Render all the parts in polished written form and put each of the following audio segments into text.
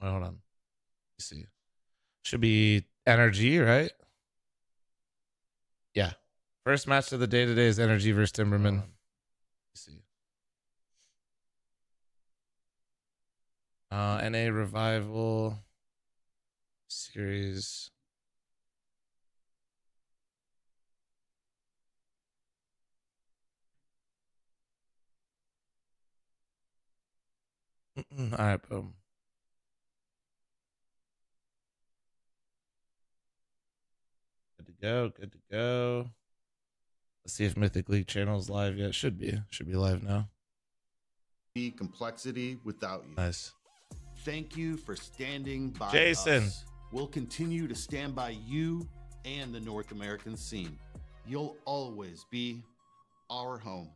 Wait, hold on. Let's see. Should be Energy, right? Yeah. First match of the day today is Energy versus Timberman. Let's see. NA Revival Series. All right, boom. Good to go. Good to go. Let's see if Mythic League channel's live yet. Should be live now. Complexity without you. Nice. Thank you for standing by Jason. us. We'll continue to stand by you and the North American scene. You'll always be our home.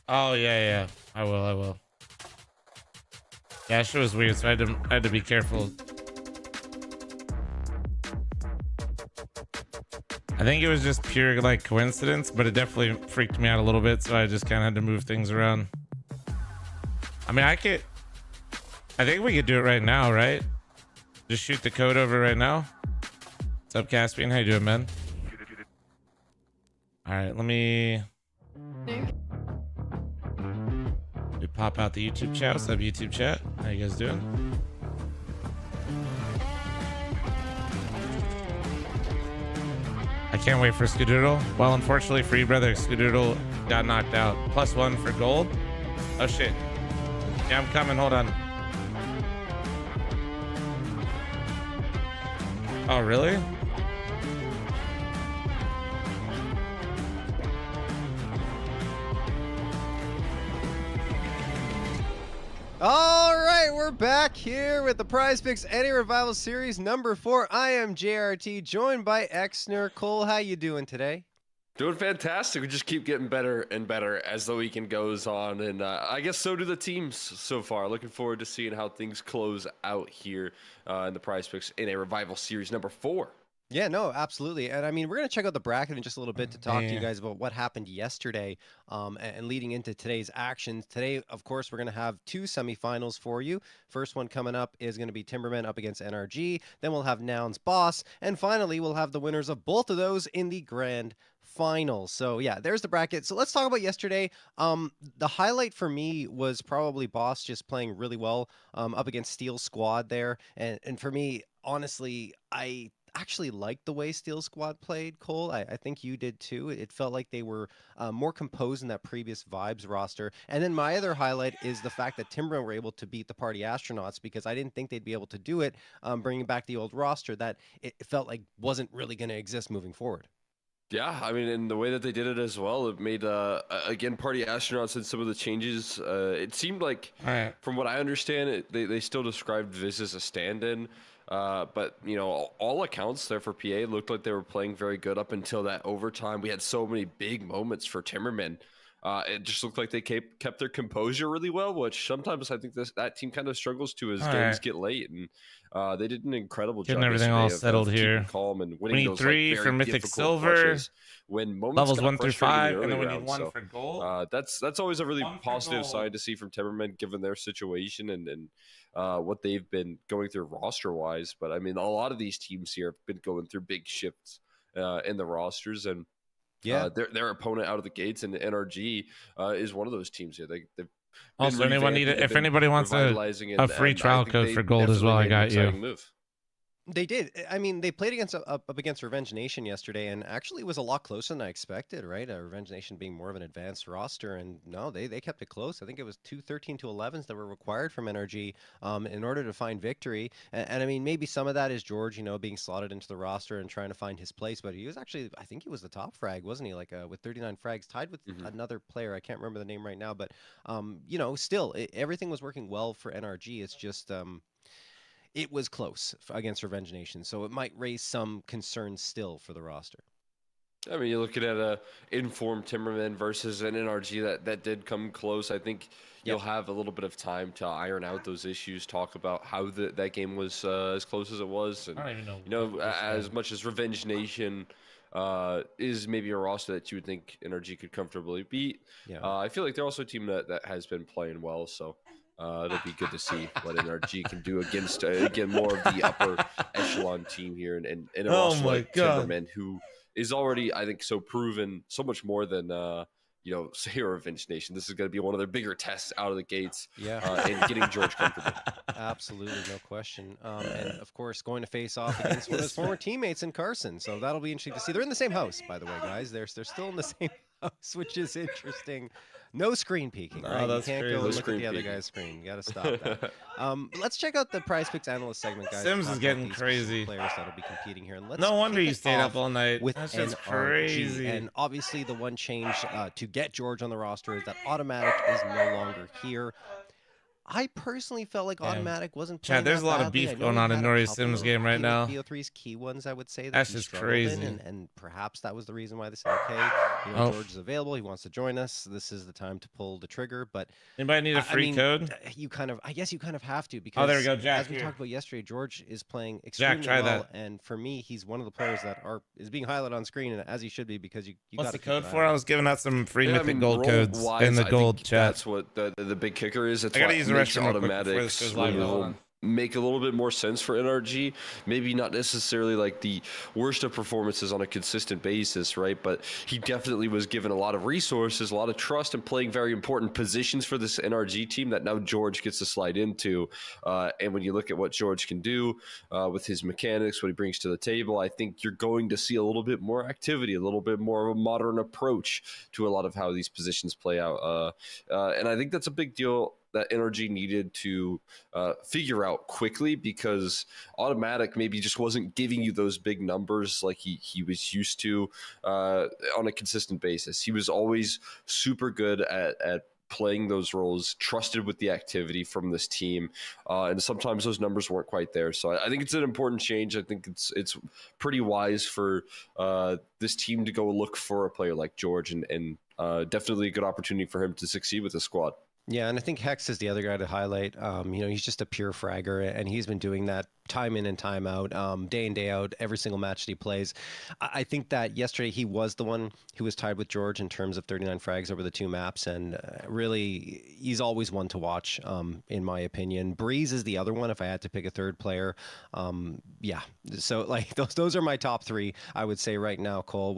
Oh yeah. I will. Yeah, shit was weird, so I had to be careful. I think it was just pure like coincidence, but it definitely freaked me out a little bit, so I just kind of had to move things around. I mean, I think we could do it right now, right? Just shoot the code over right now. What's up, Caspian? How you doing, man? All right, let me pop out the YouTube chat. What's up, YouTube chat? How you guys doing? I can't wait for Skadoodle. Well, unfortunately for you, brother, Skadoodle got knocked out. +1 for gold. Oh, shit. Yeah, I'm coming. Hold on. Oh, really? All right, we're back here with the Prize Picks NA Revival Series number 4. I am JRT, joined by Exner. Cole, how you doing today? Doing fantastic. We just keep getting better and better as the weekend goes on, and I guess so do the teams so far. Looking forward to seeing how things close out here in the Prize Picks NA Revival Series number 4. Yeah, no, absolutely. And I mean, we're going to check out the bracket in just a little bit to talk to you guys about what happened yesterday and leading into today's actions. Today, of course, we're going to have 2 semifinals for you. First one coming up is going to be Timberman up against NRG. Then we'll have Nouns Boss. And finally, we'll have the winners of both of those in the grand final. So yeah, there's the bracket. So let's talk about yesterday. The highlight for me was probably Boss just playing really well up against Steel Squad there. And for me, honestly, I actually liked the way Steel Squad played, Cole. I think you did too. It felt like they were more composed in that previous Vibes roster. And then my other highlight is the fact that Timberman were able to beat the Party Astronauts, because I didn't think they'd be able to do it, bringing back the old roster that it felt like wasn't really going to exist moving forward. Yeah, I mean, and the way that they did it as well, it made, again, Party Astronauts and some of the changes. It seemed like, from what I understand, they still described Viz as a stand-in. But, you know, all accounts there for PA looked like they were playing very good up until that overtime. We had so many big moments for Timberman. It just looked like they kept their composure really well, which sometimes I think that team kind of struggles to as games get late. And they did an incredible job. Getting everything all settled here. Calm and winning we need those 3 like, for Mythic Silver. Clutches when Levels 1 through 5, and then we need 1 so, for gold. That's always a really positive sign to see from Timberman, given their situation and what they've been going through roster wise. But I mean, a lot of these teams here have been going through big shifts in the rosters, and their opponent out of the gates and NRG is one of those teams here. They've also, if anybody wants a free trial code for gold as well, I got you. Move. They did. I mean, they played up against Revenge Nation yesterday, and actually was a lot closer than I expected, right? Revenge Nation being more of an advanced roster, and no, they kept it close. I think it was 2 13-11s that were required from NRG in order to find victory. And I mean, maybe some of that is George, you know, being slotted into the roster and trying to find his place, but he was actually, I think he was the top frag, wasn't he? Like with 39 frags, tied with another player. I can't remember the name right now, but you know, still, everything was working well for NRG. It's just it was close against Revenge Nation, so it might raise some concerns still for the roster. I mean, you're looking at a informed Timberman versus an NRG that did come close. I think you'll have a little bit of time to iron out those issues, talk about how that game was as close as it was, and I don't even know, you know, as much as Revenge Nation is maybe a roster that you would think NRG could comfortably beat. Yeah. I feel like they're also a team that has been playing well, so it'll be good to see what NRG can do against again more of the upper echelon team here, and a roster like Timberman, who is already, I think, so proven, so much more than Sahara Revenge Nation. This is going to be one of their bigger tests out of the gates. Yeah. And getting George comfortable. Absolutely, no question. And of course, going to face off against one of his former teammates in Carson. So that'll be interesting to see. They're in the same house, by the way, guys. They're still in the same house, which is interesting. No screen peeking, right? You can't go look at the other guy's screen. You got to stop that. Let's check out the Prize Picks analyst segment, guys. Sims is getting crazy. Players that'll be competing here. And let's no wonder you stayed up all night. With That's just NRG. crazy. And obviously, the one change to get George on the roster is that Automatic is no longer here. I personally felt like Automatic wasn't playing. Chad, there's a lot of beef going on in Nori Sims' game right now. BO3's key ones, I would say. That's just crazy. And perhaps that was the reason why they said, okay, George is available. He wants to join us. This is the time to pull the trigger. But anybody need a free code? I guess you kind of have to, because there we go, Jack. As we talked about yesterday, George is playing extremely well. That. And for me, he's one of the players that is being highlighted on screen, and as he should be, because you What's got the code for? I was giving out some free mythic gold codes in the gold chat. That's what the big kicker is. It's I gotta use the restroom Automatic. Make a little bit more sense for NRG. Maybe not necessarily like the worst of performances on a consistent basis, right? But he definitely was given a lot of resources, a lot of trust, and playing very important positions for this NRG team that now George gets to slide into. And when you look at what George can do with his mechanics, what he brings to the table, I think you're going to see a little bit more activity, a little bit more of a modern approach to a lot of how these positions play out. And I think that's a big deal that NRG needed to figure out quickly, because Automatic maybe just wasn't giving you those big numbers like he was used to on a consistent basis. He was always super good at playing those roles, trusted with the activity from this team, and sometimes those numbers weren't quite there. So I think it's an important change. I think it's pretty wise for this team to go look for a player like George, and definitely a good opportunity for him to succeed with the squad. Yeah, and I think Hex is the other guy to highlight. He's just a pure fragger, and he's been doing that time in and time out, day in, day out, every single match that he plays. I think that yesterday he was the one who was tied with George in terms of 39 frags over the two maps, and really, he's always one to watch, in my opinion. Breeze is the other one if I had to pick a third player. Yeah, so like those are my top three, I would say right now, Cole.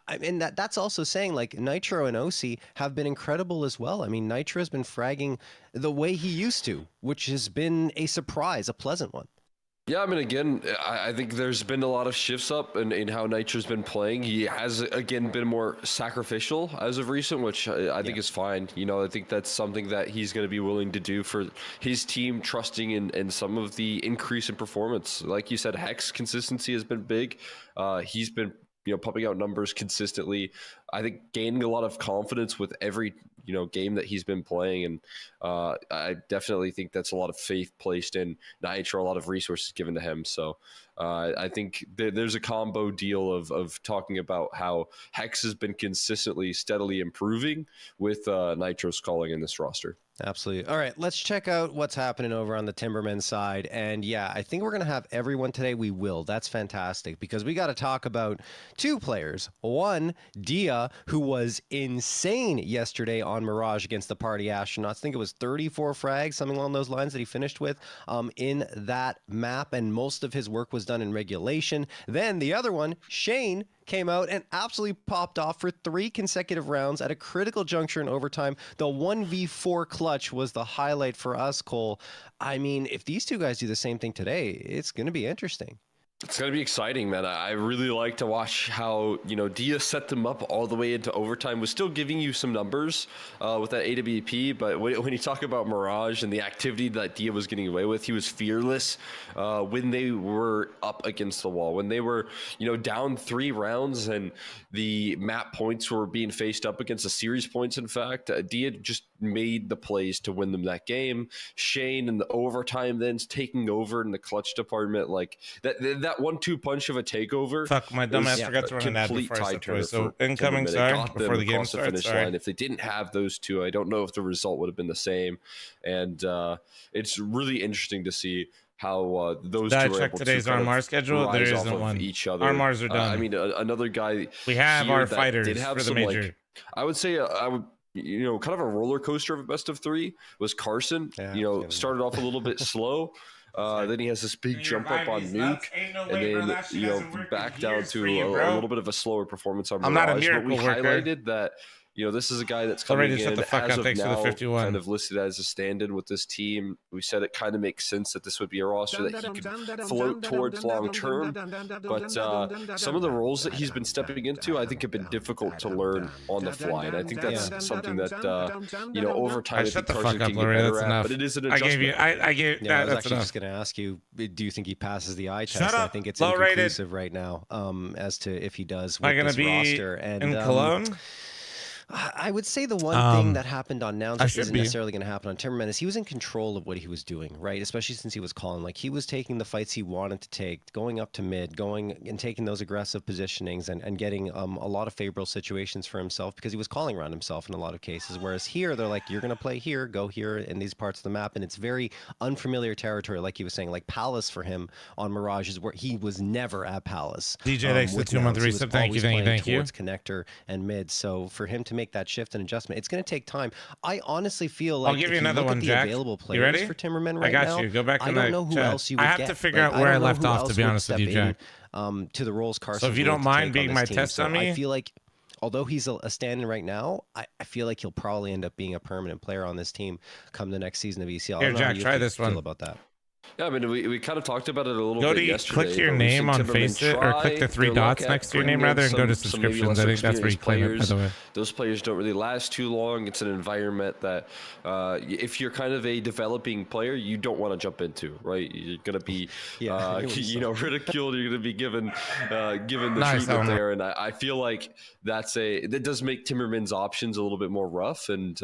And that's also saying like Nitro and OC have been incredible as well. I mean, Nitro has been fragging the way he used to, which has been a surprise, a pleasant one. Yeah, I mean, again, I think there's been a lot of shifts up in how Nitro's been playing. He has, again, been more sacrificial as of recent, which I think is fine. I think that's something that he's going to be willing to do for his team, trusting in some of the increase in performance. Like you said, Hex consistency has been big. He's been pumping out numbers consistently. I think gaining a lot of confidence with every game that he's been playing, and I definitely think that's a lot of faith placed in Nitro, a lot of resources given to him. So I think there's a combo deal of talking about how Hex has been consistently, steadily improving with Nitro's calling in this roster. Absolutely. All right, let's check out what's happening over on the Timberman side. And yeah, I think we're going to have everyone today. We will. That's fantastic, because we got to talk about two players. One, Dia, who was insane yesterday on Mirage against the Party Astronauts. I think it was 34 frags, something along those lines, that he finished with in that map. And most of his work was done in regulation. Then the other one, Shane, came out and absolutely popped off for 3 consecutive rounds at a critical juncture in overtime. The 1v4 clutch was the highlight for us, Cole. I mean, if these two guys do the same thing today, it's going to be interesting. It's going to be exciting, man. I really like to watch how, Dia set them up all the way into overtime, was still giving you some numbers with that AWP, but when you talk about Mirage and the activity that Dia was getting away with, he was fearless when they were up against the wall. When they were, down 3 rounds and the map points were being faced up against the series points, in fact, Dia just made the plays to win them that game. Shane in the overtime then's taking over in the clutch department. Like that 1-2 punch of a takeover. Fuck, my dumbass forgot to run an ad before I stepped away. So incoming, sorry, before the game starts. Sorry. If they didn't have those two, I don't know if the result would have been the same. And it's really interesting to see how those Did I two are check able today's to kind RMR of schedule? There rise off isn't of one. each other. RMRs are done. I mean, another guy We have here our that fighters did have for the some, major. like, I would say I would, you know, kind of a roller coaster of a best of three was Carson. Yeah, you know, started off a little bit slow. Then he has this big jump up on Nuke, and then you know back down to a little bit of a slower performance on Mirage. I'm not a but miracle we worker. highlighted that, you know, this is a guy that's coming in shut the fuck as up. of Thanks for the now, 51. kind of listed as a stand-in with this team. We said it kind of makes sense that this would be a roster that he could float towards long-term. But some of the roles that he's been stepping into, I think, have been difficult to learn on the fly, and I think that's something that you know, over time, I shut think the Carson fuck up, can get Larry. better That's at. enough. But it is an I adjustment. gave you. I gave. Yeah, I was that's actually enough. just going to ask you, do you think he passes the eye Shut test? up. I think it's Low-rated. inconclusive right now as to if he does Am I with gonna this be roster. And in Cologne? I would say the one thing that happened on Nouns that isn't be. necessarily going to happen on Timberman is he was in control of what he was doing, right? Especially since he was calling. Like, he was taking the fights he wanted to take, going up to mid, going and taking those aggressive positionings and getting a lot of favorable situations for himself because he was calling around himself in a lot of cases. Whereas here, they're like, you're going to play here, go here in these parts of the map. And it's very unfamiliar territory, like he was saying. Like, Palace for him on Mirage is where he was never at Palace. DJ, thanks for the 2-month reset. Thank you, thank you. Towards connector and mid. So for him to make that shift and adjustment, it's going to take time. I honestly feel like I'll give you another one, Jack. Available players you ready? For Timberman right I got now, you. Go back in I don't know who chat. else you would I have get. to figure out where I left off, to be honest with you, Jack. To the roles Carson. So if you don't mind being my test dummy, I feel like, although he's a stand-in right now, I feel like he'll probably end up being a permanent player on this team come the next season of ECL. Here, Jack, try this one. Feel about that? Yeah, I mean, we kind of talked about it a little go bit to yesterday. click your name on Faceit, or click the 3 dots next to your name rather, and go to subscriptions. I think that's where you claim it, by the way. Those players don't really last too long. It's an environment that if you're kind of a developing player, you don't want to jump into, right? You're going to be, you know, ridiculed. You're going to be given the treatment there. And I feel like that does make Timberman's options a little bit more rough. And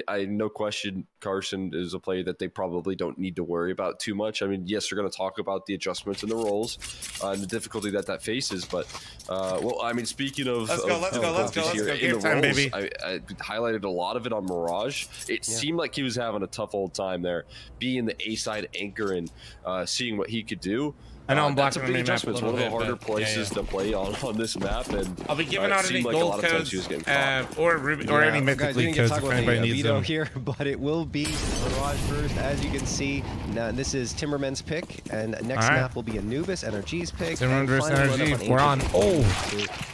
I no question Carson is a player that they probably don't need to worry about too much. I mean, yes, they're going to talk about the adjustments in the roles and the difficulty that faces. But, well, I mean, speaking of... Let's go. Game time, baby. I highlighted a lot of it on Mirage. It seemed like he was having a tough old time there, being the A-side anchor and seeing what he could do. I know I'm that's blocking a big adjustment. It's one of the harder bit, places to play on this map, and I'll be giving out any like gold codes or Ruby or any mythic league codes if anybody needs them. Here, but it will be Mirage first, as you can see. Now this is Timberman's pick, and next map will be Anubis, NRG's pick. Timberman versus NRG. We're on.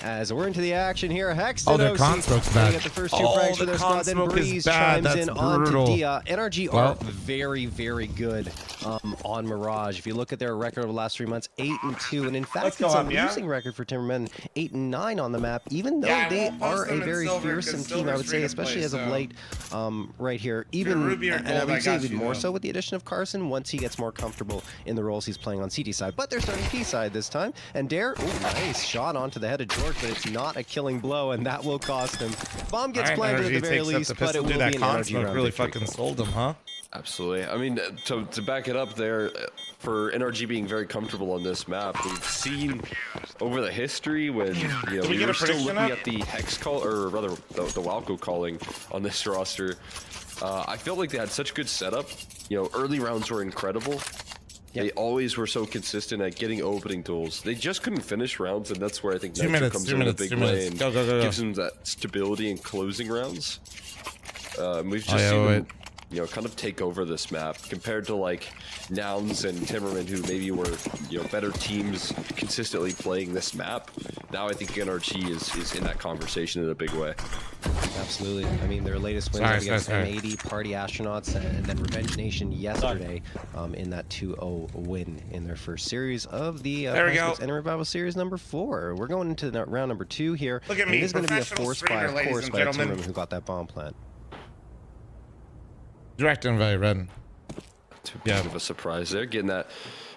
As we're into the action here, Hex. Oh, their con smoke's bad. Get the first 2 frags for their squad. Then Breeze chimes in onto Dia. NRG are very, very good on Mirage. If you look at their record over the last 3 months, 8-2, and in fact, it's a losing record for Timberman, 8-9 on the map. Even though they are a very fearsome team, I would say, especially as of late, right here. Even and I would say even more so with the addition of Carson once he gets more comfortable in the roles he's playing on CT side. But they're starting P side this time, and Dare, nice shot onto the head of George, but it's not a killing blow, and that will cost him. Bomb gets planted at the very least, but it will be an energy round. Really fucking sold him, huh? Absolutely. I mean, to back it up there, for NRG being very comfortable on this map, we've seen over the history when we were still looking at the Hex call, or rather the Walco calling on this roster. I felt like they had such good setup. Early rounds were incredible. They always were so consistent at getting opening tools. They just couldn't finish rounds, and that's where I think Nitro comes in a big way and gives them that stability in closing rounds. We've just seen them, kind of take over this map compared to like Nouns and Timberman, who maybe were better teams consistently playing this map. Now I think NRG is in that conversation in a big way. Absolutely. I mean, their latest wins against M80, Party Astronauts, and then Revenge Nation yesterday in that 2-0 win in their first series of the Enter Revival Series number 4. We're going into round number 2 here. Look at me, it is going to be a force by, of ladies course, and by gentlemen. Timberman who got that bomb plant. Direct invite, Red. Too big of a surprise there, getting that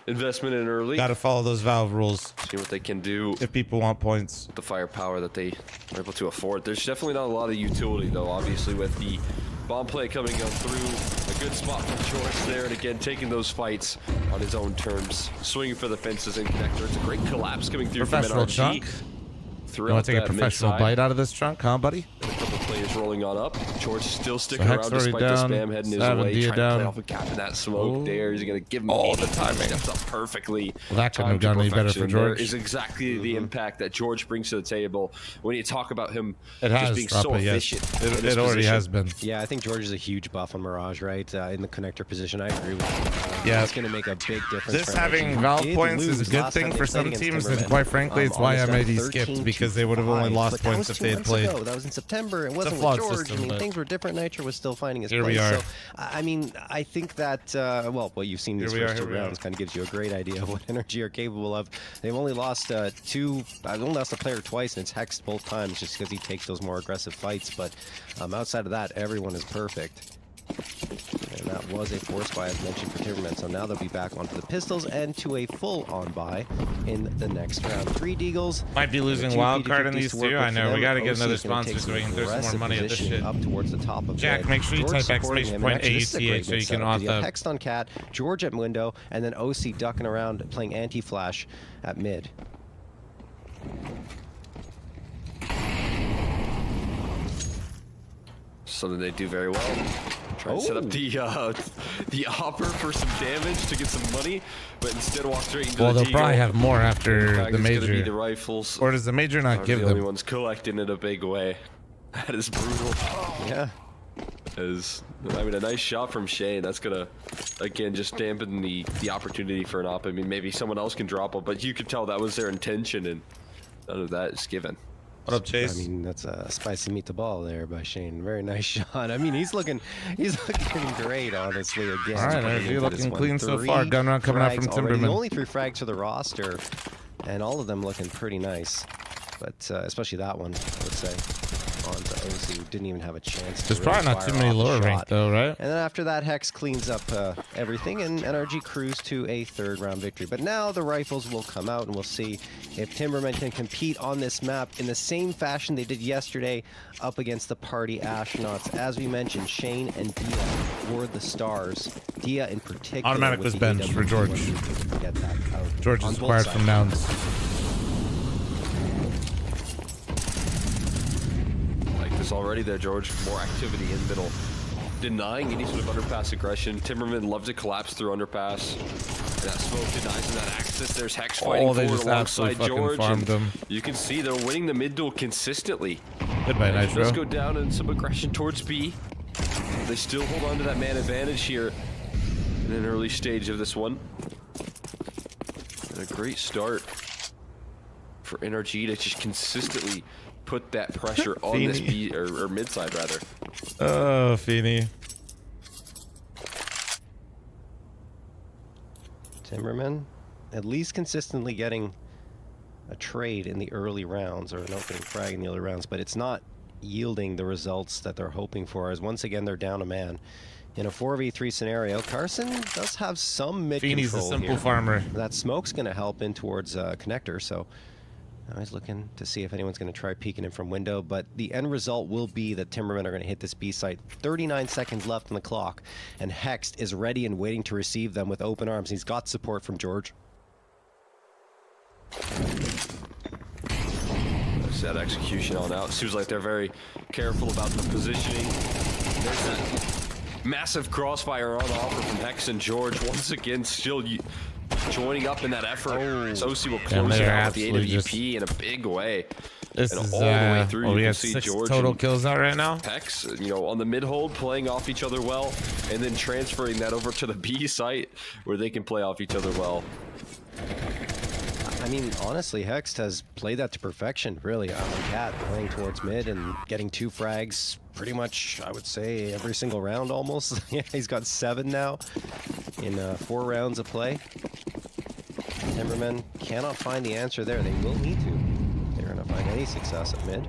investment in early. Got to follow those Valve rules. See what they can do if people want points. With the firepower that they are able to afford. There's definitely not a lot of utility, though, obviously, with the bomb play coming up through. A good spot from George there, and again, taking those fights on his own terms. Swinging for the fences and connector. It's a great collapse coming through from NRG. Chunk. You want to take a professional bite out of this chunk, huh, buddy? A couple players is rolling on up. George still sticking so around despite the spam heading his way, trying to play off a cap in that smoke. There, he's gonna give him all the timing. Steps up perfectly. Well, that couldn't have gone any better for George. There is exactly the impact that George brings to the table when you talk about him just being so efficient. It already has been. Yeah, I think George is a huge buff on Mirage, right? In the connector position, I agree with you. Yeah, it's going to make a big difference. This having valve points is a good thing for some teams, and quite frankly, it's why MID skipped, because they would have only lost points if they had played. That was in September. It wasn't with George. System, I mean, things were different. Nitro was still finding his place. Here we are. So, I mean, I think that, well, what you've seen these first 2 rounds kind of gives you a great idea of what Energy are capable of. They've only lost I've only lost a player twice, and it's Hex both times, just because he takes those more aggressive fights. But outside of that, everyone is perfect. And that was a force buy, as mentioned, for Timberman. So now they'll be back onto the pistols and to a full-on buy in the next round. 3 Deagles. Might be losing wild card in these 2. I know. We got to get another sponsor so we can throw some more money at this shit. Up towards the top of Jack, make sure you type exclamation point AUTH so you can auth the Hex on Cat, George at window, and then OC ducking around playing anti-flash at mid. Something they do very well. Try to set up the hopper for some damage to get some money, but instead walk straight into well, the they'll probably have more after the major. Be the rifles. Or does the major not give the them? only ones collecting in a big way. That is brutal. Yeah. I mean, a nice shot from Shane. That's gonna, again, just dampen the opportunity for an op. I mean, maybe someone else can drop it, but you could tell that was their intention, and none of that is given. What up, Chase? I mean, that's a spicy meatball there by Shane. Very nice shot. I mean, he's looking great, honestly. Again, all right, Energy looking clean so far. Gun round coming out from Timberman. Only 3 frags for the roster, and all of them looking pretty nice. But especially that one, I would say. Onto OC, who didn't even have a chance. There's probably not too many lower rank though, right? And then after that, Hex cleans up everything, and NRG cruise to a 3rd round victory. But now the rifles will come out, and we'll see if Timberman can compete on this map in the same fashion they did yesterday up against the party astronauts. As we mentioned, Shane and Dia were the stars. Dia in particular. Automatic was benched for George. Get that out. George is acquired from Nouns. Already there, George. More activity in middle. Denying any sort of underpass aggression. Timberman loved to collapse through underpass. And that smoke denies him that access. There's Hex fighting forward alongside George. You can see they're winning the mid duel consistently. Goodbye, Nitro. Let's go down and some aggression towards B. They still hold on to that man advantage here in an early stage of this one. And a great start for NRG to just consistently put that pressure on this B or mid side rather. Oh, Feeney. Timberman, at least consistently getting a trade in the early rounds, or an opening frag in the early rounds, but it's not yielding the results that they're hoping for, as once again they're down a man. In a 4v3 scenario, Carson does have some mid Feeney's control a simple here. farmer. That smoke's going to help in towards connector, so now he's looking to see if anyone's going to try peeking him from window, but the end result will be that Timberman are going to hit this B site. 39 seconds left on the clock, and Hext is ready and waiting to receive them with open arms. He's got support from George. That's that execution on out. Seems like they're very careful about the positioning. There's that massive crossfire on offer from Hex and George. Once again, still joining up in that effort. So OC will close it out with the AWP in a big way. This and is all the way through. we You got can see 6 George total kills out right now. Hex, on the mid hold, playing off each other well, and then transferring that over to the B site where they can play off each other well. I mean, honestly, Hext has played that to perfection, really. Cat playing towards mid and getting 2 frags pretty much, I would say, every single round almost. Yeah, he's got 7 now in 4 rounds of play. Timberman cannot find the answer there. They will need to. They're going to find any success at mid.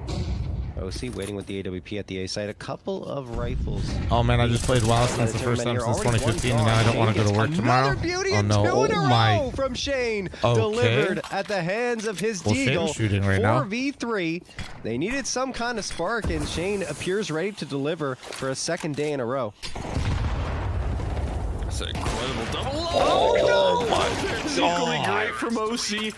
OC waiting with the AWP at the A site. A couple of rifles. Oh man, I just played WoW since the first time since 2015, and now I don't want to go to work tomorrow. Oh no! Oh my! From Shane, delivered at the hands of his Deagle. Shooting right now. 4v3. They needed some kind of spark, and Shane appears ready to deliver for a 2nd day in a row. That's an incredible double. Oh my It's equally great from OC,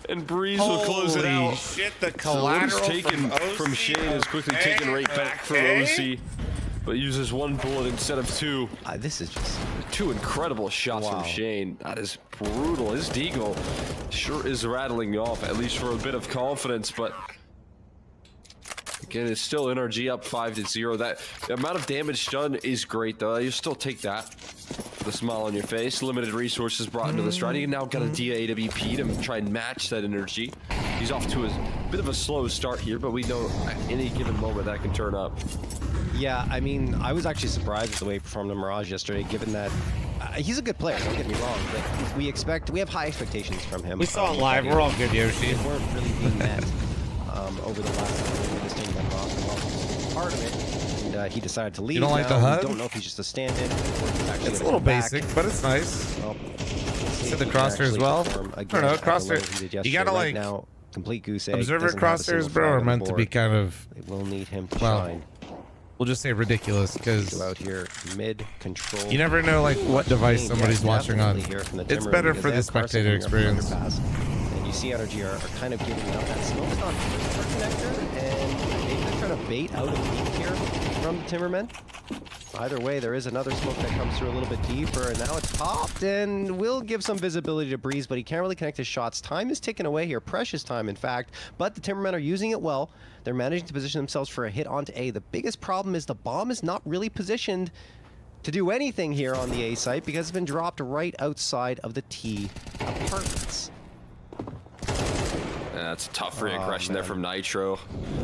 and Breeze will close it out. Shit, the So what collateral is taken from OC. Shane is quickly taken right back from OC, but uses 1 bullet instead of 2. This is just 2 incredible shots Wow. from Shane. That is brutal. His deagle sure is rattling off, at least for a bit of confidence, but again, it's still NRG up 5-0. That the amount of damage done is great, though. You still take that. The smile on your face. Limited resources brought into the strat. He now got a DAWP to try and match that energy. He's off to a bit of a slow start here, but we know at any given moment that can turn up. Yeah, I mean, I was actually surprised with the way he performed in Mirage yesterday, given that he's a good player, don't get me wrong, but we have high expectations from him. We saw it live. We're all good, Yoshi. They weren't really being met over the last time this team went off. Well, part of it, and he decided to leave. You don't like now. the HUD? We don't know if he's just a stand-in or if he's actually It's a gonna little come back. basic, but it's nice. Well, See the crosshair as well? I don't know, crosshair. You gotta right like now, complete goose egg. observer doesn't have a crosshairs, single bro, frag are on the meant to be board. kind of, They will need him to well, shine. we'll just say ridiculous, because Go out here, mid control. you never know like what device somebody's watching on. It's better for the spectator experience. And you see energy are kind of giving up that smoke on our connector, and maybe they're trying to bait out a peek here from Timberman. Either way, there is another smoke that comes through a little bit deeper, and now it's popped, and will give some visibility to Breeze, but he can't really connect his shots. Time is ticking away here, precious time, in fact, but the Timbermen are using it well. They're managing to position themselves for a hit onto A. The biggest problem is the bomb is not really positioned to do anything here on the A site because it's been dropped right outside of the T apartments. That's a tough reaggression there from Nitro.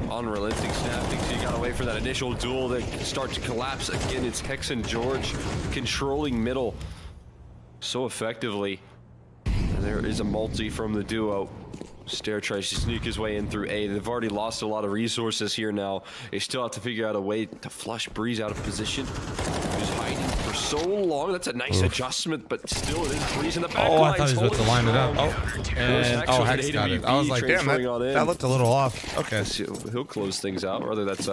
Unrelenting snapping, so you gotta wait for that initial duel to start to collapse. Again, it's Hex and George controlling middle so effectively. And there is a multi from the duo. Stair tries to sneak his way in through A. They've already lost a lot of resources here now. They still have to figure out a way to flush Breeze out of position. He's hiding for so long. That's a nice adjustment, but still it is Breeze in the back. Oh, I thought he was about to line it up. Oh, Hex got it. I was like, damn, that looked a little off. Okay. He'll close things out. Rather, that's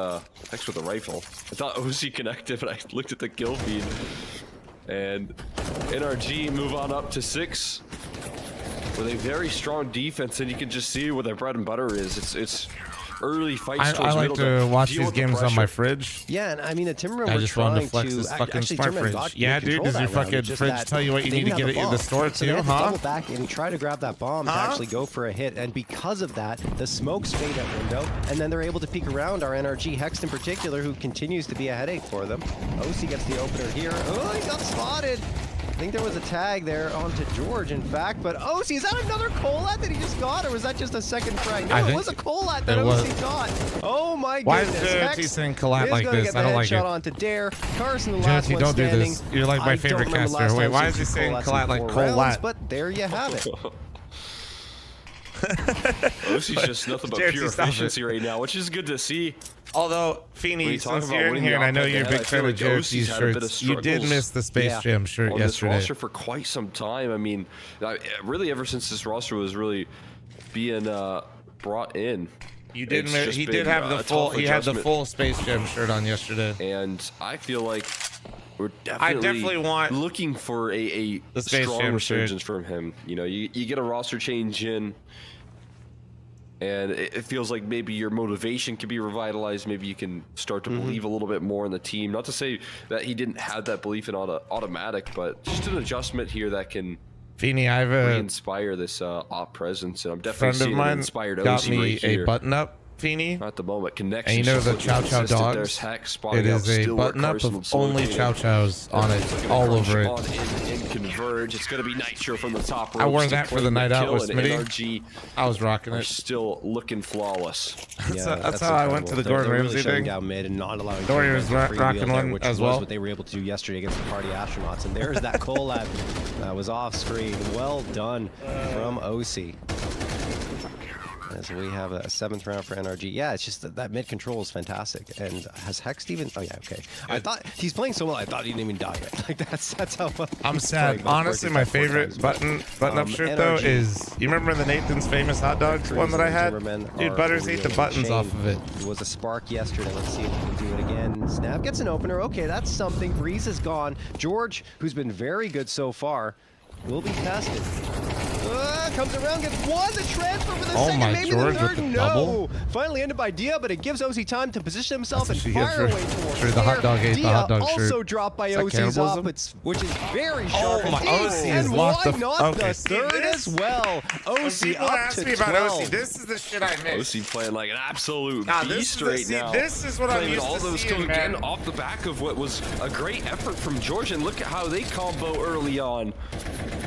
Hex with a rifle. I thought OC connected, but I looked at the kill feed. And NRG move on up to 6. With a very strong defense, and you can just see what their bread and butter is. It's early fights towards I like middle to watch deal these with the games on my pressure. fridge. Yeah, and I mean, the Timbermen I were just wanted trying to flex this fucking actually, smart Timberman fridge. got Yeah, good dude, control does your that round. fucking It's just fridge that tell you what you they need to didn't get have it in the bomb. store So they too, had to huh? double back and try to grab that bomb to actually go for a hit, and because of that, the smokes fade at window, and then they're able to peek around our NRG, Hex in particular, who continues to be a headache for them. OC gets the opener here. Oh, he got spotted! I think there was a tag there onto George, in fact, but OC, is that another Colat that he just got, or was that just a second frag? No, it was a Colat that OC got. Oh my Why goodness. is Hex JT saying Colat like this? I don't like shot it. onto Dare. Carson, the last JT, one don't do standing. this. You're like my favorite caster. Wait, why is he saying Colat like Colat? But there you have it. OC's just nothing but JT, pure stop it. efficiency right now, which is good to see. Although, When Feeny, you talk since about you're in winning here, the and I know op you're a deck, big I feel fan of like OC's JT's had a bit of shirts, you did struggles. miss the Space Jam shirt on this yesterday. roster for quite some time. I mean, really ever since this roster was really being brought in. You did. It's just He been did have the a full. tough He had the adjustment. full Space Jam shirt on yesterday. And I feel like we're I definitely want looking for a the Space strong Jam resurgence shirt. from him. You know, you get a roster change in, and it feels like maybe your motivation can be revitalized. Maybe you can start to believe a little bit more in the team. Not to say that he didn't have that belief in automatic, but just an adjustment here that can Feeny, I have a re-inspire this op presence. And I'm definitely friend of seeing an mine inspired got OC me right a here. button-up, Feeny. At the moment, connection. And you know the Chow Chow dogs? There's Hex spotting It out is a still where button-up Carson of was only located. Chow Chows on It's it, looking to all crunch over it. on in Converge. It's going to be Nitro from the top ropes. I wore to that for claim the night out kill, with and Smitty. NRG I was rocking are it. still looking flawless. That's how I went to the Gordon They're Ramsay really shutting thing. down mid and not allowing Dorian was Timberman to freewheel rocking there, one which as was well. what they were able to do yesterday against the Party Astronauts. And there's that collab that was off screen. Well done from OC. As we have a 7th round for NRG. Yeah, it's just that mid control is fantastic. And has Hex even? Oh yeah, okay. I thought he's playing so well. I thought he didn't even die yet. Like that's how well. I'm sad. Honestly, my favorite button up shirt though is, you remember the Nathan's famous hot dogs one that I had? Dude, Butters ate the buttons off of it. It was a spark yesterday. Let's see if we can do it again. Snap gets an opener. Okay, that's something. Breeze is gone. George, who's been very good so far, will be tested. Comes around, gets one. The transfer for the second, maybe George the third. with the No. double. Finally ended by Dia, but it gives OC time to position himself and That's what she fire away gets towards for the hot dog ate the Dia hot dog also shirt. dropped by Is that OC's cannibalism? up, which is very sharp. Oh my, indeed. OC and is why lost the not the see, third this? as well? When OC people up ask to me about 12. OC, this is the shit I miss. OC playing like an absolute This beast is right now. This is what I'm Playing used all to those seeing, kills man. again off the back of what was a great effort from George, and look at how they combo early on.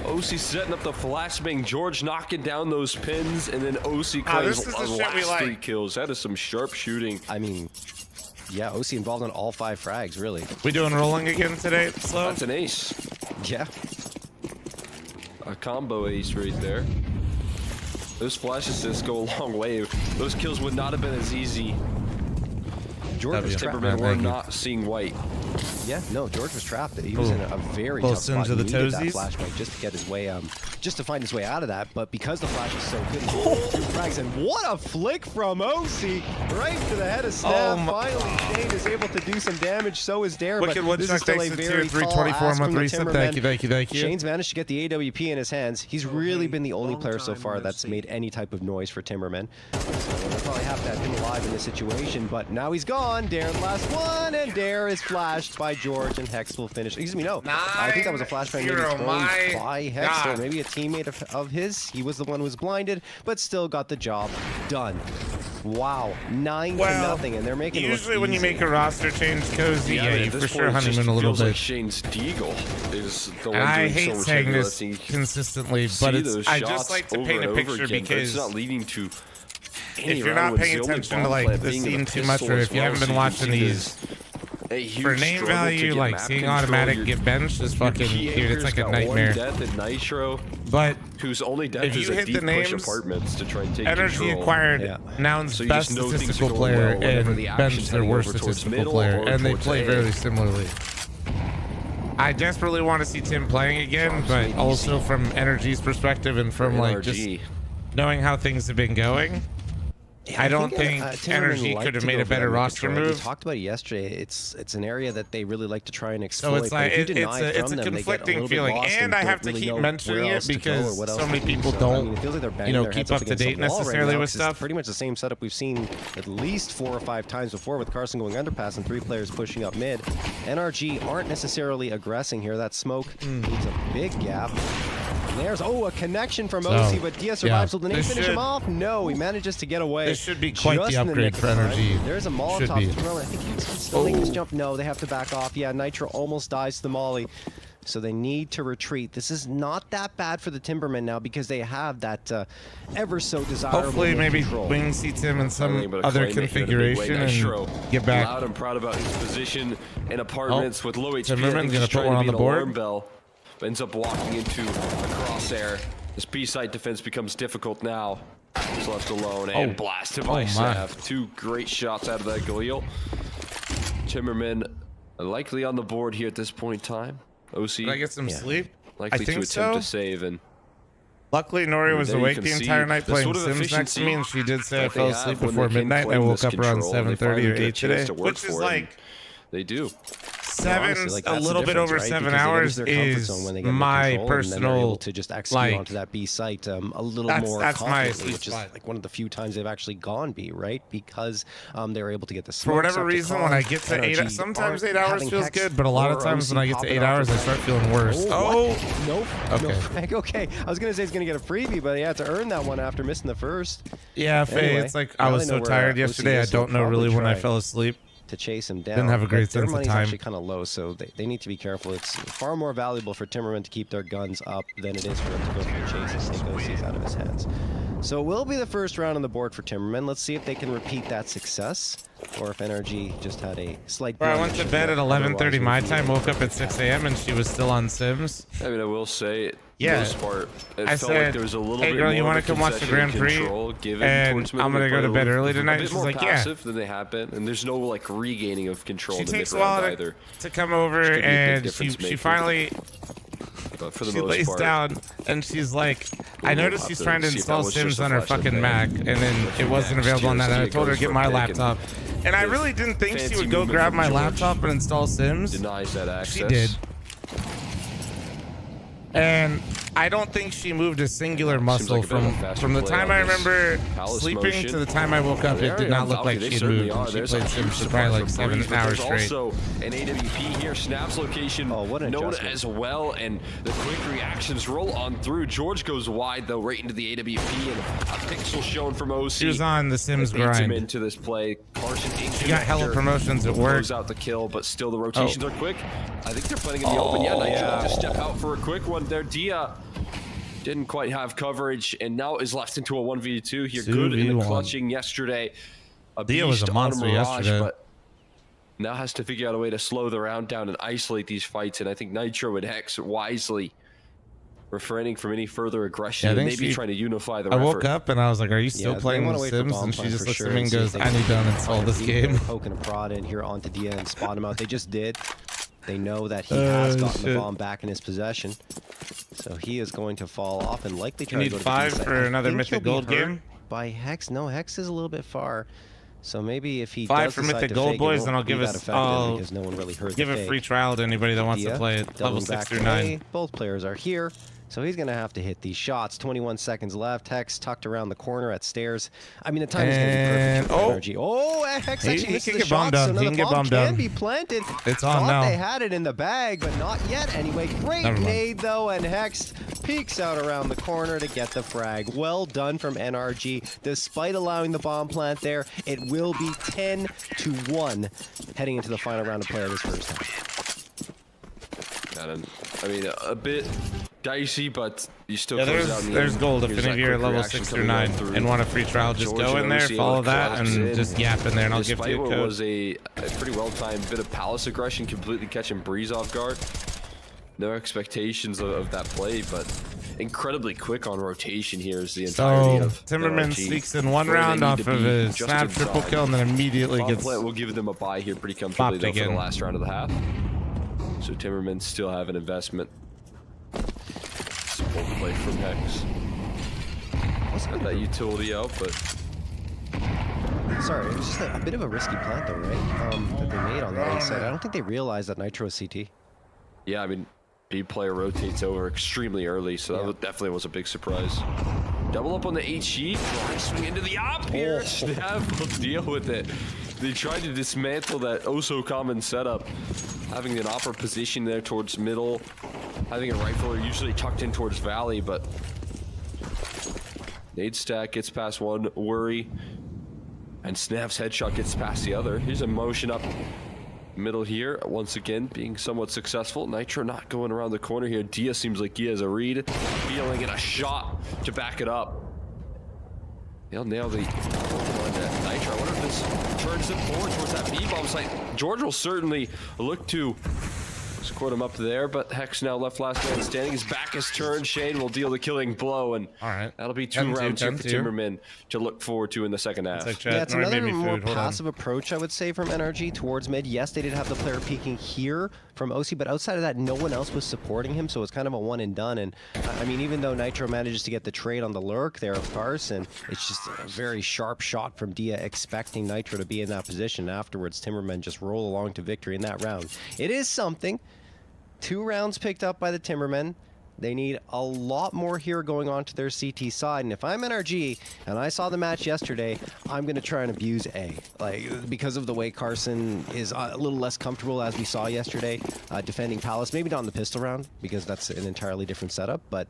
OC setting up the flashbang, George knocking down those pins, and then OC claims this is the the shit we last like. 3 kills. That is some sharp shooting. I mean, yeah, OC involved in all 5 frags, really. We doing rolling again today, Slow? That's an ace. Yeah. A combo ace right there. Those flash assists go a long way. Those kills would not have been as easy. George was trapped. Timberman were not seeing white. Yeah, no, George was trapped. He was in a very tough spot. into He the needed that toesies. flashbang just to get his way, just to find his way out of that. But because the flash is so good, he got 2 frags. And what a flick from OC right to the head of Snap. Finally, Shane is able to do some damage. So is Dare. Wicked But this is Woodchuck still a takes the very tier tall 324 ask from month the reset. Timberman. Thank you. Shane's managed to get the AWP in his hands. He's really been the only player so far that's made any type of noise for Timberman. So we'll probably have to have him alive in this situation. But now he's gone. Dare, the last one. And Dare is flashed by George, and Hex will finish. Excuse me, no. I think that was a flashbang maybe thrown by Hex, or maybe a teammate of his. He was the one who was blinded, but still got the job done. Wow, 9 to nothing, and they're making usually it look when you easy. make a roster change, Cozy, I mean, you at this for sure point, it just honeymoon a little feels like bit. Shane's Deagle is the one And I doing hate so much saying heavy this lifting. consistently, See but those I just shots like to over paint a and over picture again, but it's because not leading to if you're not paying attention to like the scene too much, or if you haven't been watching these, for name value, like seeing automatic get benched is fucking, dude, it's like a nightmare. Death at Nitro, But whose only death if is you a hit deep the push names, apartments to try and take Energy control. acquired Nouns' So you best just know things are statistical going player well whenever and the action's Bench their heading worst over towards statistical middle player, or and they towards play A. very similarly. I desperately want to see Tim playing again, but also from Energy's perspective and from like just knowing how things have been going, I don't think Energy could have made a better roster move. We talked about it yesterday. It's an area that they really like to try and exploit. So it's like it's a conflicting feeling, and I have to keep mentioning it because so many people don't, keep up to date necessarily with stuff. Pretty much the same setup we've seen at least 4 or 5 times before, with Carson going underpass and 3 players pushing up mid. NRG aren't necessarily aggressing here. That smoke needs a big gap. And there's a connection from OC, but Dia survives. Will the name finish him off? No, he manages to get away. This should be quite the upgrade for Energy. There's a Molotov thrown. I think he's still making this jump. No, they have to back off. Yeah, Nitro almost dies to the molly. So they need to retreat. This is not that bad for the Timberman now because they have that ever so desirable Hopefully, maybe control. Wing seats him in some other configuration and get back. Loud and proud about his position in apartments with low HP. Timberman's gonna put one on the board. Ends up walking into a crosshair. This B-side defense becomes difficult now. He's left alone and blasted by Sav. 2 great shots out of that Galil. Timberman likely on the board here at this point in time. OC. Did I get some sleep? Likely to attempt to save, and luckily Nori was awake the entire night playing Sims next to me, and she did say I fell asleep before midnight. I woke up around 7:30 or 8 today, which is like they do. 7, a little bit over 7 hours is my personal to just execute onto that B site a little more confidently, which is like one of the few times they've actually gone B, right? Because they were able to get the for whatever reason when I get to 8, sometimes 8 hours feels good, but a lot of times when I get to 8 hours I start feeling worse. Nope. Okay. Okay. I was gonna say he's gonna get a freebie, but he had to earn that one after missing the first. Yeah, Faye, it's like I was so tired yesterday. I don't know really when I fell asleep. To chase him down. Didn't have a great sense of money's time. Actually kind of low, so they need to be careful. It's far more valuable for Timberman to keep their guns up than it is for him to go for the chase and take OCs out of his hands. So it will be the first round on the board for Timberman. Let's see if they can repeat that success, or if NRG just had a slight. I went to bed at 11:30 my time, woke up at 6 a.m. and she was still on Sims. I mean, I will say Yeah. most part. It I felt said, like there was a little hey bit girl, more you of want a to come watch the concession Grand Prix? control given And towards I'm middle, going to go to but bed a early tonight. A bit She's more like, yeah. passive than they have been, and there's no like regaining of control She in the takes a mid-round while either. to come over, could be a big and difference she maker. finally But for the she most lays part, down, and she's like, I we'll noticed have she's to trying to see if that install was just Sims a on her flash of fucking bang. Mac, and then it wasn't Next, available on that. And I Tia told her goes to get for my a pick, and laptop, and I with really didn't think she fancy would go movement grab from my George. laptop and install Sims. denies that access. She did. And I don't think she moved a singular muscle like a bit of a from faster the play time on I this remember Palace sleeping motion. to the time I woke up. They It are did not on look top like of it. she They had certainly moved. are. She There's played a Sims huge for probably like surprise from 7 Breeze, but hours there's straight. also an AWP here. Snap's location what an known adjustment. as well, and the quick reactions roll on through. George goes wide though, right into the AWP, and a pixel shown from OC. She was on the Sims Beats him grind. into this play. Carson She got hella promotions at work. Close out the kill, but still the rotations are quick. I think they're playing in the open. Yeah, Nitro just step out for a quick one there. Dia didn't quite have coverage, and now is left into a 1v2 here. Good in the 2v1. clutching yesterday. A Dia was a beast monster on Mirage, yesterday. but now has to figure out a way to slow the round down and isolate these fights. And I think Nitro and Hex wisely refraining from any further aggression, Yeah, I and think maybe she- trying to unify the I woke effort. up and I was like, are you still Yeah, they playing wanna wait for Sims? bomb And she plan just for looks sure at me and see if goes, they I can need to uninstall find this deep game. there, poking a prod in here onto Dia and spot him out. They just did. They know that he has gotten the shit. bomb back in his possession. So he is going to fall off and likely try You to need go to 5 the B side. for I another think Mythic he'll be Gold hurt game? by Hex. No, Hex is a little bit far. So maybe if he 5 does for decide Mythic to Gold, fake, it boys, won't and I'll be give that us- effective I'll because no one really heard Give the a fake. free trial to anybody that wants to Dia play it. Level doubling 6 back through away. 9. Both players are here. So he's going to have to hit these shots. 21 seconds left. Hex tucked around the corner at stairs. I mean, the time is going to be perfect for And- energy. Oh, Hex He- actually he misses can the get bombed shots, down. so He now can the get bomb bombed can down. be planted. It's on Thought now. they had it in the bag, but not yet. Anyway, great Never mind. nade, though, and Hex peeks out around the corner to get the frag. Well done from NRG. Despite allowing the bomb plant there, it will be 10-1 heading into the final round of play of this first half. I mean, a bit dicey, but you still Yeah, close out in the there's end. gold if Here's any of that you are quick level reaction 6 through coming 9 right through. and want a free trial. Just George go in there, Nosey follow that, collapses and in. just yap in there, and I'll give Despite you a what code. was a pretty well-timed bit of Palace aggression, completely catching Breeze off guard. No expectations of that play, but incredibly quick on rotation here is the entirety So of Timberman NRG, sneaks in one where they round need off to of be his just snap in triple time. kill, and then immediately Bomb gets plant will give them a bye here pretty comfortably popped though, for the again. last round of the half. So Timberman still have an investment. Simple play from Hex. Got that utility out, but Sorry, it was just a bit of a risky plant, though, right? That they made on the A side. I don't think they realized that Nitro is CT. yeah, I mean, B player rotates over extremely early, so that definitely was a big surprise. Double up on the HE, swing into the op here. They have to deal with it. They tried to dismantle that oh-so common setup, having an opera position there towards middle, having a rifler usually tucked in towards Valley, but nade stack gets past one, worry, and Snap's headshot gets past the other. Here's a motion up middle here, once again being somewhat successful. Nitro not going around the corner here. Dia seems like he has a read, feeling and a shot to back it up. They'll nail the one to Nitro. I wonder if this turns them forward towards that B-bomb site. George will certainly look to squirt him up there, but Hex now left last man standing. His back is turned. Shane will deal the killing blow, and All right. that'll be 2 10-2, rounds here for 10-2. Timberman to look forward to in the second half. It's like Yeah, chat. it's Nori another made me more food. Hold on. passive approach, I would say, from NRG towards mid. Yes, they did have the player peeking here from OC, but outside of that, no one else was supporting him, so it's kind of a one and done. And I mean, even though Nitro manages to get the trade on the lurk there of Carson, it's just a very sharp shot from Dia, expecting Nitro to be in that position. Afterwards, Timberman just roll along to victory in that round. It is something. 2 rounds picked up by the Timbermen. They need a lot more here going on to their CT side. And if I'm NRG and I saw the match yesterday, I'm going to try and abuse A. Like, because of the way Carson is a little less comfortable, as we saw yesterday, defending Palace. Maybe not in the pistol round, because that's an entirely different setup. But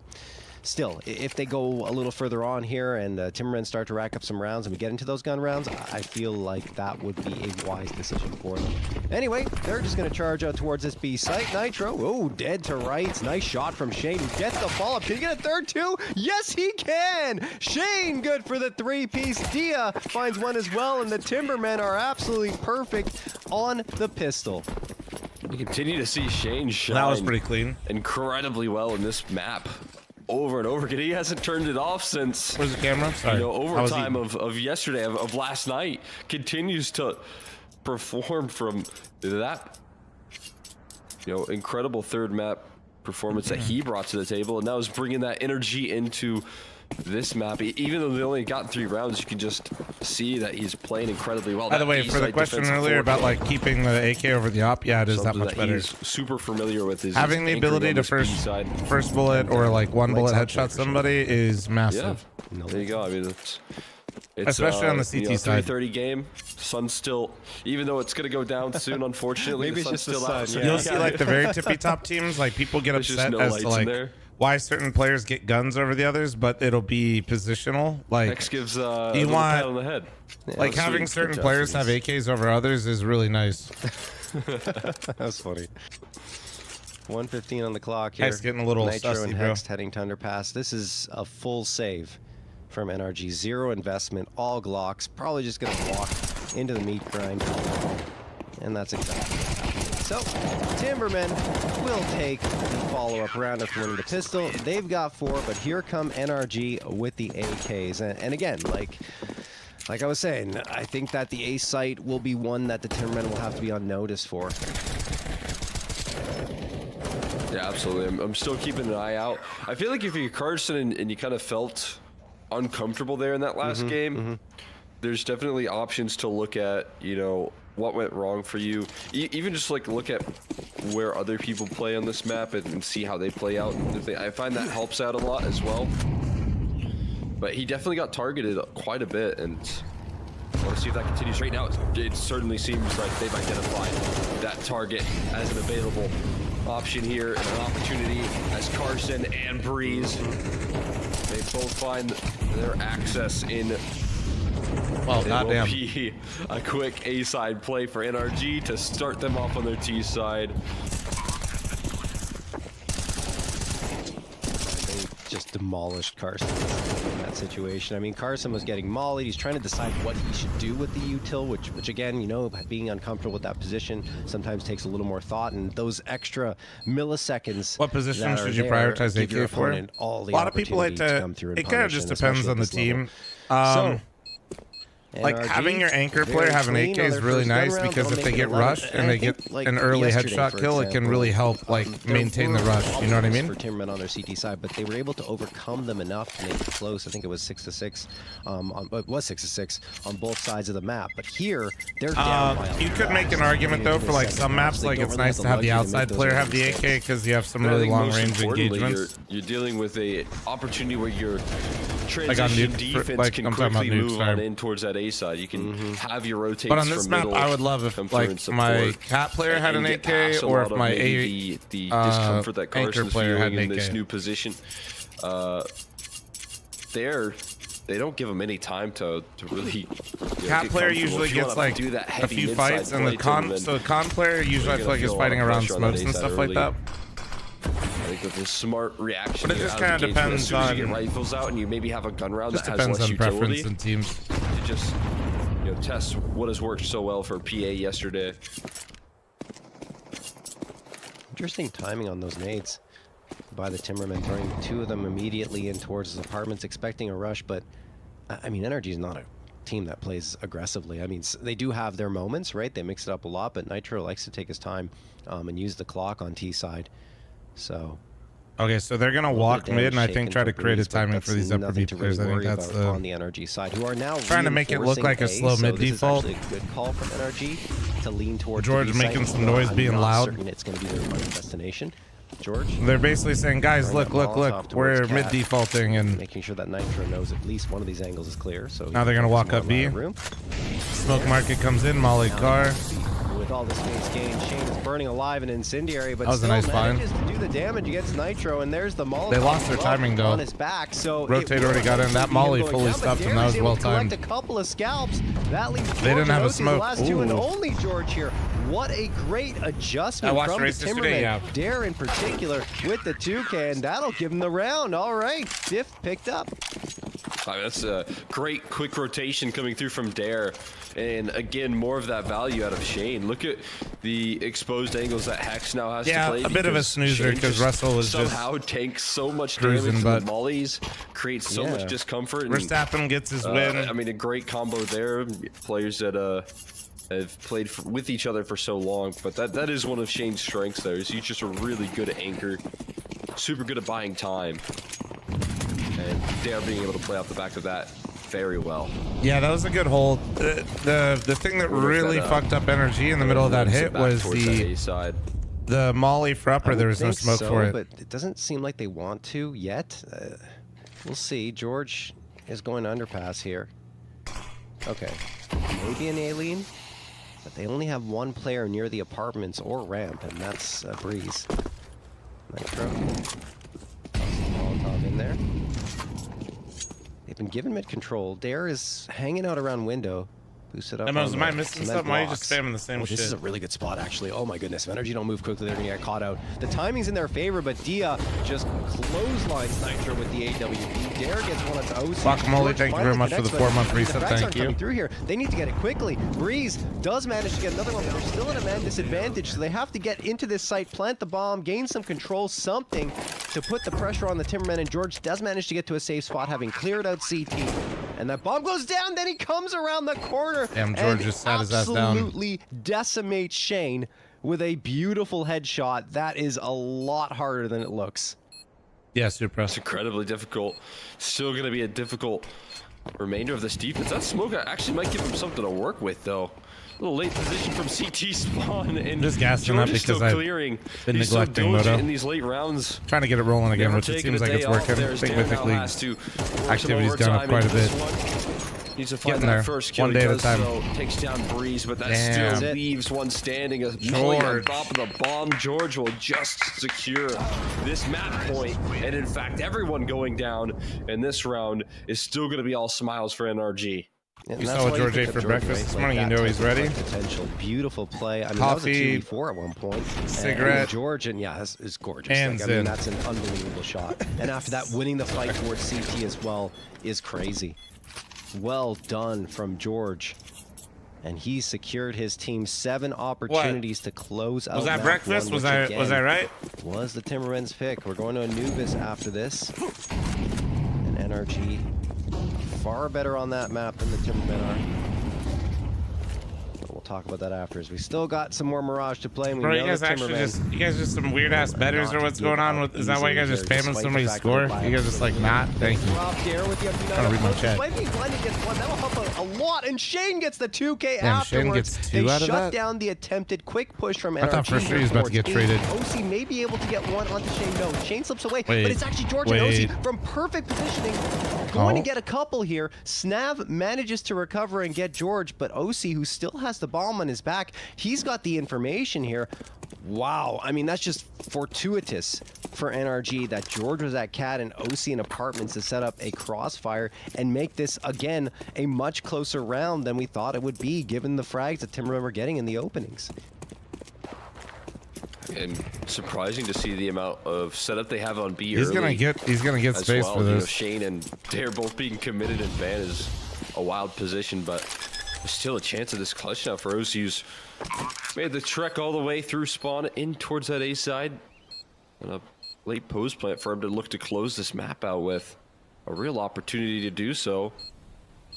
still, if they go a little further on here and Timbermen start to rack up some rounds and we get into those gun rounds, I feel like that would be a wise decision for them. Anyway, they're just going to charge out towards this B site. Nitro, oh, dead to rights. Nice shot from Shane, who gets the follow-up. Can he get a third too? Yes, he can! Shane good for the 3-piece. Dia finds one as well, and the Timbermen are absolutely perfect on the pistol. We continue to see Shane shine That was pretty clean. incredibly well in this map. over and over again. He hasn't turned it off since. Where's the camera? Sorry. You know, overtime of yesterday, of last night. Continues to perform from that, you know, incredible third map performance that he brought to the table, and now is bringing that energy into this map. Even though they only got 3 rounds, you can just see that he's playing incredibly well. By the way, for the question earlier about like keeping the AK over the op, yeah, it is that much better. He's super familiar with his having the ability to first bullet or like one bullet headshot somebody is massive. Yeah. There you go. I mean, it's especially on the CT side. 3:30 game. Sun's still, even though it's gonna go down soon, unfortunately. Maybe the it's sun's just still the out. sun, Yeah. You'll see like the very tippy top teams, like people get upset as to like why certain players get guns over the others, but it'll be positional. Like X gives you a want pat on the head. like having certain players have AKs over others is really nice. That's funny. 1:15 on the clock here. Hex getting a little Nitro sussy, and bro. Hex heading to underpass. This is a full save from NRG. 0 investment, all Glocks. Probably just gonna walk into the meat grind. And that's exactly what happened. So, Timberman will take the follow-up round after winning the pistol. They've got 4, but here come NRG with the AKs. And again, like I was saying, I think that the A site will be one that the Timberman will have to be on notice for. Yeah, absolutely. I'm still keeping an eye out. I feel like if you're Carson and you kind of felt uncomfortable there in that last game, there's definitely options to look at, you know, what went wrong for you. Even just like look at where other people play on this map and see how they play out. I find that helps out a lot as well. But he definitely got targeted quite a bit, and I want to see if that continues. Right now, it certainly seems like they've identified that target as an available option here and an opportunity as Carson and Breeze, they both find their access in. Well, goddamn. It will be a quick A side play for NRG to start them off on their T side. They just demolished Carson in that situation. I mean, Carson was getting mollied. He's trying to decide what he should do with the util, which again, you know, being uncomfortable with that position sometimes takes a little more thought, and those extra milliseconds. What position should you prioritize AK for? A lot of people like to. It kind of just depends on the team. Like having your anchor player have an AK is really nice because if they get rushed and they get an early headshot kill, it can really help like maintain the rush. You know what I mean? For Timberman on their CT side, but they were able to overcome them enough to make it close. I think it was 6-6. It was 6-6 on both sides of the map. But here, they're down. You could make an argument though for like some maps, like it's nice to have the outside player have the AK because you have some really long range engagements. You're dealing with a opportunity where your transition defense can quickly move on in towards that A side. You can have your rotates. But on this map, I would love if like my cat player had an AK, or if my the discomfort that Carson's feeling in this new position. They don't give him any time to really. Cat player usually gets like a few fights, and the con player usually I feel like is fighting around smokes and stuff like that. I think with a smart reaction, but it just kind of depends as soon as on. you get rifles out and you maybe have a gun round that has depends less on utility. Preference and teams. To just test what has worked so well for PA yesterday. Interesting timing on those nades by the Timberman, throwing 2 of them immediately in towards his apartments, expecting a rush. But I mean, NRG is not a team that plays aggressively. I mean, they do have their moments, right? They mix it up a lot, but Nitro likes to take his time and use the clock on T side. So okay, so they're gonna walk mid, and I think try to create a timing for these upper B players. I think that's on the NRG side, who are now trying to make it look like a slow mid default. This is actually a good call from NRG to lean towards George making some noise, being loud. Certain it's going to be their final destination. George, they're basically saying, guys, look, we're mid defaulting, and making sure that Nitro knows at least one of these angles is clear. So now they're gonna walk up B. Smoke market comes in, Molly car. With all the space gain, Shane is burning alive and incendiary, but that was still a nice manages to do the damage against Nitro, and there's the Molly. They lost their timing though. On his back, so Rotate already got in. That Molly fully stopped him. That was well timed. A couple of scalps. That leaves they didn't have a smoke. The last 2 and only George here. What a great adjustment from the Timberman. Dare in particular with the 2K, and that'll give him the round. All right, fifth picked up. That's a great quick rotation coming through from Dare. And again, more of that value out of Shane. Look at the exposed angles that Hex now has to play. Yeah, a bit of a snoozer because Russell is somehow tanks so much cruising, damage but with mollies, creates so much discomfort. Verstappen gets his win. I mean, a great combo there. Players that have played with each other for so long, but that is one of Shane's strengths there. Is he's just a really good anchor, super good at buying time, and Dare being able to play off the back of that very well. Yeah, that was a good hold. The thing that really fucked up energy in the middle of that hit was the molly for upper. There was no smoke for it. But it doesn't seem like they want to yet. We'll see. George is going to underpass here. Okay, maybe an alien, but they only have one player near the apartments or ramp, and that's Breeze. Nitro. Molotov in there. They've been given mid control. Dare is hanging out around window. Boosted up. Am I missing something? Why are you just spamming the same shit? This is a really good spot, actually. Oh my goodness. If Energy don't move quickly, they're going to get caught out. The timing's in their favor, but Dia just clotheslines Nitro with the AWP. Dare gets one to OC. Guacamole, thank you very much for the 4-month reset. Thank you. Through here. They need to get it quickly. Breeze does manage to get another one, but they're still at a man disadvantage, so they have to get into this site, plant the bomb, gain some control, something to put the pressure on the Timberman, and George does manage to get to a safe spot, having cleared out CT. And that bomb goes down, then he comes around the corner. Damn, George just sat his ass down. Absolutely decimates Shane with a beautiful headshot. That is a lot harder than it looks. Yeah, super. It's incredibly difficult. Still going to be a difficult remainder of this defense. That smoke actually might give him something to work with, though. A little late position from CT spawn, and just gassing up because I've been neglecting Moto in these late rounds. Trying to get it rolling again, which it seems like it's working. I think Mythic League activity's gone up quite a bit. Needs to find that first kill. One day at a time. So, takes down Breeze, but that still leaves one standing. On top of the bomb. George will just secure this map point, and in fact, everyone going down in this round is still going to be all smiles for NRG. You saw what George ate for breakfast this morning. You know he's ready. Potential, beautiful play. I mean, coffee, that was a 2v4 at one point. Cigarette. And George, and yeah, it's gorgeous. I mean, that's an unbelievable shot. And after that, winning the fight towards CT as well is crazy. Well done from George. And he secured his team 7 opportunities to close out. Was that breakfast? Was I right? Was the Timberman's pick. We're going to Anubis after this. And NRG far better on that map than the Timbermen are. We'll talk about that after, as we still got some more Mirage to play. And we Bro, know you guys just some weird ass betters, or what's going on with? Is that why you guys are spamming somebody's score? You guys just like not? Thank you. I'm trying to read my chat. That'll help a lot, and Shane gets the 2K Damn, afterwards. Shane gets 2 out of that? Shut down the attempted quick push from NRG. I thought for sure he was about to get traded. OC may be able to get one onto Shane. No, Shane slips away, but it's actually George and OC from perfect positioning. Going to get a couple here. Snav manages to recover and get George, but OC, who still has the bomb on his back, he's got the information here. Wow, I mean, that's just fortuitous for NRG that George was at CAD and OC in apartments to set up a crossfire and make this, again, a much closer round than we thought it would be, given the frags that Timberman were getting in the openings. And surprising to see the amount of setup they have on B. He's gonna get space for this. You know, Shane and Dare both being committed in ban is a wild position, but there's still a chance of this clutch now for OC, who's made the trek all the way through spawn in towards that A side. And a late pose plant for him to look to close this map out with. A real opportunity to do so.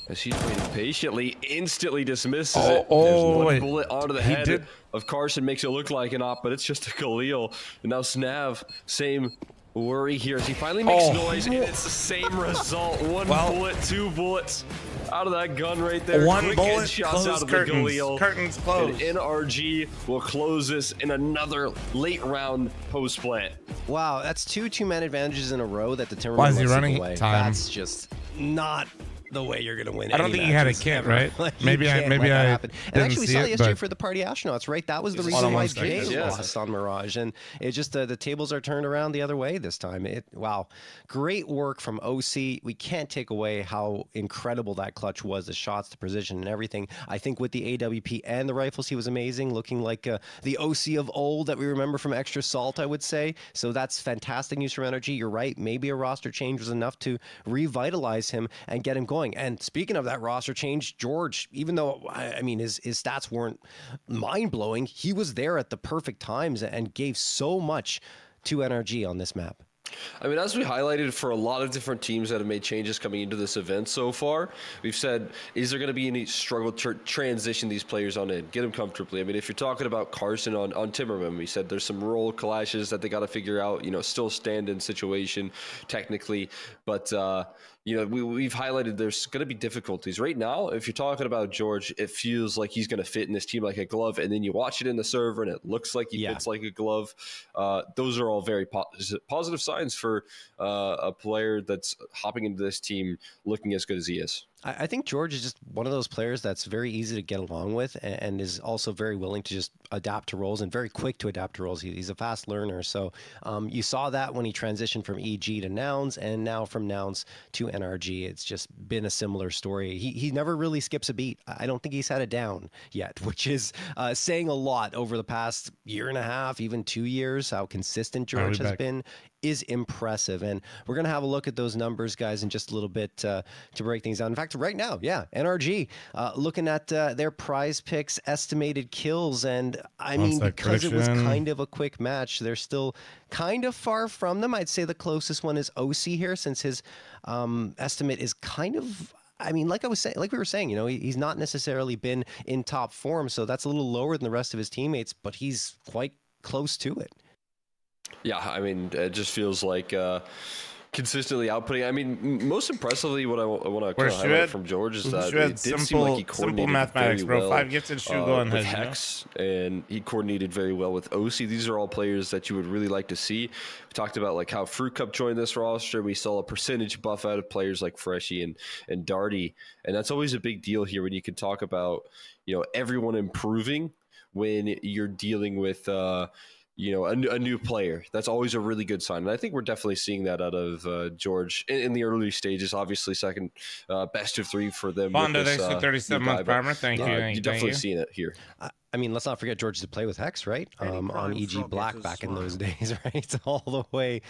As he's waiting patiently, instantly dismisses it. There's one bullet onto the head of Carson, makes it look like an op, but it's just a Khalil. And now Snav, same worry here as he finally makes noise, and it's the same result. One bullet, 2 bullets out of that gun right there. One Quick bullet, headshots out of curtains. the Khalil. Curtains closed. And NRG will close this in another late round post plant. Wow, that's 2 2-man advantages in a row that the Timberman Why is he lets running away. time? That's just not the way you're going to win. I don't think he had a kit, ever. right? Like, maybe I and actually, we saw it yesterday for the Party Astronauts, right? That was the reason why Jay lost on Mirage, and it just the tables are turned around the other way this time. Wow, great work from OC. We can't take away how incredible that clutch was, the shots, the precision, and everything. I think with the AWP and the rifles, he was amazing, looking like the OC of old that we remember from Extra Salt, I would say. So that's fantastic news from NRG. You're right. Maybe a roster change was enough to revitalize him and get him going. And speaking of that roster change, George, even though I mean his stats weren't mind-blowing, he was there at the perfect times and gave so much to NRG on this map. I mean, as we highlighted for a lot of different teams that have made changes coming into this event so far, we've said, is there going to be any struggle to transition these players on in, get them comfortably? I mean, if you're talking about Carson on Timberman, we said there's some role clashes that they got to figure out, still stand-in situation technically, but we've highlighted there's going to be difficulties. Right now, if you're talking about George, it feels like he's going to fit in this team like a glove, and then you watch it in the server and it looks like he fits like a glove. Those are all very positive signs for a player that's hopping into this team looking as good as he is. I think George is just one of those players that's very easy to get along with and is also very willing to just adapt to roles and very quick to adapt to roles. He's a fast learner. So you saw that when he transitioned from EG to Nouns and now from Nouns to NRG. It's just been a similar story. He never really skips a beat. I don't think he's had it down yet, which is saying a lot over the past year and a half, even 2 years. How consistent George has been is impressive. And we're going to have a look at those numbers, guys, in just a little bit to break things down. In fact, right now, NRG looking at their prize picks, estimated kills. And I mean, because it was kind of a quick match, they're still kind of far from them. I'd say the closest one is OC here, since his estimate is kind of, I mean, like we were saying, he's not necessarily been in top form. So that's a little lower than the rest of his teammates, but he's quite close to it. Yeah, I mean, it just feels like consistently outputting. I mean, most impressively, what I want to kind of highlight from George is that it did seem like he coordinated mathematics, very well 5 gifted shoe going with Hex, and he coordinated very well with OC. These are all players that you would really like to see. We talked about like how Fruit Cup joined this roster. We saw a percentage buff out of players like Freshie and Darty, and that's always a big deal here when you can talk about everyone improving when you're dealing with a new player. That's always a really good sign. And I think we're definitely seeing that out of George in the early stages. Obviously, second best of 3 for them. Bondo, thanks for 37-month farmer. Thank you. You're definitely seeing it here. I mean, let's not forget George did play with Hex, right? On EG Black back in those days, right? All the way.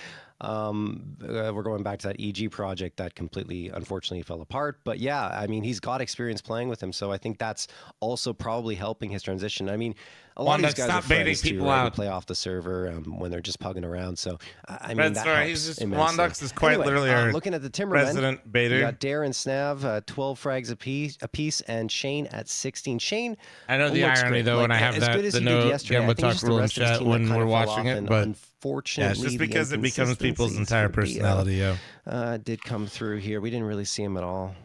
We're going back to that EG project that completely, unfortunately, fell apart. But yeah, I mean, he's got experience playing with him. So I think that's also probably helping his transition. I mean, a lot of these guys are friends too, right? They play off the server when they're just pugging around. So I mean, that helps immensely. Wandux is quite literally our looking at the Timberman. Resident baiter. You got Darren Snav, 12 frags apiece, and Shane at 16. Shane, I know the irony though when I have the no Gamba Talk rule in chat when we're watching it, but unfortunately, it's just because it becomes people's entire personality. Did come through here. We didn't really see him at all.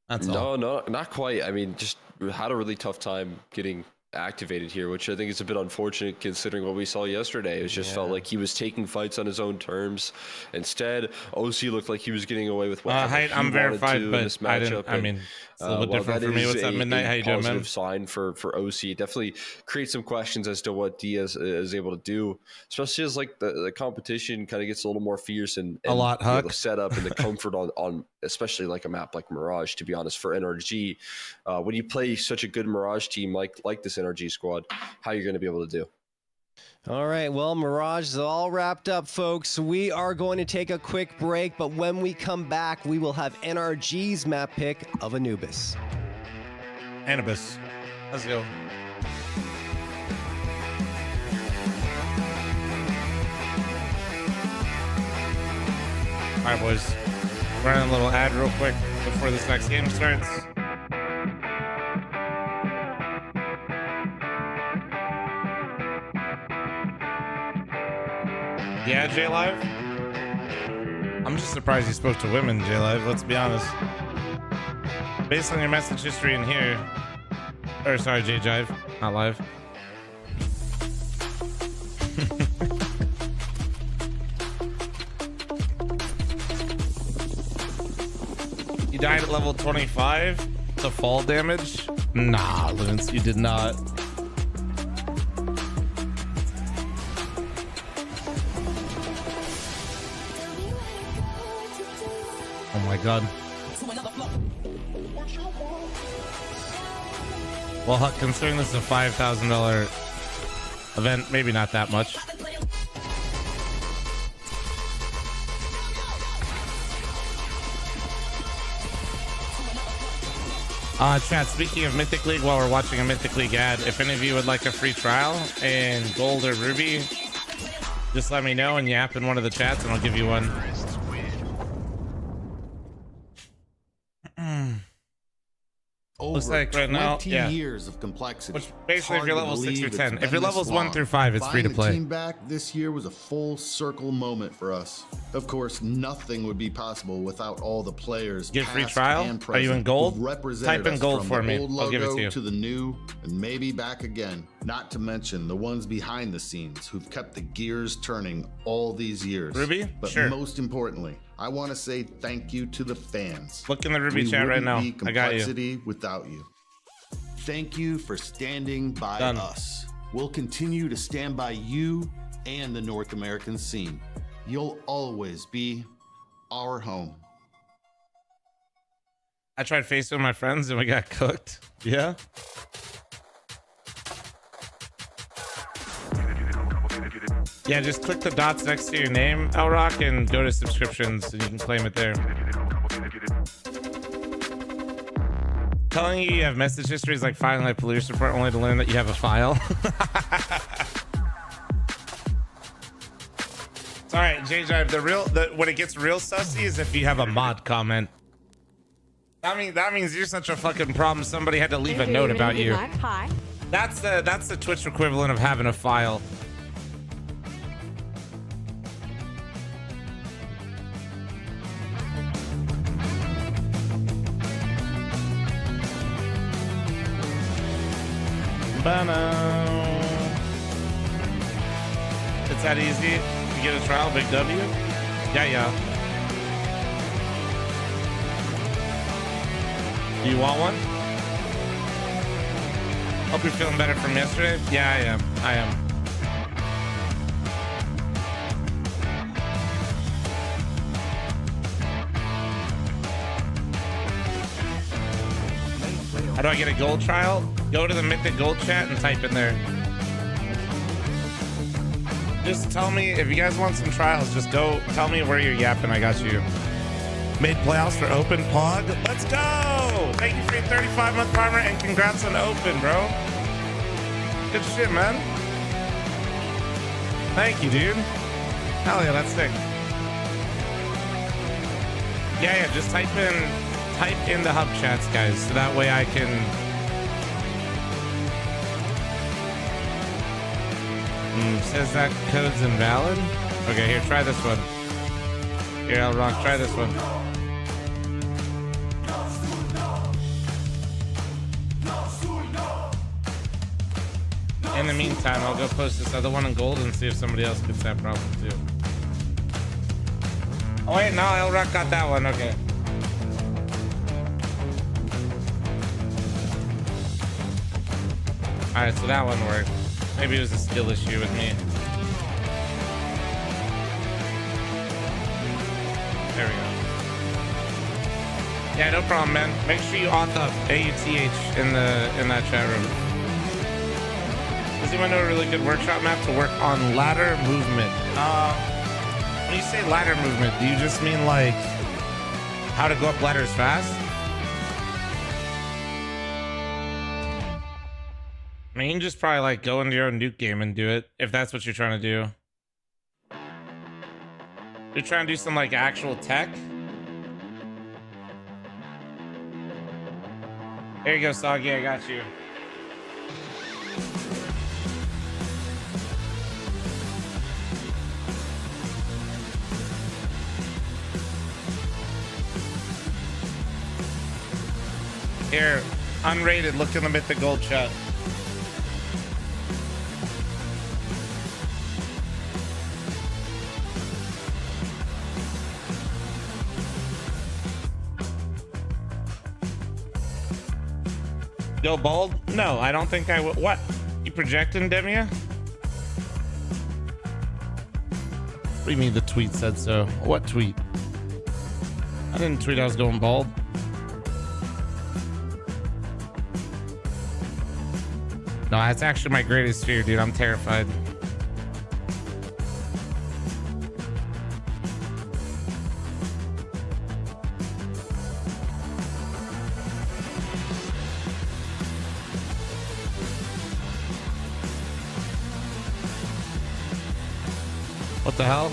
No, not quite. I mean, just had a really tough time getting activated here, which I think is a bit unfortunate considering what we saw yesterday. It just felt like he was taking fights on his own terms. Instead, OC looked like he was getting away with whatever I'm verified, but this matchup. I mean, it's a little bit different for me. What's up, Midnight? How you doing, man? Positive sign for OC. Definitely creates some questions as to what Diaz is able to do, especially as like the competition kind of gets a little more fierce and a lot the setup and the comfort on especially like a map like Mirage. To be honest, for NRG, when you play such a good Mirage team like this NRG squad, how you're going to be able to do. All right, well, Mirage is all wrapped up, folks. We are going to take a quick break, but when we come back, we will have NRG's map pick of Anubis. Anubis. Let's go. All right, boys. Running a little ad real quick before this next game starts. Yeah, J-Live? I'm just surprised you spoke to women, J-Live, let's be honest. Based on your message history in here... Or, sorry, J-Jive, not live. You died at level 25 to fall damage? Nah, Linus, you did not. Oh my god. Well, Huck, considering this is a $5,000 event, maybe not that much. Chat, speaking of Mythic League, while we're watching a Mythic League ad, if any of you would like a free trial in Gold or Ruby, just let me know and yap in one of the chats and I'll give you one. Looks like right now, yeah. Years of complexity. Which basically, if you're level 6 or 10, if you're levels 1 through 5, it's free to play. The team back this year was a full circle moment for us. Of course, nothing would be possible without all the players. Get free trial? Are you in gold? Type in gold for me. I'll give it to you. To the new and maybe back again. Not to mention the ones behind the scenes who've kept the gears turning all these years. Ruby? But sure. Most importantly, I want to say thank you to the fans. Look in the Ruby chat right now. I got you. Without you. Thank you for standing by us. We'll continue to stand by you and the North American scene. You'll always be our home. I tried facing with my friends and we got cooked. Yeah. Yeah, just click the dots next to your name, Elrock, and go to subscriptions and you can claim it there. Telling you have message history is like filing a police report only to learn that you have a file. It's all right, JJ. When it gets real sussy is if you have a mod comment. That means you're such a fucking problem. Somebody had to leave a note about you. That's the Twitch equivalent of having a file. It's that easy to get a trial, big W? Yeah. Do you want one? Hope you're feeling better from yesterday. Yeah, I am. How do I get a gold trial? Go to the Mythic Gold chat and type in there. Just tell me if you guys want some trials. Just go tell me where you're yapping. I got you. Made playoffs for Open Pog. Let's go! Thank you for your 35-month farmer and congrats on Open, bro. Good shit, man. Thank you, dude. Hell yeah, that's sick. Yeah. Just type in the hub chats, guys, so that way I can. Says that code's invalid. Okay, here, try this one. Here, Elrock, try this one. In the meantime, I'll go post this other one in gold and see if somebody else gets that problem too. Oh wait, no, Elrock got that one. Okay. All right, so that one worked. Maybe it was a skill issue with me. There we go. Yeah, no problem, man. Make sure you auth up AUTH in that chat room. Does anyone know a really good workshop map to work on ladder movement? When you say ladder movement, do you just mean like how to go up ladders fast? I mean, you can just probably like go into your own nuke game and do it if that's what you're trying to do. You're trying to do some like actual tech. Here you go, Soggy. I got you. Here, unrated. Look in the Mythic Gold chat. Go bald? No, I don't think I would. What? You projecting, Demia? What do you mean the tweet said so? What tweet? I didn't tweet I was going bald. No, that's actually my greatest fear, dude. I'm terrified. What the hell?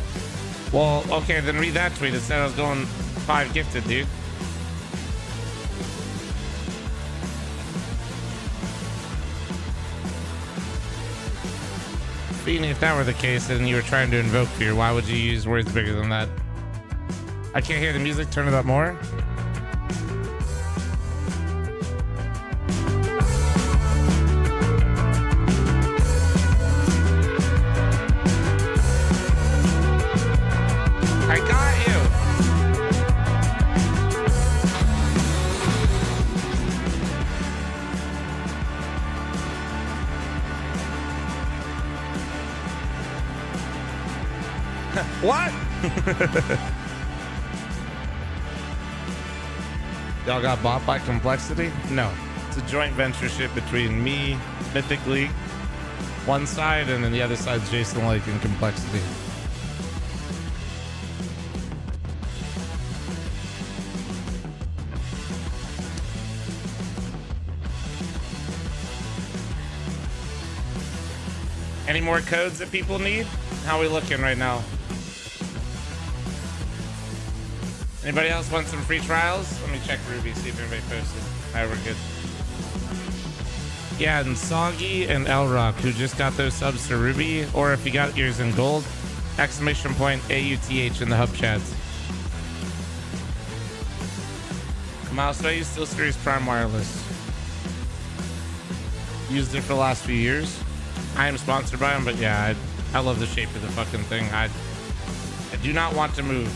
Well, okay, then read that tweet. It said I was going 5 gifted, dude. Even if that were the case and you were trying to invoke fear, why would you use words bigger than that? I can't hear the music. Turn it up more. I got you. What? Y'all got bought by Complexity? No. It's a joint ventureship between me, Mythic League, one side, and then the other side's Jason Lake and Complexity. Any more codes that people need? How are we looking right now? Anybody else want some free trials? Let me check Ruby, see if anybody posted. Alright, we're good. Yeah, and Soggy and Elrock, who just got those subs to Ruby, or if you got yours in gold, exclamation point AUTH in the hub chats. Miles, do I use SteelSeries Prime Wireless? Used it for the last few years. I am sponsored by them, but yeah, I love the shape of the fucking thing. I do not want to move.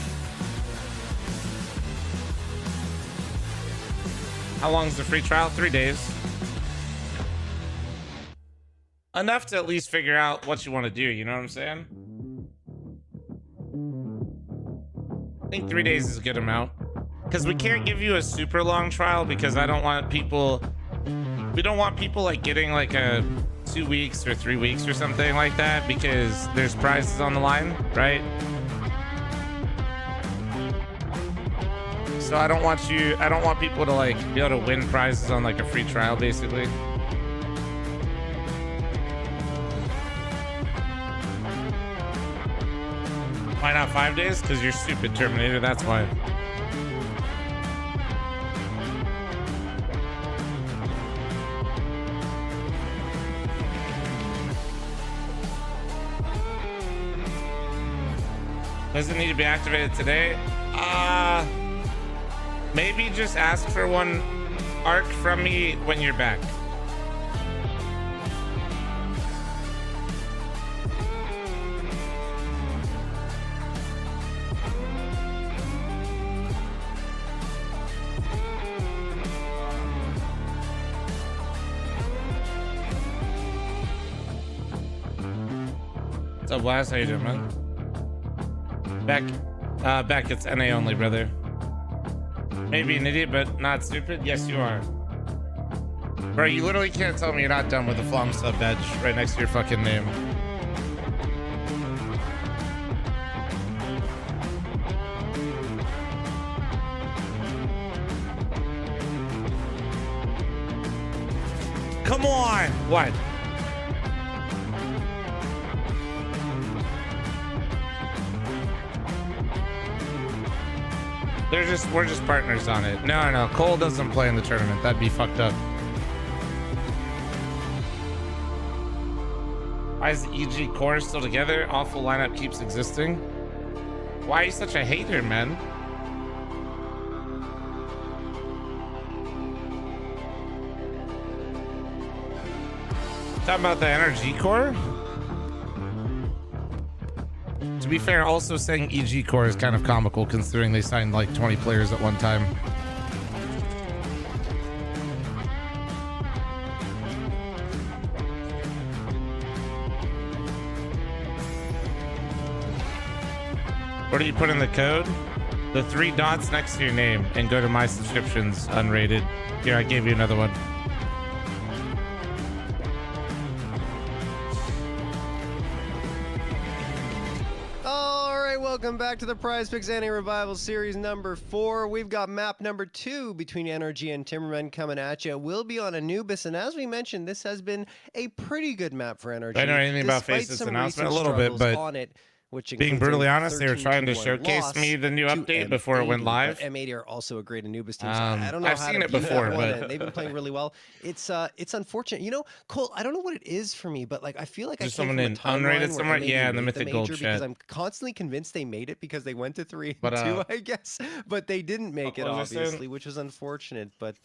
How long is the free trial? 3 days. Enough to at least figure out what you want to do, you know what I'm saying? I think 3 days is a good amount. Because we can't give you a super long trial because I don't want people... We don't want people like getting like a 2 weeks or 3 weeks or something like that because there's prizes on the line, right? So I don't want people to like be able to win prizes on like a free trial basically. Why not 5 days? Because you're stupid, Terminator, that's why. Does it need to be activated today? Maybe just ask for one arc from me when you're back. What's up, Blast? How you doing, man? Back, it's NA only, brother. Maybe an idiot, but not stupid. Yes, you are. Bro, you literally can't tell me you're not done with the Flom sub badge right next to your fucking name. Come on! What? We're just partners on it. No. Cole doesn't play in the tournament. That'd be fucked up. Why is the EG core still together? Awful lineup keeps existing. Why are you such a hater, man? Talking about the energy core? To be fair, also saying EG core is kind of comical considering they signed like 20 players at one time. Where do you put in the code? The 3 dots next to your name and go to my subscriptions unrated. Here, I gave you another one. Welcome back to the Prize Picks Anti-Revival Series number 4. We've got map number 2 between NRG and Timberman coming at you. We'll be on Anubis, and as we mentioned, this has been a pretty good map for NRG. I know anything about Face's announcement a little bit, but on it, which being brutally honest, they were trying to showcase me the new update before it went live. M80 are also a great Anubis team. So I don't know. I've seen it before, but they've been playing really well. It's unfortunate. You know, Cole, I don't know what it is for me, but like I feel like just I came someone from a unrated somewhere. Yeah, in the Mythic Gold because chat. I'm constantly convinced they made it because they went to 3 and 2, I guess. But they didn't make it, obviously, which was unfortunate. But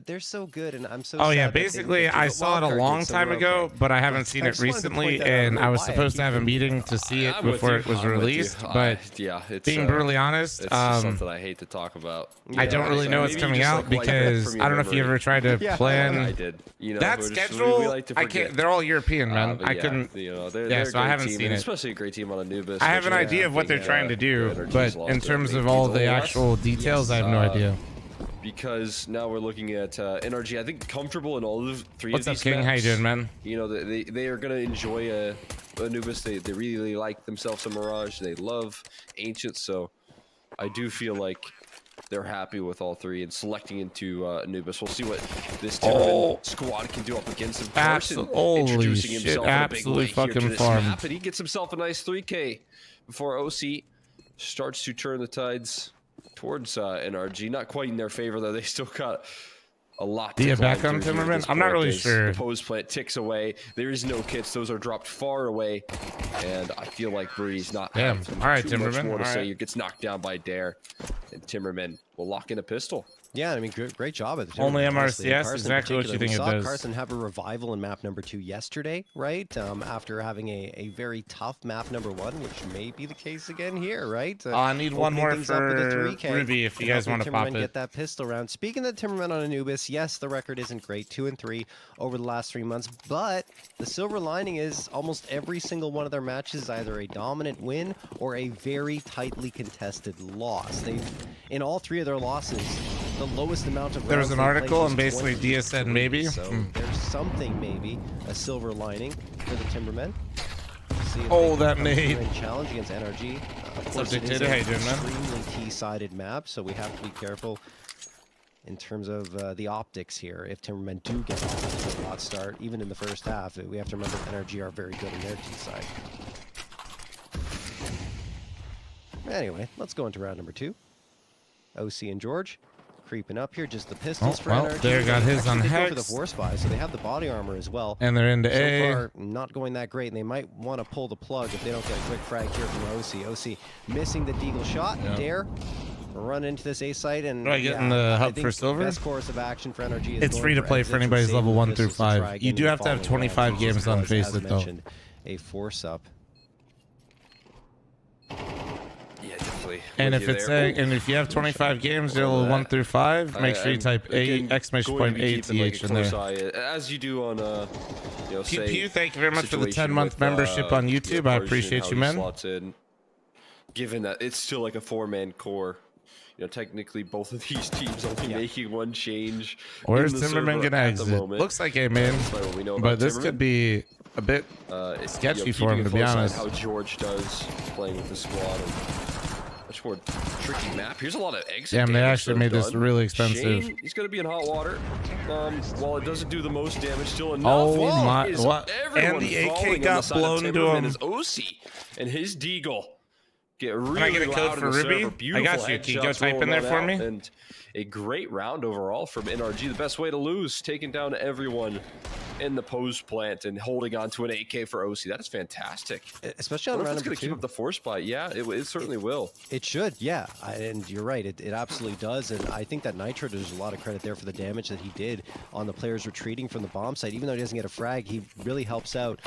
they're so good, and I'm so. Oh yeah, basically I saw it a long time ago, but I haven't seen it recently, and I was supposed to have a meeting to see it before it was released. But yeah, it's being brutally honest, it's just something I hate to talk about. I don't really know what's coming out because I don't know if you ever tried to plan. I did. You know, that schedule. Like to I can't. They're all European, man. I couldn't. You know, they're so I haven't seen it. Especially a great team on Anubis. I have an idea of what they're trying to do, but in terms of all the actual details, I have no idea. Because now we're looking at NRG. I think comfortable in all of 3 What's of up, these King? maps. How you doing, man? You know, they are gonna enjoy Anubis. They really like themselves a Mirage. They love Ancient, so I do feel like they're happy with all 3 and selecting into Anubis. We'll see what this Timberman squad can do up against him. Carson introducing himself in a big way here to this map, and he gets himself a nice 3K before OC starts to turn the tides towards NRG. Not quite in their favor though. They still got a lot to back on Timberman? I'm not really sure. The pose plant ticks away. There is no kits. Those are dropped far away. And I feel like Bree's not having all right, too much Timberman. more to say. He gets knocked down by Dare. And Timberman will lock in a pistol. Yeah, I mean, great job at the Only Timberman, MRCS, exactly what you think it does. Carson have a revival in map number 2 yesterday, right? After having a very tough map number 1, which may be the case again here, right? I need one more for Ruby if you guys want to pop it. Get that pistol round. Speaking of Timberman on Anubis, yes, the record isn't great, 2 and 3 over the last 3 months, but the silver lining is almost every single one of their matches is either a dominant win or a very tightly contested loss. In all 3 of their losses, the lowest amount of rounds. There was an article and basically Dia said maybe. So there's something, maybe a silver lining for the Timbermen. That nade. Challenge against NRG. Of course, it is an extremely T-sided map, so we have to be careful in terms of the optics here. If Timbermen do get off to a hot start, even in the first half, we have to remember NRG are very good on their T-side. Anyway, let's go into round number 2. OC and George creeping up here, just the pistols for NRG. There got his on Hex. For the force buy, so they have the body armor as well. And they're into A. So far, not going that great, and they might want to pull the plug if they don't get a quick frag here from OC. OC missing the deagle shot. Yep. Dare run into this A site, and getting the hub for silver. Best course of action for NRG is it's free to play for anybody's level 1 through 5. You do have to have 25 games on Face It though. A force up. And if it's saying, and if you have 25 games, you'll 1 through 5. Make sure you type exclamation point ATH in there. As you do on, you know, Pew, thank you very much for the 10-month membership on YouTube. I appreciate you, man. Given that it's still like a 4-man core, you know, technically both of these teams only making 1 change. Where's Timberman gonna exit? Looks like A man, but this could be a bit sketchy for him, to be honest. How George does playing with the squad. Much more tricky map. Here's a lot of exit. Damn, they actually made this really expensive. Shane, he's going to be in hot water. While it doesn't do the most damage, still enough. Oh my! What? And the AK got blown into him. His OC and his deagle get really Can I get a code for Ruby? I got you. Can you go type in there for me? And a great round overall from NRG. The best way to lose, taking down everyone in the pose plant and holding on to an AK for OC. That is fantastic. Especially on round number 2. It's going to keep up the force buy. Yeah, it certainly will. It should, yeah. And you're right. It absolutely does. And I think that Nitro deserves a lot of credit there for the damage that he did on the players retreating from the bomb site. Even though he doesn't get a frag, he really helps out.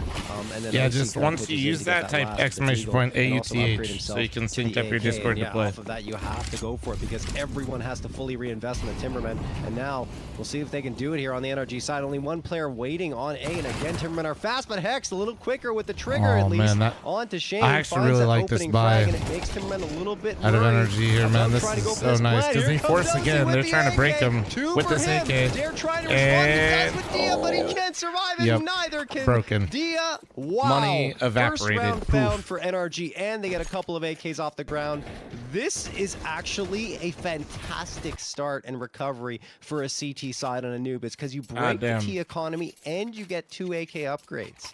And then just once you use that, type exclamation point AUTH so you can sync up your Discord to play. Off of that, you have to go for it because everyone has to fully reinvest in the Timberman. And now we'll see if they can do it here on the NRG side. Only 1 player waiting fighting on A, and again, Timberman are fast, but Hex a little quicker with the trigger at least. On to Shane. I actually really like this buy. And it makes Timberman a little bit out of energy here, man. This is so nice. Because he forced again. They're trying to break him with this AK. They're trying to respond with Dia, but he can't survive, and neither can Dia. Wow. Money evaporated. First round found for NRG, and they get a couple of AKs off the ground. This is actually a fantastic start and recovery for a CT side on Anubis, because you break the T economy and you get 2 AK upgrades.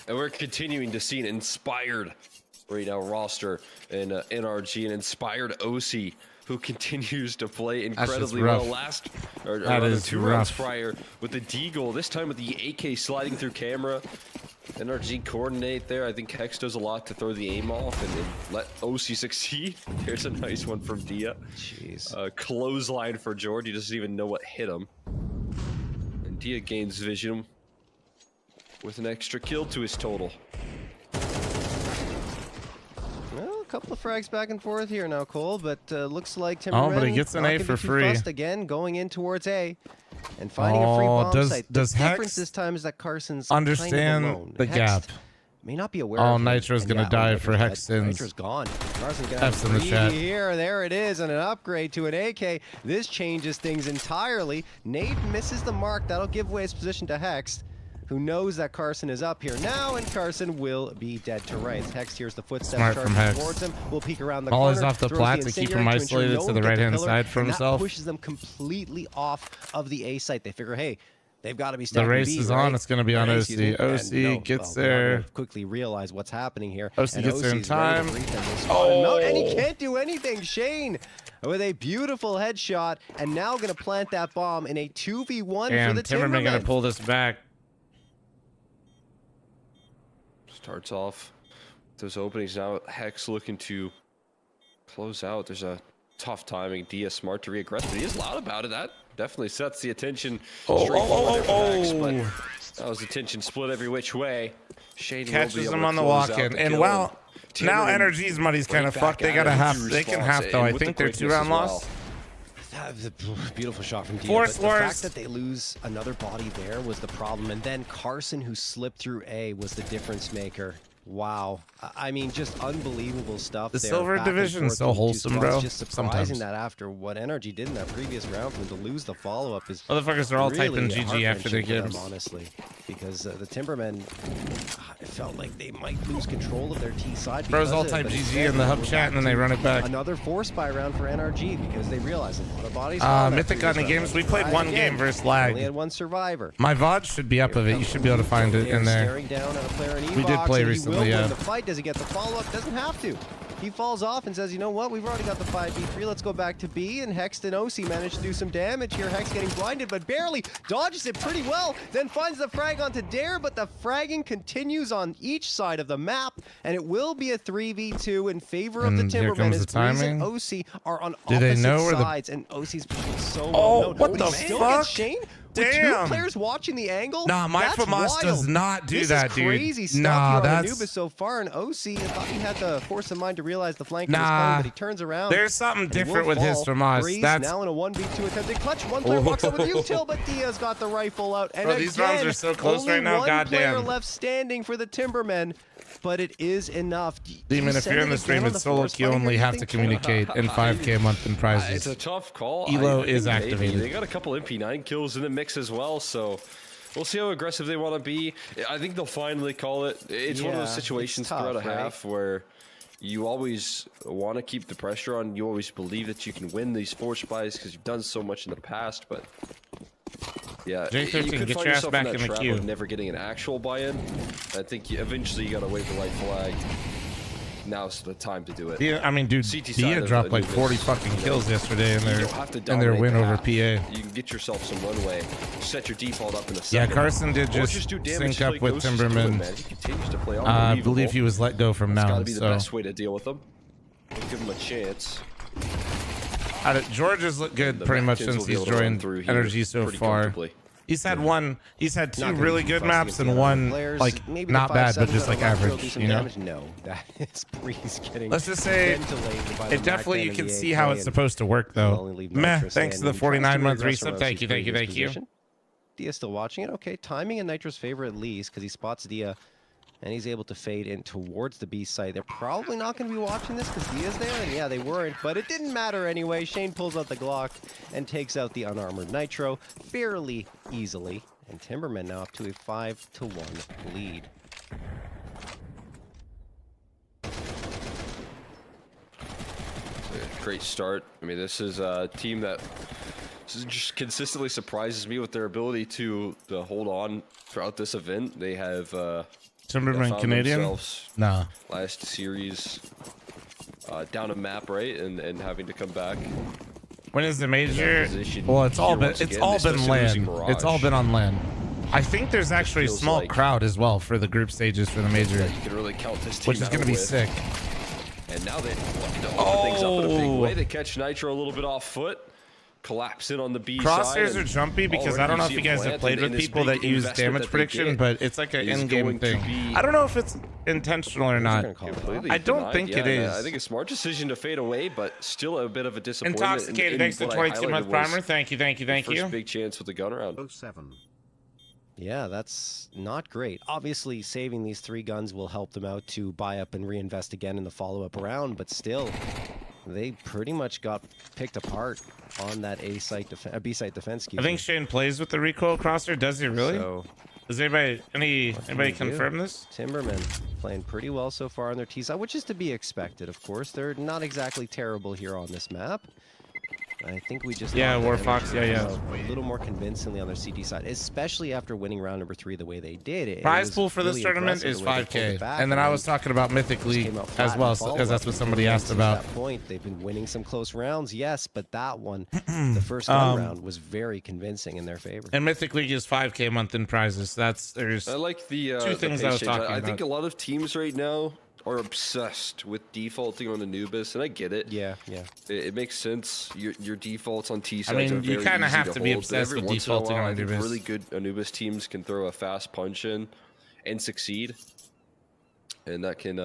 And we're continuing to see an inspired right now roster in NRG, an inspired OC who continues to play incredibly well. Two rounds prior with the Deagle, this time with the AK sliding through camera. NRG coordinate there. I think Hex does a lot to throw the aim off and let OC succeed. Here's a nice one from Dia. Jeez. Clothesline for George. He doesn't even know what hit him. And Dia gains vision with an extra kill to his total. Well, a couple of frags back and forth here now, Cole, but looks like Timberman but he gets an A for free. Again, going in towards A. And finding a free bomb site. Does the Hex difference this time is that Carson's understand kind of alone. the gap? May not be aware of Nitro's gonna die for Hex sins. Nitro's gone. Carson's gonna have in the chat. Here, there it is, and an upgrade to an AK. This changes things entirely. Nate misses the mark. That'll give away his position to Hex, who knows that Carson is up here now, and Carson will be dead to rights. Hex hears the footsteps charging towards him. We'll peek around the corner. Always off the plat to keep him isolated to the right-hand side for himself. That pushes them completely off of the A site. They figure, hey, they've got to be stacking the race B, is right? on. It's going to be on OC. OC gets there. Quickly realize what's happening here. OC gets there in time. And he can't do anything. Shane with a beautiful headshot, and now going to plant that bomb in a 2v1 for the Timberman. Going to pull this back. Starts off those openings now. Hex looking to close out. There's a tough timing. Dia smart to re-aggress, but he is loud about it. That definitely sets the attention straight forward for Hex, but that was attention split every which way. Shane catches him on the walk-in, and wow, now NRG's money's kind of fucked. They got a half. They can half though. I think they're 2-round loss. That was a beautiful shot from Dia. Force but the fact that they lose another body there was the problem. And then Carson, who slipped through A, was the difference maker. Wow. I mean, just unbelievable stuff. The Silver Division's so wholesome, bro. Just surprising that after what NRG did in that previous round, for them to lose the follow-up is motherfuckers are all really typing GG after their games. Honestly, because the Timbermen, it felt like they might lose control of their T side. Bros all type GG in the hub chat and then they run it back. Another 4-spy round for NRG because they realize a lot of bodies. Mythic on the games. We played one game versus Lag. Only had one survivor. My VOD should be up of it. You should be able to find it in there. Staring down at a player in we did play recently, yeah. The fight, does he get the follow-up? Doesn't have to. He falls off and says, you know what, we've already got the 5v3, let's go back to B, and Hex and OC managed to do some damage here. Hex getting blinded, but barely dodges it pretty well, then finds the frag onto Dare, but the fragging continues on each side of the map, and it will be a 3v2 in favor of the Timbermen as Breeze and OC are on opposite sides, and OC's pushing so well. What the fuck? Shane? Damn. With 2 players watching the angle? Nah, my FAMAS does not do that, dude. This is crazy stuff here on Anubis so far, and OC, I thought he had the force of mind to realize the flank was coming, but he turns around. There's something different with his FAMAS. That's now in a 1v2 attempted clutch. One player walks up with util, but Dia's got the rifle out. And these rounds are so close right now, goddamn. Only 1 player left standing for the Timbermen, but it is enough. Demon, if you're in the stream, it's solo queue only, have to communicate, and 5k a month in prizes. It's a tough call. Elo is activated. They got a couple MP9 kills in the mix as well, so we'll see how aggressive they want to be. I think they'll finally call it. It's one of those situations throughout a half where you always want to keep the pressure on. You always believe that you can win these 4 spies because you've done so much in the past, but yeah, J13, you could get find your ass yourself back in that in the trap queue. of never getting an actual buy-in. I think eventually you gotta wave the white flag. Now's the time to do it. Yeah, I mean, dude, Dia dropped like 40 fucking kills yesterday in their win over PA. You can get yourself some runway, set your default up in the Yeah, Carson did just sync up with Timberman. I believe he was let go from Nouns. Gotta be the best way to deal with them. Give him a chance. George has looked good pretty much since he's joined NRG so far. He's had 2 really good maps and 1 like not bad, but just like average, you know? No, that is Breeze getting. Let's just say it definitely, you can see how it's supposed to work though. Meh, thanks to the 49 month resub. Thank you. Dia's still watching it. Okay, timing in Nitro's favor at least, because he spots Dia, and he's able to fade in towards the B site. They're probably not going to be watching this because Dia's there, and yeah, they weren't, but it didn't matter anyway. Shane pulls out the Glock and takes out the unarmored Nitro fairly easily, and Timberman now up to a 5-1 lead. Great start. I mean, this is a team that just consistently surprises me with their ability to hold on throughout this event. They have Timberman Canadian? No. Last series down a map, right, and having to come back. When is the major? Well, it's all been land. It's all been on land. I think there's actually a small crowd as well for the group stages for the major. Yeah, you can really count this team, which is going to be sick. And now they open things up in a big way. They catch Nitro a little bit off foot. Collapse in on the B side. Crosshairs are jumpy because I don't know if you guys have played with people that use damage prediction, but it's like an in-game thing. I don't know if it's intentional or not. I don't think it is. I think a smart decision to fade away, but still a bit of a disappointment. Intoxicated, thanks to 22-month primer. Thank you. First big chance with the gun around. 07. Yeah, that's not great. Obviously, saving these 3 guns will help them out to buy up and reinvest again in the follow-up round, but still, they pretty much got picked apart on that B site defense. I think Shane plays with the recoil crosser. Does he really? So, does anybody confirm this? Timberman playing pretty well so far on their T side, which is to be expected, of course. They're not exactly terrible here on this map. I think we just War Fox, a little more convincingly on their CT side, especially after winning round number 3 the way they did. Prize pool for this tournament is 5K, and then I was talking about Mythic League as well, because that's what somebody asked about. At that point, they've been winning some close rounds, yes, but that one, the first round, was very convincing in their favor. And Mythic League is 5K a month in prizes. There's I like the 2 things I was talking about. I think a lot of teams right now are obsessed with defaulting on Anubis, and I get it. Yeah. It makes sense. Your defaults on T sides I mean, are very you kind of easy have to be obsessed with defaulting on Anubis. Really good Anubis teams can throw a fast punch in and succeed, and that can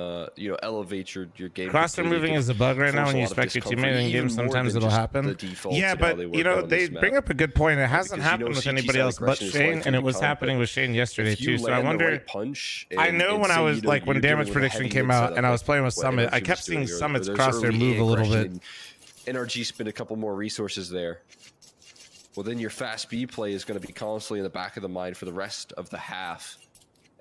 elevate your game. Crosser moving is a bug right now when you expect your teammate in game. Sometimes it'll happen. Yeah, but they bring up a good point. It hasn't happened with anybody else but Shane, and it was happening with Shane yesterday too. So I wonder. I know when I was like when damage prediction came out and I was playing with Summit, I kept seeing Summit's crosshair move a little bit. NRG spent a couple more resources there. Well, then your fast B play is going to be constantly in the back of the mind for the rest of the half.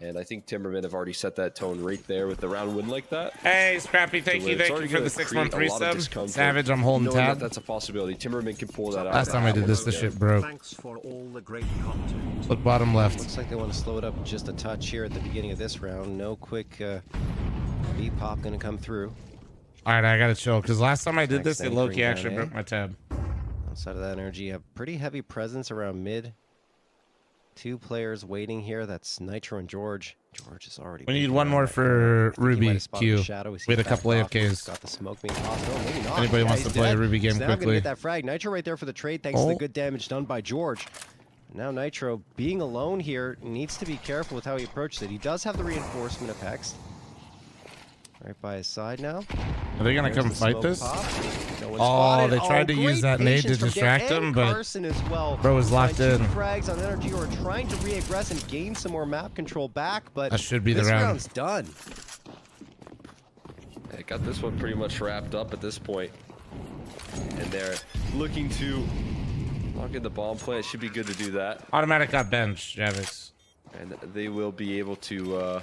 And I think Timberman have already set that tone right there with the round win like that. Hey, Scrappy, thank you for the 6-month resub. Savage, I'm holding tab. That's a possibility. Timberman can pull that out. Last time I did this, the shit broke. Thanks for all the great content. Look bottom left. Looks like they want to slow it up just a touch here at the beginning of this round. No quick B pop going to come through. All right, I got to chill because last time I did this, it low-key actually broke my tab. Outside of that energy, a pretty heavy presence around mid. 2 players waiting here. That's Nitro and George. George is already. We need one more for Ruby Q. We had a couple AFKs. Got the smoke being possible. Maybe not. Anybody wants to play a Ruby game quickly? Gonna get that frag. Nitro right there for the trade. Thanks to the good damage done by George. Now Nitro, being alone here, needs to be careful with how he approaches it. He does have the reinforcement of Hex. Right by his side now. Are they gonna come fight this? No, they tried to use that nade to distract him, but bro was locked in. Frags on energy or trying to re-aggress and gain some more map control back, but that should be the this round. Round's done. They got this one pretty much wrapped up at this point, and they're looking to lock in the bomb plant. Should be good to do that. Automatic got benched, Javix, and they will be able to.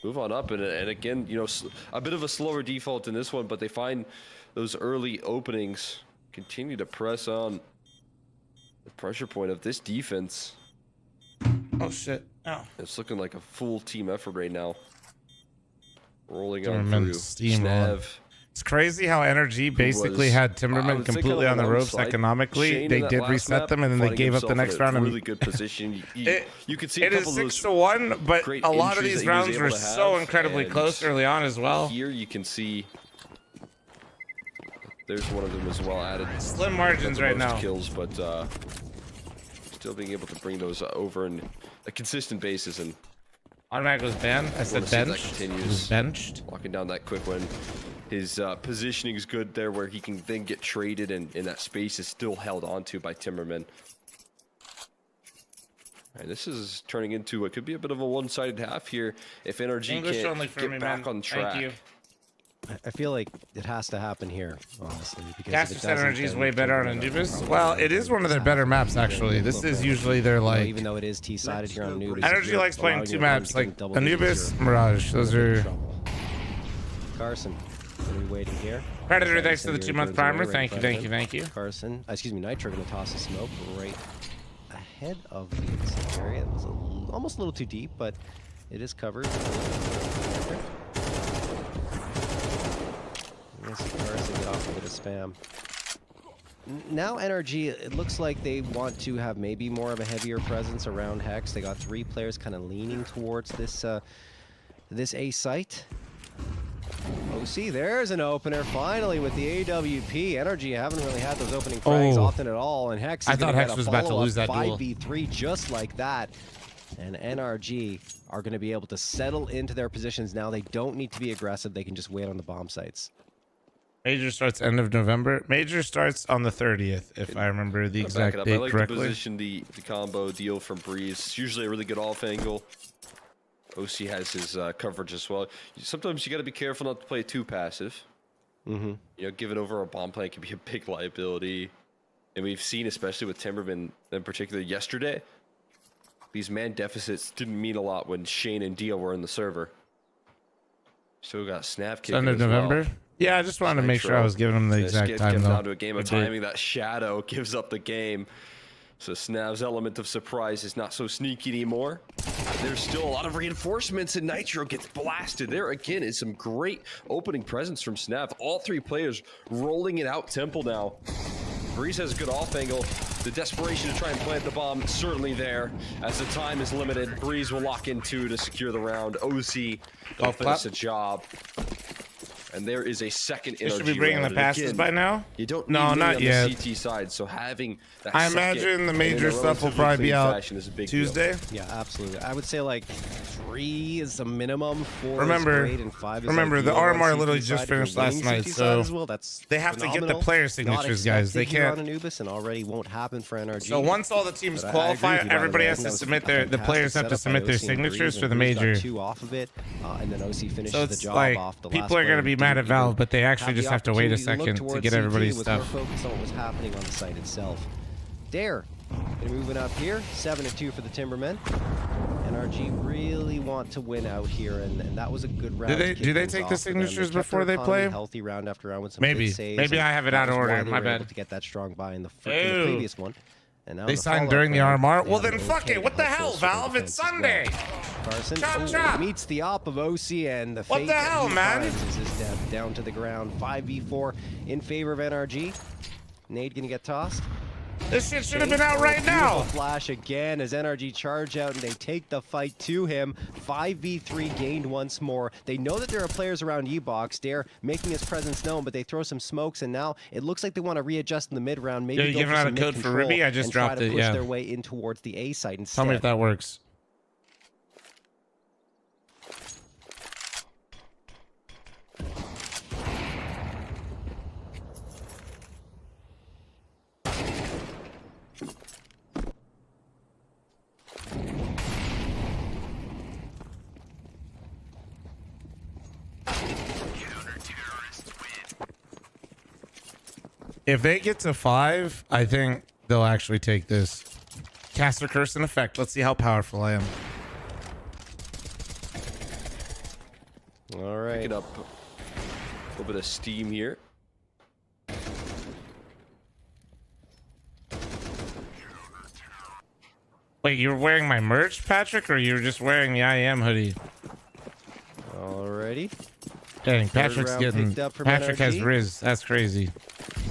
Move on up, and again, a bit of a slower default in this one, but they find those early openings, continue to press on the pressure point of this defense. Oh shit! Oh. It's looking like a full team effort right now. Rolling on through. Snav. It's crazy how NRG basically had Timberman completely on the ropes economically. They did reset them, and then they gave up the next round. Really good position. You could see it is 6-1, but a lot of these rounds were so incredibly close early on as well. Here you can see there's one of them as well added. Slim margins right now. Kills, but still being able to bring those over in a consistent basis. And automatic was banned. I said benched. It was benched. Locking down that quick win. His positioning is good there, where he can then get traded, and that space is still held onto by Timberman. And this is turning into what could be a bit of a one-sided half here if NRG English can't only for get me, back man. on track. Thank you. I feel like it has to happen here, honestly. Because Caster if it Set doesn't, Energy is then way better on Timberman are Anubis. probably Well, gonna it is win one of their this better half. maps, They're actually. gonna This flip is over. usually their, You know, like... even though it is T-sided here on Anubis. Energy likes playing allowing two your maps, opponent like to double digits, Anubis, you're Mirage. Those in are... trouble. Carson, gonna be waiting here. Predator, Trying to thanks to send the your 2-month birds primer. away right Thank in you, front thank of you, him. thank you. Carson, excuse me, Nitro gonna toss a smoke right ahead of the inside area. It was almost a little too deep, but it is covered. Let's see Carson get off a bit of spam. Now NRG, it looks like they want to have maybe more of a heavier presence around Hex. They got 3 players kind of leaning towards this this A site. Oh, see, there's an opener finally with the AWP. NRG haven't really had those opening frags often at all, and Hex is thought Hex was about to lose that duel. 5v3 just like that. And NRG are going to be able to settle into their positions now. They don't need to be aggressive. They can just wait on the bomb sites. Major starts end of November. Major starts on the 30th, if I remember the exact I date like correctly. to position the combo deal from Breeze. It's usually a really good off angle. OC has his coverage as well. Sometimes you got to be careful not to play too passive. You know, giving over a bomb play can be a big liability. And we've seen, especially with Timberman in particular yesterday, these man deficits didn't mean a lot when Shane and Dio were in the server. Still got Snap kicking End of as well. November. Yeah, I just wanted to make sure I was giving them the exact time, though. Down to a game of timing. That shadow gives up the game. So Snav's element of surprise is not so sneaky anymore. There's still a lot of reinforcements, and Nitro gets blasted. There again is some great opening presence from Snav. All 3 players rolling it out temple now. Breeze has a good off angle. The desperation to try and plant the bomb is certainly there. As the time is limited, Breeze will lock in 2 to secure the round. OC will finish the job. And there is a second energy. Should be bringing the passes by now. You don't need not not on yet. the CT side, so having that I imagine the major stuff will probably be out Tuesday. Yeah, absolutely. I would say like 3 is the minimum. 4 remember, is great, and 5 is remember like the RMR CT literally side. just If you're finished last winning night, CT side so as well, that's they have to get the phenomenal. player Not signatures, guys. They expected here can't. on Anubis, and already won't happen for NRG. So once all the teams But I qualify, agree with you, by the everybody way. has I to think that submit was their. a The players have to fantastic submit their setup by OC and signatures Breeze, for the and Breeze got major. 2 off of it, and then OC finishes So the it's job like off. The last people are gonna player be mad didn't at Valve, even but they actually have just the have to wait a opportunity to look second to towards get CT, everybody's was stuff. more focused on what was happening on the site itself. Dare, moving up here, 7-2 for the Timbermen. NRG really want to win out here, and that was a good round. Do they take the signatures before they play? Healthy round after round with some Maybe. good saves, Maybe and I have it that out of was why order. they My were able bad. to get that strong buy in the previous one. And now They in the signed follow-up during the round, RMR. they Well, have then an fuck okay it. What the help hell, force for the Valve? It's defense as well. Sunday. Carson Chop, chop. meets the op of OC, and the What fate the that hell, he man? finds is his death down to the ground. 5v4 in favor of NRG. Nade gonna get tossed. This shit should have been out right now. Flash again as NRG charge out, and they take the fight to him. 5v3 gained once more. They know that there are players around E-Box. Dare making his presence known, but they throw some smokes, and now it looks like they want to readjust in the mid round. Maybe Yeah, you go giving for out some a code mid for control Ruby? I just and try dropped to it, push yeah. their way in towards the A site instead. Tell me if that works. If they get to 5, I think they'll actually take this. Caster Curse in effect. Let's see how powerful I am. All right. Picking up a little bit of steam here. Wait, you're wearing my merch, Patrick, or you're just wearing the IAM hoodie? Alrighty. Dang, Patrick's round getting. picked up from Patrick has NRG. Riz. That's crazy.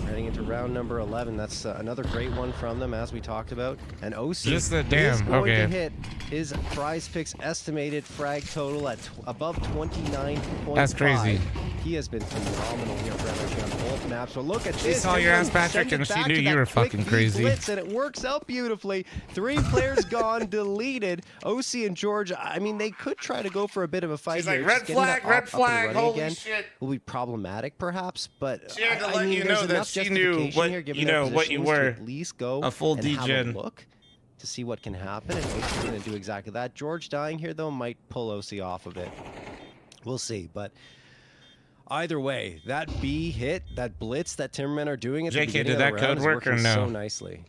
Heading into round number 11. That's another great one from them, as we talked about. And OC Just the is damn, going okay. to hit his prize picks estimated frag total at above 29.5. That's crazy. He has been phenomenal here for NRG on both maps. So look at She this. saw your Timberman ass, Patrick, send it and she back knew to you that were quick fucking V crazy. blitz, and it works out beautifully. 3 players gone, deleted. OC and George, I mean, they could try to go for a bit of a fight She's here. like, Just red getting flag, that red op up and flag, running holy again shit. will be problematic, perhaps, but She had to I let mean, you there's know that enough she knew justification what here, given you their know what you positions, to were. at least go A full and have a degen. look to see what can happen, and OC's going to do exactly that. George dying here, though, might pull OC off of it. We'll see, but either way, that B hit, that blitz that Timberman are doing at the beginning of the round is working so nicely.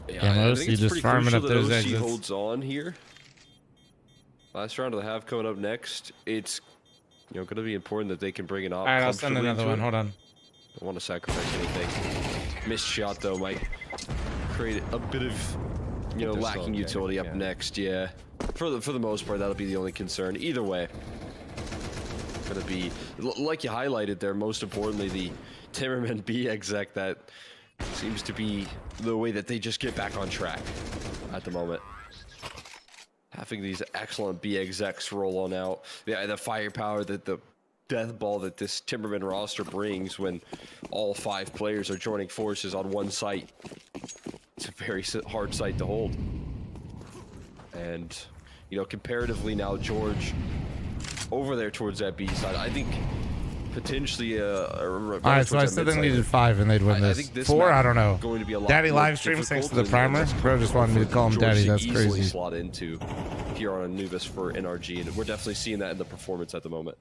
Yeah, I think it's just pretty farming crucial up those that OC exits. holds on here. Last round of the half coming up next. It's going to be important that they can bring it up. All right, I'll send another one. Hold on. Don't want to sacrifice anything. Missed shot though might create a bit of lacking utility up next. Yeah, for the most part that'll be the only concern. Either way, gonna be like you highlighted there. Most importantly, the Timberman B exec that seems to be the way that they just get back on track at the moment. Having these excellent B execs roll on out, the firepower that the death ball that this Timberman roster brings when all 5 players are joining forces on one site. It's a very hard site to hold. And, comparatively now, George over there towards that B side, I think potentially all right, so I said they needed 5 and they'd win this. I think this 4, I don't know. Going to be a lot Daddy live streams thanks to the primer. Bro just wanted me to call him Daddy. That's crazy. Slot into Pre-Anubis for NRG, and we're definitely seeing that in the performance at the moment.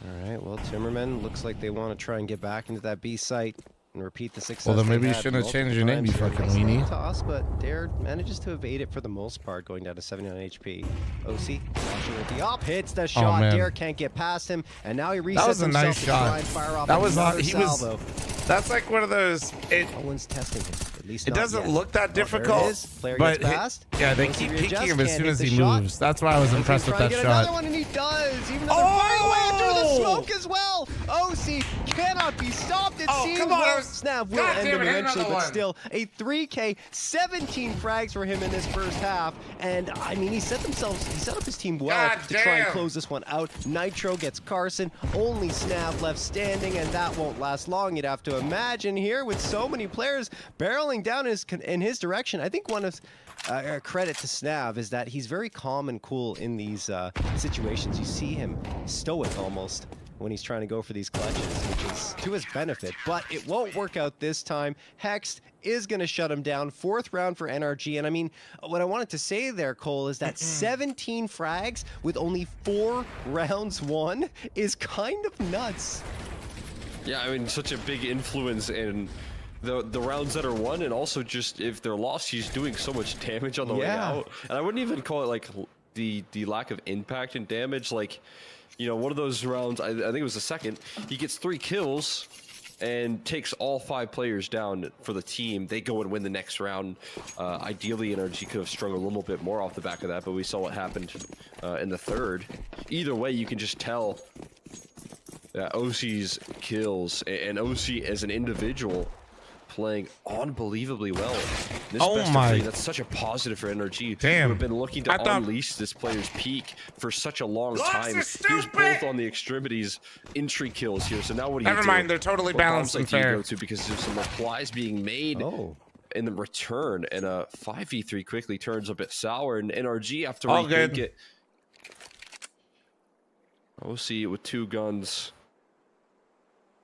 All right, well, Timberman looks like they want to try and get back into that B site and repeat the success. Well, then maybe you shouldn't have changed your name, you fucking weenie. Toss, but Dare manages to evade it for the most part, going down to 79 HP. OC watching with the op, hits the shot. Dare can't get past him, and now he resets himself nice to shot. try and fire off That was another he salvo. That's like one of those. No one's testing him. At least it not doesn't yet. look that difficult, Player but gets past. yeah, they OC keep readjusts, peeking him as can't soon hit as the he shot. moves. That's why I was impressed with that shot. Another one, and he does. Even though they're far away through the smoke as well. OC cannot be stopped. It seems. Come on, Snap will end him eventually, but still a 3K, 17 frags for him in this first half. And I mean, he set up his team well to try and close this one out. Nitro gets Carson, only Snav left standing, and that won't last long. You'd have to imagine here with so many players barreling down in his direction. I think one of credit to Snav is that he's very calm and cool in these situations. You see him stoic almost when he's trying to go for these clutches, which is to his benefit, but it won't work out this time. Hext is going to shut him down. 4th round for NRG, and I mean, what I wanted to say there, Cole, is that 17 frags with only 4 rounds won is kind of nuts. Yeah, I mean, such a big influence in the rounds that are won, and also just if they're lost, he's doing so much damage on the way out. And I wouldn't even call it like the lack of impact and damage. Like, one of those rounds, I think it was the second, he gets 3 kills and takes all 5 players down for the team. They go and win the next round. Ideally, NRG could have strung a little bit more off the back of that, but we saw what happened in the third. Either way, you can just tell that OC's kills and OC as an individual playing unbelievably well. This best of 3, that's such a positive for NRG. Damn. We've been looking to unleash this player's peak for such a long time. He was both on the extremities, entry kills here. So now what do you do? Never mind, they're totally balanced and fair. Go to because there's some replies being made in the return, and a 5v3 quickly turns a bit sour, and NRG have to rethink it. OC with 2 guns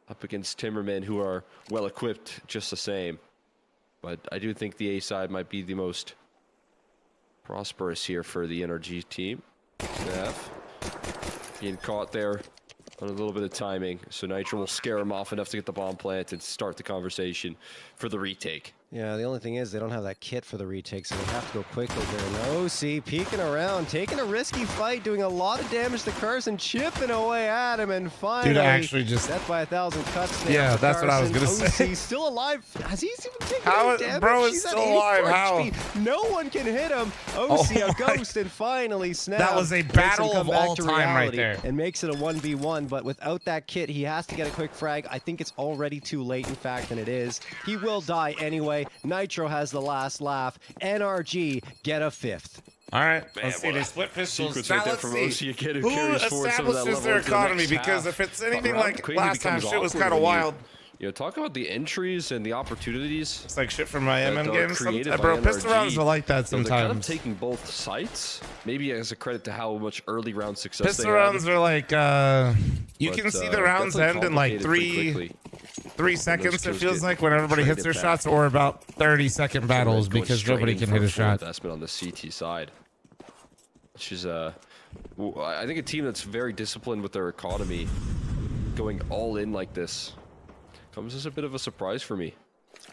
up against Timberman, who are well equipped just the same. But I do think the A side might be the most prosperous here for the NRG team. Snap being caught there on a little bit of timing, so Nitro will scare him off enough to get the bomb plant and start the conversation for the retake. Yeah, the only thing is they don't have that kit for the retake, so they have to go quickly here. And OC peeking around, taking a risky fight, doing a lot of damage to Carson, chipping away at him, and finally, dude, I actually just death by 1,000 cuts. Yeah, that's what I was gonna say. OC still alive. Has he even taken any damage? Bro is He's still at alive. 84 How? HP. No one can hit him. OC a ghost, and finally Snap. That was a battle of all time right there. And makes it a 1v1, but without that kit, he has to get a quick frag. I think it's already too late, in fact, and it is. He will die anyway. Nitro has the last laugh. NRG get a 5th. All right, let's see. They split pistols. Now let's see who establishes their economy, because if it's anything like last time, shit was kind of wild. You know, talk about the entries and the opportunities. It's like shit from my MM games. Created Bro, by pistol rounds NRG. are like that You know, they're kind of sometimes. taking both sites, maybe as a credit to how much early round success Pistol they rounds had. are like, you But, can see the rounds definitely end in like complicated pretty quickly. 3 seconds, it kills feels get like, when everybody hits their traded back. shots, or about 30-second battles Going because straight nobody in can for hit a full shot. investment on the CT side, which is I think a team that's very disciplined with their economy, going all in like this, comes as a bit of a surprise for me.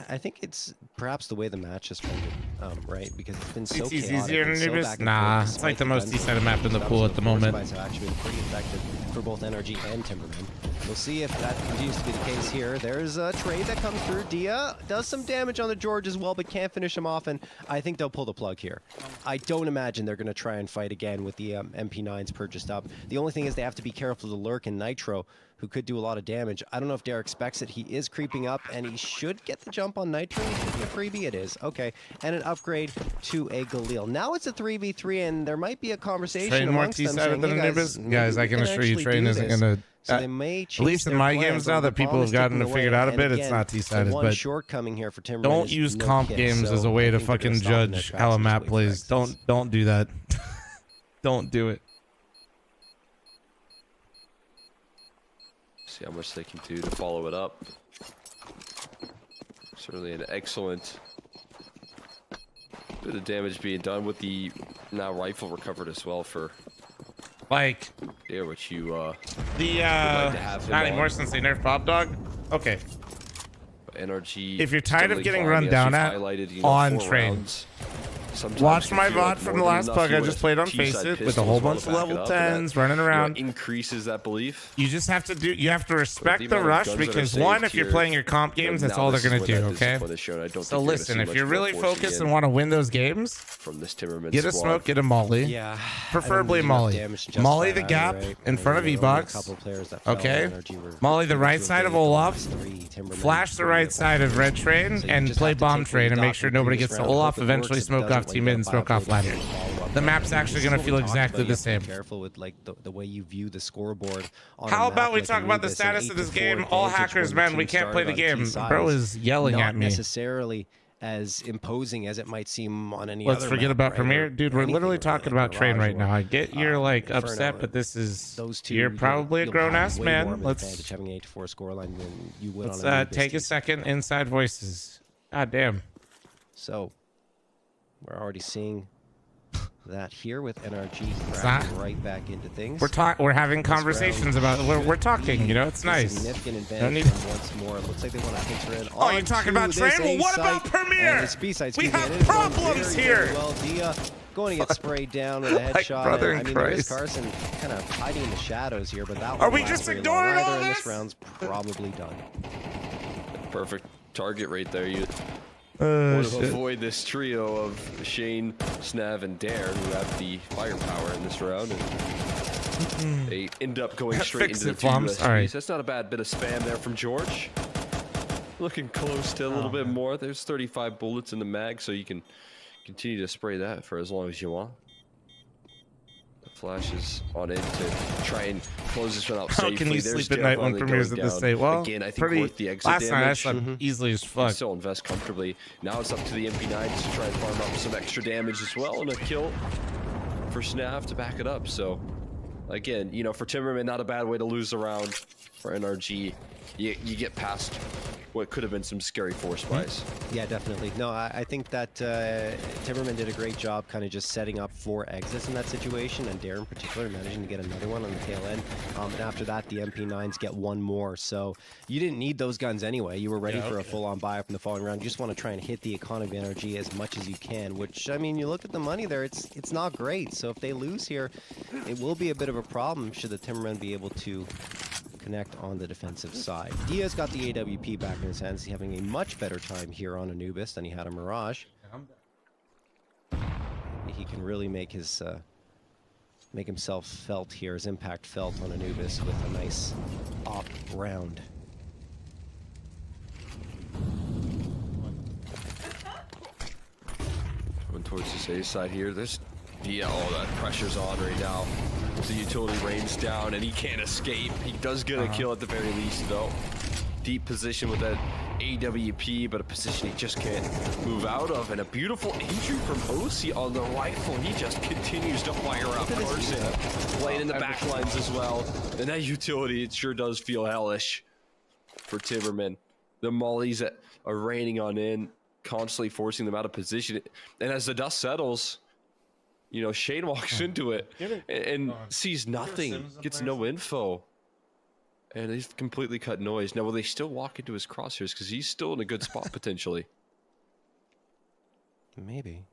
I think it's perhaps the way the match has trended, right? Because it's been so CT's chaotic easier and than so Anubis? back and Nah, forth, it's like despite the most guns decided map in the and pool stuff, at the so force moment. buys have actually been pretty effective for both NRG and Timberman. We'll see if that continues to be the case here. There's a trade that comes through. Dia does some damage on the George as well, but can't finish him off, and I think they'll pull the plug here. I don't imagine they're going to try and fight again with the MP9s purchased up. The only thing is they have to be careful to lurk in Nitro, who could do a lot of damage. I don't know if Derek expects it. He is creeping up, and he should get the jump on Nitro. It should be a freebie. It is. Okay. And an upgrade to a Galil. Now it's a 3v3, and there might be a conversation Train more amongst them T-sided saying, than hey Anubis? guys, Guys, I maybe can we assure you actually Train do isn't this. going to... So they may at least in their my plans, games now although that the people bomb have is gotten ticking to figure it away. out a And bit, it's again, not the T-sided, one but shortcoming here for Timberman don't is use no comp kit, games so as a way I to think they're gonna fucking stop in their judge tracks how a and just map wait for plays. exits. Don't do that. Don't do it. See how much they can do to follow it up. Certainly an excellent bit of damage being done with the now rifle recovered as well for Like, there, which you the, like to have him not on. anymore since they nerfed Bob Dog. Okay. NRG. If you're tired of steadily getting climbing, run as down you've at, highlighted, you on 4 Train. rounds. Sometimes Watch can my feel like VOD from more the than last enough. pug You I want just played on T-side Face It with pistol a whole as well bunch to of back it level up, and 10s running around. increases that belief. You just have to do, you have to respect the the amount of rush guns that are because saved one, if you're here, playing your comp games, that's now all they're this is going to where do, that okay? discipline is shown. I don't So think you're gonna listen, see if much you're more really forcing focused in and want to win those games, from this Timberman get a squad. smoke, get a molly. Yeah. Preferably I don't think Molly. there's enough damage to Molly justify the it gap either, right? in front of There were only a E-Box. couple players that fell, Okay. NRG were Molly the able right to side of evade the Olaf. last 3. Timberman Flash the were right able side of to. Red Train So you and just play have to Bomb take what Train you and got make sure from the nobody previous gets to round, Olaf, hope it eventually works. If it smoke off doesn't, well, team you in, gotta smoke buy a off blade ladder. and follow up The on map's it. actually This is going to what we feel talked exactly about. the You have to same. be careful with like the way you view the scoreboard on How a map about we like talk about the Anubis, an status of this 8-4 game? All advantage hackers, when the man, we team can't play the started on game. T-sides. Bro is yelling Not at me. necessarily as imposing as it might seem on any Let's other forget map, about right? Premiere. Or Dude, we're anything literally really, talking like about Train Mirage right now. or, I get you're like Inferno, upset, but and this is those two. you're probably a you'll grown have ass way more man. of an advantage Let's having an 8-4 scoreline than you would let's on a Anubis take a team. second. Inside voices. God damn. So we're already seeing that here with NRG not- cracking right back into things. We're having This conversations round about we're should talking. be You know, it's a nice. Significant Don't advantage need- from once more. It looks like they want to enter in. Oh, you're talking about onto Train? this Well, A what about site, Premiere? and it's B site, We excuse me, have and it is going problems very, here. very well. Dia going to get sprayed down with a Like headshot. brother and, in I mean, there is Christ. Carson kind of hiding in the shadows here, but that Are one we lasts just very ignoring long all either, and this? this round's probably done. Perfect target right there. You want to Shit. avoid this trio of Shane, Snav, and Dare, who have the firepower in this round. And they end up going straight Fix into it, the 2 Flums. USBs. All right. That's not a bad bit of spam there from George. Looking close to a little bit more. There's 35 bullets in the mag, so you can continue to spray that for as long as you want. The flash is on in to try and close this one out How safely. can you There's sleep at Dare night when finally Premiere's going at this down. state? Well, Again, I think pretty. worth the exit Last night I damage. slept easily as fuck. Still invest comfortably. Now it's up to the MP9s to try and farm up some extra damage as well, and a kill for Snav to back it up. So, again, you know, for Timberman, not a bad way to lose the round. For NRG, you get past what could have been some scary force buys. Yeah, definitely. No, I think that Timberman did a great job kind of just setting up 4 exits in that situation, and Dare in particular managing to get another one on the tail end. And after that, the MP9s get 1 more. So you didn't need those guns anyway. You were ready for a full-on buy-up in the following round. You just want to try and hit the economy of energy as much as you can, which, I mean, you look at the money there, it's not great. So if they lose here, it will be a bit of a problem should the Timberman be able to connect on the defensive side. Dia's got the AWP back in his hands. He's having a much better time here on Anubis than he had on Mirage. He can really make his make himself felt here, his impact felt on Anubis with a nice op round. Going towards the safe side here. There's that pressure's on right now. The utility rains down and he can't escape. He does get a kill at the very least though. deep position with that AWP, but a position he just can't move out of. And a beautiful entry from OC on the rifle. He just continues to fire up. Carson playing in the back lines as well. And that utility, it sure does feel hellish for Timberman. The mollies that are raining on in, constantly forcing them out of position. And as the dust settles, you know, Shane walks into it and sees nothing, gets no info. And he's completely cut noise. Now, will they still walk into his crosshairs? Because he's still in a good spot, potentially. Maybe.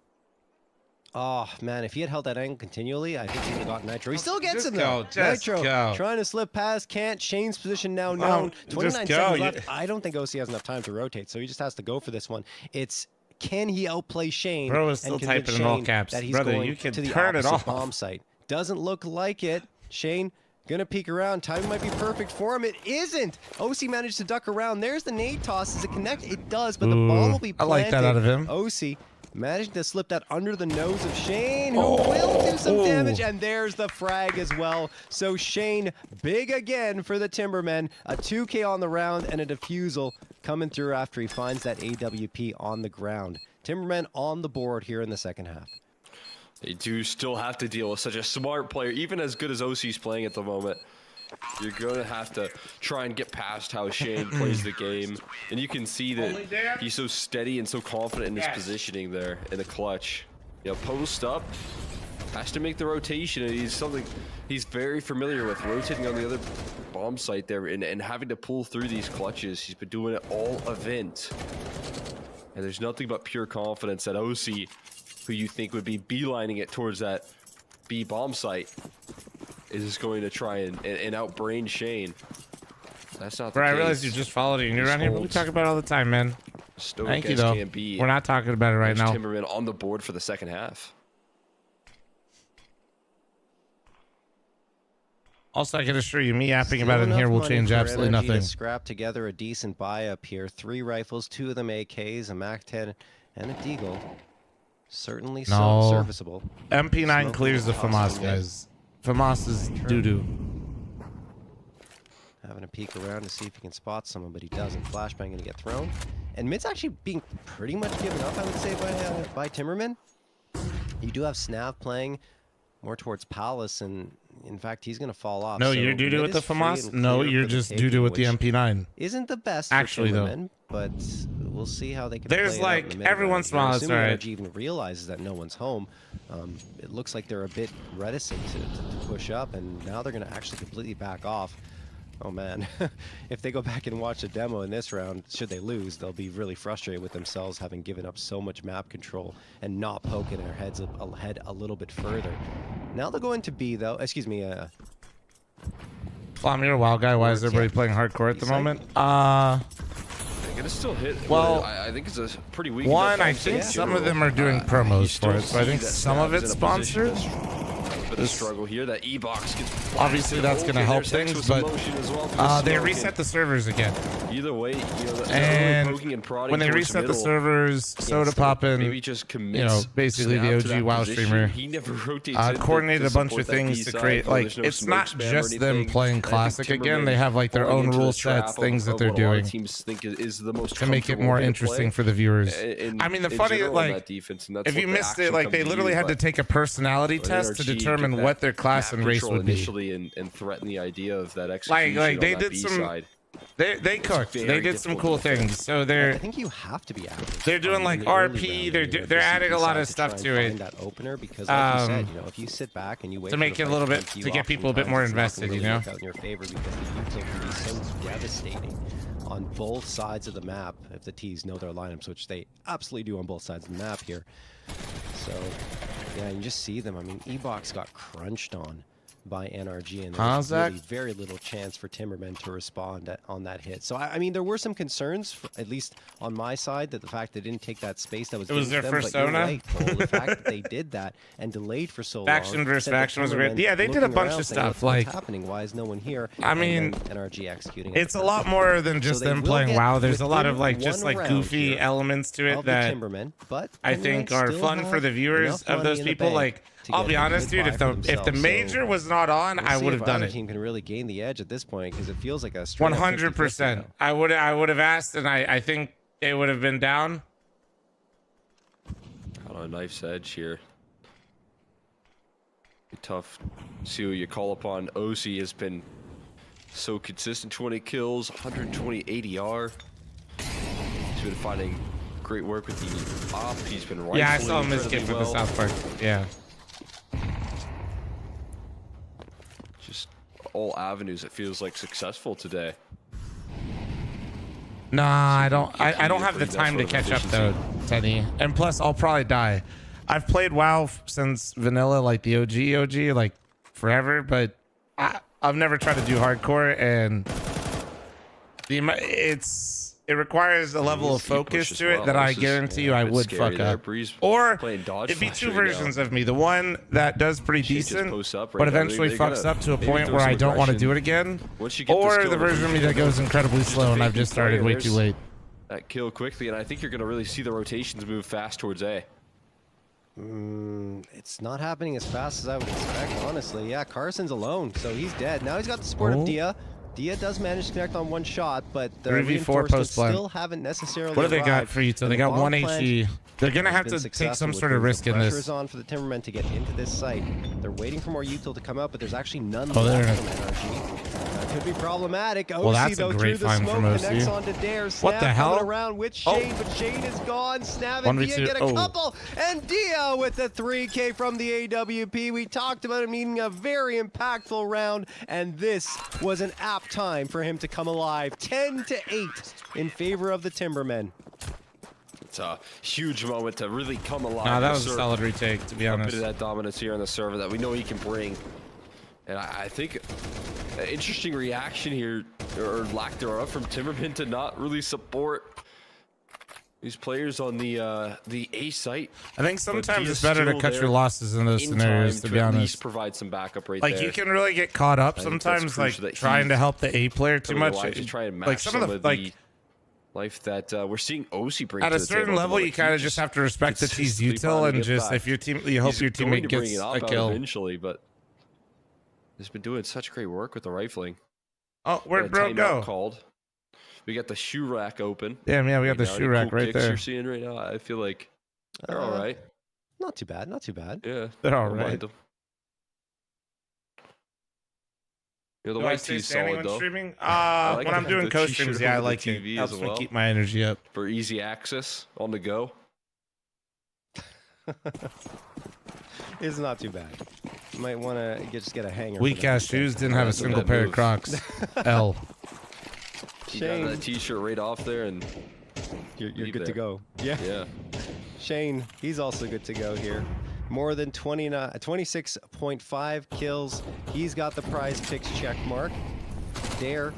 Oh, man, if he had held that angle continually, I think he would have got Nitro. He still gets him, though. Nitro trying to slip past, can't. Shane's position now known. 29 seconds left. I don't think OC has enough time to rotate, so he just has to go for this one. It's, can he outplay Shane? Bro is still typing in all caps. That he's Brother, going you can to the turn it off. bomb site. Doesn't look like it. Shane gonna peek around. Timing might be perfect for him. It isn't. OC managed to duck around. There's the nade toss. Does it connect? It does, but the ball will be planted. I like that out of him. OC managed to slip that under the nose of Shane, who will do some damage, and there's the frag as well. So Shane, big again for the Timbermen. A 2K on the round and a defusal coming through after he finds that AWP on the ground. Timbermen on the board here in the second half. They do still have to deal with such a smart player, even as good as OC's playing at the moment. You're going to have to try and get past how Shane plays the game. And you can see that he's so steady and so confident in his positioning there in the clutch. You know, post up, has to make the rotation, and he's very familiar with, rotating on the other bomb site there and having to pull through these clutches. He's been doing it all event. And there's nothing but pure confidence that OC, who you think would be beelining it towards that B bomb site, is going to try and outbrain Shane. That's not the case. I realize you just followed it and you're around here, but we talk about it all the time, man. Thank you, though. We're not talking about it right now. Timberman on the board for the second half. Also, I can assure you, me yapping about it in here will change absolutely nothing. To scrap together a decent buy up here. 3 rifles, 2 of them AKs, a MAC-10, and a Deagle. Certainly serviceable. MP9 clears the FAMAS, guys. FAMAS is doo-doo. Having a peek around to see if he can spot someone, but he doesn't. Flashbang going to get thrown. And mid's actually being pretty much given up, I would say, by Timberman. You do have Snav playing more towards Palace, and in fact, he's going to fall off. No, you're doo-doo with the FAMAS? No, you're just doo-doo with the MP9. Isn't the best actually, though. But we'll see how they can There's play like, every once in a while, it's all right. Mirage even realizes that no one's home. It looks like they're a bit reticent to push up, and now they're going to actually completely back off. Oh man, if they go back and watch the demo in this round, should they lose, they'll be really frustrated with themselves having given up so much map control and not poking their heads ahead a little bit further. Now they'll go into B though, excuse me. Flom, you're a wild guy. Why is everybody playing hardcore at the moment? They're gonna still hit. Well, I think it's a pretty weak. One, I think some of them are doing promos for it, so I think some of it's sponsored. The struggle here, that E-box gets obviously that's going to help things, but they reset the servers again. Either way, you know, and when they reset the servers, Soda Poppin', maybe just commits, you know, basically the OG WoW streamer, he never rotates coordinated a bunch of things to create, like, it's not just them playing Classic again. They have like their own rule sets, things that they're doing to make it more interesting for the viewers. I mean, the funny, like, if you missed it, like, they literally had to take a personality test to determine what their class and race would be initially and threaten the idea of that execution. Like they did some they cooked. They did some cool things. So I think you have to be active. They're doing like RP. They're adding a lot of stuff to it. That opener, because like you said, you know, if you sit back and you wait to make it a little bit to get people a bit more invested, you know. In your favor, because the util can be so devastating on both sides of the map if the T's know their lineups, which they absolutely do on both sides of the map here. So yeah, you just see them. I mean, E-Box got crunched on by NRG, and there's really very little chance for Timberman to respond on that hit. So I mean, there were some concerns, at least on my side, that the fact they didn't take that space that was given to them. It was their persona. Right, Cole, the fact that they did that and delayed for so long. Faction versus faction was great. Yeah, they did a bunch of stuff. Like, what's happening? Why is no one here? I mean, NRG executing. It's a lot more than just them playing WoW. There's a lot of like just like goofy elements to it that I think are fun for the viewers of those people. Like, to I'll get be a honest, good dude. buy If for the themselves. major was not on, We'll I see would if have done either it. team can really gain the edge at this point because it feels like a straight 100%. I would have asked, and I think it would have been down. On a knife's edge here. Be tough. See who you call upon. OC has been so consistent. 20 kills, 120 ADR. He's been finding great work with the op. He's been rifling. Yeah, I saw him misgift with the South Park. Yeah. Just all avenues. It feels like successful today. Nah, I don't have the time to catch up though, Teddy. And plus, I'll probably die. I've played WoW since vanilla, like the OG, like forever, but I've never tried to do hardcore, and it requires a level of focus to it that I guarantee you I would fuck up. Or it'd be two versions of me. The one that does pretty decent, but eventually fucks up to a point where I don't want to do it again. Or the version of me that goes incredibly slow and I've just started way too late. That kill quickly, and I think you're going to really see the rotations move fast towards A. It's not happening as fast as I would expect, honestly. Yeah, Carson's alone, so he's dead. Now he's got the support of Dia. Dia does manage to connect on one shot, but the 3v4 reinforcements post-plan. still haven't necessarily What do they got arrived. for you? So And they the got bomb 1 plant HE. They're gonna has have been to take successful some with sort of things. risk The in pressure this. is on for the Timbermen to get into this site. They're waiting for more util to come out, but there's actually none Oh, they're left in from NRG. That could be problematic. OC, Well, that's a though, great through the find smoke, from OC. connects onto Dare. What Snap the hell? coming around with Shane, but Shane is gone. Snap and 1v2. Dia get a Oh. couple, and Dia with the 3K from the AWP. We talked about him needing a very impactful round, and this was an apt time for him to come alive. 10-8 in favor of the Timbermen. It's a huge moment to really come alive. Nah, that and was a assert solid retake, to be a bit honest. of that dominance here on the server that we know he can bring. And I think an interesting reaction here, or lack thereof, from Timberman to not really support these players on the A site. I think sometimes Dia's it's better to still got there your losses in those in scenarios, time to be at honest. least provide some backup right Like there. you can really get caught up I think that's sometimes, like crucial that trying to he's help the A player too coming much. alive to try and match Like some of the like life that we're seeing OC bring at to a the certain table. level, Like, you kind of just have to respect the T's consistently util finding and it just back. if your team, you hope He's your going teammate to bring gets it up a out kill. eventually, but he's been doing such great work with the rifling. Oh, where'd Got a bro timeout go? Called. We got the shoe rack open. Damn, yeah, we got the Now, shoe any rack cool right kicks there. You're seeing right now. I feel like they're all right. Not too bad, not too bad. Yeah, They're all don't right. mind them. Yeah, the Do I white stay tee's standing solid when though. streaming? like When I'm the doing t-shirt co-streams, yeah, I over the like it. TV Helps as me well. keep my energy up. For easy access on the go. It's not too bad. You might want to just get a hanger. for Weak that. ass shoes didn't have a That's a single bad pair of move. Crocs. L. You Shane. got that t-shirt right off there, and You're leave good to there. go. Yeah. yeah. Shane, he's also good to go here. More than 26.5 kills. He's got the prize picks check mark. Dare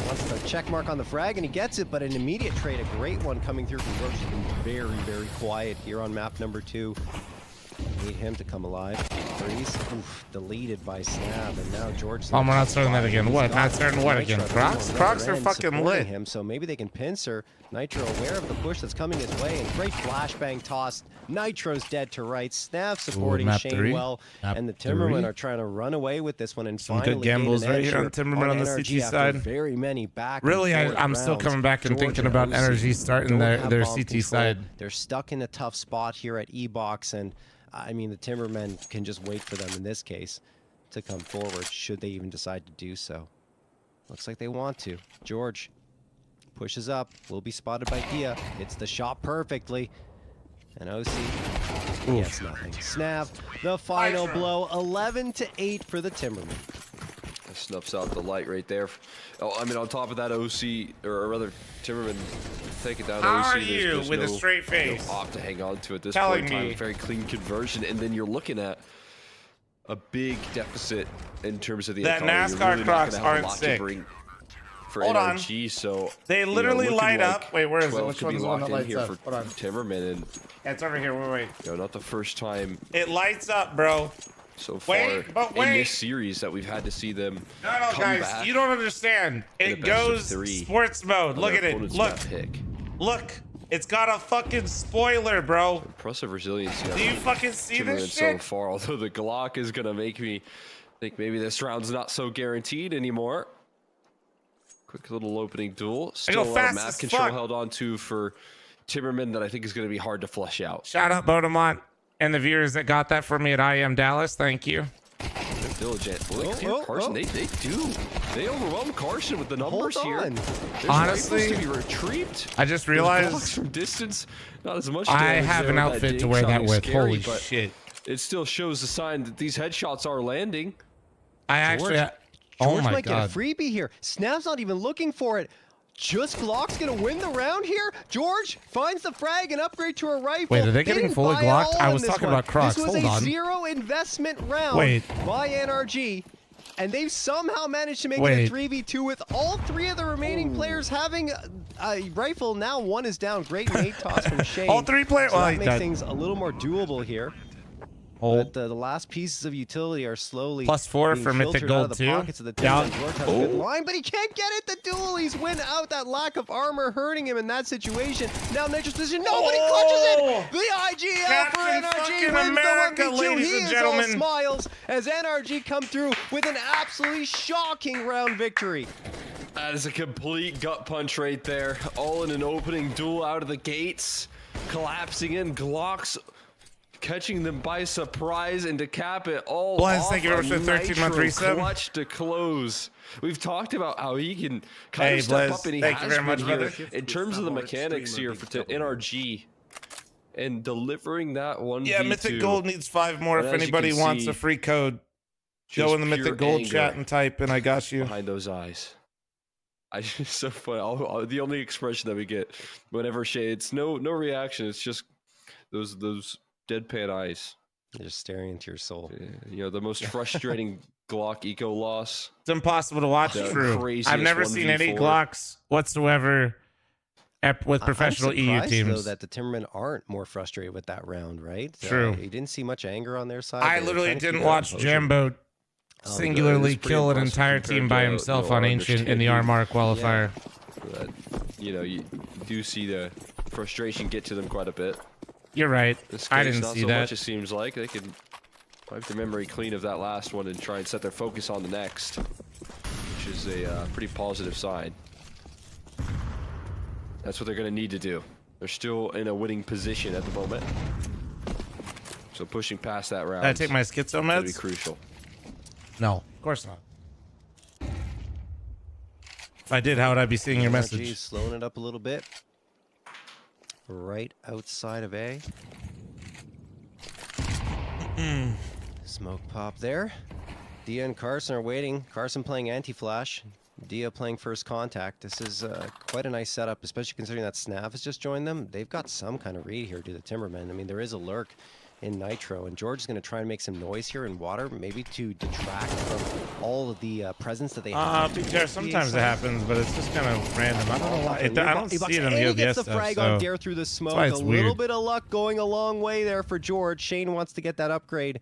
wants the check mark on the frag, and he gets it, but an immediate trade, a great one coming through from George. He's been very, very quiet here on map number 2. Need him to come alive. Threes, oof, deleted by Snap, and now George. Oh, we're not starting that again. He's What? got Not starting what Nitro again? on Crocs? the Crocs other are end fucking supporting lit. him, so maybe they can pincer. Nitro aware of the push that's coming his way, and great flashbang toss. Nitro's dead to right. Snap supporting map Shane 3. well, Map and the Timbermen 3. are trying to run away with this one and Some finally good gain gambles an right edge here on Timberman on the NRG CT after side. Very many back. Really, and forth I'm still rounds. coming back and George thinking about OC NRG starting don't have their bomb CT control. side. They're stuck in a tough spot here at E-Box, and I mean, the Timbermen can just wait for them in this case to come forward, should they even decide to do so. Looks like they want to. George pushes up, will be spotted by Dia. Hits the shot perfectly. And OC gets nothing. Snap, the final blow, 11-8 for the Timbermen. That snuffs out the light right there. Oh, I mean, on top of that, OC, or rather, Timberman, take it down. How OC, are there's you just with a no- straight face? No op to hang on to at this Telling point in time. me. Very clean conversion, and then you're looking at a big deficit in terms of the That economy. You're NASCAR really not Crocs gonna have a aren't lot to sick. bring for Hold on. NRG, so They you know, literally looking light like up. Wait, where is it? 12 Which could be one's the one locked that in lights here up? for Hold on. Timberman, and Yeah, it's over here. Wait. you know, not the first time It lights up, bro. so far Wait, but in wait. this series that we've had to see them No, come guys, back. you don't understand. in It a best of goes 3 sports mode. on Look their at it. opponent's Look. map pick. Look. It's got a fucking spoiler, bro. Impressive resilience. Do you fucking see this so shit? far, although the Glock is gonna make me think maybe this round's not so guaranteed anymore. Quick little opening duel. Still a lot of map control held on to for Timberman that I think is gonna be hard to flush out. Shout out Bodemont and the viewers that got that for me at I Am Dallas. Thank you. They're diligent. Carson, they overwhelm Carson with the numbers here. Honestly, to be retrieved. I just realized from distance, not as much. I have an outfit to wear that with. Holy shit! It still shows the sign that these headshots are landing. I actually, George might get a freebie here. Snap's not even looking for it. Just Glock's gonna win the round here. George finds the frag and upgrade to a rifle. Wait, are they getting fully glocked? I was talking about Crocs. This was Hold on. a zero investment round by NRG, and they've somehow managed to make it a 3v2 with all three of the remaining players having a rifle. Now one is down. Great nade toss from Shane. All three players. So that makes things a little more doable here. But the last pieces of utility are slowly +4 for Mythic Gold too. George has a good line, but he can't get it. The duel, he's went out. That lack of armor hurting him in that situation. Now Nitrous position, nobody clutches it. The IGL for NRG wins America, the 1v2. ladies and gentlemen. He is all smiles as NRG come through with an absolutely shocking round victory. That is a complete gut punch right there. All in an opening duel out of the gates, collapsing in Glocks. Catching them by surprise and to cap it all off. Thank you very much for the 13-month resub. Clutch to close. We've talked about how he can kind of step up, and he has been here. In terms of the mechanics here for NRG and delivering that 1v2. Yeah, Mythic Gold needs 5 more. If anybody wants a free code, go in the Mythic Gold chat and type, and I got you. Behind those eyes. It's so funny. The only expression that we get whenever Shay, it's no reaction. It's just those deadpan eyes. They're just staring into your soul. You know, the most frustrating Glock eco loss. It's impossible to watch. True. I've never seen any Glocks whatsoever with professional EU teams. Though that the Timbermen aren't more frustrated with that round, right? True. You didn't see much anger on their side. I literally didn't watch Jambo singularly kill an entire team by himself on Ancient in the Armor qualifier. Yeah. You know, you do see the frustration get to them quite a bit. You're right. I didn't not see so that. Much, it seems like they can wipe their memory clean of that last one and try and set their focus on the next, which is a pretty positive sign. That's what they're going to need to do. They're still in a winning position at the moment, so pushing past that round. Did I take my schizo meds? Be crucial. No, of course not. If I did, how would I be seeing your message? Slowing it up a little bit. Right outside of A. Smoke pop there. Dia and Carson are waiting. Carson playing anti-flash. Dia playing first contact. This is quite a nice setup, especially considering that Snav has just joined them. They've got some kind of read here to the Timberman. I mean, there is a lurk in Nitro, and George is going to try and make some noise here in water, maybe to detract from all of the presence that they have. Sometimes it happens, but it's just kind of random. I don't know why. I don't see it in the OBS gets the stuff, frag on Dare through the smoke. A little bit of luck going a long way there for George. Shane wants to get that upgrade.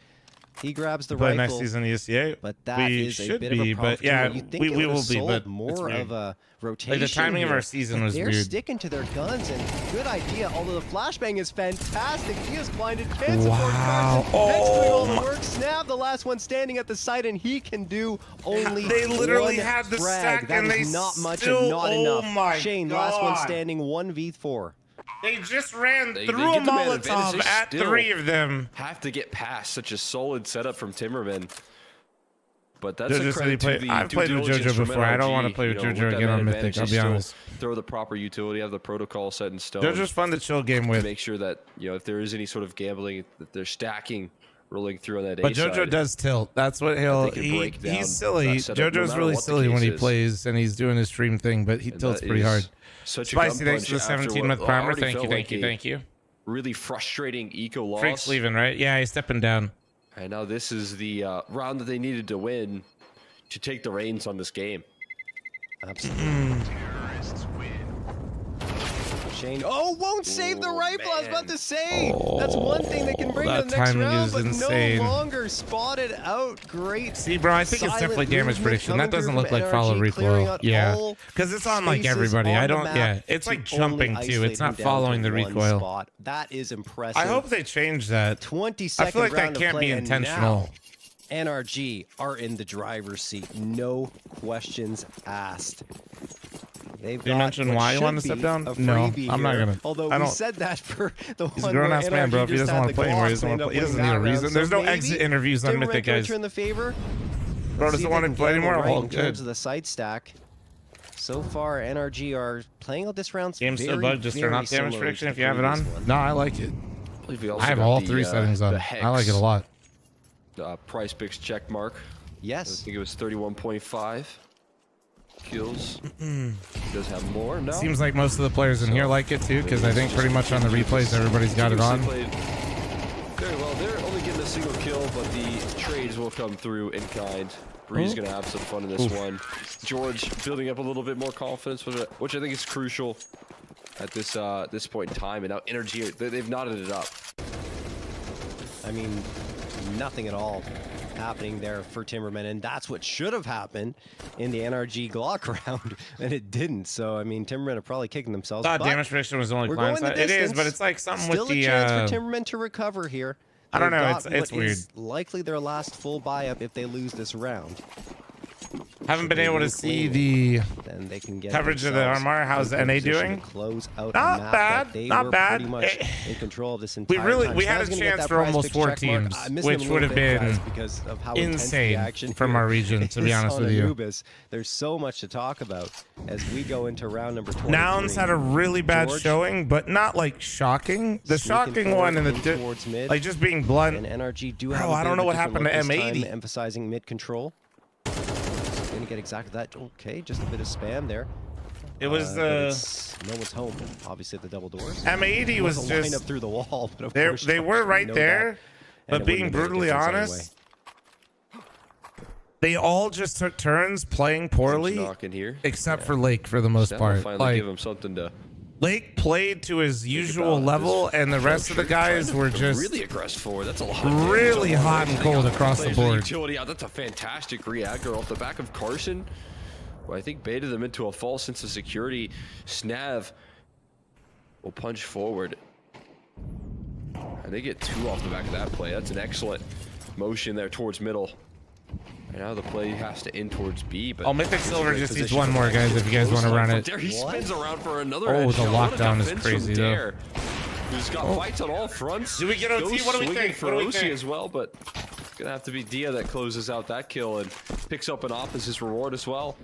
He grabs the rifle. Next season ESCA. But that is a bit of a problem. But yeah, we will be. But more of a rotation. Like the timing of our season was weird. They're sticking to their guns, and good idea. Although the flashbang is fantastic. He is blinded. Can't support Carson. Head's doing all the work. Snap, the last one standing at the site, and he can do only They literally one had the frag. stack, That and is they not much still, and not enough. My Shane, God. last one standing, 1v4. They just ran They through a get the man advantage. Molotov They at still 3 of them. Have to get past such a solid setup from Timberman. But that's JoJo a credit to the I've played with JoJo before. I don't want to play with JoJo again on Mythic, I'll be honest. Throw the proper utility, have the protocol set in stone. JoJo's fun to chill game with. Make sure that, you know, if there is any sort of gambling, that they're stacking, rolling through on that But A JoJo side. does tilt. That's what he's silly. JoJo's really silly when he plays and he's doing his stream thing, but he tilts pretty hard. Spicy, thanks for the 17-month primer. Thank you. Really frustrating eco loss. Freak's leaving, right? Yeah, he's stepping down. And now this is the round that they needed to win to take the reins on this game. Absolutely. Shane. Oh, won't save the rifle. I was about to say. That's one thing they can bring to that the next timing round, is but insane. no longer spotted out. Great. See, bro, I think it's definitely damage prediction. That doesn't look like follow recoil. Yeah, because it's on like everybody. I don't. Yeah, it's like jumping too. It's not following the recoil. Spot. That is impressive. I hope they change that. 22nd I feel like that round of can't play, be and intentional. now NRG are in the driver's seat. No questions asked. Did you mention why you want to step down? No, I'm not gonna. Although I don't. we said that for the He's one a grown where ass man, bro. If he NRG just doesn't had want to the play anymore, he Glock, doesn't want to they play. He end up doesn't winning need a that reason. round. There's So no maybe exit interviews on Timberman Mythic, could guys. return the favor. Bro doesn't want to play anymore. All In good. terms of the side stack. So far, NRG are playing out this round. Game's still bugged. Just turn off damage prediction if you have it on. One. No, I like it. I I have all three settings on. I like it a lot. Price picks check mark. Yes. I think it was 31.5 kills. He does have more now. Seems like most of the players in here like it too, because I think pretty much on the replays everybody's got it on. Very well. They're only getting a single kill, but the trades will come through in kind. Bree's gonna have some fun in this one. George building up a little bit more confidence with it, which I think is crucial at this point in time. And now energy, they've knotted it up. I mean, nothing at all happening there for Timberman, and that's what should have happened in the NRG Glock round, and it didn't. So I mean, Timberman are probably kicking themselves. Thought damage prediction was only blind side. It is, but it's like something Still with the. a chance for Timberman to recover here. I don't They've know. got It's what weird. is likely their last full buy up if they lose this round. Haven't been able to see the Then they can get coverage of the Armor. How's in NA position to doing? Close out Not a map bad, that they not were bad. Pretty much in control of this entire time. We So had now a he's gonna get chance that for prize almost pick 4 check mark. teams, I miss him a which little would have bit, guys, been because of how intense the insane action from here our region, to be is honest on with you. Anubis. There's so much to talk about as we go into round number 23. Nouns had a really bad George, showing, but not like shocking. The sneaking shocking one and forward the in towards mid. like just being blunt. And NRG do have Bro, a I bit don't of know a what different happened to look this M80. time, emphasizing mid control. Gonna get exactly that. Okay, just a bit of spam there. It was no one's home. Obviously, at the double doors. M80 was Wasn't lined just up through the wall, but of they course, they were right know there, that, but and it being wouldn't have made a brutally difference honest, anyway. they all just took turns playing poorly, Knocking here. except for Lake for the most Snap will part. finally Like give him something to Lake played to his usual about. level, and the rest of the guys were just really aggressive forward. That's a lot. Of really damage. hot and cold across the Plays board. Utility out. That's a fantastic reactor off the back of Carson. Well, I think baited them into a false sense of security. Snav will punch forward. And they get 2 off the back of that play. That's an excellent motion there towards middle. And now the play has to in towards B. But Mythic Silver just needs one more, guys, if you guys want to run it. There he spins around for another. Oh, the headshot. What a lockdown is defense crazy, from though. Dare. He's got fights on all fronts. Do we get OT? Goes What do we swinging think? for What do we OC think? as well, but it's gonna have to be Dia that closes out that kill and picks up an op as his reward as well.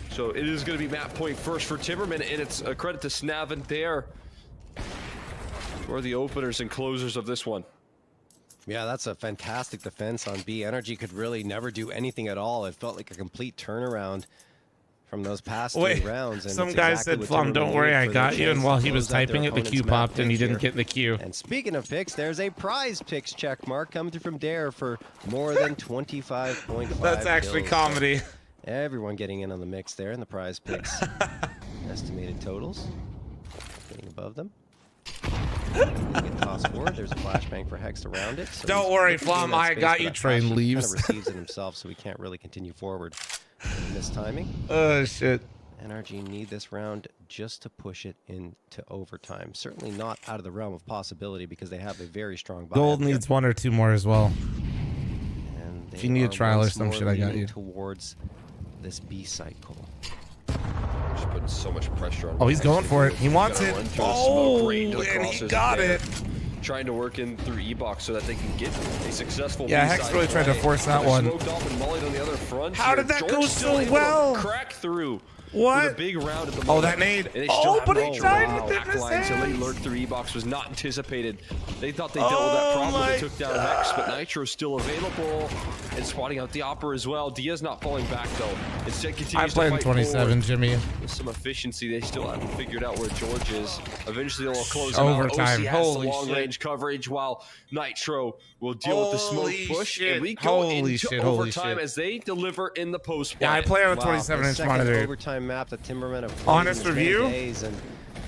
So it is gonna be map point first for Timberman, and it's a credit to Snav and Dare for the openers and closers of this one. Yeah, that's a fantastic defense on B. Energy could really never do anything at all. It felt like a complete turnaround from those past 3 rounds. And some it's guy exactly said, what Flum, Timberman don't worry, needed I for their got you. chance And to while he was close out their typing it, the opponent's queue map popped and he pick didn't here. get in the queue. And speaking of picks, there's a prize picks check mark coming through from Dare for more than 25.5 That's actually kills. comedy. So everyone getting in on the mix there in the prize picks. Estimated totals. Getting above them. Get tossed forward. There's a flashbang for Hex around it. So Don't he's worry, looking Flom, in that I space, got but you. that Train flash, he leaves. Kind of receives it himself, so he can't really continue forward. This timing. Oh, shit. NRG need this round just to push it into overtime. Certainly not out of the realm of possibility because they have a very strong buy. Gold needs 1 or 2 more as well. And If you need a they are trial or once some more shit, I got leaning you. towards this B cycle. Just putting so much pressure on. Oh, he's going for it. He wants Gotta it. run through the Oh, smoke, right into the and he crosses got there. it. Trying to work in through E-Box so that they can get a successful. Yeah, B-side Hex really tried to play. force that They're one. Smoked off and mollied on the other front. How did that George go still so able to well? Crack through. What? With a big round at the Oh, moment. that nade. And they Oh, still have but he Nitro. died within his Backline, so late hands. lurk through E-Box was not anticipated. They thought they dealt with that Oh problem. my They took down Hex, but Nitro's still available and spotting out the Opera as well. Dia's not falling back though. Instead, I continues played to in fight 27, forward. Jimmy. With some efficiency, they still haven't figured out where George is. Eventually, they'll close him Overtime. out. OC has Holy the long shit. range coverage, while Nitro will deal with the smoke Holy push. shit. And we go Holy into shit. Holy overtime shit. as they deliver in the post. Yeah, I play on a Wow, 27-inch the second monitor. overtime map that Timberman have played Honest in as many review? days, and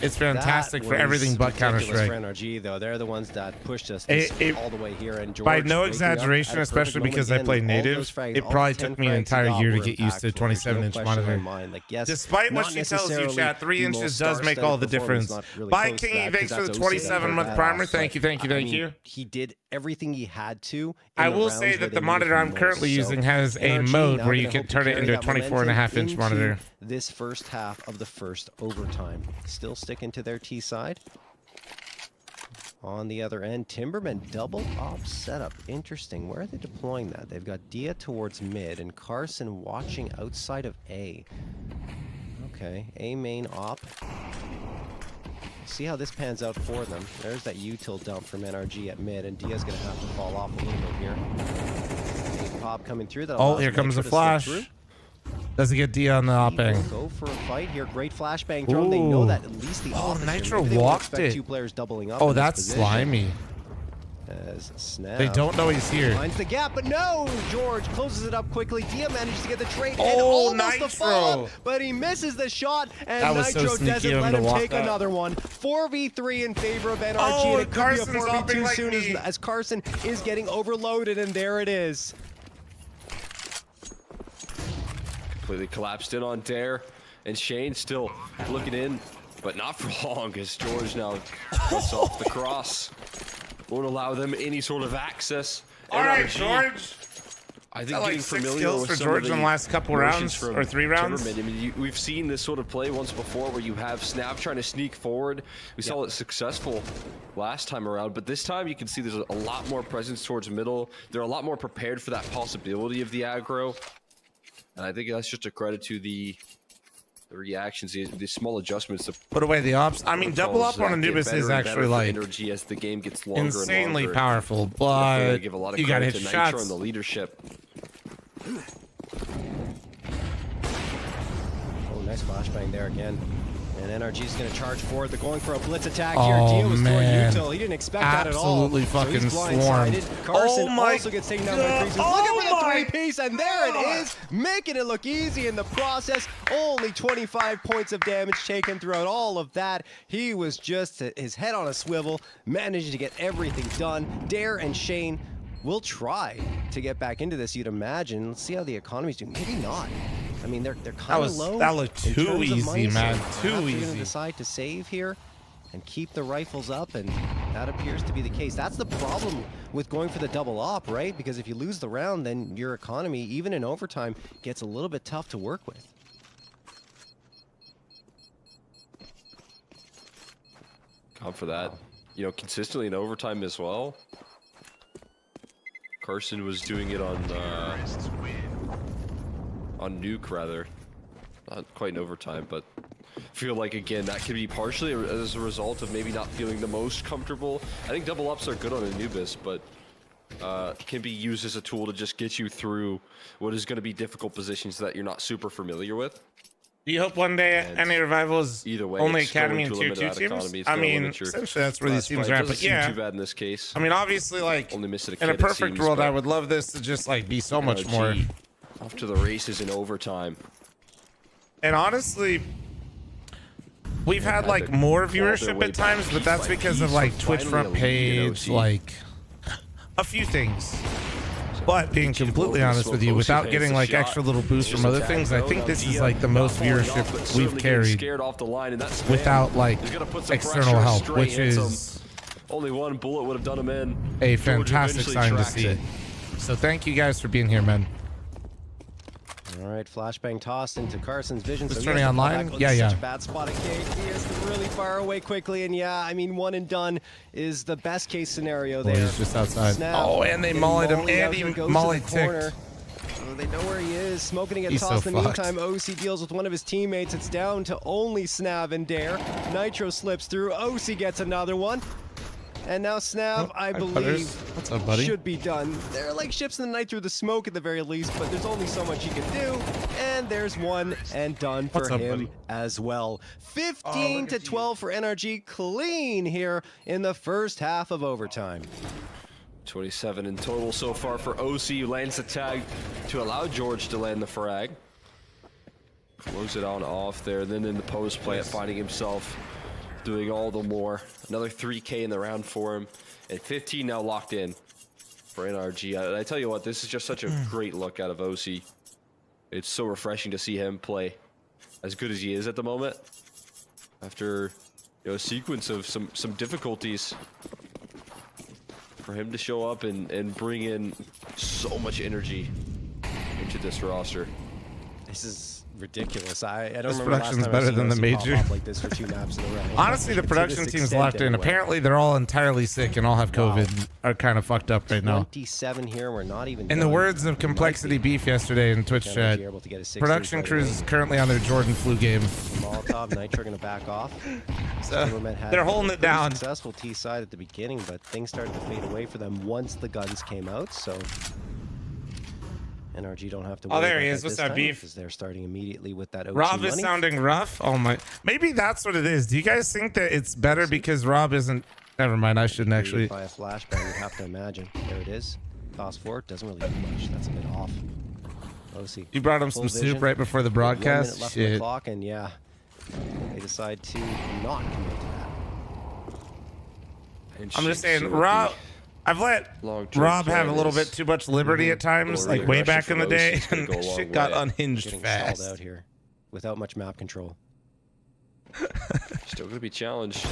It's fantastic for everything but Counter-Strike. For NRG, though, they're the ones that pushed us all the way here. And George, by no exaggeration, especially because I play native, it probably took me an entire year to get used to 27-inch monitor. Like, yes, despite what she tells you, chat, 3 inches does make all the difference. Bye, Kingy. Thanks for the 27-month primer. Thank you. He did everything he had to. I will say that the monitor I'm currently using has a mode where you can turn it into a 24.5-inch monitor. This first half of the first overtime. Still sticking to their T side. On the other end, Timberman double op setup. Interesting. Where are they deploying that? They've got Dia towards mid and Carson watching outside of A. Okay, A main op. See how this pans out for them. There's that util dump from NRG at mid, and Dia's gonna have to fall off a little bit here. Big pop coming through. Oh, here comes a flash. Does he get Dia on the opping? Go for a fight here. Great flashbang thrown. They know that at least the Nitro walked it. Two players doubling up. Oh, that's slimy. As Snap. They don't know he's here. Finds the gap, but no! George closes it up quickly. Dia manages to get the trade. Oh, and Nitro! The follow-up, but he misses the shot, and Nitro doesn't let him take another one. 4v3 in favor of NRG, and it could be a 4v2 like soon as Carson is getting overloaded, and there it is. Completely collapsed in on Dare, and Shane still looking in, but not for long as George now cuts off the cross. Won't allow them any sort of access. All right, George. I think like 6 kills for George in the last couple rounds or 3 rounds. Timberman. I mean, we've seen this sort of play once before where you have Snap trying to sneak forward. We saw it successful last time around, but this time you can see there's a lot more presence towards middle. They're a lot more prepared for that possibility of the aggro. And I think that's just a credit to the reactions, the small adjustments. To put away the ops. I mean, double up on Anubis is actually like energy as the game gets longer insanely and longer. powerful, but give a lot of you gotta hit to shots. Nitro and the leadership. Oh, nice flashbang there again. And NRG's going to charge forward. They're going for a blitz attack here. Dia was throwing util. He didn't expect that at all. Absolutely fucking swarmed. Carson also gets taken down by 3. So looking for the 3-piece, and there it is, making it look easy in the process. Only 25 points of damage taken throughout all of that. He was just his head on a swivel, managing to get everything done. Dare and Shane will try to get back into this, you'd imagine. Let's see how the economy's doing. Maybe not. I mean, they're kind of low. That looked too easy, man. Too easy. They're going to decide to save here and keep the rifles up, and that appears to be the case. That's the problem with going for the double op, right? Because if you lose the round, then your economy, even in overtime, gets a little bit tough to work with. Gone for that. You know, consistently in overtime as well. Carson was doing it on Nuke, rather. Not quite in overtime, but I feel like, again, that could be partially as a result of maybe not feeling the most comfortable. I think double ups are good on Anubis, but can be used as a tool to just get you through what is going to be difficult positions that you're not super familiar with. Do you hope one day NA Revival is either way, only Academy and Tier 2 teams? I mean, essentially that's where these teams are at, but yeah. Too bad in this case. I mean, obviously, like, only missed it in a perfect world, I would love this to just, like, be so much more. Off to the races in overtime. And honestly, we've had, like, more viewership at times, but that's because of, like, Twitch front page, like, a few things. But being completely honest with you, without getting like extra little boosts from other things, I think this is like the most viewership we've carried without like external help, which is only one bullet would have done him in. A fantastic sign to see. So thank you guys for being here, man. All right, flashbang tossed into Carson's vision. Just turning online? Yeah. Such a bad spot at Cake. He is really far away quickly, and yeah, I mean, one and done is the best case scenario there. He's just outside. Snap, oh, and they mollied him, and he mollied ticked. Oh, they know where he is. Smoking to get tossed. In the meantime, OC deals with one of his teammates. It's down to only Snav and Dare. Nitro slips through. OC gets another one. And now Snav, I believe, what's up, buddy? Should be done. They're like ships in the night through the smoke at the very least, but there's only so much he can do. And there's one and done for him as well. 15 to 12 for NRG, clean here in the first half of overtime. 27 in total so far for OC, who lands the tag to allow George to land the frag. Close it on off there, then in the post plant, finding himself doing all the more. Another 3K in the round for him, and 15 now locked in for NRG. I tell you what, this is just such a great look out of OC. It's so refreshing to see him play as good as he is at the moment. After a sequence of some difficulties, for him to show up and bring in so much energy into this roster. This is ridiculous. I don't This remember last production's time better I've seen than the OC pop major. off like this for 2 maps in a row. Honestly, the To production this team's extent, locked in. anyway. Apparently, they're all entirely sick and all have COVID and are kind of fucked up right now. 27 here. We're not even. In the done. words of Complexity Beef yesterday in Twitch NRG chat, are able to get a 16 production right crews away. is currently on their Jordan flu game. Molotov, Nitro going to back off. So Timberman had they're holding a it pretty down. Successful T side at the beginning, but things started to fade away for them once the guns came out. So NRG don't have to. Oh, worry there he about is. that What's this up, time Beef? Because they're starting immediately with that OT Rob is money. sounding rough. Oh my, maybe that's what it is. Do you guys think that it's better because Rob isn't? Never mind. I shouldn't actually. By a flashbang, you'd have to imagine. There it is. Toss forward doesn't really do much. That's a bit off. OC. You brought him Full some vision. soup right before the 1 minute broadcast. left on the Shit. clock, and yeah, they decide to not commit to that. And I'm just Shinsu saying, with Rob. the I've let long-term Rob have a plan little bit is too much liberty at times, Really like way aggression back in the from day, OC is gonna and go a long shit got way. unhinged Getting fast. stalled out here without much map control. Still gonna be challenged.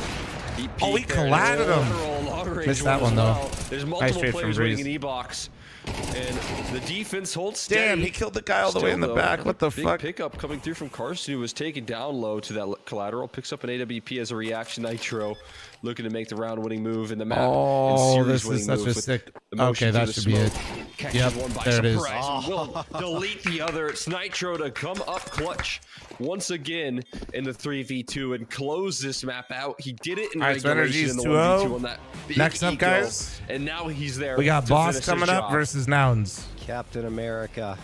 Deep Oh, he peek there, collided and him. overall long range Missed that as one, though. well. There's multiple trade from players waiting in Breeze. E-box, and the defense holds steady. Damn, he killed the guy all the way in the Still, back. though, What the big fuck? pickup coming through from Carson, who was taken down low to that collateral. Picks up an AWP as a reaction. Nitro looking to make the round-winning move in the map. Oh, and this series is winning such move a with sick. the motion Okay, through that the should be it. smoke. Catches Yep, one by there it is. surprise. Will delete the other. It's Nitro to come up clutch once again in the 3v2 and close this map out. He did it in All right, so regulation Energy's in the 2-0. 1v2 on that big Next up, eco, guys, and now he's there. We got to Boss finish his coming up job. versus Nouns. Captain America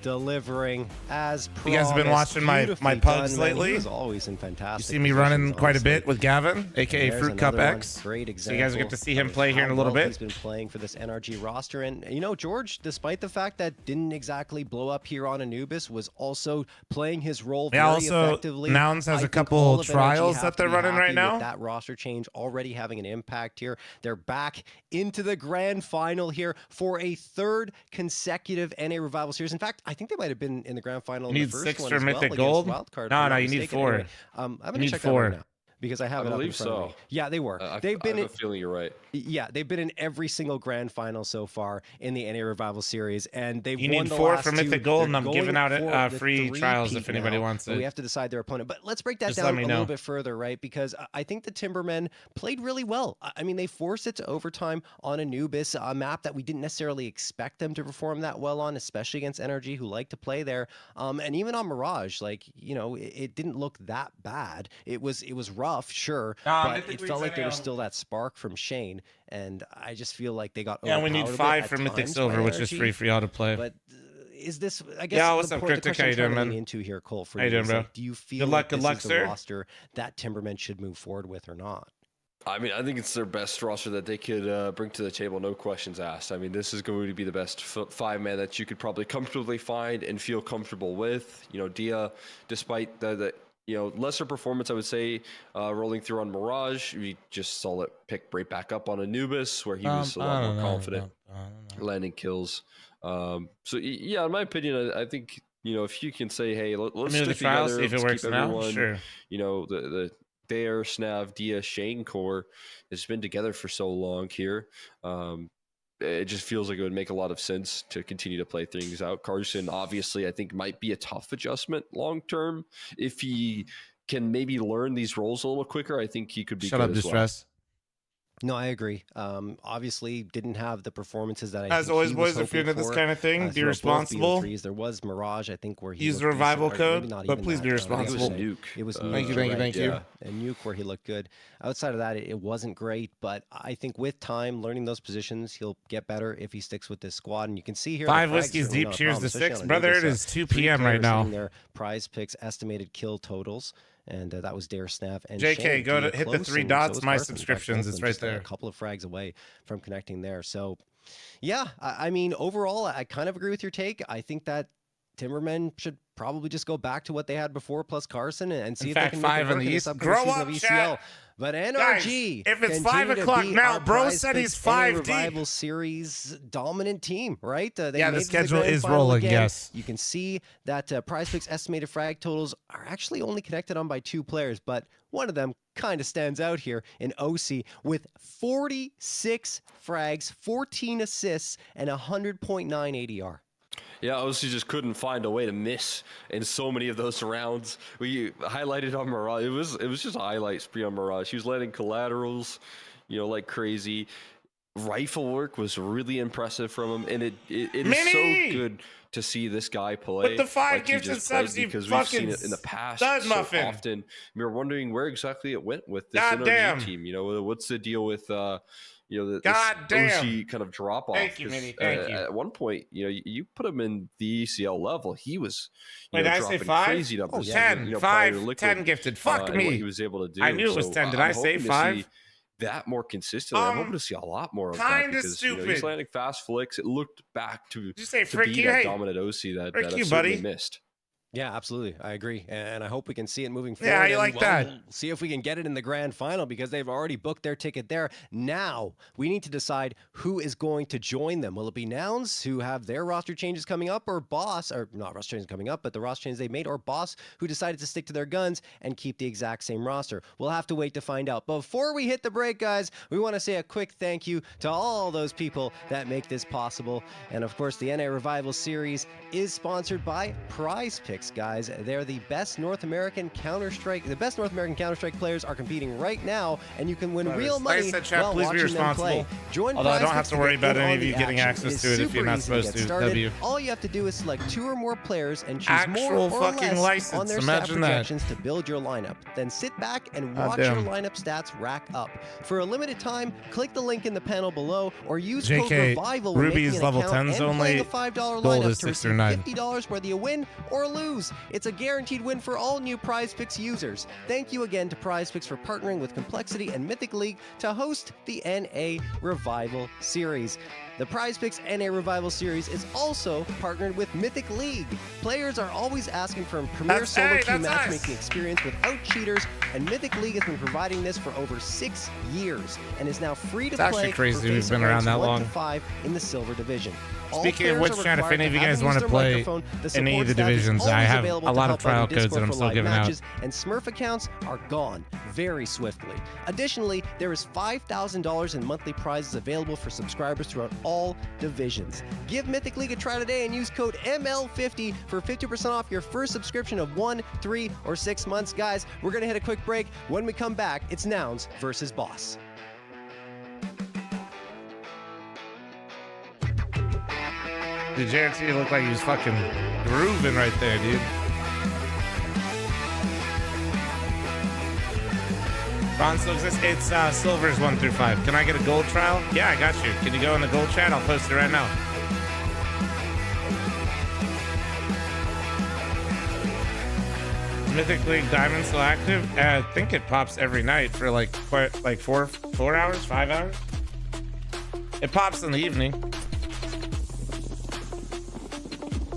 delivering as promised. You guys have been watching my Beautifully pugs done, man. lately? He was always in You fantastic see me running positions, quite a honestly. bit with Gavin, aka There's Fruit Cup another one. X. Great So example. you guys will get to see him of play here in a how little well bit. He's been playing for this NRG roster, and you know George, despite the fact that didn't exactly blow up here on Anubis, was also playing his role Yeah, very also, effectively. Nouns has I a think couple all of NRG trials have that to they're be running right happy now. with that roster change already having an impact here. They're back into the grand final here for a third consecutive NA Revival Series. In fact, I think they might have been in the grand final. You in need the first 6 one for as well Mythic against Gold? Wildcard, if No, I'm no, not you need mistaken. 4. Anyway, I'm gonna need check 4. that right now because I have it up in believe front of so. me. Yeah, they were. I They've been have in, a feeling you're right. yeah, they've been in every single grand final so far in the NA Revival Series, and they've You won need the 4 last for Mythic two. Gold, and They're I'm going giving out for the free trials if three-peat anybody now, wants but it. We have to decide their opponent, but let's break that Just down let a me little know. bit further, right? Because I think the Timbermen played really well. I mean, they forced it to overtime on Anubis, a map that we didn't necessarily expect them to perform that well on, especially against NRG, who like to play there. And even on Mirage, like, you know, it didn't look that bad. It was rough, sure, but Mythic it felt like there was League's still that spark from Shane, and I just feel like they got Yeah, we need overpowered a bit 5 at for Mythic times by Silver, which is NRG. free auto play. But is this? I guess. Yeah, what's the up, point, the Cryptic? question How I'm you trying doing, to man? lean into here, Cole, for How you you doing, is, bro? like, do you feel Good like luck, good this luck, is the sir. roster that Timbermen should move forward with or not? I mean, I think it's their best roster that they could bring to the table, no questions asked. I mean, this is going to be the best 5-man that you could probably comfortably find and feel comfortable with. You know, Dia, despite the lesser performance, I would say, rolling through on Mirage, we just saw it pick right back up on Anubis, where he was a lot more confident landing kills. Yeah, in my opinion, I think, if you can say, hey, let's the stick trials, together, see if it let's works keep now. everyone, Sure. The Thayer, Snav, Dia, Shane core has been together for so long here. It just feels like it would make a lot of sense to continue to play things out. Carson, obviously, I think might be a tough adjustment long term. If he can maybe learn these roles a little quicker, I think he could be Shut good up, as Distress. No, I agree. Obviously, didn't have the performances that As think always, he was boys, if you're hoping into this for, kind of thing, be throughout both responsible. BO3s. There was Mirage, I think, where he Use looked the revival decent, or maybe code, not but even please that, be I think responsible. Nuke. It was Thank Nuke, you, right, thank you. yeah. And Nuke, where he looked good. Outside of that, it wasn't great, but I think with time, learning those positions, he'll get better if he sticks with this squad. And you can see here, 5 the frags whiskeys certainly deep, not a cheers problem, to especially 6. on Brother, it Anubis. is 2 Three p.m. right players now. hitting their prize picks estimated kill totals. And that was Dare Snav and JK, Shane go to getting hit the close, 3 and dots, so was my Carson. In fact, subscriptions, both of it's them right just there. a couple of frags away from connecting there. So, yeah, I mean, overall, I kind of agree with your take. I think that Timberman should probably just go back to what they had before plus Carson and see In if fact, they can make 5 it in work the in East. this upcoming Grow season up, of ECL. chat. But Guys, NRG, if it's 5 continue to o'clock be now, our bro said Prize he's Picks 5 NA deep. Revival Series dominant team, right? They Yeah, made the it to schedule grand is final rolling, again. yes. You can see that Prize Picks estimated frag totals are actually only connected on by 2 players, but one of them kind of stands out here in OC with 46 frags, 14 assists, and 100.9 ADR. Yeah, OC just couldn't find a way to miss in so many of those rounds. We highlighted on Mirage. It was just a highlight spree on Mirage. He was landing collaterals, like crazy. Rifle work was really impressive from him, and it is so good to see this guy play. With the 5 like gifts and subs, because we've seen it in the past so often. We were wondering where exactly it went with this NRG team. What's the deal with this OC kind of drop off? Thank you, Minnie. Thank you. At one point, you put him in the ECL level. He was Wait, did I say 5? Crazy numbers. 10, 5, 10 gifted. Fuck me. What he was able to do. I knew it was 10. Did I say 5? That more consistently. I'm hoping to see a lot more of that because stupid. He's landing fast flicks. It looked back to, Did you say to Fricky? be that Hey, dominant OC that Fricky, I certainly missed. Yeah, absolutely. I agree. And I hope we can see it moving forward. Yeah, you like that. We'll see if we can get it in the grand final because they've already booked their ticket there. Now, we need to decide who is going to join them. Will it be Nouns, who have their roster changes coming up, or Boss, or not roster changes coming up, but the roster changes they made, or Boss, who decided to stick to their guns and keep the exact same roster? We'll have to wait to find out. Before we hit the break, guys, we want to say a quick thank you to all those people that make this possible. And of course, the NA Revival Series is sponsored by Prize Picks, guys. They're the best North American Counter-Strike. The best North American Counter-Strike players are competing right now, and you can win real money while watching them play. Join Although I don't Prize have Picks to worry about any of you get getting action. access to it if you're not supposed to. W. All you have to do is select 2 or more players and choose Actual more or fucking less license. on their Imagine stat that. projections to build your lineup. Then sit back and watch your damn. lineup stats rack up. For a limited time, click the link in the panel below or use JK, code REVIVAL when Ruby's making an level account 10's and playing only, a $5 gold lineup is to 6 or receive 9. $50 whether you win or lose. It's a guaranteed win for all new Prize Picks users. Thank you again to Prize Picks for partnering with Complexity and Mythic League to host the NA Revival Series. The Prize Picks NA Revival Series is also partnered with Mythic League. Players are always asking for a premier solo queue matchmaking experience without cheaters, and Mythic League has been providing this for over 6 years and is now free to play. It's actually crazy for we've been around that 1 long. to 5 in the Silver Division. Speaking of which, chat, if any of you guys want to play any of the divisions, I have a lot of trial codes that I'm still giving out. And Smurf accounts are gone very swiftly. Additionally, there is $5,000 in monthly prizes available for subscribers throughout all divisions. Give Mythic League a try today and use code ML50 for 50% off your first subscription of 1, 3, or 6 months. Guys, we're going to hit a quick break. When we come back, it's Nouns versus Boss. Did JRT look like he was fucking grooving right there, dude? Bronze still exists. It's silvers 1 through 5. Can I get a gold trial? Yeah, I got you. Can you go in the gold chat? I'll post it right now. Mythic League Diamond still active? I think it pops every night for like 4 hours, 5 hours. It pops in the evening.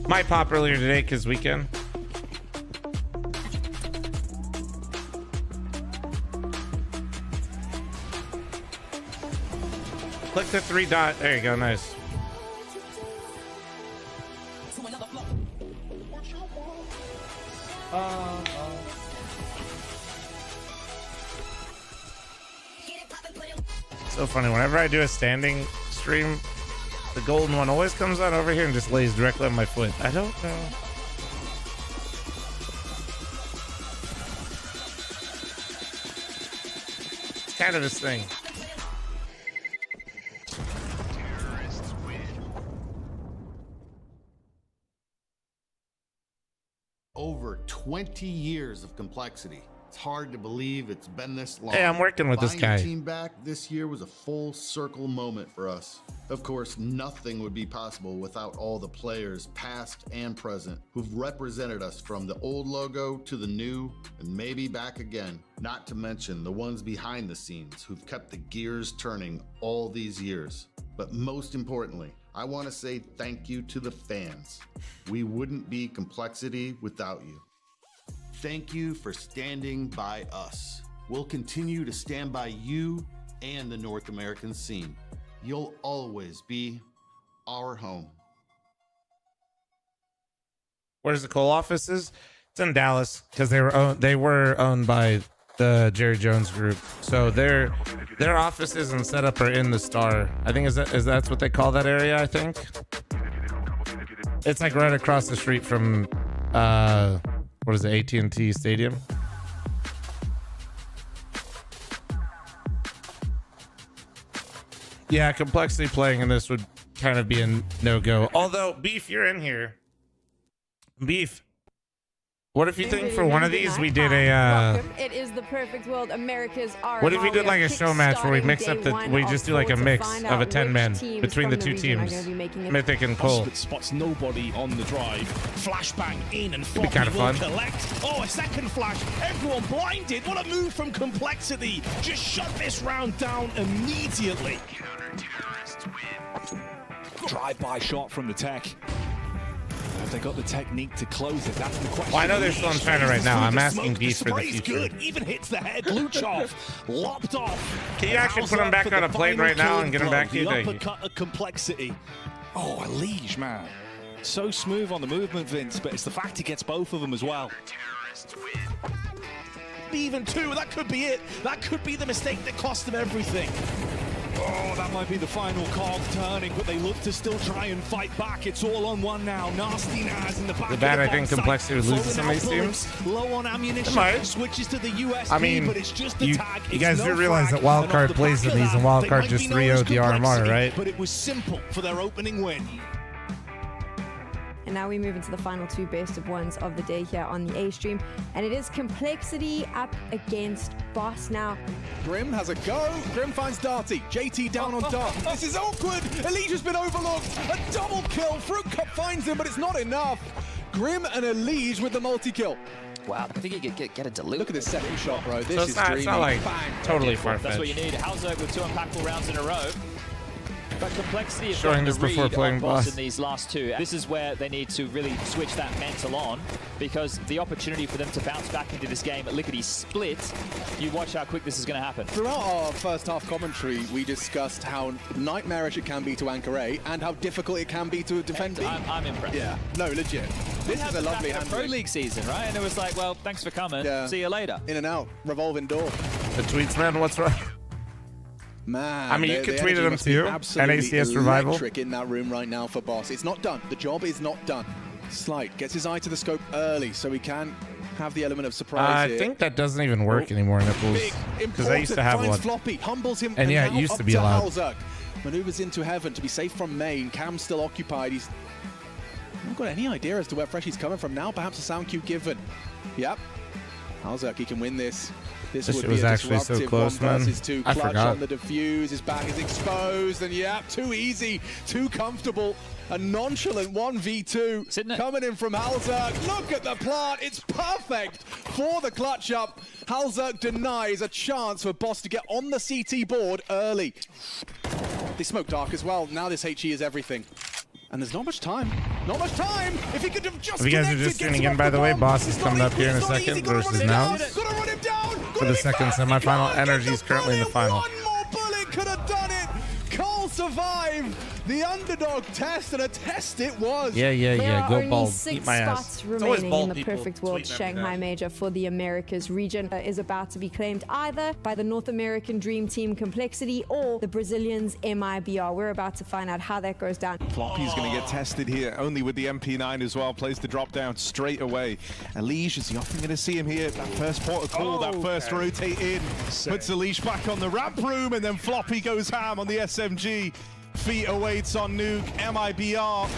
Might pop earlier today because weekend. Click the 3 dot. There you go. Nice. So funny. Whenever I do a standing stream, the golden one always comes on over here and just lays directly on my foot. I don't know. It's kind of this thing. Over 20 years of complexity. It's hard to believe it's been this long. Hey, I'm working with this Buying guy. the team back this year was a full circle moment for us. Of course, nothing would be possible without all the players, past and present, who've represented us from the old logo to the new and maybe back again. Not to mention the ones behind the scenes who've kept the gears turning all these years. But most importantly, I want to say thank you to the fans. We wouldn't be Complexity without you. Thank you for standing by us. We'll continue to stand by you and the North American scene. You'll always be our home. Where's the Cole offices? It's in Dallas because they were owned by the Jerry Jones group. So their offices and setup are in the Star. I think that's what they call that area. I think it's like right across the street from what is it, AT&T Stadium. Yeah, Complexity playing in this would kind of be a no-go. Although, Beef, you're in here. Beef, what if you think for one of these we did a it is the perfect world. America's what if we did like a show match where we mix up we just do like a mix of a 10-man between the two teams, Mythic and Cole. Spots nobody on the drive. Flashbang in and Floppy kind of fun. Collect. Oh, a second flash. Everyone blinded. What a move from Complexity. Just shut this round down immediately. Drive-by shot from the tech. Have they got the technique to close it? That's the question. Well, I know they're still in China right now. I'm asking Beef for the future. Good. Even hits the head. Luchov lopped off. Can you actually put him back on a plate right now and get him back here? The uppercut of Complexity. Oh, a Liege, man. So smooth on the movement, Vince, but it's the fact he gets both of them as well. Even two, that could be it. That could be the mistake that cost them everything. Oh, that might be the final cog turning, but they look to still try and fight back. It's all on one now. Nasty Naz in the back. The bad, I think Complexity would lose to some of these teams. Low on ammunition. Switches to the USP, I mean, but it's just the tag. You guys do realize that Wildcard plays in these, and Wildcard just 3-0'd the RMR, right? But it was simple for their opening win. And now we move into the final two best of ones of the day here on the A stream. And it is Complexity up against Boss now. Grim has a go. Grim finds Darty. JT down on Dart. This is awkward. Elijah's been overlooked. A double kill. Fruit Cup finds him, but it's not enough. Grim and Elige with the multi-kill. Wow, I think he could get a dilute. Look at this second shot, bro. This So is it's not like totally far-fetched. That's what you need. Halzerg with 2 impactful rounds in a row. But Complexity is showing this before playing Boss in these last two. This is where they need to really switch that mental on, because the opportunity for them to bounce back into this game at lickety split, you watch how quick this is going to happen. Throughout our first half commentary, we discussed how nightmarish it can be to anchor A and how difficult it can be to defend B. I'm impressed. Yeah, no, legit. This is a lovely hand. Pro League season, right? And it was like, well, thanks for coming. Yeah. See you later. In and out, revolving door. The tweets, man, what's wrong? Man, I mean, you could tweet at them too. NACS Revival. Electric in that room right now for Boss. It's not done. The job is not done. Slight gets his eye to the scope early, so he can have the element of surprise here. I think that doesn't even work anymore, Nipples, because I used to have one. Floppy humbles him, and yeah, it used to be allowed. Halzerg maneuvers into heaven to be safe from main. Cam's still occupied. He's not got any idea as to where Freshy's coming from now. Perhaps a sound cue given. Yep. Halzerg, he can win this. This would be was a actually so close, one man. versus two. I Clutch forgot. on the defuse. His back is exposed, and yeah, too easy, too comfortable. A nonchalant 1v2 coming in from Halzerg. Look at the plant. It's perfect for the clutch up. Halzerg denies a chance for Boss to get on the CT board early. They smoke dark as well. Now this HE is everything. And there's not much time. Not much time! If he could have just If you guys are just tuning in, by the way, Boss is coming up here in a second versus Nouns for the second semifinal. Energy is currently in the final. One more bullet could have done it! Cole survived the underdog test, and a test it was. Yeah. Go bald. There are only Eat my 6 ass. spots remaining in the Perfect World Shanghai Major for the Americas region. Is about to be claimed either by the North American Dream Team Complexity or the Brazilians MIBR. We're about to find out how that goes down. Floppy's going to get tested here, only with the MP9 as well. Plays the drop down straight away. Elige, is he often going to see him here? That first port of call, that first rotate in. Puts Elige back on the ramp room, and then Floppy goes ham on the SMG. Feet awaits on Nuke. MIBR,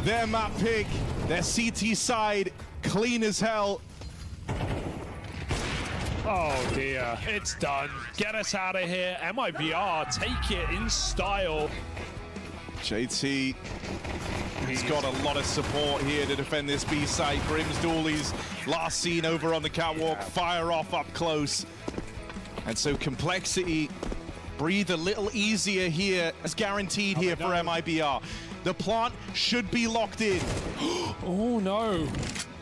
their map pick, their CT side, clean as hell. Oh dear, it's done. Get us out of here. MIBR, take it in style. JT, he's got a lot of support here to defend this B site. Grim's Dooley's last seen over on the catwalk, fire off up close. And so Complexity breathe a little easier here. It's guaranteed here for MIBR. The plant should be locked in. Oh no.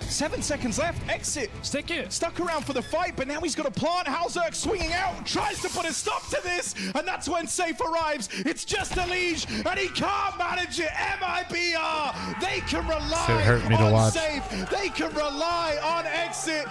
7 seconds left. Exit. Stick it. Stuck around for the fight, but now he's got a plant. Halzerk swinging out, tries to put a stop to this, and that's when Safe arrives. It's just a leash, and he can't manage it. MIBR, they can rely on Safe. They can rely on Exit.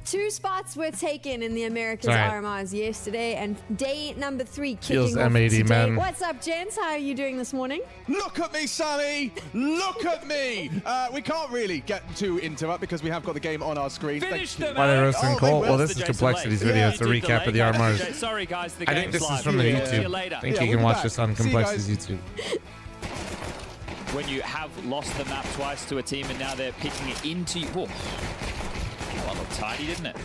2 spots were taken in the Americas RMRs yesterday, and day number 3 kicking Feels off M80, today. man. What's up, gents? How are you doing this morning? Look at me, Sammy! Look at me! We can't really get too into it because we have got the game on our screen. Finish them, Why are they roasting Cole? Well, this is Jason Complexity's Lake. video. It's a recap of the RMRs. Sorry, guys. The I think game's this live. is from the See YouTube. you later. I think you we'll can be watch back. this on See you Complexity's guys. YouTube. When you have lost the map twice to a team and now they're picking it into you. Whoa. That one looked tidy, didn't it?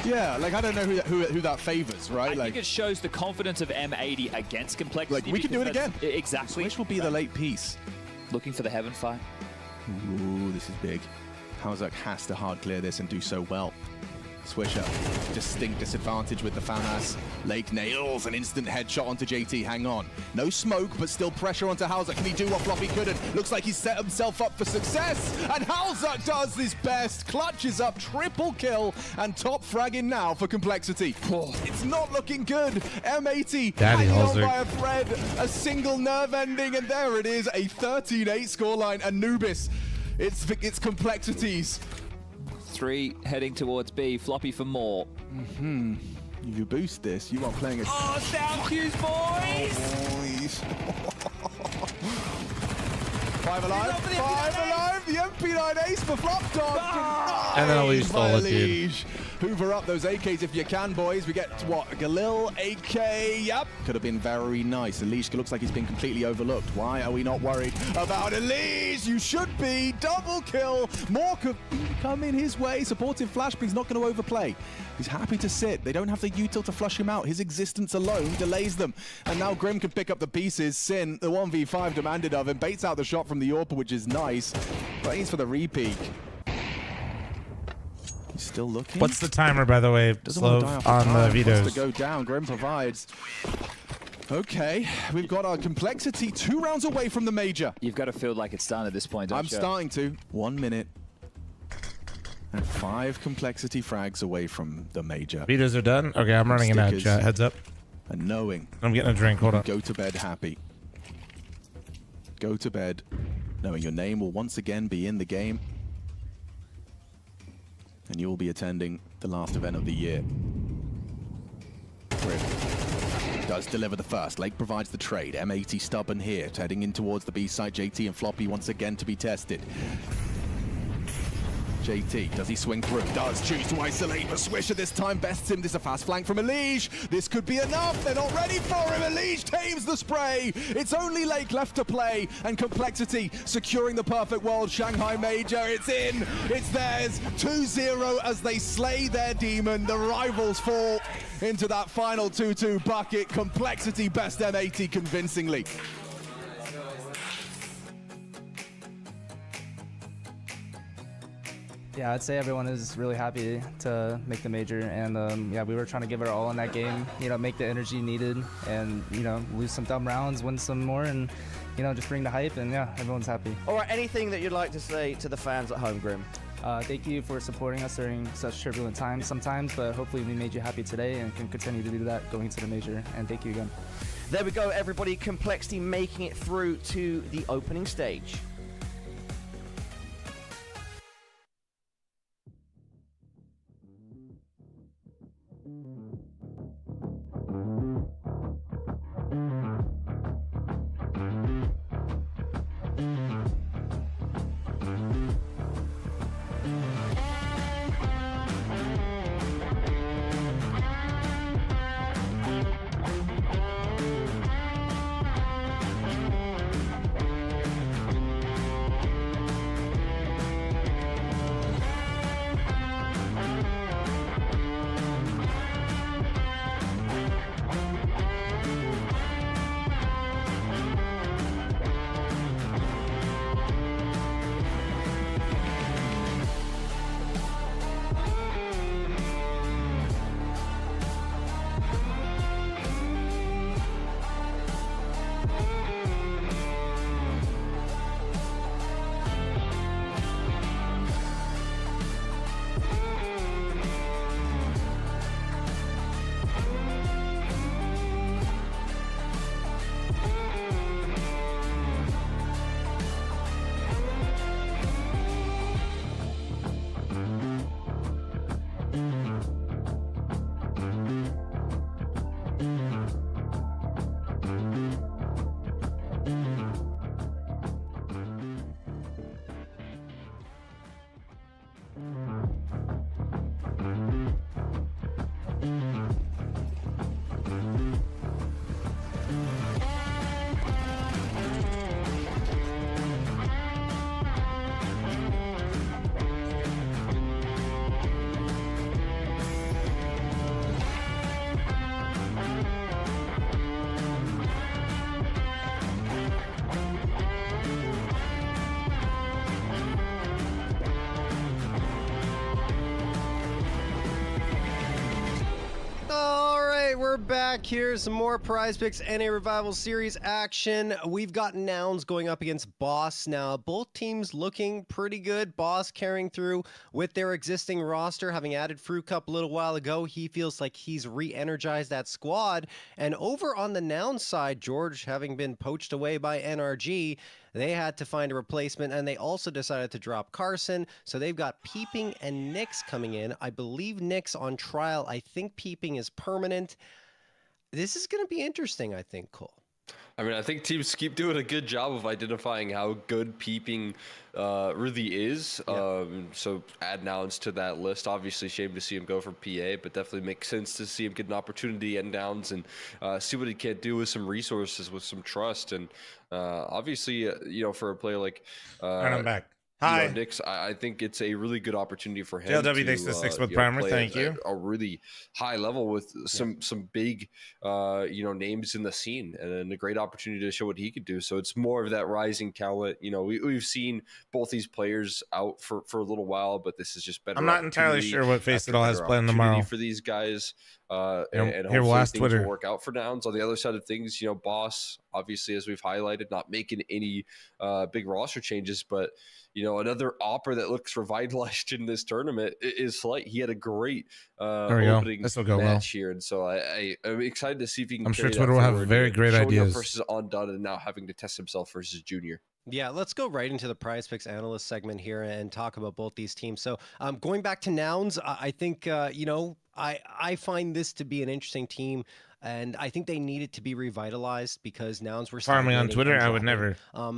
Yeah, like I don't know who that favors, right? I think it shows the confidence of M80 against Complexity. Like we can do it again. Exactly. Which will be the late piece. Looking for the heaven fight. Ooh, this is big. Halzerk has to hard clear this and do so well. Swisher, distinct disadvantage with the Fanas. Lake nails an instant headshot onto JT. Hang on. No smoke, but still pressure onto Halzerk. Can he do what Floppy couldn't? Looks like he's set himself up for success. And Halzerk does his best. Clutches up, triple kill, and top fragging now for Complexity. It's not looking good. M80 Daddy hanging on Halzerk. by a thread. A single nerve ending, and there it is. A 13-8 scoreline. Anubis. It's Complexities. 3 heading towards B. Floppy for more. If you boost this, you are playing a... Oh, down Q's boys! Boys. 5 alive, 5 alive, the MP9 ace for Flop Dog. And then Elish stole it, dude. Hoover up those AKs if you can, boys. We get, what, Galil, AK, yep. Could have been very nice. Elish looks like he's been completely overlooked. Why are we not worried about Elish? You should be. Double kill. More could come in his way. Supportive flash, but he's not going to overplay. He's happy to sit. They don't have the util to flush him out. His existence alone delays them. And now Grim can pick up the pieces. Sin, the 1v5 demanded of him, baits out the shot from the AWP, which is nice. But he's for the repeat. He's still looking. What's the timer, by the way, Slow, on the vetoes? To go down. Grim provides. Okay, we've got our Complexity 2 rounds away from the major. You've got to feel like it's done at this point, don't I'm you? starting to. 1 minute. And 5 Complexity frags away from the major. Vetoes are done? Okay, I'm running an ad, chat. Heads up. And knowing. I'm getting a drink. Hold on. Go to bed happy. Go to bed knowing your name will once again be in the game. And you will be attending the last event of the year. Grim does deliver the first. Lake provides the trade. M80 stubborn here, heading in towards the B side. JT and Floppy once again to be tested. JT, does he swing through? Does choose to isolate, but Swisher this time bests him. This is a fast flank from Elish. This could be enough. They're not ready for him. Elish tames the spray. It's only Lake left to play, and Complexity securing the perfect world. Shanghai Major, it's in. It's theirs. 2-0 as they slay their demon. The rivals fall into that final 2-2 bucket. Complexity best M80 convincingly. Yeah, I'd say everyone is really happy to make the major, and yeah, we were trying to give it our all in that game, you know, make the energy needed, and, you know, lose some dumb rounds, win some more, and, you know, just bring the hype, and yeah, everyone's happy. All right, anything that you'd like to say to the fans at home, Grim? Thank you for supporting us during such turbulent times sometimes, but hopefully we made you happy today and can continue to do that going into the major, and thank you again. There we go, everybody. Complexity making it through to the opening stage. We're back here. Some more Prize Picks NA Revival Series action. We've got Nouns going up against Boss now. Both teams looking pretty good. Boss carrying through with their existing roster, having added Fruit Cup a little while ago. He feels like he's re-energized that squad. And over on the Nouns side, George having been poached away by NRG, they had to find a replacement, and they also decided to drop Carson. So they've got Peeping and Nyx coming in. I believe Nyx on trial. I think Peeping is permanent. This is going to be interesting, I think, Cole. I mean, I think teams keep doing a good job of identifying how good Peeping really is. Yeah. So add Nouns to that list. Obviously, shame to see him go from PA, but definitely makes sense to see him get an opportunity at Nouns and see what he can do with some resources, with some trust. And obviously, for a player like and I'm back. Hi. Nyx, I think it's a really good opportunity for him JLW thanks to 6 with primer. Thank you. A really high level with some big, names in the scene, and a great opportunity to show what he could do. So it's more of that rising talent. We've seen both these players out for a little while, but this is just better. I'm not entirely sure what Face It All has planned tomorrow for these guys. And here we'll ask things Twitter. will work out for Nouns. On the other side of things, Boss, obviously, as we've highlighted, not making any big roster changes, but another opera that looks revitalized in this tournament is Slight. He had a great opening match here, and so I'm excited to see if he can. I'm sure Twitter will have very great ideas versus Undone, and now having to test himself versus Junior. Yeah, let's go right into the Prize Picks analyst segment here and talk about both these teams. So going back to Nouns, I think, I find this to be an interesting team. And I think they needed to be revitalized because Nouns were farming on Twitter. I would never.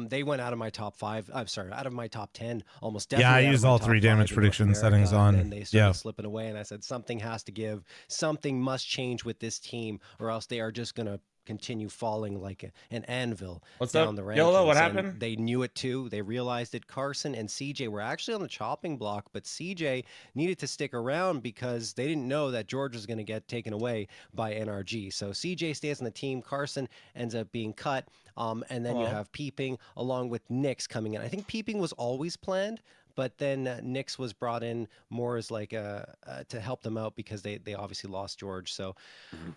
They went out of my top 5. I'm sorry, out of my top 10, almost. Definitely. Yeah, I used all 3 damage prediction settings on. And they started slipping away. And I said something has to give. Something must change with this team, or else they are just gonna continue falling like an anvil down the rankings. YOLO, what happened? They knew it too. They realized it. Carson and CJ were actually on the chopping block, but CJ needed to stick around because they didn't know that George was going to get taken away by NRG. So CJ stays on the team. Carson ends up being cut. And then you have Peeping along with Nyx coming in. I think Peeping was always planned, but then Nyx was brought in more as like to help them out because they obviously lost George. So,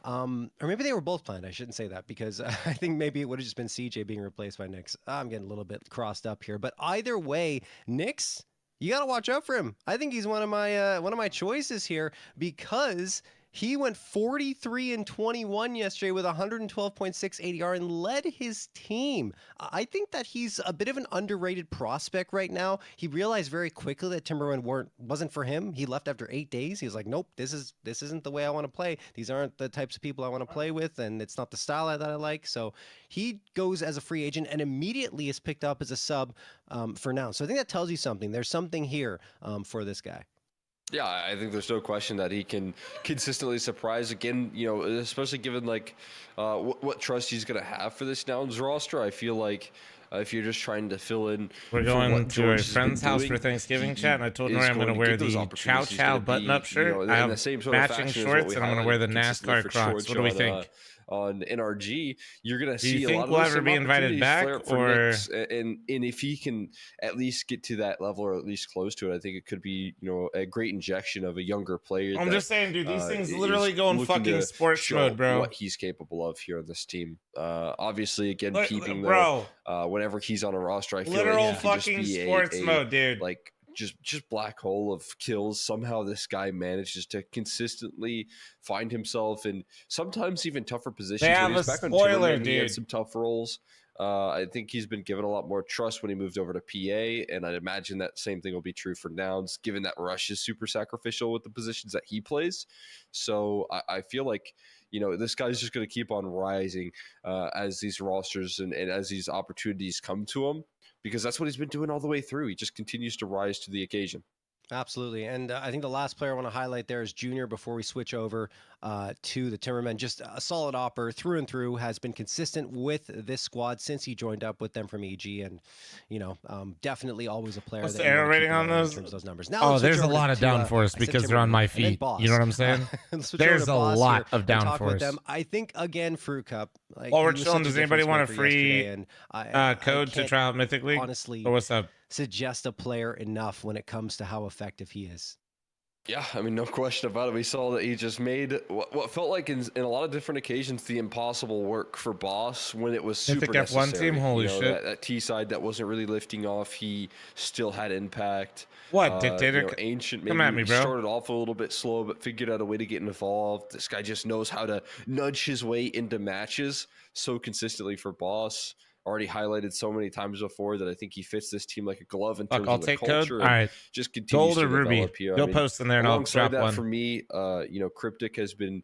or maybe they were both planned. I shouldn't say that because I think maybe it would have just been CJ being replaced by Nyx. I'm getting a little bit crossed up here, but either way, Nyx, you got to watch out for him. I think he's one of my choices here because he went 43-21 yesterday with 112.6 ADR and led his team. I think that he's a bit of an underrated prospect right now. He realized very quickly that Timberman wasn't for him. He left after 8 days. He was like, nope, this isn't the way I want to play. These aren't the types of people I want to play with, and it's not the style that I like. So he goes as a free agent and immediately is picked up as a sub for now. So I think that tells you something. There's something here for this guy. Yeah, I think there's no question that he can consistently surprise again, especially given what trust he's going to have for this Nouns roster. I feel like if you're just trying to fill in. We're going to a friend's house for Thanksgiving, chat, and I told Nori I'm going to wear the Chow Chow button-up shirt. I have matching shorts, and I'm going to wear the NASCAR Crocs. What do we think? On NRG, you're gonna see a lot of. Do you think we'll ever be invited back, or and if he can at least get to that level or at least close to it, I think it could be a great injection of a younger player. I'm just saying, dude, these things literally go in fucking sports mode, bro. What he's capable of here on this team. Obviously, again, Peeping bro. Whenever he's on a roster, I feel literal like he fucking can just be sports mode, dude. Like just black hole of kills. Somehow this guy manages to consistently find himself in sometimes even tougher positions. They have a spoiler, dude. He had some tough roles. I think he's been given a lot more trust when he moved over to PA, and I'd imagine that same thing will be true for Nouns, given that Rush is super sacrificial with the positions that he plays. So I feel like this guy's just going to keep on rising as these rosters and as these opportunities come to him, because that's what he's been doing all the way through. He just continues to rise to the occasion. Absolutely. And I think the last player I want to highlight there is Junior before we switch over to the Timberman. Just a solid opper through and through, has been consistent with this squad since he joined up with them from EG, and definitely always a player. What's the error rating on those numbers? Now, there's a lot of downforce because they're on my feet. You know what I'm saying? There's a lot of downforce. I think again, Fruit Cup. While we're chilling, does anybody want a free code to try out mythically? Honestly, or what's up? Suggest a player enough when it comes to how effective he is. Yeah, I mean, no question about it. We saw that he just made what felt like in a lot of different occasions the impossible work for Boss when it was super necessary. F1 team, holy shit. That T side that wasn't really lifting off, he still had impact. What, Dictator? Ancient Come at me, bro. Started off a little bit slow, but figured out a way to get involved. This guy just knows how to nudge his way into matches so consistently for Boss. Already highlighted so many times before that I think he fits this team like a glove in terms I'll of the take culture. Code. All right, just continues Gold or to Ruby. develop here. Go post in there and I'll drop that one. For me, Cryptic has been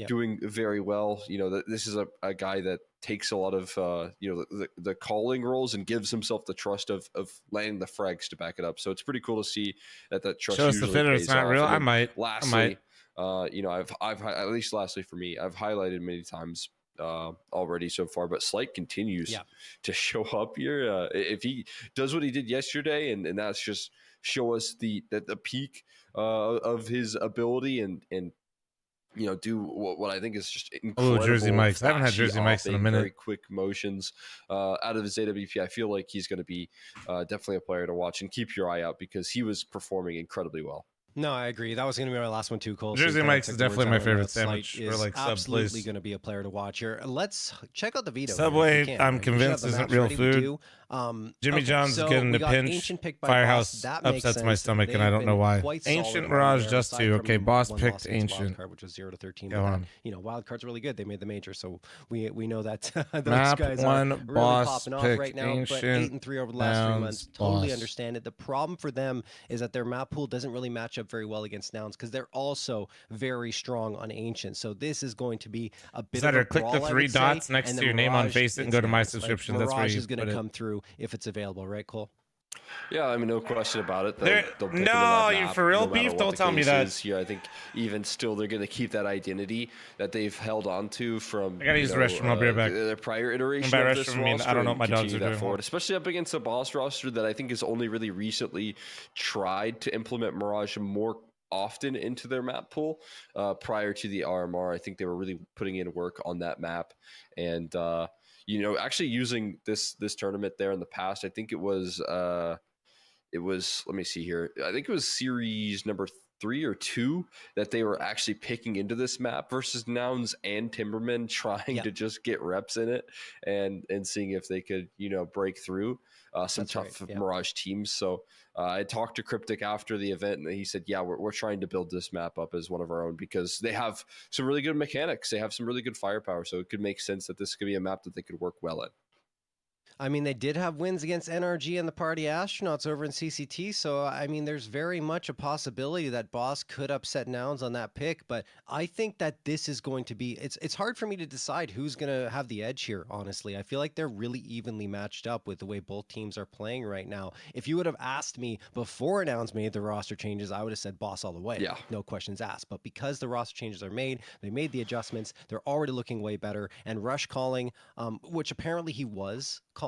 doing very well. This is a guy that takes a lot of the calling roles and gives himself the trust of landing the frags to back it up. So it's pretty cool to see that trust. Show us the fitter. It's not real. I might. Lastly, I've at least lastly for me, I've highlighted many times already so far, but Slight continues to show up here. If he does what he did yesterday, and that's just show us the peak of his ability and do what I think is just incredible. Jersey Mikes. I haven't had Jersey Mikes in a minute. Very quick motions out of his AWP. I feel like he's going to be definitely a player to watch and keep your eye out because he was performing incredibly well. No, I agree. That was going to be my last one too, Cole. Jersey Mike's is definitely my favorite sandwich. Is absolutely going to be a player to watch here. Let's check out the veto. Subway, I'm convinced isn't real food. Jimmy John's getting the pinch. Firehouse upsets my stomach, and I don't know why. Ancient Mirage just 2. Okay, Boss picked Ancient. Card, which was 0 to 13. Go on. Wild card's really good. They made the major, so we know that those Map guys 1, are really Boss popping off picked right now. Ancient. But 8 and 3 over the last 3 months. Totally Boss. understand it. The problem for them is that their map pool doesn't really match up very well against Nouns because they're also very strong on Ancient. So this is going to be a bit of a click brawl, the 3 dots next to your name on Face and go to my subscription. That's where Mirage you is going to come through if it's available, right, Cole? Yeah, I mean, no question about it. They'll pick into No, that you map, for real, no matter Beef? what Don't the tell me case that. is here. I think even still, they're going to keep that identity that they've held on to from. I gotta use the restroom. I'll be right back. Their prior iteration By of this restroom, I mean, roster. I don't know what my and dogs continue are that doing. forward, especially up against a Boss roster that I think has only really recently tried to implement Mirage more often into their map pool. Prior to the RMR, I think they were really putting in work on that map and. Actually using this tournament there in the past, I think it was let me see here. I think it was series number 3 or 2 that they were actually picking into this map versus Nouns and Timberman, trying to just get reps in it and seeing if they could, break through some tough Mirage teams. So I talked to Cryptic after the event and he said, yeah, we're trying to build this map up as one of our own because they have some really good mechanics. They have some really good firepower. So it could make sense that this could be a map that they could work well in. I mean, they did have wins against NRG and the Party Astronauts over in CCT. So, I mean, there's very much a possibility that Boss could upset Nouns on that pick. But I think that this is going to be, it's hard for me to decide who's going to have the edge here, honestly. I feel like they're really evenly matched up with the way both teams are playing right now. If you would have asked me before Nouns made the roster changes, I would have said Boss all the way. Yeah. No questions asked. But because the roster changes are made, they made the adjustments, they're already looking way better. And Rush calling, which apparently he was calling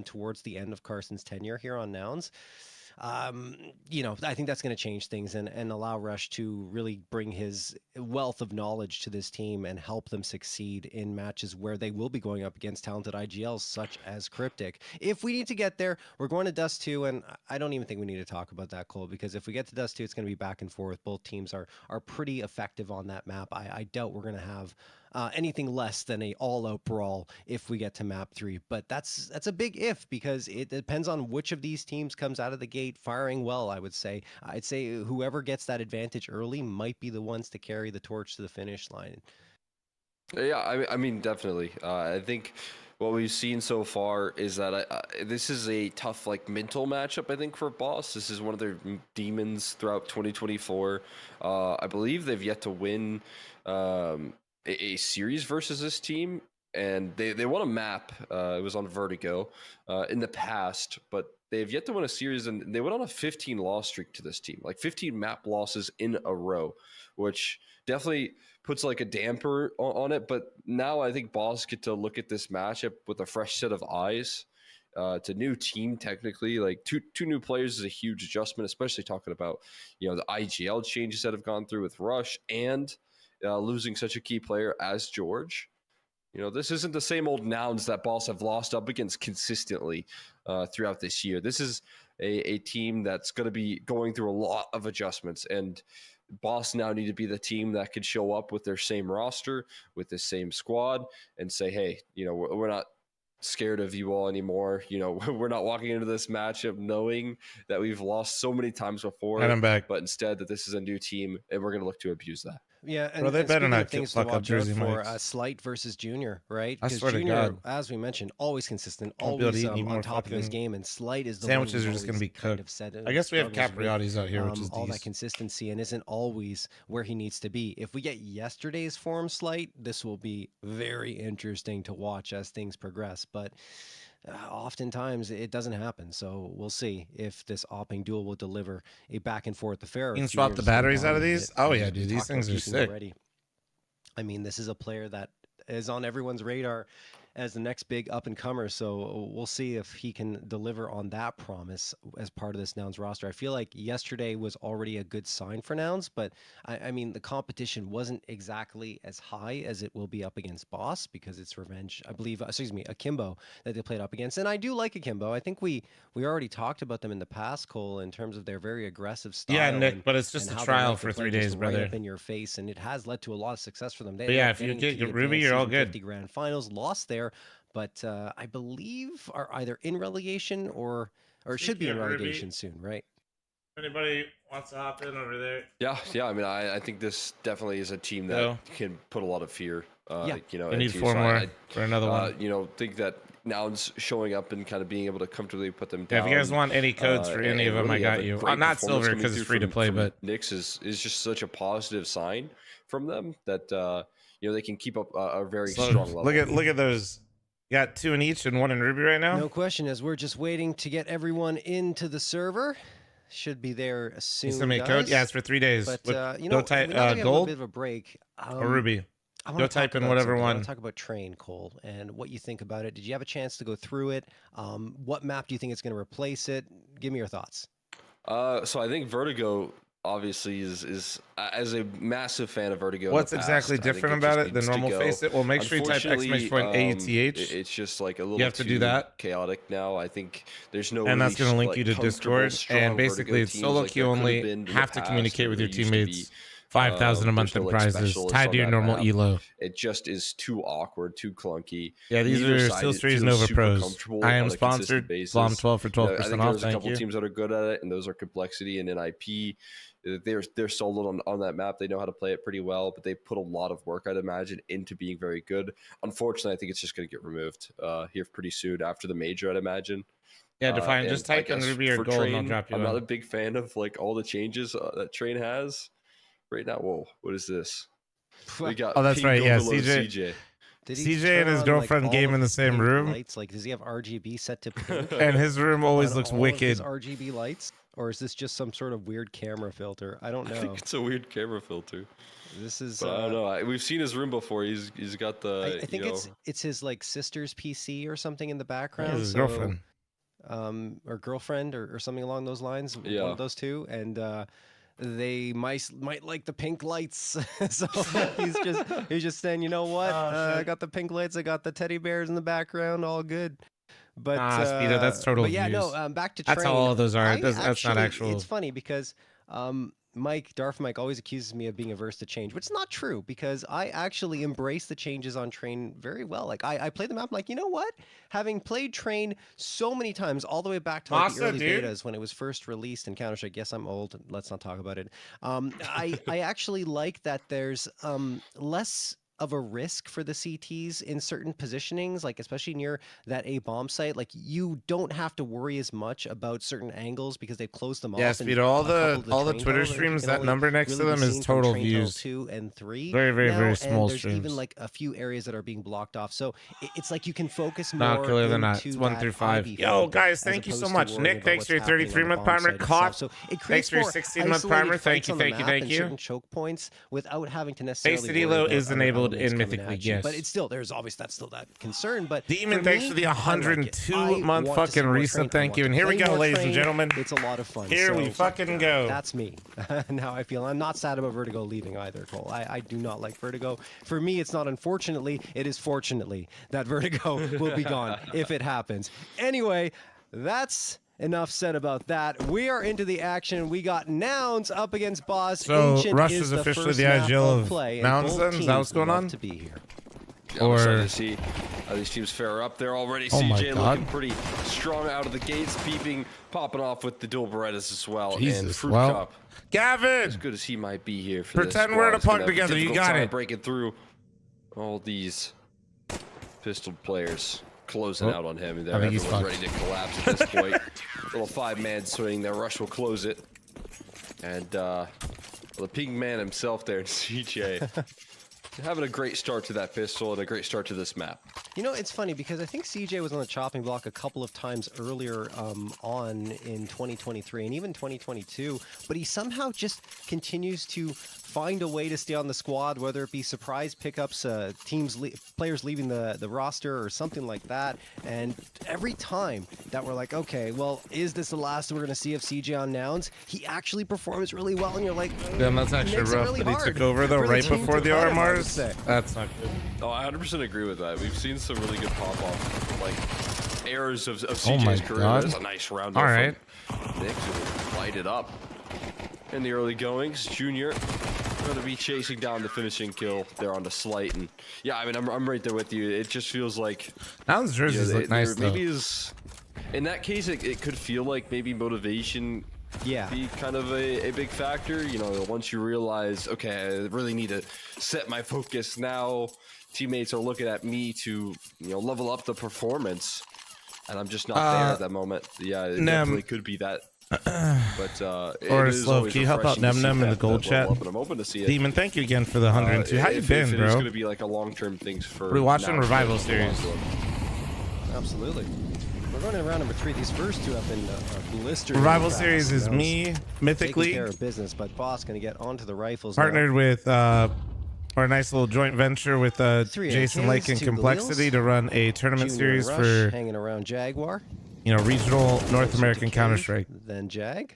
towards the end of Carson's tenure here on Nouns. I think that's going to change things and allow Rush to really bring his wealth of knowledge to this team and help them succeed in matches where they will be going up against talented IGLs such as Cryptic. If we need to get there, we're going to Dust 2, and I don't even think we need to talk about that, Cole, because if we get to Dust 2, it's going to be back and forth. Both teams are pretty effective on that map. I doubt we're going to have anything less than a all-out brawl if we get to map 3. But that's a big if because it depends on which of these teams comes out of the gate firing well, I would say. I'd say whoever gets that advantage early might be the ones to carry the torch to the finish line. Yeah, I mean, definitely. I think what we've seen so far is that this is a tough, mental matchup, I think, for Boss. This is one of their demons throughout 2024. I believe they've yet to win a series versus this team, and they won a map. It was on Vertigo in the past, but they've yet to win a series, and they went on a 15 loss streak to this team, 15 map losses in a row, which definitely puts a damper on it. But now I think Boss get to look at this matchup with a fresh set of eyes. It's a new team, technically. Two new players is a huge adjustment, especially talking about the IGL changes that have gone through with Rush and losing such a key player as George. This isn't the same old Nouns that Boss have lost up against consistently throughout this year. This is a team that's going to be going through a lot of adjustments, and Boss now need to be the team that could show up with their same roster, with the same squad, and say, hey, you know, we're not scared of you all anymore. You know, we're not walking into this matchup knowing that we've lost so many times before, and I'm back. but instead that this is a new team and we're going to look to abuse that. Yeah, and, Bro, they and better not things to fuck up watch out Jersey for Mike's. Slight versus Junior, right? I Because swear to Junior, God. as we mentioned, always consistent, Won't be able to always eat any on more top of his fucking game, and Slight is the sandwiches one are who's just gonna be always kind cooked. of said, I guess we have struggles with, Capriati's out here, which is all that decent. consistency and isn't always where he needs to be. If we get yesterday's form Slight, this will be very interesting to watch as things progress, but oftentimes it doesn't happen. So we'll see if this opping duel will deliver a back and forth affair. You can swap the batteries out of these? Oh yeah, dude, these things are sick. I mean, this is a player that is on everyone's radar as the next big up-and-comer, so we'll see if he can deliver on that promise as part of this Nouns roster. I feel like yesterday was already a good sign for Nouns, but I mean, the competition wasn't exactly as high as it will be up against Boss, because it's Revenge, I believe, Akimbo that they played up against. And I do like Akimbo. I think we already talked about them in the past, Cole, in terms of their very aggressive style. Yeah, Nick, but it's just a trial for 3 days, brother. Right up in your face, and it has led to a lot of success for them. But yeah, if you get Ruby, you're all good. 50 grand finals, lost there, but I believe are either in relegation or should be in relegation soon, right? Anybody wants to hop in over there? Yeah. I mean, I think this definitely is a team that can put a lot of fear. You know, we need 4 more for another one. You know, think that Nouns showing up and kind of being able to comfortably put them down. Yeah, if you guys want any codes for any of them, really I got you. Not silver because it's free to play, but Knicks is just such a positive sign from them that you know, they can keep up a very strong level. Look at those. You got 2 in each and 1 in Ruby right now? No question, as we're just waiting to get everyone into the server. Should be there soon. You send me a code? Yeah, it's for 3 days. But you know, type we have gold a bit of a break. or Ruby. Go type in whatever one. I want to talk about Train, Cole, and what you think about it. Did you have a chance to go through it? What map do you think is going to replace it? Give me your thoughts. So I think Vertigo obviously is as a massive fan of Vertigo. What's exactly different about it than normal Face It? Well, make sure you type !AETH. It's just like a little. You have to do that. Chaotic now. I think there's no. And that's going to link you to Discord. And basically, it's solo queue only. Have to communicate with your teammates. 5,000 a month in prizes tied to your normal elo. It just is too awkward, too clunky. Yeah, these are Steel Streets Nova Pros. I am sponsored. Blom 12 for 12% off. There's a couple teams that are good at it, and those are Complexity and NIP. They're solid on that map. They know how to play it pretty well, but they put a lot of work, I'd imagine, into being very good. Unfortunately, I think it's just going to get removed here pretty soon after the major, I'd imagine. Yeah, Define. Just type in Ruby or Gold, and I'll drop you. I'm not a big fan of like all the changes that Train has right now. Whoa, what is this? We got that's right. Yeah, CJ. CJ and his girlfriend game in the same room. Lights? Like, does he have RGB set to pink? And his room always looks wicked. His RGB lights, or is this just some sort of weird camera filter? I don't know. I think it's a weird camera filter. This is. But I don't know. We've seen his room before. He's got the. I think it's his like sister's PC or something in the background. Yeah, his girlfriend. Or girlfriend or something along those lines. Yeah. One of those two, and. They might like the pink lights, so he's just saying, you know what? I got the pink lights, I got the teddy bears in the background, all good. But Speedo, that's total. But yeah, views. no. Back to that's Train. how all of those are. That's not actual. It's funny because Darth Mike always accuses me of being averse to change, which is not true because I actually embrace the changes on Train very well. Like I play the map, I'm like, you know what? Having played Train so many times, all the way back to like the early betas when it was first released in Counter-Strike. Yes, I'm old. Let's not talk about it. I actually like that there's less of a risk for the CTs in certain positionings, like especially near that A bomb site. Like you don't have to worry as much about certain angles because they've closed them off. Yeah, Speedo, all the Twitter streams, that number next to them is total views. 2 and 3. Very small there's streams. Even like a few areas that are being blocked off. So it's like you can focus more. Not clearer than that. It's 1 through 5. Yo, guys, thank you so much. Nick, thanks for your 33-month primer. Caught. So thanks for your 16-month primer. Thank you. Certain choke points without having to necessarily. Face the elo is enabled in Mythic League. Yes. But it's still, that's still that concern. But Demon, thanks for the 102-month fucking recent. Thank you. And here we go, ladies and gentlemen. It's a lot of fun. Here we fucking go. That's me. And how I feel. I'm not sad about Vertigo leaving either, Cole. I do not like Vertigo. For me, it's not unfortunately, it is fortunately that Vertigo will be gone if it happens. Anyway, that's enough said about that. We are into the action. We got Nouns up against Boss. So Ancient Rush is is the officially first the map IGL of play, and Nouns both then? Is that teams what's going love on? to be here. Yeah, we're starting to see how these teams fare up there already. Oh my CJ God. looking pretty strong out of the gates, peeping, popping off with the dual Berettas as well. Jesus, and Fruit well, Cup, Gavin, as good as he might be here for pretend this we're in a squad, puck it's gonna have together. You difficult got time it. breaking through all these pistol players, closing out on him. And I think he's everyone's fucked. ready to collapse at this point. Little 5-man swing there. Rush will close it. And the pink man himself there, CJ, having a great start to that pistol and a great start to this map. You know, it's funny because I think CJ was on the chopping block a couple of times earlier on in 2023 and even 2022, but he somehow just continues to find a way to stay on the squad, whether it be surprise pickups, players leaving the roster or something like that. And every time that we're like, okay, well, is this the last we're going to see of CJ on Nouns? He actually performs really well, and you're like, Damn, that's actually makes it rough really that he hard took over though for the right team before to the cut him, I would RMRs. say. That's not good. Oh, I 100% agree with that. We've seen some really good pop-off, like, errors of Oh my CJ's career. God. There's a nice round All there right. from Nick to light it up. In the early goings, Junior going to be chasing down the finishing kill there on the slight. And yeah, I mean, I'm right there with you. It just feels like Nouns jerseys look nice though. maybe in that case, it could feel like maybe motivation be kind of a big factor. You know, once you realize, okay, I really need to set my focus now. Teammates are looking at me to, level up the performance, and I'm just not there at that moment. Yeah, it definitely could be that. But or slow. Can you help out Nem Nem in the gold chat? I'm open to see it. Demon, thank you again for the 102. How you been, if bro? It's going to be like a long-term thing for. We're watching Revival series. Absolutely. We're going to round number 3. These first two have been blistered. Revival series is me, Mythically. Taking care of business, but Boss going to get onto the rifles. Partnered with our nice little joint venture with Jason Lake and Complexity to run a tournament series Rush, for hanging around Jaguar. Regional North American Counter-Strike. Then Jag.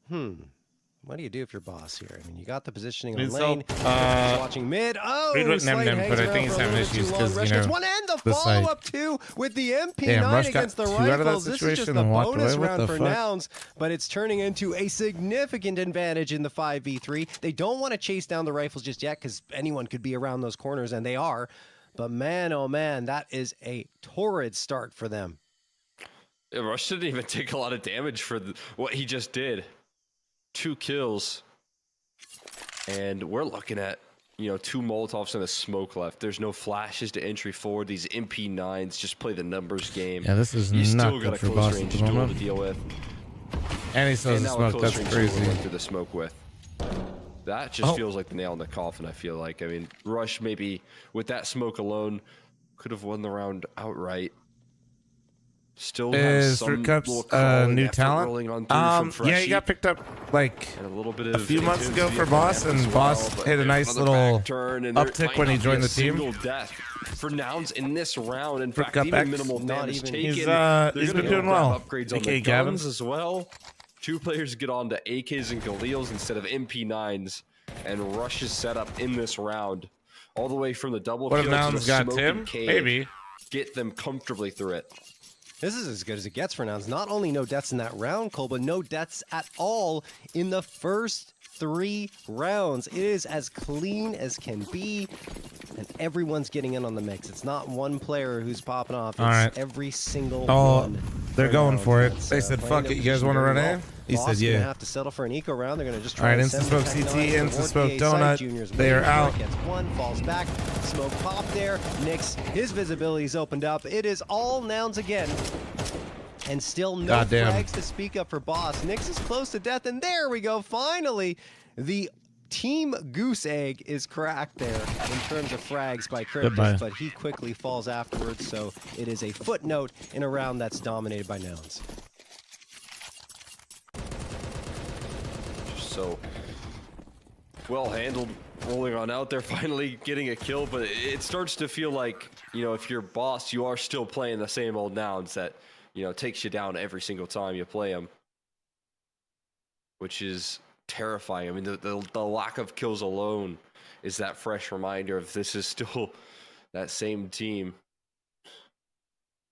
What do you do if you're Boss here? I mean, you got the positioning on lane. Watching mid. Oh, Read with Slade Nem Nem, but I hangs think he's around for a having little bit issues too long. because, Rush gets one and the follow-up too with the MP9 Damn, Rush got against the 2 out of that rifles. This is just situation the and walked bonus away. What round the for fuck? Nouns, but it's turning into a significant advantage in the 5v3. They don't want to chase down the rifles just yet because anyone could be around those corners, and they are. But man, oh man, that is a torrid start for them. Yeah, Rush didn't even take a lot of damage for what he just did. 2 kills. And we're looking at, 2 Molotovs and a smoke left. There's no flashes to entry forward. These MP9s just play the numbers game. Yeah, this is you not still good got a for close Boss at range the duel to moment. deal with. And he still has And the now a smoke. close That's range crazy. duel to went through the smoke with. That just feels like the nail in the coffin, I feel like. I mean, Rush maybe with that smoke alone could have won the round outright. Still Is some Fruit Cup's little crawling new effort talent? rolling on through from Freshie. Yeah, he got picked up like And a little bit a of few months ago intensity for at Boss, the and ramp as Boss well, hit a but nice another little back turn, and there uptick might when he not be joined a the team. single death for Nouns in this round. In Fruit fact, Cup even X. minimal Not damage even. taken. He's They're been gonna doing grab well. Upgrades on AKA the Gavin. guns as well. 2 players get on to AKs and Galils instead of MP9s, and Rush's setup in this round, all the way from the double What if kill to Nouns the got smoking Tim? cave. Maybe. Get them comfortably through it. This is as good as it gets for Nouns. Not only no deaths in that round, Cole, but no deaths at all in the first 3 rounds. It is as clean as can be, and everyone's getting in on the mix. It's not one player who's popping off. It's All right. every single Oh, one. they're going Nouns. for it. That's, They said, playing fuck their it. You guys position want to very run well. in? He Boss said, gonna yeah. have to settle for an eco round. They're going to just All try right, and instant send the smoke Tech CT, 9s instant toward smoke the A side. donut. Junior's They are waiting for it, out. Gets one, falls back. Smoke pop there. Nix, his visibility's opened up. It is all Nouns again. And still no Goddamn. flags to speak of for Boss. Nix is close to death, and there we go. Finally, the team goose egg is cracked there in terms of frags by Goodbye. Cryptus, but he quickly falls afterwards, so it is a footnote in a round that's dominated by Nouns. So well handled, rolling on out there, finally getting a kill, but it starts to feel like, if you're Boss, you are still playing the same old Nouns that, takes you down every single time you play them, which is terrifying. I mean, the lack of kills alone is that fresh reminder of this is still that same team.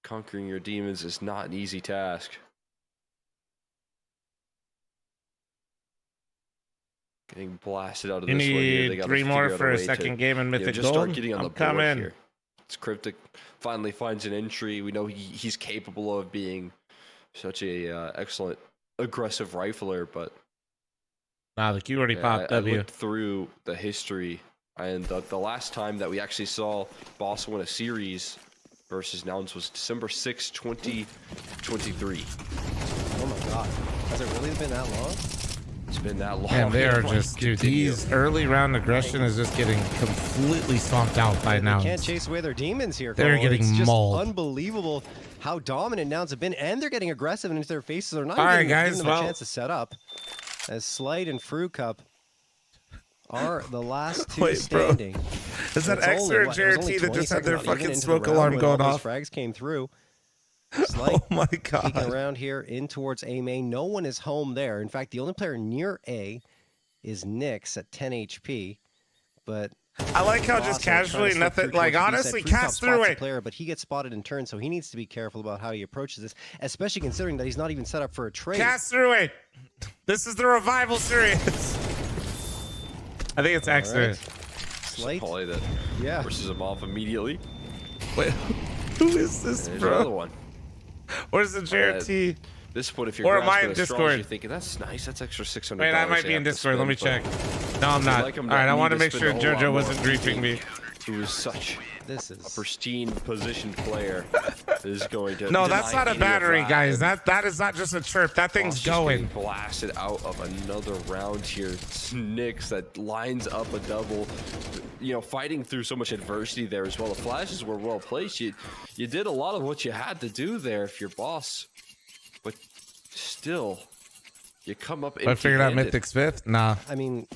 conquering your demons is not an easy task. Getting blasted out of You this one here. They need gotta 3 more figure out for a way second to, game in Mythic just start Gold. getting on I'm the board coming. here. It's Cryptic finally finds an entry. We know he's capable of being such a excellent aggressive rifler, but Nah, the Q already popped I W. looked through the history, and the last time that we actually saw Boss win a series versus Nouns was December 6, 2023. Oh my god. Has it really been that long? It's been that long. Man, they are Like, just, dude, continue. these early round aggression is just getting completely stomped out by They Nouns. can't chase away their demons here. They're Cole. getting it's just mauled. unbelievable how dominant Nouns have been, and they're getting aggressive into their faces. They're not All right, even guys, giving them well- a chance to set up. As Slight and Fruit Cup are the last two Wait, bro. standing. Is that It's X only, or what, it was only JRT that 20 just had their seconds not even fucking into the smoke round alarm when going all those off? frags came through. Slight Oh my peeking god. around here in towards A main. No one is home there. In fact, the only player near A is Nyx at 10 HP. But I like how Boss just are trying to casually slip nothing, through like towards B honestly, side. Fruit Cup cast through spots the it. player, but he gets spotted in turn, so he needs to be careful about how he approaches this, especially considering that he's not even set up for a trade. Cast through it. This is the revival series. I think it's X. Alright. Slight. That Yeah. pushes him off immediately. Wait, who is this, There's bro? another one. Where's the JRT? This point, if you're Or am I grasping in the straws, Discord? you're thinking that's nice. That's extra $600. Wait, I might they be in have to Discord. Let me spend, check. but No, I'm I'd not. like him All right, I need want to make spend sure a whole lot JoJo more wasn't on griefing me. Who is such This a is pristine positioned player is going to. No, that's deny not a any of battery, that. guys. That is not just a chirp. That thing's Boss just going. getting blasted out of another round here. It's Nyx that lines up a double, you know, fighting through so much adversity there as well. The flashes were well placed. You did a lot of what you had to do there if you're Boss, but still, you come up. I figured out empty-handed. Mythic's 5th. Nah. I mean,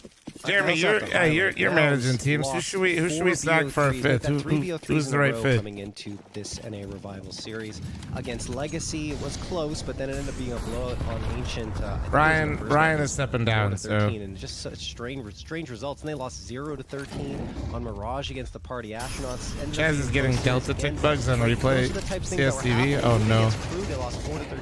Jeremy, you're managing teams. Who should we sack for our 5th? Who's the right fit? Coming into this NA Revival series against Legacy, it was close, but then it ended up being a blowout on Ancient. Ryan is stepping down, so and just such strange results. And they lost 0-13 on Mirage against the Party Astronauts. Chaz is getting Delta tick bugs on replay. CSTV. Oh no,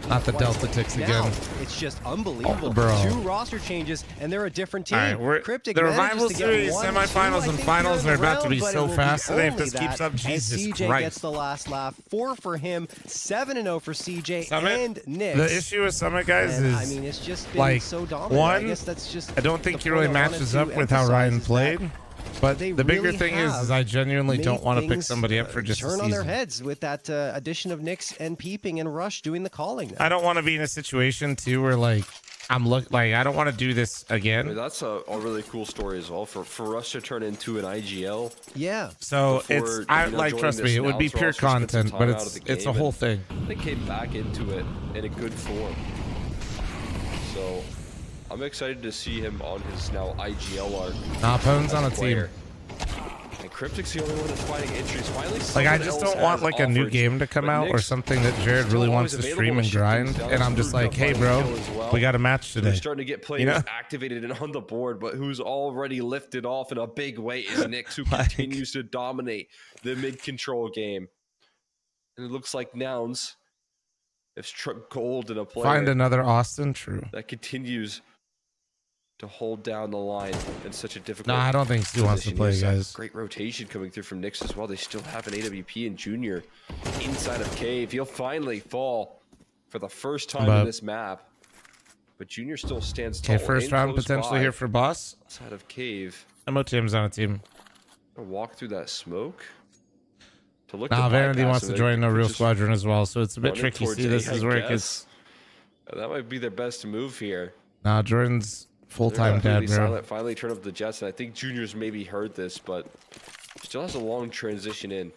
not the Delta ticks again. It's just unbelievable. Bro. 2 roster changes, and they're a different team. All right, we're Cryptic the manages revival to get series, 1-2, semifinals, I and think, finals here are in the about to be round, so but it will fast be today. If only this keeps that up, as Jesus CJ Christ. gets the last laugh. 4 for him, 7-0 for CJ Summit, and Nyx. the issue with Summit, guys, And, is I mean, it's just been like so dominant. one. I guess that's just I don't think the he really point I wanted matches to up with how emphasize Ryan is that played. But they the bigger really thing is have I genuinely made don't want to pick things, somebody up for just a turn on their season. heads with that addition of Nyx and Peeping and Rush doing the calling. Now. I don't want to be in a situation too where like I don't want to do this I mean, again. that's a really cool story as well for us to turn into an IGL. Yeah. So before, like trust me, it would be pure content, but it's a whole thing. They came back into it in a good form. So I'm excited to see him on his now IGL arc. Nah, Pone's as on a player. team. And Cryptic's the only one that's fighting entries. Finally, Like I someone just else don't want has like a new offered, game to come but out or Nyx something that Jared still really wants always to available stream to and shut things grind, down. and I'm just Fruit like, Cup hey, fighting bro, kill as well. we got a match They're today. starting to get players activated and on the board, but who's already lifted off in a big way is Nyx, who continues to dominate the mid-control game. And it looks like Nouns have struck gold in a player Find another Austin. True. that continues to hold down the line in such a difficult. No, I don't think Stu wants to position. play, Here's a guys. Great rotation coming through from Nyx as well. They still have an AWP and Junior inside of Cave. He'll finally fall for the first time in this map, but Junior still stands tall. Okay, first and round close potentially by. here for Boss. Outside of Cave. MOTM's on a team. Walk through that smoke. To look Nah, to Vanity bypass wants him, to they join No could Real just Squadron as well, so it's a bit run it tricky. towards See, this A, is I where it guess. gets. That might be their best move here. Nah, Jordan's full-time They're dad, completely bro. silent, finally turn up the Jets, and I think Junior's maybe heard this, but still has a long transition in.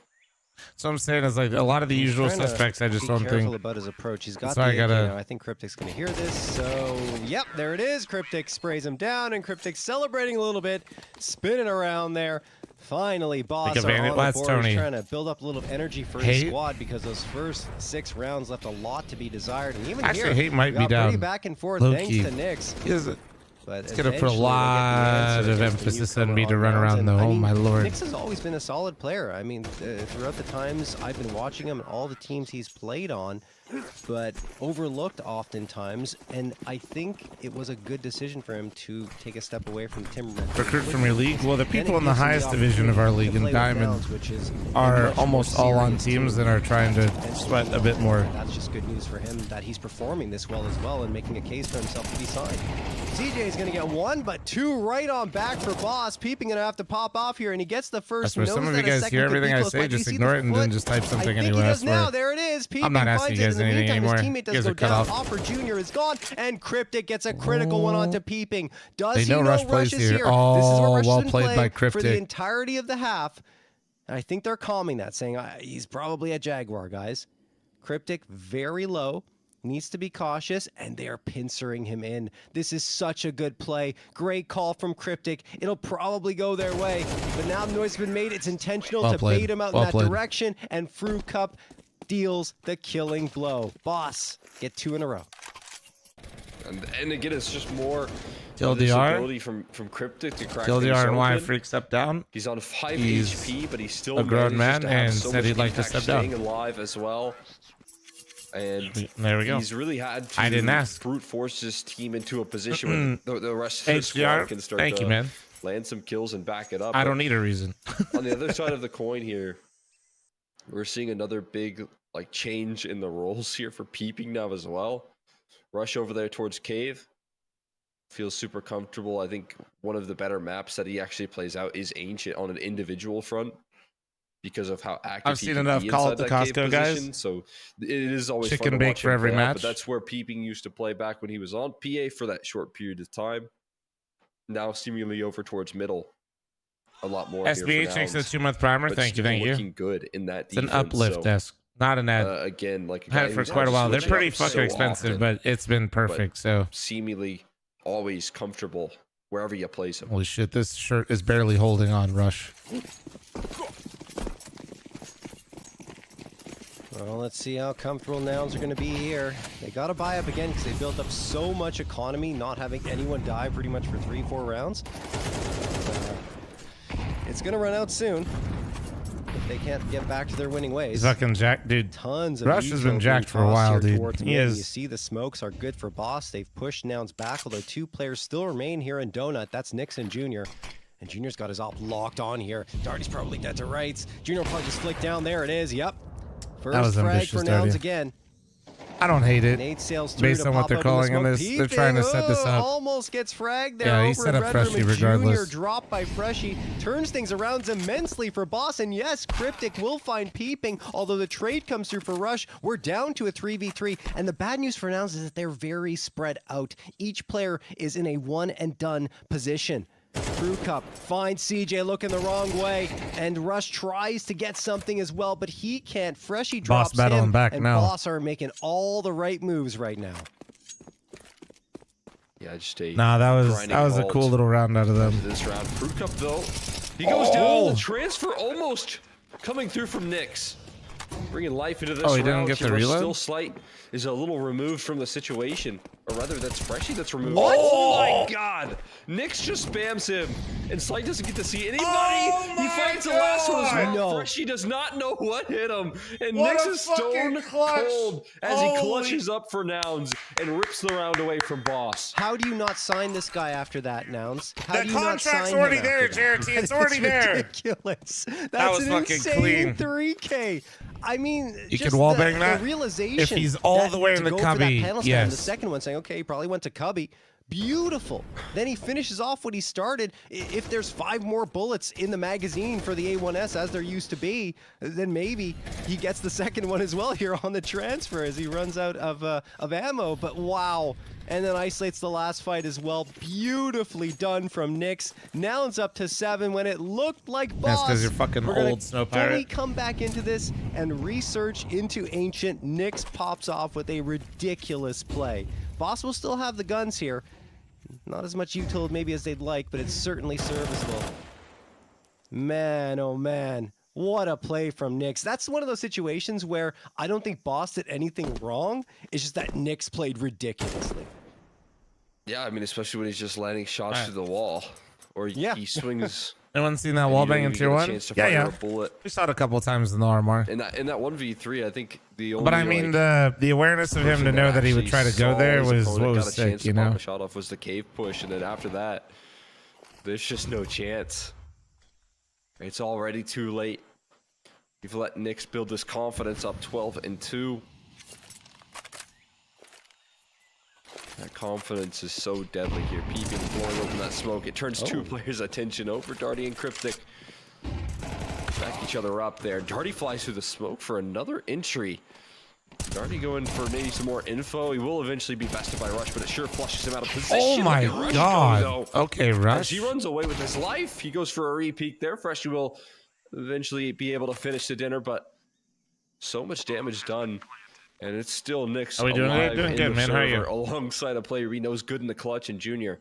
So I'm saying is like a lot of the usual Trying to suspects. I just be don't careful think. about his approach. He's got That's the why I AK gotta- now. I think Cryptic's gonna hear this. So yep, there it is. Cryptic sprays him down, and Cryptic celebrating a little bit, spinning around there. Finally, Boss Like a are bandit. on the Let's board. Tony. He's trying to build up a little energy for his Hate? squad because those first 6 rounds left a lot to be desired. And even Actually, here, Hate might we be got pretty down. back and forth Low thanks key. to Nyx. Is But it's going to put a lot of emphasis on me to run around the home, my lord. Nix has always been a solid player. I mean, throughout the times I've been watching him and all the teams he's played on, but overlooked oftentimes. And I think it was a good decision for him to take a step away from Timberman. Recruit from your league? Well, the people in the highest division of our league in Diamond are almost all on teams that are trying to sweat a bit more. That's just good news for him that he's performing this well as well and making a case for himself to be signed. CJ is going to get 1, but 2 right on back for Boss. Peeping going to have to pop off here, and he gets the first. That's where some of you guys hear everything I say, just ignore it and then just type something anyway. He does now. There it is. Peeping I'm not asking you guys anything anymore. His teammate does go down. Offer Jr. is gone, and Cryptic gets a critical one onto Peeping. Does he know Rush is here? This is where Rush well has played been by playing for the Cryptic. entirety of the half. I think they're calming that, saying he's probably a Jaguar, guys. Cryptic very low. Needs to be cautious, and they are pincering him in. This is such a good play. Great call from Cryptic. It'll probably go their way, but now the noise has been made. It's intentional to bait him out in that direction, and Fruit Cup deals the killing blow. Boss, get 2 in a row. And again, it's just more TLDR ability from Cryptic to crack TLDR and why Freak stepped down. He's on 5 HP, but he's still a grown man to have and so said he'd like to impact step staying down. alive as well. And there we go. He's really had to I didn't ask. brute force his team into a position where the rest of the squad can start Thank to you, man. land some kills and back it up. I don't need a reason. On the other side of the coin here, we're seeing another big change in the roles here for Peeping now as well. Rush over there towards Cave. Feels super comfortable. I think one of the better maps that he actually plays out is Ancient on an individual front, because of how active I've seen enough Call It the Costco guys. So it is always chicken fun to bake watch for him every play out, match. but that's where Peeping used to play back when he was on PA for that short period of time. Now seemingly over towards middle a lot more. SBH makes a 2-month primer. Thank you. Looking good in that it's an defense, uplift so, desk, not an ad. Again, a had it for quite a while. They're pretty fucking expensive, but it's been perfect. So seemingly always comfortable wherever you place him. Holy shit, this shirt is barely holding on, Rush. Well, let's see how comfortable Nouns are going to be here. They got to buy up again because they built up so much economy, not having anyone die pretty much for 3-4 rounds. It's going to run out soon if they can't get back to their winning ways. He's fucking jacked, dude. Tons of Rush has been jacked for a while, dude. He is. You see the smokes are good for Boss. They've pushed Nouns back, although 2 players still remain here in Donut. That's Nixon Jr. And Junior's got his op locked on here. Darty's probably dead to rights. Junior will probably just flick down. There it is. Yep. First frag for Nouns again. I don't hate it. Nate sails through based to on what pop they're out in the calling in smoke. this. They're trying to set this up. Almost gets fragged there. Yeah, he over set in up Red Freshie Room, and regardless. Junior dropped by Freshie. Turns things around immensely for Boss. And yes, Cryptic will find Peeping. Although the trade comes through for Rush, we're down to a 3v3. And the bad news for Nouns is that they're very spread out. Each player is in a one and done position. Brew Cup finds CJ looking the wrong way, and Rush tries to get something as well, but he can't. Freshie drops Boss battling him, back and now. Boss are making all the right moves right now. Yeah, just a that was a cool little round out of them. This round, Fruit Cup though, he goes down. The transfer almost coming through from Nyx, bringing life into this round. He didn't get the reload? Still Slight is a little removed from the situation, or rather, that's Freshie that's removed. What? Oh my God! Nyx just spams him, and Slight doesn't get to see anybody. He finds the last one as well. No. Freshie does not know what hit him, and What Nyx a is stone clutch. cold as he clutches up for Nouns and rips the round away from Boss. How do you not sign this guy after that, Nouns? How The do you not contract's sign already him there, after that? JRT. It's already there. Ridiculous. That's That was an fucking insane clean. 3K. I mean, You just could wallbang the that? realization If he's all that the way in to the go for that cubby, panel stand, yes. The second one saying, okay, he probably went to cubby. Beautiful. Then he finishes off what he started. If there's 5 more bullets in the magazine for the A1S, as there used to be, then maybe he gets the second one as well here on the transfer as he runs out of ammo. But wow. And then isolates the last fight as well. Beautifully done from Nyx. Nouns up to 7 when it looked like Boss. That's because you're fucking We're gonna old, Snow Pirate. fully come back into this and research into Ancient. Nyx pops off with a ridiculous play. Boss will still have the guns here. Not as much utility maybe as they'd like, but it's certainly serviceable. Man, oh man. What a play from Nyx. That's one of those situations where I don't think Boss did anything wrong. It's just that Nyx played ridiculously. Yeah, I mean, especially when he's just landing shots through the wall, or he swings. Anyone seen that wall bang in tier 1? Yeah. We saw it a couple of times in the RMR. In that 1v3, I think the only. But I mean, the awareness of him to know that he would try to go there was what was sick, you know. Pop a shot off was the cave push, and then after that, there's just no chance. It's already too late. You've let Nyx build this confidence up 12-2. That confidence is so deadly here. Peeping, blowing open that smoke. It turns two players' attention over. Darty and Cryptic back each other up there. Darty flies through the smoke for another entry. Darty going for maybe some more info. He will eventually be bested by Rush, but it sure flushes him out of position. Oh my god. Okay, Rush. As he runs away with his life, he goes for a re-peek there. Freshie will eventually be able to finish the dinner, but so much damage done. And it's still Nyx. Are we doing it? Doing good, man. How are you? Alongside a player he knows good in the clutch and Junior.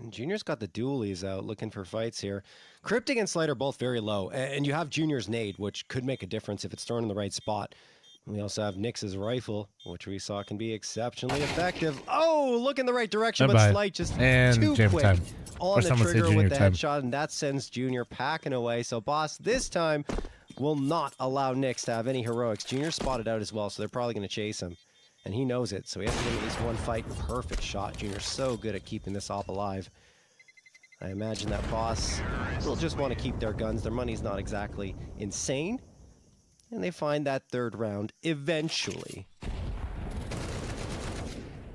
And Junior's got the dualies out looking for fights here. Cryptic and Slight are both very low. And you have Junior's nade, which could make a difference if it's thrown in the right spot. And we also have Nyx's rifle, which we saw can be exceptionally effective. Oh, look in the right direction, but Slight just too quick on the trigger with the headshot, and that sends Junior packing away. So Boss this time will not allow Nyx to have any heroics. Junior spotted out as well, so they're probably going to chase him. And he knows it, so he has to get at least one fight. Perfect shot. Junior's so good at keeping this op alive. I imagine that Boss will just want to keep their guns. Their money's not exactly insane. And they find that third round eventually.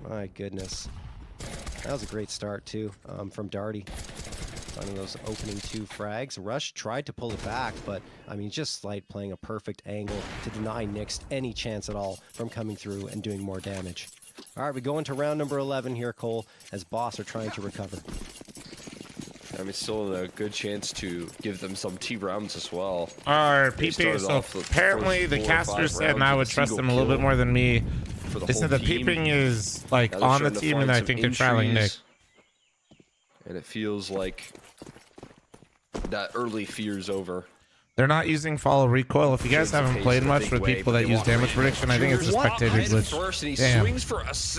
My goodness. That was a great start, too, from Darty. Finding those opening 2 frags. Rush tried to pull it back, but, I mean, just Slight playing a perfect angle to deny Nyx any chance at all from coming through and doing more damage. All right, we go into round number 11 here, Cole, as Boss are trying to recover. I mean, still a good chance to give them some T rounds as well. Our peeping, so apparently the caster said, and I would trust them a little bit more than me. They said that peeping is, like, on the team, and I think they're trialing Nyx. And it feels like that early fear's over. They're not using follow recoil. If you guys haven't played much with people that use damage prediction, I think it's a spectator glitch. Damn.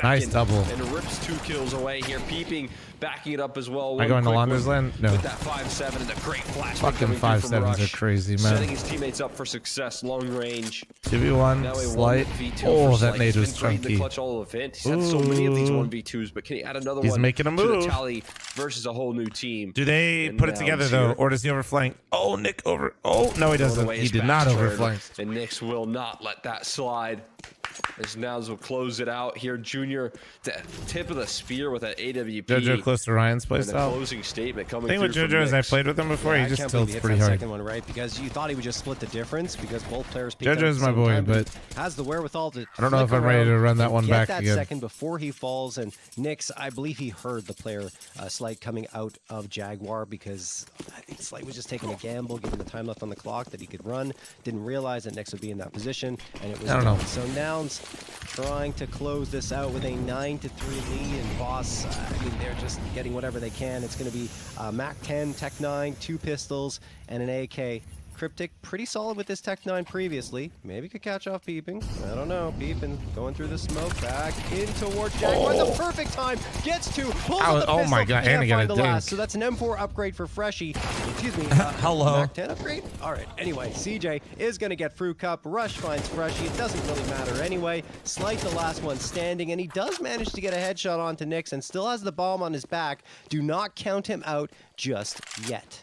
Nice double. And rips 2 kills away here. Peeping, backing it up as well. Am I going to Londra's land? No. With that 5-7 and the great flash. Fucking 5-7s are crazy, man. Setting his teammates up for success, long range. 2v1, Slight. Oh, that nade was chunky. Clutch all event. He's had so many of these 1v2s, but can he add another one? He's making a move. To the tally versus a whole new team. Do they put it together though, or does he overflank? Oh, Nick over. Oh no, he doesn't. He did not overflank. And Nyx will not let that slide. As Nouns will close it out here. Junior, the tip of the spear with that AWP. JoJo close to Ryan's playstyle. Closing statement coming thing with JoJo is I played with him before. He just tilts pretty hard. Second one, right? Because you thought he would just split the difference because both players. JoJo's my boy, but has the wherewithal to. I don't know if I'm ready to run that one back again. Get that second before he falls, and Nyx, I believe he heard the player Slight coming out of Jaguar because I think Slight was just taking a gamble, given the time left on the clock that he could run. Didn't realize that Nyx would be in that position, and it was. I don't know. So Nouns trying to close this out with a 9-3 lead, and Boss, I mean, they're just getting whatever they can. It's going to be Mac 10, Tech 9, 2 pistols, and an AK. Cryptic, pretty solid with this Tech 9 previously. Maybe could catch off Peeping. I don't know. Peeping going through the smoke, back in towards Jaguar. The perfect time. Gets 2. Pulls out the pistol. Oh my god, and he got a dink. So that's an M4 upgrade for Freshie. Excuse me. Hello. Mac 10 upgrade? Alright, anyway, CJ is going to get Fruit Cup. Rush finds Freshie. It doesn't really matter anyway. Slight the last one standing, and he does manage to get a headshot onto Nyx and still has the bomb on his back. Do not count him out just yet.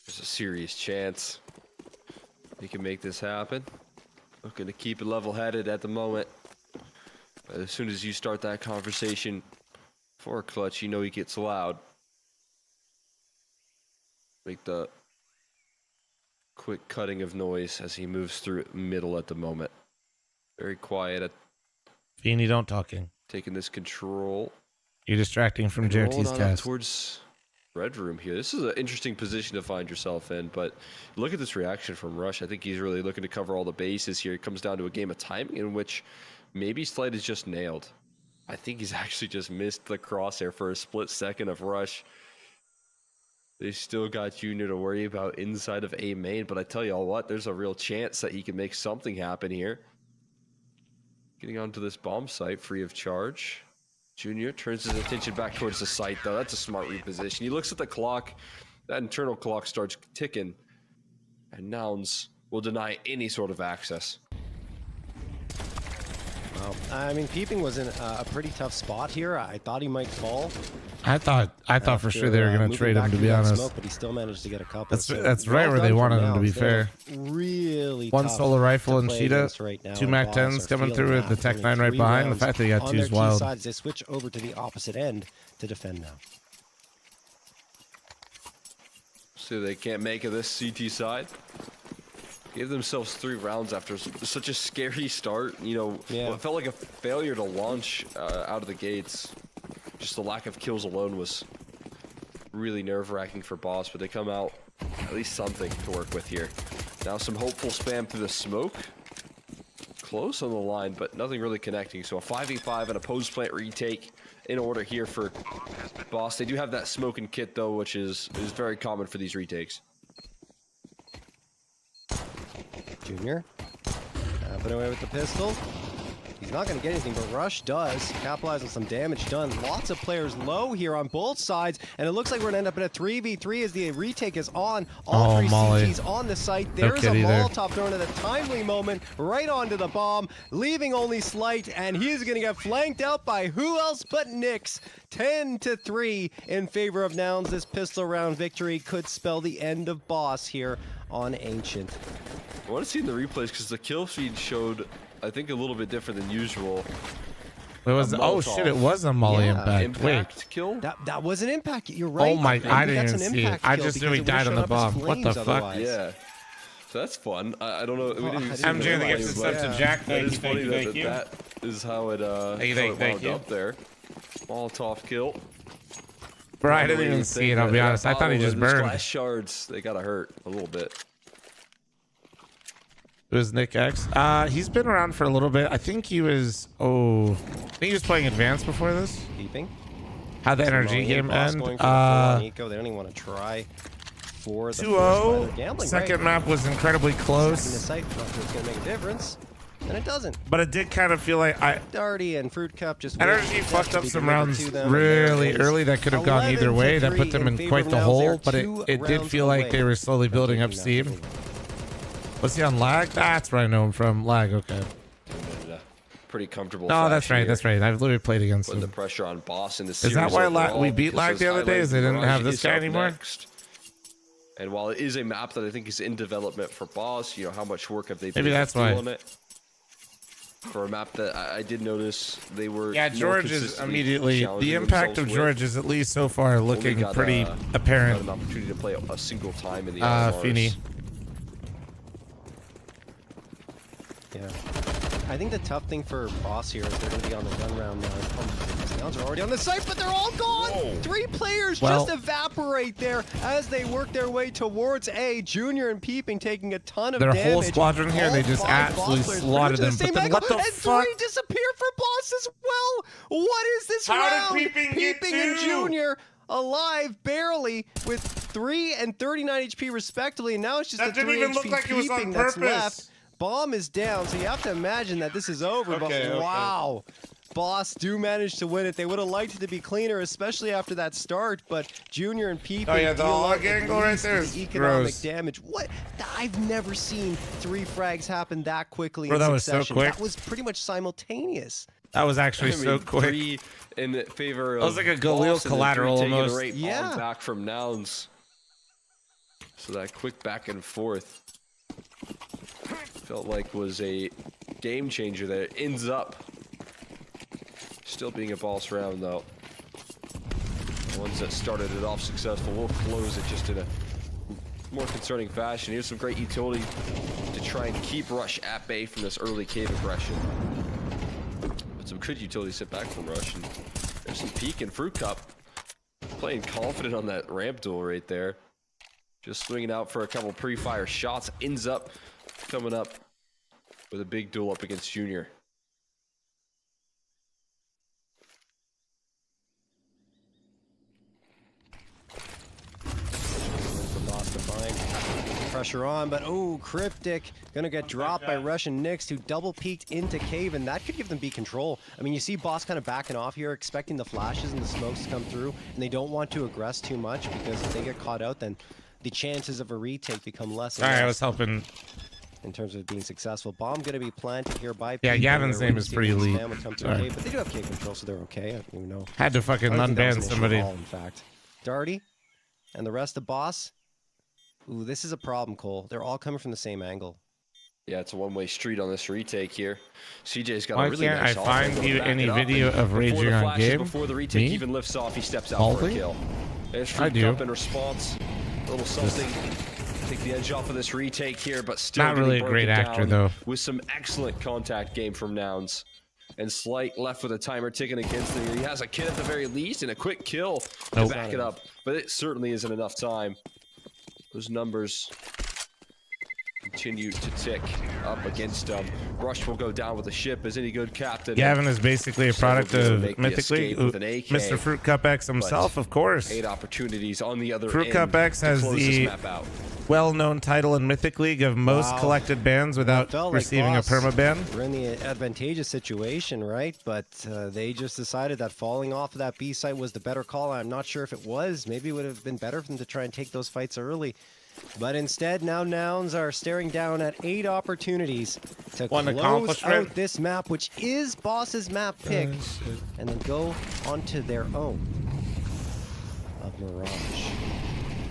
There's a serious chance he can make this happen. Looking to keep it level-headed at the moment. But as soon as you start that conversation for a clutch, you know he gets loud. Make the quick cutting of noise as he moves through middle at the moment. Very quiet. Feeny, don't talking. Taking this control. You're distracting from JRT's cast. Towards Red Room here. This is an interesting position to find yourself in, but look at this reaction from Rush. I think he's really looking to cover all the bases here. It comes down to a game of timing in which maybe Slight is just nailed. I think he's actually just missed the crosshair for a split second of Rush. They still got Junior to worry about inside of A main, but I tell you all what, there's a real chance that he can make something happen here. Getting onto this bomb site free of charge. Junior turns his attention back towards the site, though. That's a smart reposition. He looks at the clock. That internal clock starts ticking. And Nouns will deny any sort of access. Well, I mean, Peeping was in a pretty tough spot here. I thought he might fall. I thought for sure they were going to trade him, to be honest. Smoke, but he still managed to get a couple. That's right where they wanted him, to be fair. Really one tough solar rifle and Cheetah, right now, 2 Mac 10s coming through with the Tech 9 right behind. The fact that he got 2 is wild. Sides, they switch over to the opposite end to defend now. So they can't make it this CT side. Gave themselves 3 rounds after such a scary start. You know, it felt like a failure to launch out of the gates. Just the lack of kills alone was really nerve-wracking for Boss, but they come out at least something to work with here. Now some hopeful spam through the smoke. Close on the line, but nothing really connecting. So a 5v5 and a post plant retake in order here for Boss. They do have that smoke and kit though, which is very common for these retakes. Junior, put away with the pistol. He's not going to get anything, but Rush does. Capitalize on some damage done. Lots of players low here on both sides, and it looks like we're going to end up in a 3v3 as the retake is on. All 3 CTs on the site. There's a Molotov thrown at a timely moment right onto the bomb, leaving only Slight, and he's going to get flanked out by who else but Nyx. 10-3 in favor of Nouns. This pistol round victory could spell the end of Boss here on Ancient. I want to see in the replays because the kill feed showed, I think, a little bit different than usual. It was, oh shit, it was a molly impact. Wait, kill? That was an impact. You're right. Oh my, I didn't even see it. I just knew he died on the bomb. What the fuck? Yeah. So that's fun. I don't know. We didn't MJ that gets stuff to Jack. Thank you. That is how it wound up there. Molotov kill. Bro, I didn't even see it, I'll be honest. I thought he just burned. Splash shards, they gotta hurt a little bit. It was Nick X. He's been around for a little bit. I think he was, I think he was playing Advanced before this. Peeping. How'd the energy game end? They don't even want to try for the 2-0. Second map was incredibly close. The site it's going to make a difference, and it doesn't. But it did kind of feel like Darty and Fruit Cup just energy fucked up some rounds really early that could have gone either way. That put them in quite the hole, but it did feel like they were slowly building up steam. Was he on lag? That's where I know him from. Lag, okay. Pretty comfortable. No, that's right. That's right. I've literally played against him. The pressure on Boss in the series. Is that why we beat lag the other day? Is they didn't have this guy anymore? And while it is a map that I think is in development for Boss, you know, how much work have they maybe that's why on it? For a map that I did notice they were. Yeah, George is immediately the impact of George is at least so far looking pretty apparent. Got an opportunity to play a single time in the Feeney. Yeah. I think the tough thing for Boss here is they're going to be on the gun round now. Nouns are already on the site, but they're all gone. Whoa. 3 players just evaporate there as they work their way towards A. Junior and Peeping taking a ton of damage. Their whole squadron here, they just absolutely slaughtered them. But then what the fuck? 3 disappear for Boss as well. What is this round? How did Peeping and Junior alive barely with 3 and 39 HP respectively, and now it's just that the 3 didn't even HP look like it was on Peeping that's left. purpose. Bomb is down, so you have to imagine that this is over, but wow. Boss do manage to win it. They would have liked it to be cleaner, especially after that start, but Junior and Peeping the hog angle right there is economic gross. damage. What? I've never seen 3 frags happen that quickly in that was succession. so quick. That was pretty much simultaneous. That was actually so quick. 3 in favor of that was like a Galil collateral almost. Right back from Nouns. So that quick back and forth felt like was a game changer that ends up still being a Boss round though. The ones that started it off successful will close it just in a more concerning fashion. Here's some great utility to try and keep Rush at bay from this early cave aggression. But some good utility sit back from Rush, and there's some peek and Fruit Cup playing confident on that ramp duel right there. Just swinging out for a couple pre-fire shots, ends up coming up with a big duel up against Junior. pressure on, but oh, Cryptic gonna get dropped by Russian Nyx, who double peeked into Cave, and that could give them B control. I mean, you see Boss kind of backing off here, expecting the flashes and the smokes to come through, and they don't want to aggress too much, because if they get caught out, then the chances of a retake become less and less. I was helping. In terms of being successful. Bomb gonna be planted here by Yeah, Pete, Gavin's name is pretty elite. But they do have K control, so they're okay. I don't even know. Had to fucking unban somebody. In fact, Darty and the rest of Boss. Ooh, this is a problem, Cole. They're all coming from the same angle. Yeah, it's a one-way street on this retake here. CJ's got Why a really can't nice I find you any video video of raging on game? Before the retake Me? even lifts off, he steps out for a kill. There's Freak up in response. A little something. Take the edge off of this retake here, but still not really a great actor though. With some excellent contact game from Nouns. And Slight left with a timer ticking against him. He has a kid at the very least and a quick kill to back it up. But it certainly isn't enough time. Those numbers continue to tick up against him. Rush will go down with the ship as any good captain. Gavin is basically a product of Mythic League. Mr. Fruit Cup X himself, of course. 8 opportunities on the other Fruit Cup X has the well-known title in Mythic League of most collected bans without receiving a permaban. We're in the advantageous situation, right? But they just decided that falling off of that B site was the better call. I'm not sure if it was. Maybe it would have been better for them to try and take those fights early. But instead, now Nouns are staring down at 8 opportunities to close out this map, which is Boss's map pick, and then go onto their own of Mirage.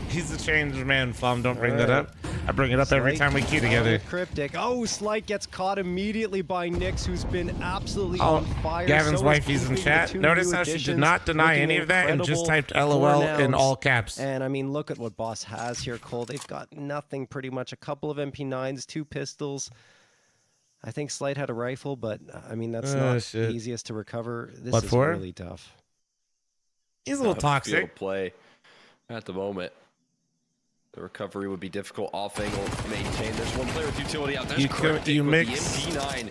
He's the change man, Flom. Don't bring that up. I bring it up every time we queue together. Cryptic. Oh, Slight gets caught immediately by Nyx, who's been absolutely on fire. Gavin's wife, he's in chat. Notice how she did not deny any of that and just typed LOL in all caps. And I mean, look at what Boss has here, Cole. They've got nothing pretty much. A couple of MP9s, 2 pistols. I think Slight had a rifle, but I mean, that's not the easiest to recover. This is really tough. He's a little toxic. Play at the moment. The recovery would be difficult. Off angle maintained. There's one player with utility out there. You mix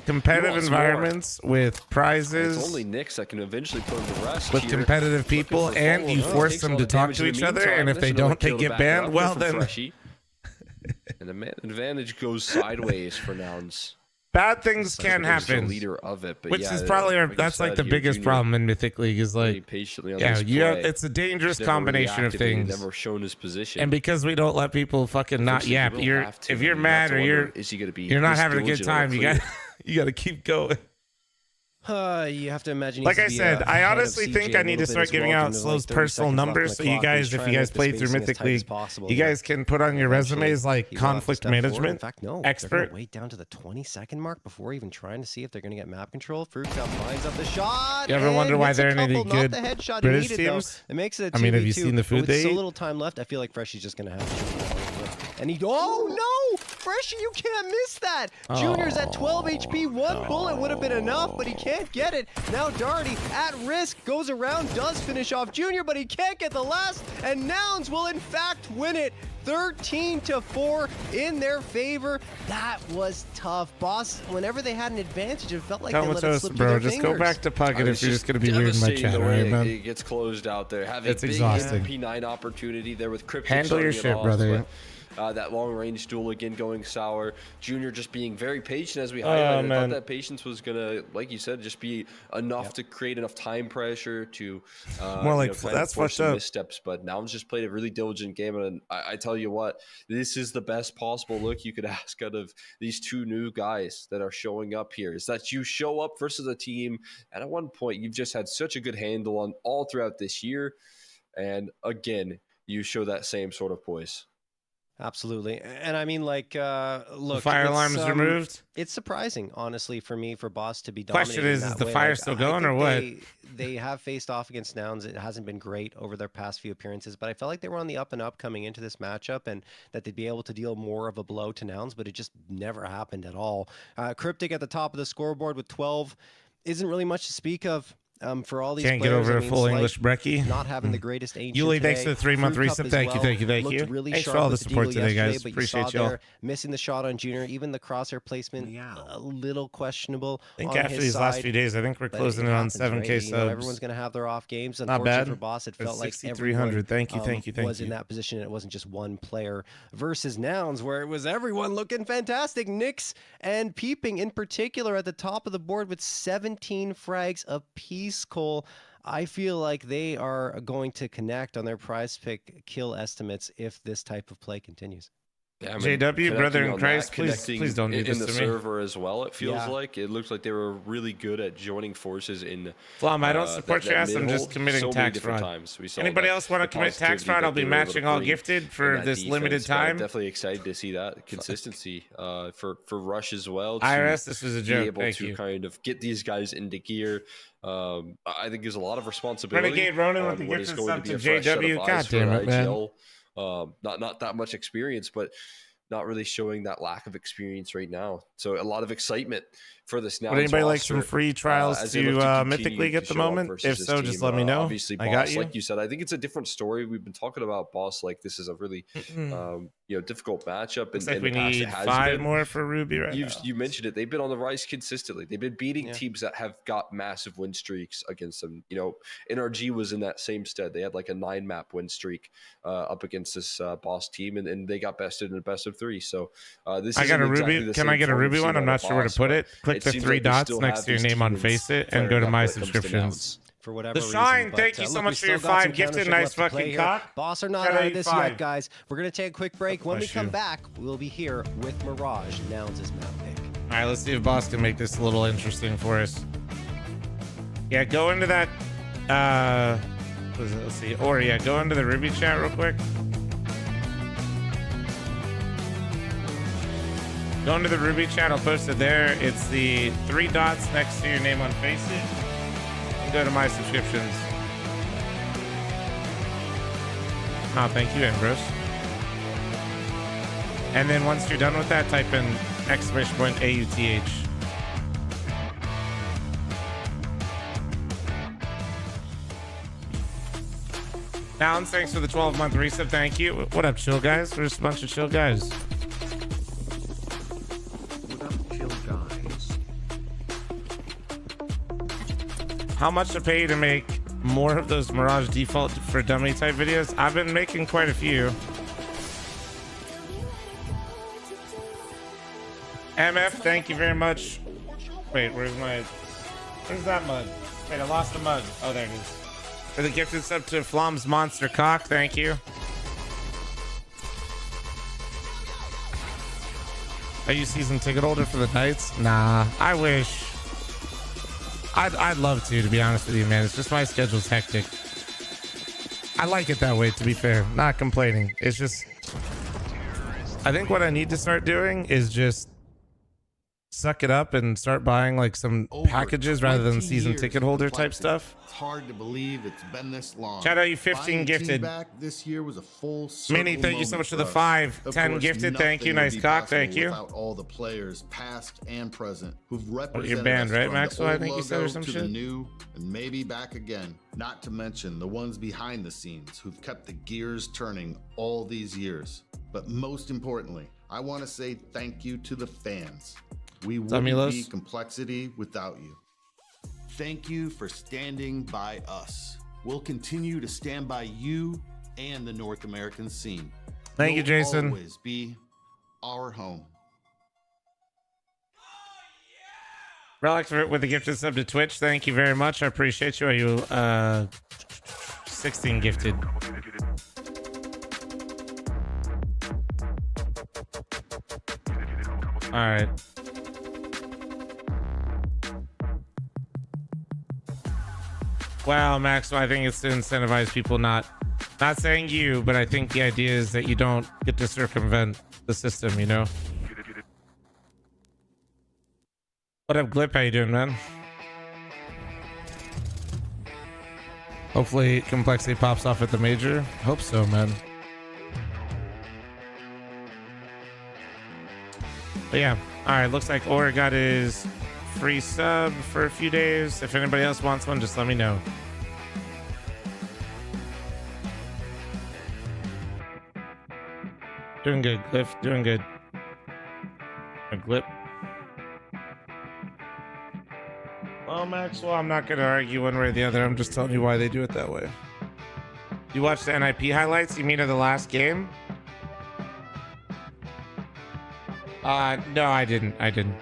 competitive environments with prizes. It's only Nyx that can eventually put him to rest with competitive people, and you force them to talk to each other. And if they don't, they get banned. Well, then. And the advantage goes sideways for Nouns. Bad things can happen. Leader of it, but which is probably that's like the biggest problem in Mythic League is like it's a dangerous combination of things. Never shown his position, and because we don't let people fucking not yap, if you're mad or you're not having a good time, you got to keep going. You have to imagine. Like I said, I honestly think I need to start giving out Slow's personal numbers, so you guys, if you guys play through Mythic League, you guys can put on your resumes like conflict management in fact, no, expert. Wait down to the 20-second mark before even trying to see if they're going to get map control. Fruit Cup lines up the shot. You ever wonder why there are any good British teams? It makes it. I mean, have you seen the food they eat? With so little time left, I feel like Freshy's just going to have. And he. Oh no! Freshy, you can't miss that! Junior's at 12 HP, one bullet would have been enough, but he can't get it. Now Darty, at risk, goes around, does finish off Junior, but he can't get the last, and Nouns will in fact win it. 13-4 in their favor. That was tough. Boss, whenever they had an advantage, it felt like they let it slip through their just fingers. go back to Puckett if you're just going to be weird in my chat, right, man? It gets closed out there. Having it's big exhausting. MP9 opportunity there with Cryptic. Handle your shit, brother. That long-range duel again going sour. Junior just being very patient as we highlighted. I thought that patience was going to, like you said, just be enough to create enough time pressure to more like that's fucked up missteps. But Nouns just played a really diligent game, and I tell you what, this is the best possible look you could ask out of these 2 new guys that are showing up here. Is that you show up versus a team, and at one point you've just had such a good handle on all throughout this year, and again you show that same sort of poise. Absolutely. And I mean, like, look, the fire alarm's removed. It's surprising, honestly, for me, for Boss to be dominating. Question is the fire still going or what? They have faced off against Nouns. It hasn't been great over their past few appearances, but I felt like they were on the up and up coming into this matchup, and that they'd be able to deal more of a blow to Nouns, but it just never happened at all. Cryptic at the top of the scoreboard with 12 isn't really much to speak of. For all these Can't get players, over I a mean, full Slight English brekkie. not having the greatest ancient Yuli, thanks today. for the 3-month Fruit Cup resub. as Thank you, well. thank you, thank Looked you. Really Thanks for sharp all the with support deagle today, yesterday, guys. but Appreciate you saw y'all. there, missing the shot on Junior. Even the crosshair placement, a little questionable. I think on after his these last side, few days, I think we're but closing it in on happens, 7K right? subs. You know, everyone's going to have their off games. Not Unfortunately bad. for Boss, it For felt like 6,300. Thank you, thank you, thank was you. in that position. It wasn't just one player versus Nouns, where it was everyone looking fantastic. Nyx and Peeping in particular at the top of the board with 17 frags apiece, Cole. I feel like they are going to connect on their prize pick kill estimates if this type of play continues. Yeah, I mean, JW, brother in on Christ, that, please don't do in this the to me. server as well. It feels Yeah. like it looks like they were really good at joining forces in. Flom, I don't support that your ass. I'm mid-hole just committing so many tax different fraud. times. We saw Anybody that, else want to the commit tax positivity fraud? that I'll be they were able to matching all bring gifted in for that this limited defense, but I'm time. definitely excited to see that consistency for Rush as well. IRS, this was a joke. Be able Thank to you. kind of get these guys into gear. I think there's a lot of responsibility. Renegade Ronin with on the what gift is and going sub to be to a fresh set of JW. eyes God for damn it, man. IGL. Not that much experience, but not really showing that lack of experience right now. So a lot of excitement for this now. Would anybody like some free trials to Mythic League at the moment? If so, just let me know. Obviously, Boss, I got you. like you said, I think it's a different story. We've been talking about Boss like this is a really difficult matchup. Looks And like we need 5 more for Ruby right now. You mentioned it. They've been on the rise consistently. They've been beating teams that have got massive win streaks against them. You know, NRG was in that same stead. They had like a 9-map win streak up against this Boss team, and they got bested in a best of 3. So this I got a exactly Ruby. the Can same I get a form we've Ruby seen one? I'm out not of sure where to Boss, put but it. Click the seems 3 like they dots still next have to your these name on demons Face It and fired go to up my when it comes to subscriptions. Nouns. For whatever The reason. Shine, But, thank you so look, much we for your still got 5 some gifted. counter-ship Nice left to play fucking here. cock. Boss are not Shout out out of you this 5. yet, guys. We're going to take a quick break. When we Bless come you. back, we'll be here with Mirage, Nouns' map pick. All right, let's see if Boss can make this a little interesting for us. Yeah, go into that. Let's see. Or yeah, go into the Ruby chat real quick. Go into the Ruby chat. I'll post it there. It's the 3 dots next to your name on Face It. And go to my subscriptions. Oh, thank you, Ambrose. And then once you're done with that, type in !AUTH. Nouns, thanks for the 12-month resub. Thank you. What up, chill guys? We're just a bunch of chill guys. What up, chill guys? How much to pay to make more of those Mirage default for dummy type videos? I've been making quite a few. MF, thank you very much. Wait, where's that mug? Wait, I lost the mug. Oh, there it is. For the gifted sub to Flom's Monster Cock, thank you. Are you season ticket holder for the Knights? Nah, I wish. I'd love to be honest with you, man. It's just my schedule's hectic. I like it that way, to be fair. Not complaining. It's just, I think what I need to start doing is just suck it up and start buying like some packages rather than season ticket holder type stuff. It's hard to believe it's been this long. Shout out you 15 Buying the team gifted. back this year was a full Mini, circle thank you so moment much for the us. 5. Of 10 course, gifted. Thank you. nothing would Nice be cock. possible Thank you. Without all the players, past and present, who've You're represented banned, us right, from the Maxwell? I old think you said or logo some to shit. the new, and maybe back again. Not to mention the ones behind the scenes who've kept the gears turning all these years. But most importantly, I want to say thank you to the fans. We wouldn't Milos? be Complexity without you. Thank you for standing by us. We'll continue to stand by you and the North American scene. Thank you, You'll Jason. always be our home. Relic with the gifted sub to Twitch. Thank you very much. I appreciate you. Are you 16 gifted? All right. Wow, Max, I think it's to incentivize people not saying you, but I think the idea is that you don't get to circumvent the system, you know? What up, Glip? How you doing, man? Hopefully Complexity pops off at the major. Hope so, man. But yeah, all right, looks like Aura got his free sub for a few days. If anybody else wants one, just let me know. Doing good, Cliff. Doing good. A glip. Well, Maxwell, I'm not going to argue one way or the other. I'm just telling you why they do it that way. You watched the NIP highlights? You mean of the last game? No, I didn't. Did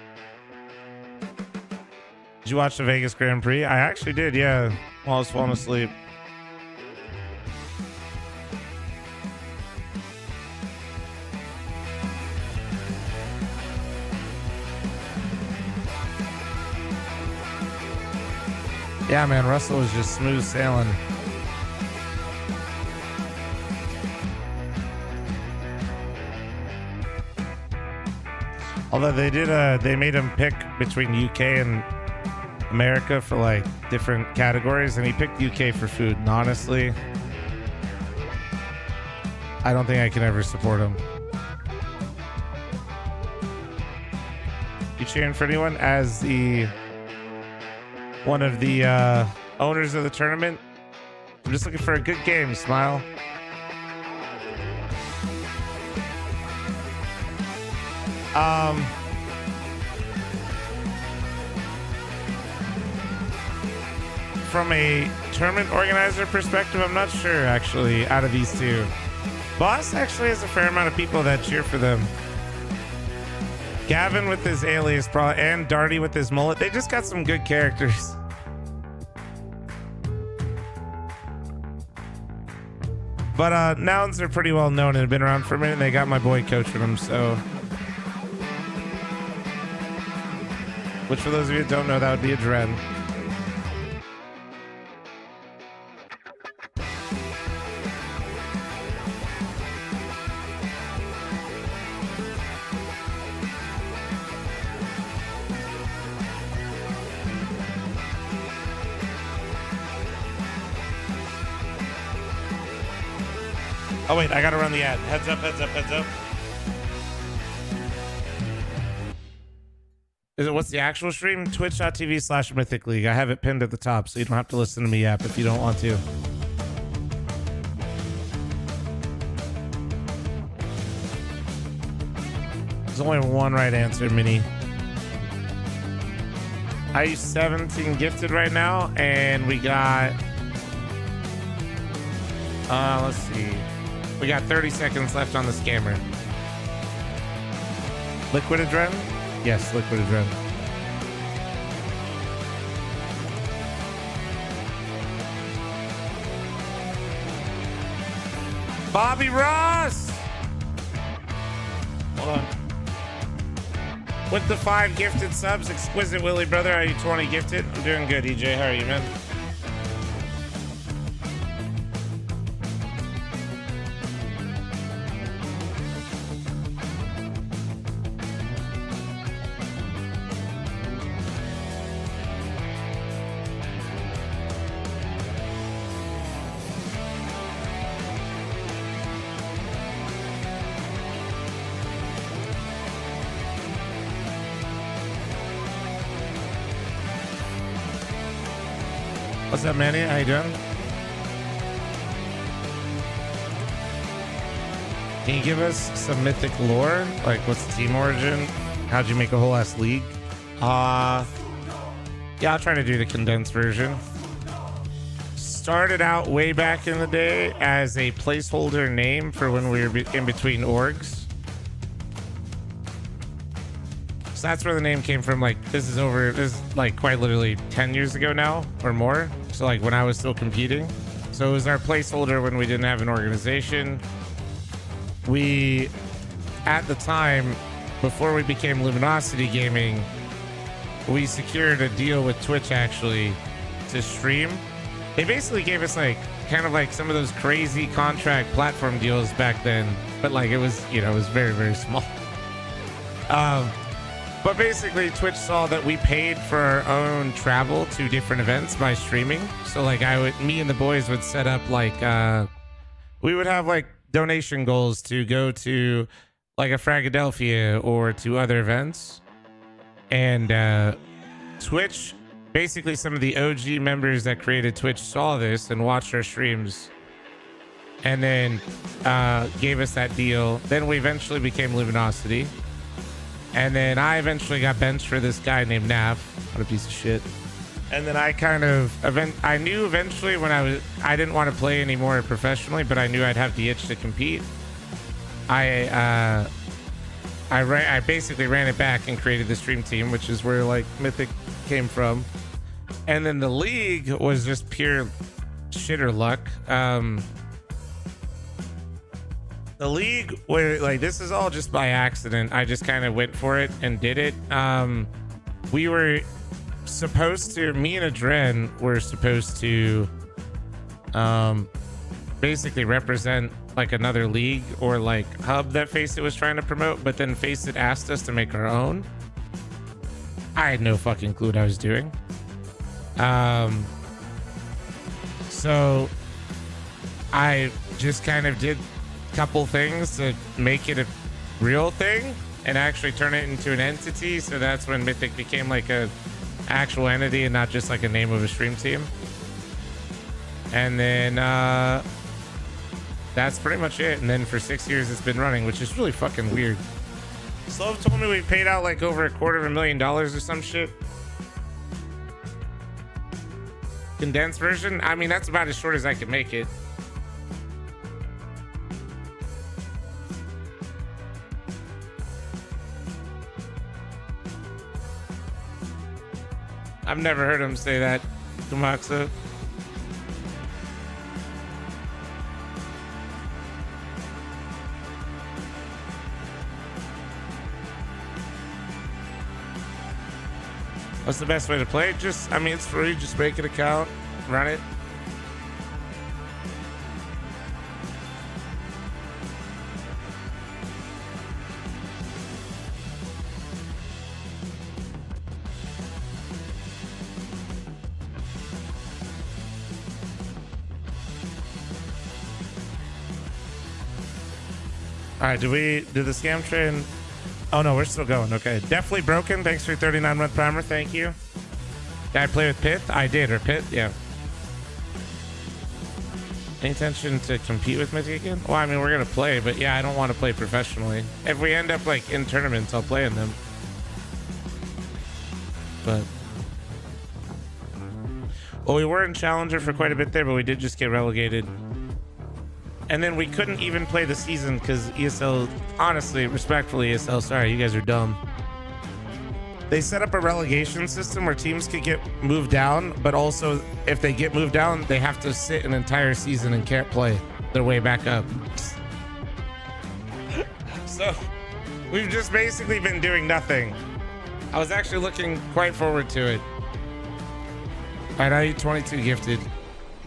you watch the Vegas Grand Prix? I actually did, yeah. While I was falling asleep. Yeah, man, Russell was just smooth sailing. Although they made him pick between UK and America for like different categories, and he picked UK for food. And honestly, I don't think I can ever support him. You cheering for anyone as one of the owners of the tournament? I'm just looking for a good game, Smile. From a tournament organizer perspective, I'm not sure, actually, out of these two. Boss actually has a fair amount of people that cheer for them. Gavin with his alias, probably, and Darty with his mullet. They just got some good characters. But Nouns are pretty well known and have been around for a minute, and they got my boy coaching them, so... Which, for those of you that don't know, that would be a Dren. Oh wait, I gotta run the ad. Heads up, heads up, heads up. What's the actual stream? Twitch.tv/Mythic League. I have it pinned at the top, so you don't have to listen to me yap if you don't want to. There's only one right answer, Mini. I use 17 gifted right now, and we got... let's see. We got 30 seconds left on the scammer. Liquid Adren? Yes, Liquid Adren. Bobby Ross! Hold on. With the 5 gifted subs, Exquisite Willie, brother, are you 20 gifted? I'm doing good, EJ. How are you, man? What's up, Manny? How you doing? Can you give us some mythic lore? Like, what's the team origin? How'd you make a whole ass league? Yeah, I'll try to do the condensed version. Started out way back in the day as a placeholder name for when we were in between orgs. So that's where the name came from. Like, this is like quite literally 10 years ago now or more. So like when I was still competing. So it was our placeholder when we didn't have an organization. We, at the time, before we became Luminosity Gaming, we secured a deal with Twitch actually to stream. They basically gave us like kind of like some of those crazy contract platform deals back then, but like it was, you know, it was very, very small. But basically Twitch saw that we paid for our own travel to different events by streaming. So like me and the boys would set up like, we would have like donation goals to go to like a Fragadelphia or to other events. And Twitch, basically some of the OG members that created Twitch saw this and watched our streams and then gave us that deal. Then we eventually became Luminosity. And then I eventually got benched for this guy named Nav. What a piece of shit. And then I I knew eventually when I didn't want to play anymore professionally, but I knew I'd have the itch to compete. I basically ran it back and created the stream team, which is where like Mythic came from. And then the league was just pure shitter luck. The league where like this is all just by accident. I just kind of went for it and did it. We were supposed to, me and Adren were supposed to basically represent like another league or like hub that Faceit was trying to promote, but then Faceit asked us to make our own. I had no fucking clue what I was doing. So I just kind of did a couple things to make it a real thing and actually turn it into an entity. So that's when Mythic became like a actual entity and not just like a name of a stream team. And then that's pretty much it. And then for 6 years it's been running, which is really fucking weird. Slove told me we paid out like over $250,000 or some shit. Condensed version? I mean, that's about as short as I could make it. I've never heard him say that, Kumaksu. What's the best way to play it? Just, I mean, it's free. Just make an account, run it. All right, did the scam train? Oh no, we're still going. Okay, definitely broken. Thanks for 39-month primer. Thank you. Did I play with Pith? I did, or Pith? Yeah. Any intention to compete with Mythic again? Well, I mean, we're gonna play, but yeah, I don't want to play professionally. If we end up like in tournaments, I'll play in them. But well, we were in Challenger for quite a bit there, but we did just get relegated. And then we couldn't even play the season because ESL, honestly, respectfully, ESL, sorry, you guys are dumb. They set up a relegation system where teams could get moved down, but also if they get moved down, they have to sit an entire season and can't play their way back up. So we've just basically been doing nothing. I was actually looking quite forward to it. All right, I need 22 gifted.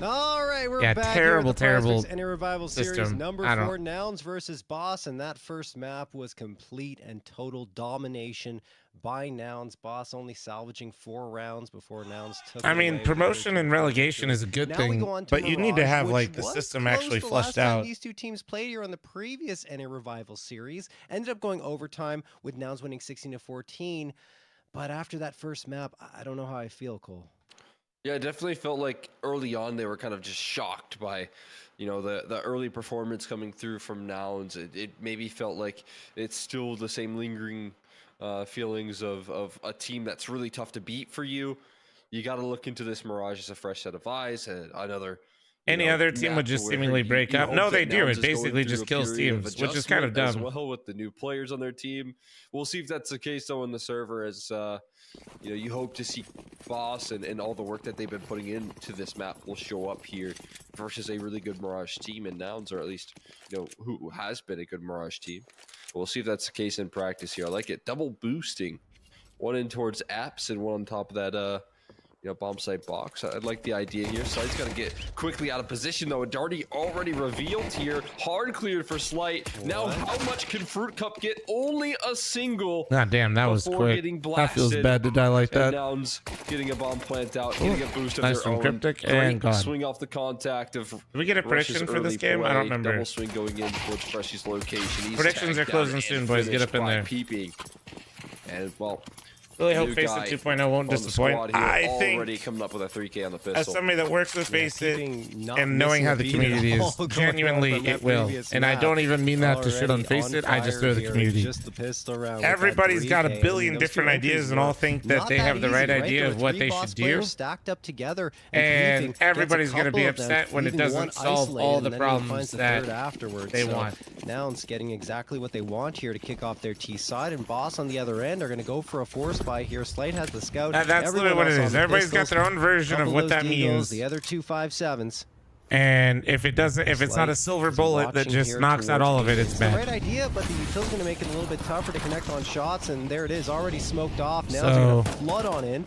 All right, we're back terrible, here at the terrible Any Revival system. Series number 4, Nouns versus Boss, and that first map was complete and total domination by Nouns. Boss only salvaging 4 rounds before Nouns took. I mean, promotion and relegation is a good thing, but you need to have like the system actually flushed out. These two teams played here on the previous Any Revival Series ended up going overtime with Nouns winning 16-14. But after that first map, I don't know how I feel, Cole. Yeah, it definitely felt like early on they were kind of just shocked by, you know, the early performance coming through from Nouns. It maybe felt like it's still the same lingering feelings of a team that's really tough to beat for you. You got to look into this Mirage as a fresh set of eyes and another. Any other team would just seemingly break up. No, they do. It basically just kills teams, which is kind of dumb. As well, with the new players on their team, we'll see if that's the case though in the server. As you know, you hope to see Boss and all the work that they've been putting into this map will show up here versus a really good Mirage team in Nouns, or at least you know who has been a good Mirage team. We'll see if that's the case in practice here. I like it. Double boosting, one in towards apps and one on top of that. You know, bomb site box. I like the idea here. Slight's got to get quickly out of position, though. Darty already revealed here. Hard cleared for Slight. Now, how much can Fruit Cup get? Only a single. God damn, that was quick. That feels bad to die like that. And Nouns getting a bomb plant out, getting a boost of nice their from own. Cryptic and gone. Swing off the contact of. Did we get a prediction for this game? I don't remember. Double swing going in towards Freshy's location. He's predictions are closing soon, boys. Get up in there. Peeping. And well, Really hope New Face guy It 2.0 won't on the disappoint. squad here, I already think, coming up with a 3K on the pistol. as somebody that works with Face It not and knowing missing how a the beat community at is, all going on genuinely from that it will. previous And I map. don't even mean that to shit on Already Face It. I just fire throw the here, community. just the pistol round with that Everybody's got a 3K. billion Those different two entries ideas and all were think that not they have the easy, right right? idea There of were what three they boss should do. players stacked up together, And Griefing everybody's gets a going to be couple of them, upset when it leaving one doesn't solve isolated, all the and then he finds problems the that third afterwards. they So want. Nouns getting exactly what they want here to kick off their T side, and Boss on the other end are going to go for a force buy here. Slate has the scout. That's Everyone literally what it else is. on the Everybody's got pistols, their own version of couple what those that Deagles, means. The other 2.57s. And if it doesn't, if it's not a silver bullet that just knocks out all of it, it's the right bad. idea, but the util's going to make it a little bit tougher to connect on shots, and there it is, already smoked off. Now it's going to flood on in.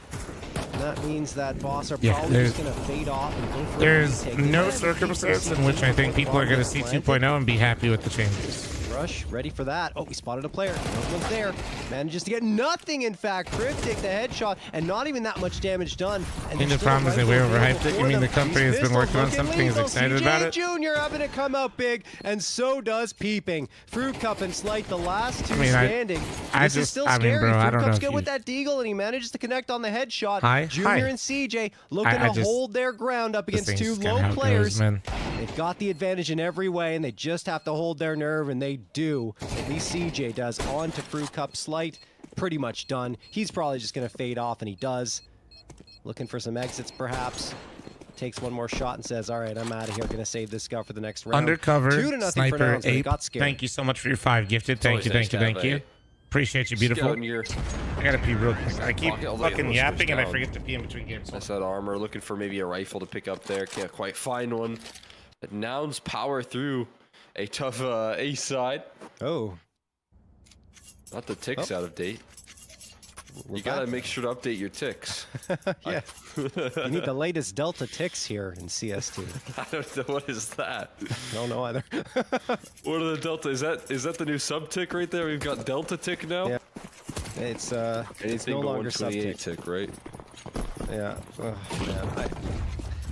And that means that Boss are probably just going to fade off and go for There's a retake. no circumstance in which I think people are going to see 2.0 and be happy with the changes. Rush, ready for that. Oh, we spotted a player. No one's there. Manages to get nothing, in fact. Cryptic, the headshot, and not even that much damage done. I think the problem is that we overhyped it. You mean the company has been working on something, is excited about it? Junior having to come out big, and so does Peeping. Fruit Cup and Slight, the last two standing. This is still scary. Bro, I don't know. Fruit Cup's good with that Deagle, and he manages to connect on the headshot. Hi. Junior and CJ looking to hold their ground up against two low players. They've got the advantage in every way, and they just have to hold their nerve, and they do. At least CJ does. On to Fruit Cup. Slight, pretty much done. He's probably just going to fade off, and he does. Looking for some exits, perhaps. Takes one more shot and says, all right, I'm out of here. Going to save this scout for the next round. Undercover, 2-0 Sniper, for Nouns, but it 8. got scared. Thank you so much for your 5 gifted. Thank you. Appreciate you, beautiful. I gotta pee real quick. I keep fucking yapping and I forget to pee in between games. That's that armor. Looking for maybe a rifle to pick up there. Can't quite find one. But Nouns power through a tough A side. Oh. Not the ticks out of date. You gotta make sure to update your ticks. Yeah. You need the latest Delta ticks here in CS2. I don't know, what is that? Don't know either. What are the Delta? Is that the new sub tick right there? We've got Delta tick now. Yeah. It's no longer sub tick, right? Yeah.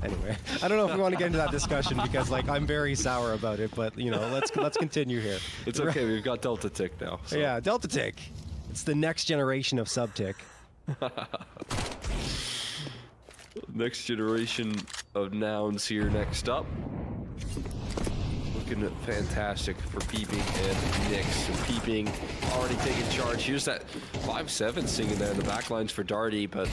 Anyway, I don't know if we want to get into that discussion because I'm very sour about it, but let's continue here. It's okay. We've got Delta tick now. So. Yeah, Delta tick. It's the next generation of sub tick. Next generation of Nouns here next up. Looking fantastic for Peeping and Nyx. And Peeping already taking charge. Here's that 5-7 singing there in the back lines for Darty, but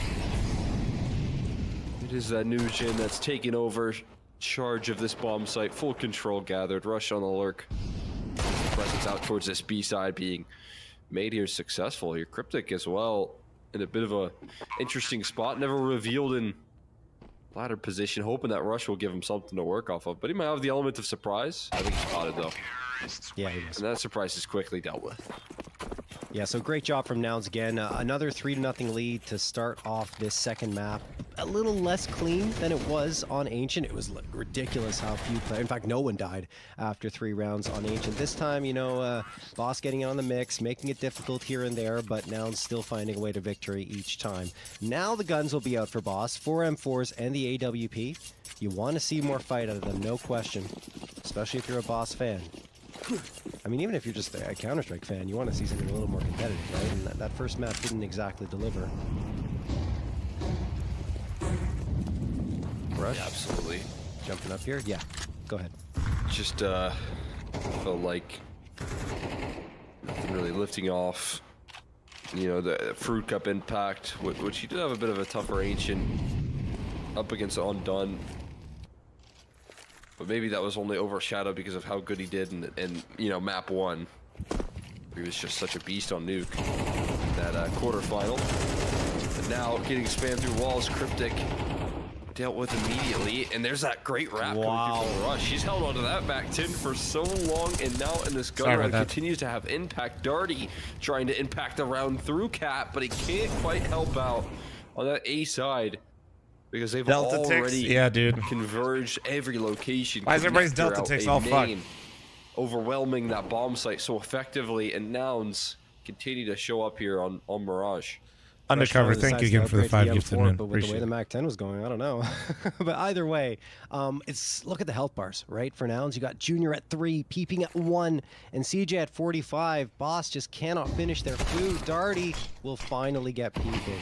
it is that new gen that's taking over charge of this bomb site. Full control gathered. Rush on the lurk. Presence out towards this B side being made here successful. Here Cryptic as well in a bit of a interesting spot. Never revealed in ladder position, hoping that Rush will give him something to work off of. But he might have the element of surprise. I think he's spotted though. Yeah, he is. And that surprise is quickly dealt with. Yeah, so great job from Nouns again. Another 3-0 lead to start off this second map. A little less clean than it was on Ancient. It was ridiculous how few players, in fact, no one died after 3 rounds on Ancient. This time, Boss getting on the mix, making it difficult here and there, but Nouns still finding a way to victory each time. Now the guns will be out for Boss, 4 M4s and the AWP. You want to see more fight out of them, no question, especially if you're a Boss fan. I mean, even if you're just a Counter-Strike fan, you want to see something a little more competitive, right? And that first map didn't exactly deliver. Rush? Yeah, absolutely. Jumping up here? Yeah, go ahead. Just felt like nothing really lifting off. The Fruit Cup impact, which he did have a bit of a tougher Ancient up against Undone. But maybe that was only overshadowed because of how good he did in map 1. He was just such a beast on Nuke. That quarterfinal. But now getting spammed through walls, Cryptic dealt with immediately. And there's that great wrap coming through from Rush. He's held onto that back 10 for so long, and now in this gun round continues to have impact. Darty trying to impact the round through Cap, but he can't quite help out on that A side. Because they've already converged every location. Why is everybody's Delta ticks all fucked? Overwhelming that bomb site so effectively, and Nouns continue to show up here on Mirage. Undercover, thank you again for the 5 gifted, man. But with the way the Mac 10 was going, I don't know. But either way, look at the health bars, right? For Nouns, you got Junior at 3, Peeping at 1, and CJ at 45. Boss just cannot finish their food. Darty will finally get Peeping.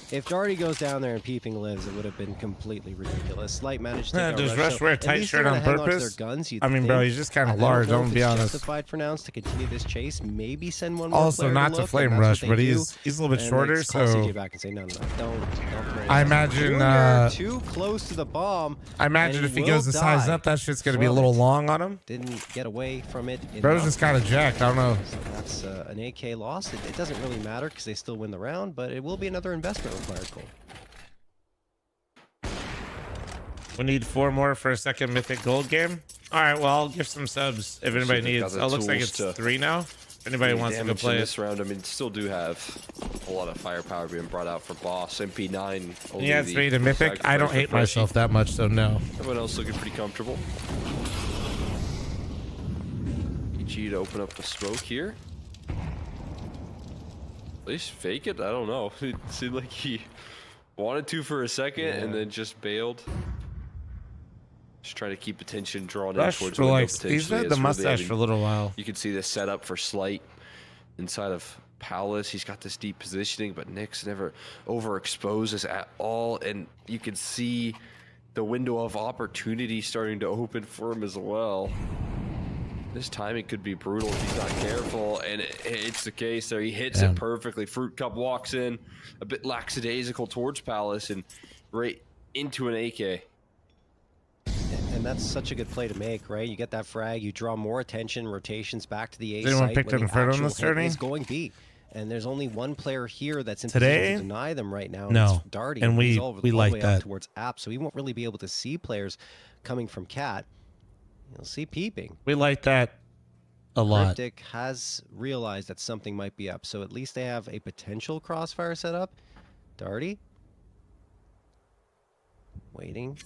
If Darty goes down there and Peeping lives, it would have been completely ridiculous. Slight managed to take does Rush wear a tight shirt on purpose? Guns, I mean, bro, he's just kind of large. I'm gonna be honest. Justified for Nouns to continue this chase. Maybe send one more. Also, not to flame Rush, but he's a little bit shorter, so. CJ back and say, no, don't. I imagine. Too close to the bomb. I imagine if he goes to size up, that shit's gonna be a little long on him. Didn't get away from it. Bro's just kind of jacked. I don't know. So that's an AK loss. It doesn't really matter because they still win the round, but it will be another investment required, Cole. We need 4 more for a second Mythic Gold game. All right, well, I'll give some subs if anybody needs. Oh, looks like it's 3 now. If anybody wants to go play this round, I mean, still do have a lot of firepower being brought out for Boss. MP9. Yeah, it's made a Mythic. I don't hate myself that much, so no. Everyone else looking pretty comfortable. EG to open up the smoke here. At least fake it? I don't know. It seemed like he wanted to for a second and then just bailed. Just trying to keep attention drawn in towards window potentially. He's had the mustache for a little while. You can see the setup for Slight inside of Palace. He's got this deep positioning, but Nyx never overexposes at all. And you can see the window of opportunity starting to open for him as well. This timing could be brutal if he's not careful, and it's the case there. He hits it perfectly. Fruit Cup walks in a bit lackadaisical towards Palace and right into an AK. And that's such a good play to make, right? You get that frag, you draw more attention, rotations back to the A site. Anyone picked Inferno on this journey? Is going B. And there's only one player here that's in position to deny them right now. No, it's Darty, and we like way that. Towards App, so we won't really be able to see players coming from Cat. You'll see Peeping. We like that a lot. Cryptic has realized that something might be up, so at least they have a potential crossfire set up. Darty. Waiting.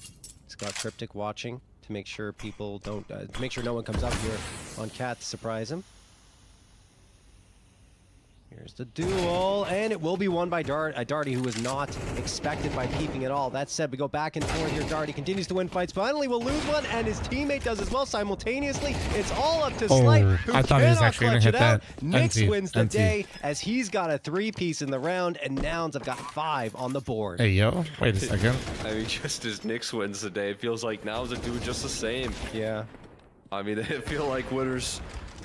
He's got Cryptic watching to make sure people don't, make sure no one comes up here on Cat to surprise him. Here's the duel, and it will be won by Darty, who was not expected by Peeping at all. That said, we go back and forth here. Darty continues to win fights. Finally, will lose one, and his teammate does as well simultaneously. It's all up to Slight, who I thought he was actually going to hit that. Nyx wins the day as he's got a 3-piece in the round, and Nouns have got 5 on the board. Hey, yo, wait a second. I mean, just as Nyx wins the day, it feels like Nouns are doing just the same. Yeah. I mean, I feel like winners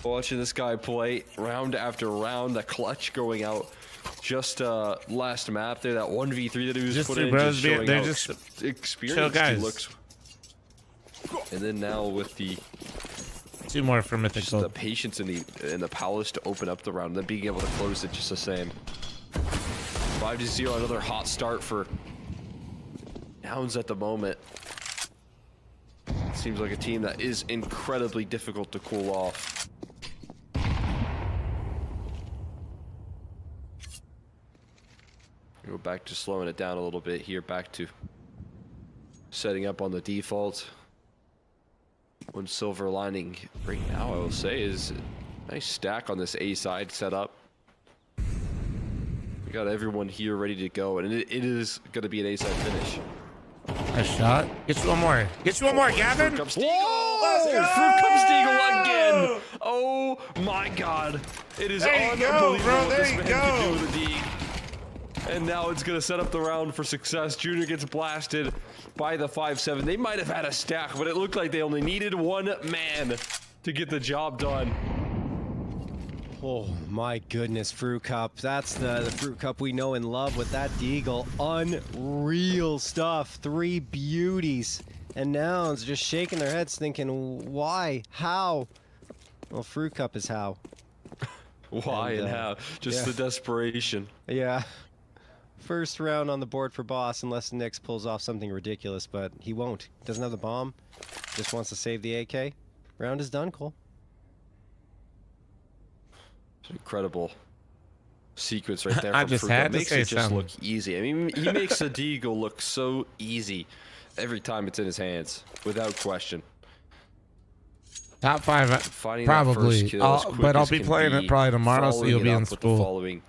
watching this guy play round after round, the clutch going out just last map there, that 1v3 that he was just put in, just showing they're how just experienced he looks. And then now with the 2 more for Mythic just Gold. the patience and the Palace to open up the round, and then being able to close it just the same. 5-0, another hot start for Nouns at the moment. Seems like a team that is incredibly difficult to cool off. Go back to slowing it down a little bit here, back to setting up on the default. One silver lining right now, I will say, is a nice stack on this A side setup. We got everyone here ready to go, and it is going to be an A side finish. Nice shot. Get you one more. Get you one more, Gavin. Fruit Cup Steagle. Fruit Cup Steagle again. Oh my God. It is unbelievable what this man can do with a D. And now it's going to set up the round for success. Junior gets blasted by the 5-7. They might have had a stack, but it looked like they only needed one man to get the job done. Oh my goodness, Fruit Cup. That's the Fruit Cup we know and love with that Deagle. Unreal stuff. 3 beauties. And Nouns just shaking their heads thinking, why? How? Well, Fruit Cup is how. Why and how? Just the desperation. Yeah. First round on the board for Boss, unless Nyx pulls off something ridiculous, but he won't. Doesn't have the bomb. Just wants to save the AK. Round is done, Cole. It's an incredible sequence right there. I just had to say something. Look easy. I mean, he makes the Deagle look so easy every time it's in his hands, without question. Top 5, probably. But I'll be playing it probably tomorrow, so you'll be in school. Following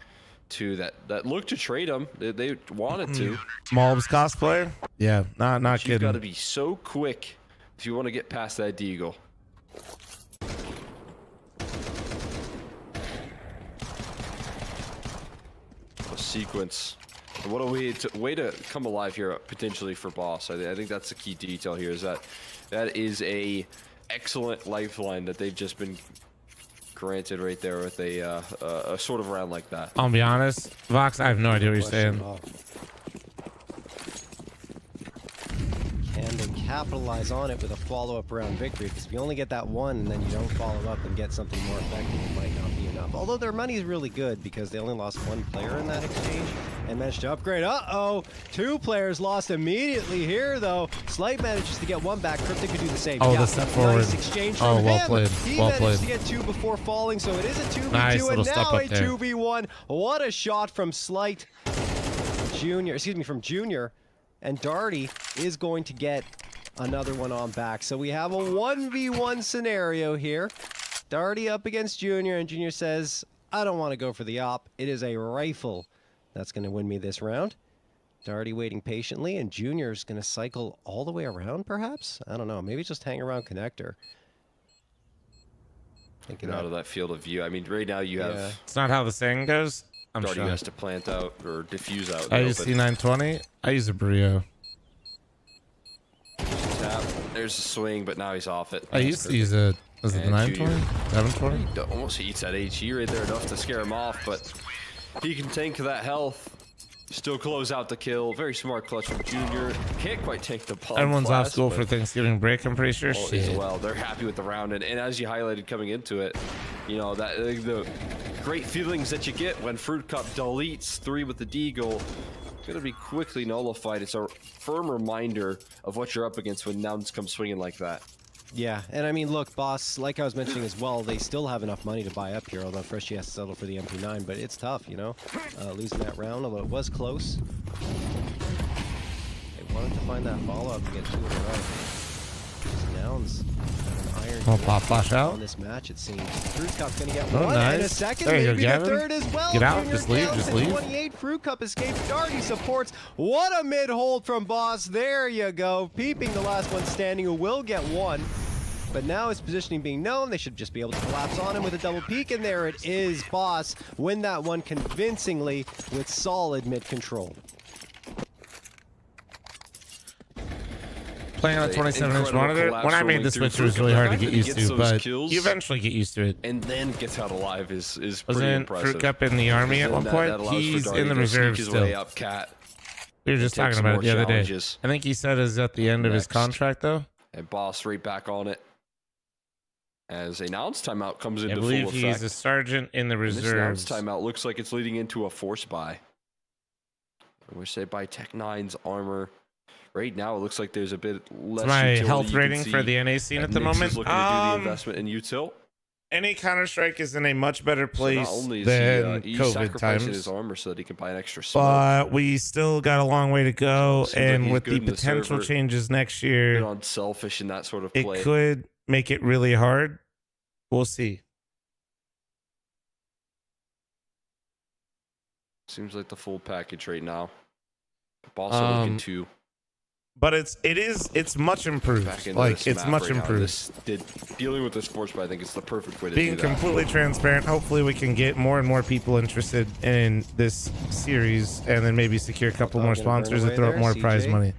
too that look to trade him. They wanted to. Malb's cosplayer? Yeah, not You've kidding. got to be so quick if you want to get past that Deagle. A sequence. And what a way to come alive here potentially for Boss. I think that's the key detail here, is that is a excellent lifeline that they've just been granted right there with a sort of round like that. I'll be honest, Vox, I have no idea what you're saying. Can they capitalize on it with a follow-up round victory? Because if you only get that one and then you don't follow up and get something more effective, it might not be enough. Although their money is really good because they only lost one player in that exchange and managed to upgrade. Uh-oh! 2 players lost immediately here, though. Slight manages to get 1 back. Cryptic could do the same. Oh, yeah, the step forward. Nice exchange from well him. played. He Well managed played. to get 2 before falling, so it is a 2v2 Nice and little step now up a there. 2v1. What a shot from Slight Junior. Excuse me, from Junior. And Darty is going to get another one on back. So we have a 1v1 scenario here. Darty up against Junior, and Junior says, I don't want to go for the op. It is a rifle that's going to win me this round. Darty waiting patiently, and Junior's going to cycle all the way around, perhaps? I don't know. Maybe just hang around connector. Get out of that field of view. I mean, right now you have... It's not how the saying goes. I'm Darty sure. has to plant out or diffuse out. I use C920. I use a Brio. Tap. There's a swing, but now he's off it. I used to use it. Was it the 920? 720? He almost eats that HE right there enough to scare him off, but he can tank that health. Still close out the kill. Very smart clutch from Junior. Can't quite take the bomb. Everyone's off school for Thanksgiving break, I'm pretty sure. As well, they're happy with the round, and as you highlighted coming into it, you know that the great feelings that you get when Fruit Cup deletes 3 with the Deagle. Gonna be quickly nullified. It's a firm reminder of what you're up against when Nouns come swinging like that. Yeah, and I mean, look, Boss, like I was mentioning as well, they still have enough money to buy up here, although first he has to settle for the MP9, but it's tough, you know, losing that round, although it was close. They wanted to find that follow-up and get 2 in a row. Nouns got an iron pop flash out on this match, it seems. Fruit Cup's gonna get 1 nice. and a second, there you maybe go, the Gavin. 3rd as well. Get out, Junior just leave, down just to leave. 28, Fruit Cup escapes, Darty supports. What a mid-hold from Boss, there you go. Peeping the last one standing, who will get 1. But now his positioning being known, they should just be able to collapse on him with a double peek, and there it is. Boss win that one convincingly with solid mid-control. Playing on a 27-inch monitor, when I made the switch, it was really hard to get used to, but you eventually get used to it. And then gets out alive is pretty Wasn't impressive. Fruit Cup in the army at one point? He's in the reserves still. We were just talking about it the other day. I think he said is at the end of his contract, though. And Boss right back on it. As a Nouns timeout comes into I full believe effect. he's a sergeant in the reserves. This Nouns timeout looks like it's leading into a force buy. We say buy Tech 9's armor. Right now, it looks like there's a bit less. It's my utility. health You can rating see for the NA scene at the Nyx moment. is looking to do the investment in util. NA Counter-Strike is in a much better place So not only is than he COVID sacrificing times. his armor so that he can buy an extra smoke. But we still got a long way to go, Seems like and he's with good the in the potential server. changes next Bit year, unselfish in that sort of it play. could make it really hard. We'll see. Seems like the full package right now. Boss looking to. But it's much improved. Back into Like this it's map much right now. improved. Dealing with this force, but I think it's the perfect way to Being do that. completely transparent. Hopefully, we can get more and more people interested in this series, and then maybe secure a couple more sponsors and throw up more prize money.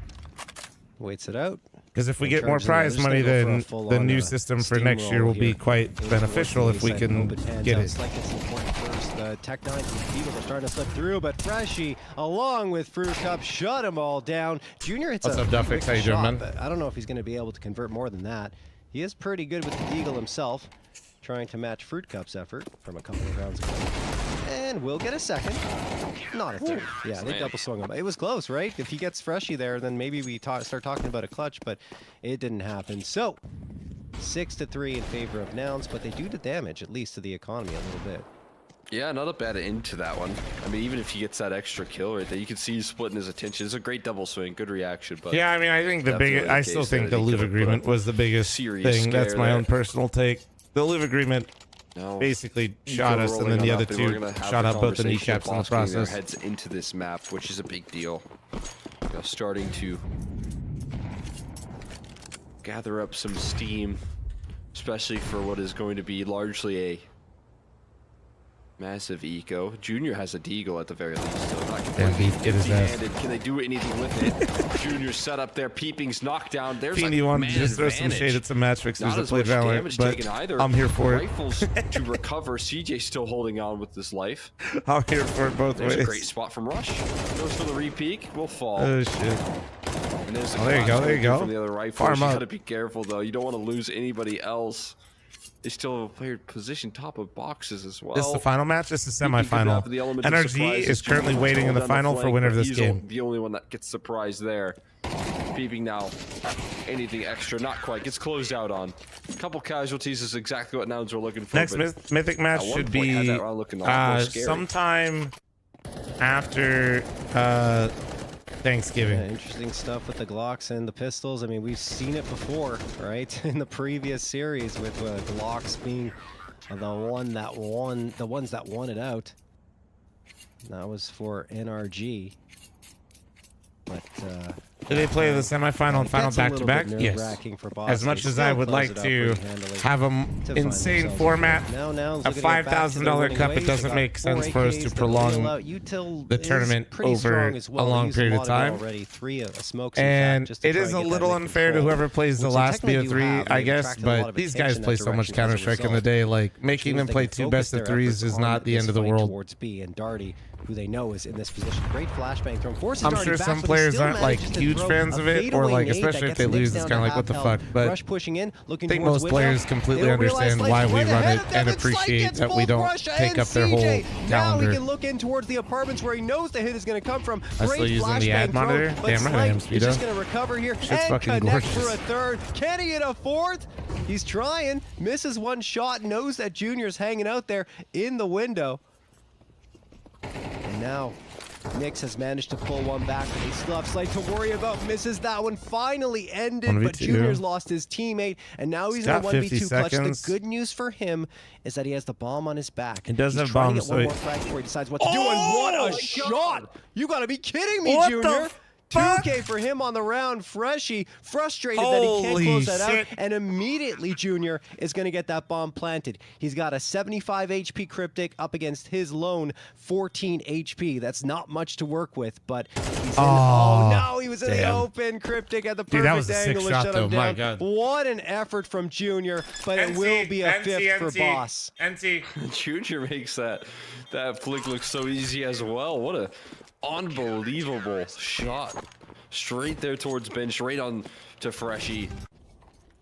Waits it out. Because if we get more prize money, then the new system for next year will be quite beneficial if we can get it. Like it's important first. Tech 9 Eagles are starting to slip through, but Freshie, along with Fruit Cup, shut them all down. Junior hits What's a up, Duffix? quick How you doing, shot, man? but I don't know if he's going to be able to convert more than that. He is pretty good with the Deagle himself, trying to match Fruit Cup's effort from a couple of rounds ago. And we'll get a second. Not a third. Yeah, they double swung him. It was close, right? If he gets Freshie there, then maybe we start talking about a clutch, but it didn't happen. So, 6-3 in favor of Nouns, but they do the damage, at least to the economy a little bit. Yeah, not a bad into that one. I mean, even if he gets that extra kill right there, you can see he's splitting his attention. It's a great double swing, good reaction. But Yeah, I mean, I think the biggest. I still think the Louvre agreement was the biggest thing. That's my own personal take. The Louvre agreement basically shot us, and then the other two shot out both the kneecaps in the process. Heads into this map, which is a big deal. Starting to gather up some steam, especially for what is going to be largely a massive eco. Junior has a deagle at the very least, so that can they do anything with it? Junior set up there, Peeping's knockdown. There's Feeny wanted to just throw some shade at some match fixers that played Valorant, but I'm here for it. Rifles to recover. CJ still holding on with his life. I'm here for it both ways. There's a great spot from Rush. Goes for the re-peek. Will fall. Oh shit. And there's there you go. There you go. From the other rifle. You gotta be careful though. You don't want to lose anybody else. They still have a player positioned top of boxes as well. This is the final match. This is semi-final. NRG is currently waiting in the final for winner of this game. The only one that gets surprised there. Peeping now. Anything extra? Not quite. Gets closed out on. A couple casualties is exactly what Nouns were looking for. Next mythic match should be sometime after Thanksgiving. Yeah, interesting stuff with the Glocks and the pistols. I mean, we've seen it before, right? In the previous series with Glocks being the ones that won it out. That was for NRG. But do they play the semifinal and final back-to-back? Yes. As much as I would like to have an insane format, a $5,000 cup, it doesn't make sense for us to prolong the tournament over a long period of time. And it is a little unfair to whoever plays the last BO3, I guess, but these guys play so much Counter-Strike in the day, like making them play 2 best-of-3s is not the end of the world. Who they know is in this position. Great flashbang thrown. Forces I'm sure some players aren't like huge fans of it, or like especially if they lose, it's kind of like what the fuck. But Rush pushing in, I think most players completely understand why we run it and appreciate that we don't take up their whole calendar. Now he can look in towards the apartments where he knows the hit is going to come from. I'm still using the ad monitor. Damn right I am, Speedo. He's just going to recover here and connect gorgeous. for a third. Can he get a fourth? He's trying. Misses one shot. Knows that Junior's hanging out there in the window. And now Nyx has managed to pull one back, but he still have Slight to worry about. Misses that one. Finally ended, but Junior's lost his teammate, and now he's in a 1v2 clutch. The good news for him is that he has the bomb on his back. He does have bombs, so one more frag before he decides what to do, and what a shot! You gotta be kidding me, Junior! 2K for him on the round. Freshie frustrated that he can't close that out, and immediately Junior is going to get that bomb planted. He's got a 75 HP Cryptic up against his lone 14 HP. That's not much to work with, but he's in. Oh no, he was in the open. Cryptic at the perfect angle to shut him down. My God. What an effort from Junior, but it will be a fifth for Boss. Junior makes that flick look so easy as well. What a unbelievable shot. Straight there towards bench, right on to Freshie.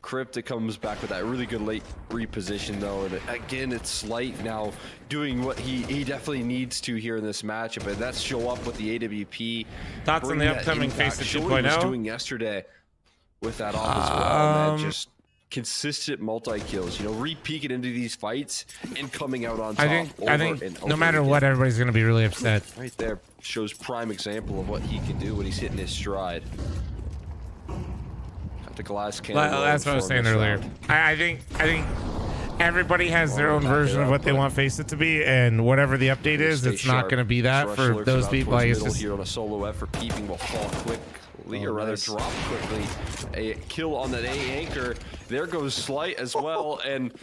Cryptic comes back with that really good late reposition though, and again it's Slight now doing what he definitely needs to here in this matchup, and that's show up with the AWP. Thoughts on the upcoming Face at 2.0? Was doing yesterday with that off as well, and just consistent multi-kills, you know, re-peeking into these fights and coming out on top. I think no matter what, everybody's going to be really upset. Right there shows prime example of what he can do when he's hitting his stride. Got the glass cannon. That's what I was saying earlier. I think everybody has their own version of what they want Face It to be, and whatever the update is, it's not going to be that for those people. I guess just here on a solo effort, Peeping will fall quick. Or rather drop quickly. A kill on that A anchor. There goes Slight as well, and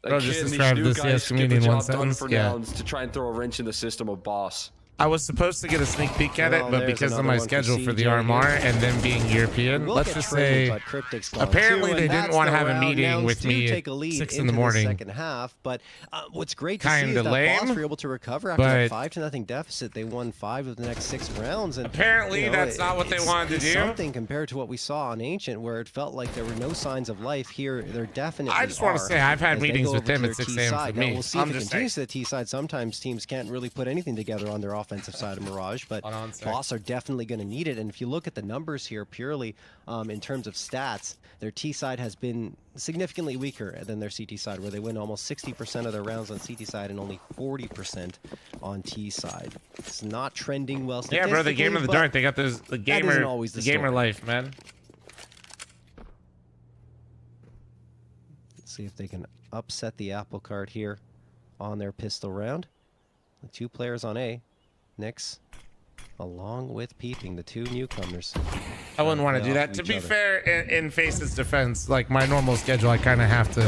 again, just describe this get the job done for Nouns to try and throw a wrench in the system of Boss. I was supposed to get a sneak peek at it, but because of my schedule for the RMR and them being European, let's just say apparently they didn't want to have a meeting with me at 6 in the morning. Second half, but what's great to see is that Boss were able to recover after a 5-0 deficit. They won 5 of the next 6 rounds, and apparently that's not what they wanted to do. Something compared to what we saw on Ancient, where it felt like there were no signs of life. Here, there definitely I just want to say I've had meetings with them at 6 a.m. for me. We'll see if it continues to the T side. Sometimes teams can't really put anything together on their offensive side of Mirage, but Boss are definitely going to need it. And if you look at the numbers here purely in terms of stats, their T side has been significantly weaker than their CT side, where they win almost 60% of their rounds on CT side and only 40% on T side. It's not trending well. Yeah, bro, the game in the dark. They got the gamer life, man. Let's see if they can upset the apple cart here on their pistol round. The 2 players on A, Nyx, along with Peeping, the 2 newcomers. I wouldn't want to do that. To be fair, in Face's defense, like my normal schedule, I kind of have to.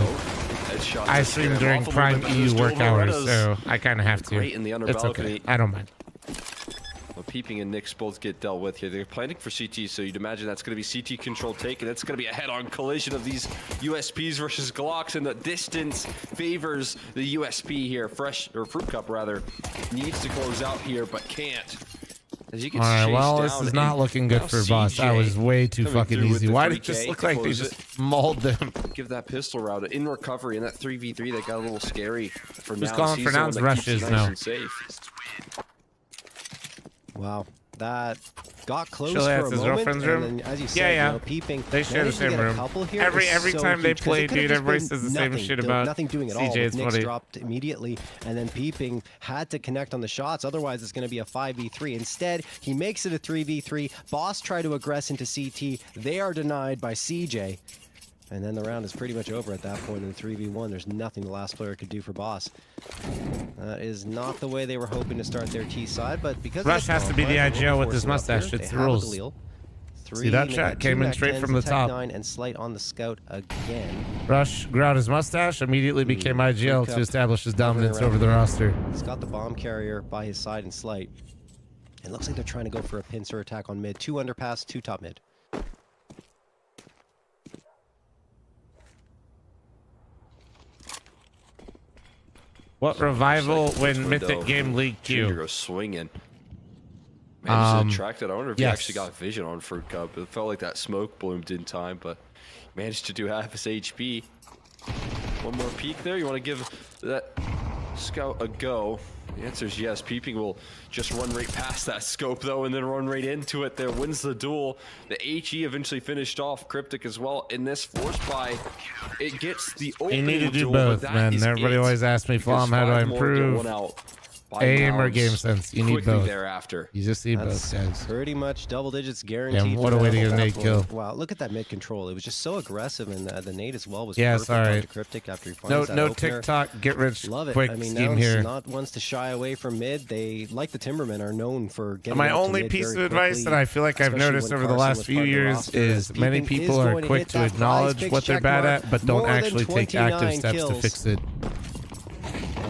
I stream during prime EU work hours, so I kind of have to. It's okay. I don't mind. Well, Peeping and Nyx both get dealt with here. They're planning for CT, so you'd imagine that's going to be CT control take, and it's going to be a head-on collision of these USPs versus Glocks, and the distance favors the USP here. Fresh, or Fruit Cup rather, needs to close out here, but can't. As you can all right, well, this is not looking good for Boss. That was way too fucking easy. Why did it just look like they just mauled them? Give that pistol route in recovery, and that 3v3 that got a little scary for Nouns. Who's calling for Nouns rushes now? Wow, that got close Surely for that's a his moment, girlfriend's and room? then, as you said, Yeah. you know, Peeping, They share the same room. Every so time they huge, 'cause play, it could've dude, just everybody been says the same nothing, shit about nothing doing at all. CJ. It's Nyx funny. dropped immediately, and then Peeping had to connect on the shots. Otherwise, it's going to be a 5v3. Instead, he makes it a 3v3. Boss tried to aggress into CT. They are denied by CJ. And then the round is pretty much over at that point in the 3v1. There's nothing the last player could do for Boss. That is not the way they were hoping to start their T side, but because Rush has to be the IGL with his mustache. It's the rules. See that shot came in straight from the top. And Slight on the scout again. Rush grew out his mustache, immediately became IGL to establish his dominance over the roster. He's got the bomb carrier by his side in Slight. It looks like they're trying to go for a pincer attack on mid. 2 underpass, 2 top mid. What revival when Mythic Game League Q? Goes swinging. Managed to attract it. I wonder if he yes. actually got vision on Fruit Cup. It felt like that smoke bloomed in time, but managed to do half his HP. One more peek there. You want to give that scout a go? The answer is yes. Peeping will just run right past that scope, though, and then run right into it there. Wins the duel. The HE eventually finished off. Cryptic as well in this force buy. It gets the opening You need to do duel, both, but man. that is Everybody it. always asks me, Flom, how do I improve? Aim or game sense? You need both. Thereafter. You just need both, guys. Pretty much double digits guaranteed. Yeah, what a way to get a nade kill. Wow, look at that mid control. It was just so aggressive, and the nade as well was yeah, perfect sorry. onto Cryptic after he finds that no opener. TikTok get rich Love it. quick I mean, scheme Nouns here. Not ones to shy away from mid. They, like the Timberman, are known for getting My up to only mid piece of very advice quickly, that I feel like I've especially noticed when over the Carson last was few part of the years roster, is many Peeping people is are going to quick hit to that acknowledge prize what they're check bad mark. at, but don't More than actually take active 29 steps to kills. fix it.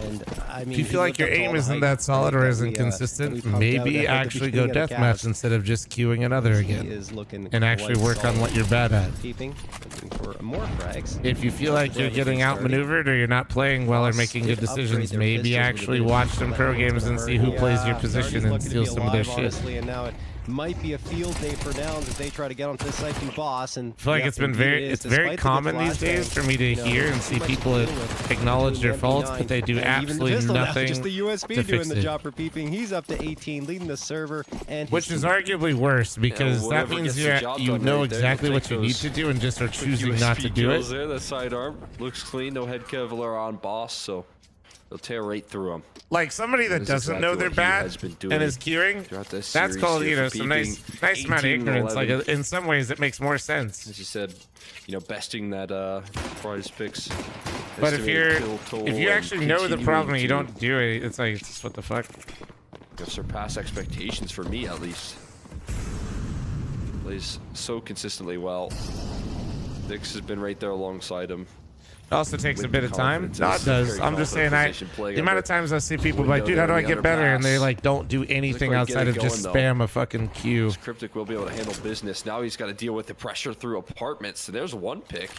And, I mean, If you feel like your aim isn't that solid or isn't consistent, maybe actually go deathmatch instead of just queuing another again. And actually work on what you're bad at. Peeping, looking for more frags. If you feel like you're getting outmaneuvered or you're not playing well or making good decisions, maybe actually watch some pro games and see who plays your position and steal some of their shit. Honestly, and now it might be a field day for Nouns as they try to get onto this site through Boss. And I feel like it's been very common these days for me to hear and see people acknowledge their faults, but they do absolutely nothing just the USP to doing fix the it. job for Peeping. He's up to 18, leading the server, and Which is arguably worse because that means you know exactly what you need to do and just are choosing not to do it. There, the sidearm looks clean. No head Kevlar on Boss, so they'll tear right through him. Like somebody that doesn't know they're bad and is queuing, that's called, you know, some nice amount of ignorance. Like in some ways, it makes more sense. As you said, you know, besting that prize picks. But if you actually know the problem and you don't do it, it's like, it's just, what the fuck? Surpass expectations for me, at least. Plays so consistently well. Nyx has been right there alongside him. It also takes a bit of time. No, it does. I'm just saying, the amount of times I see people like, dude, how do I get better? And they like don't do anything outside of just spam a fucking queue. Cryptic will be able to handle business. Now he's got to deal with the pressure through apartments. So there's one pick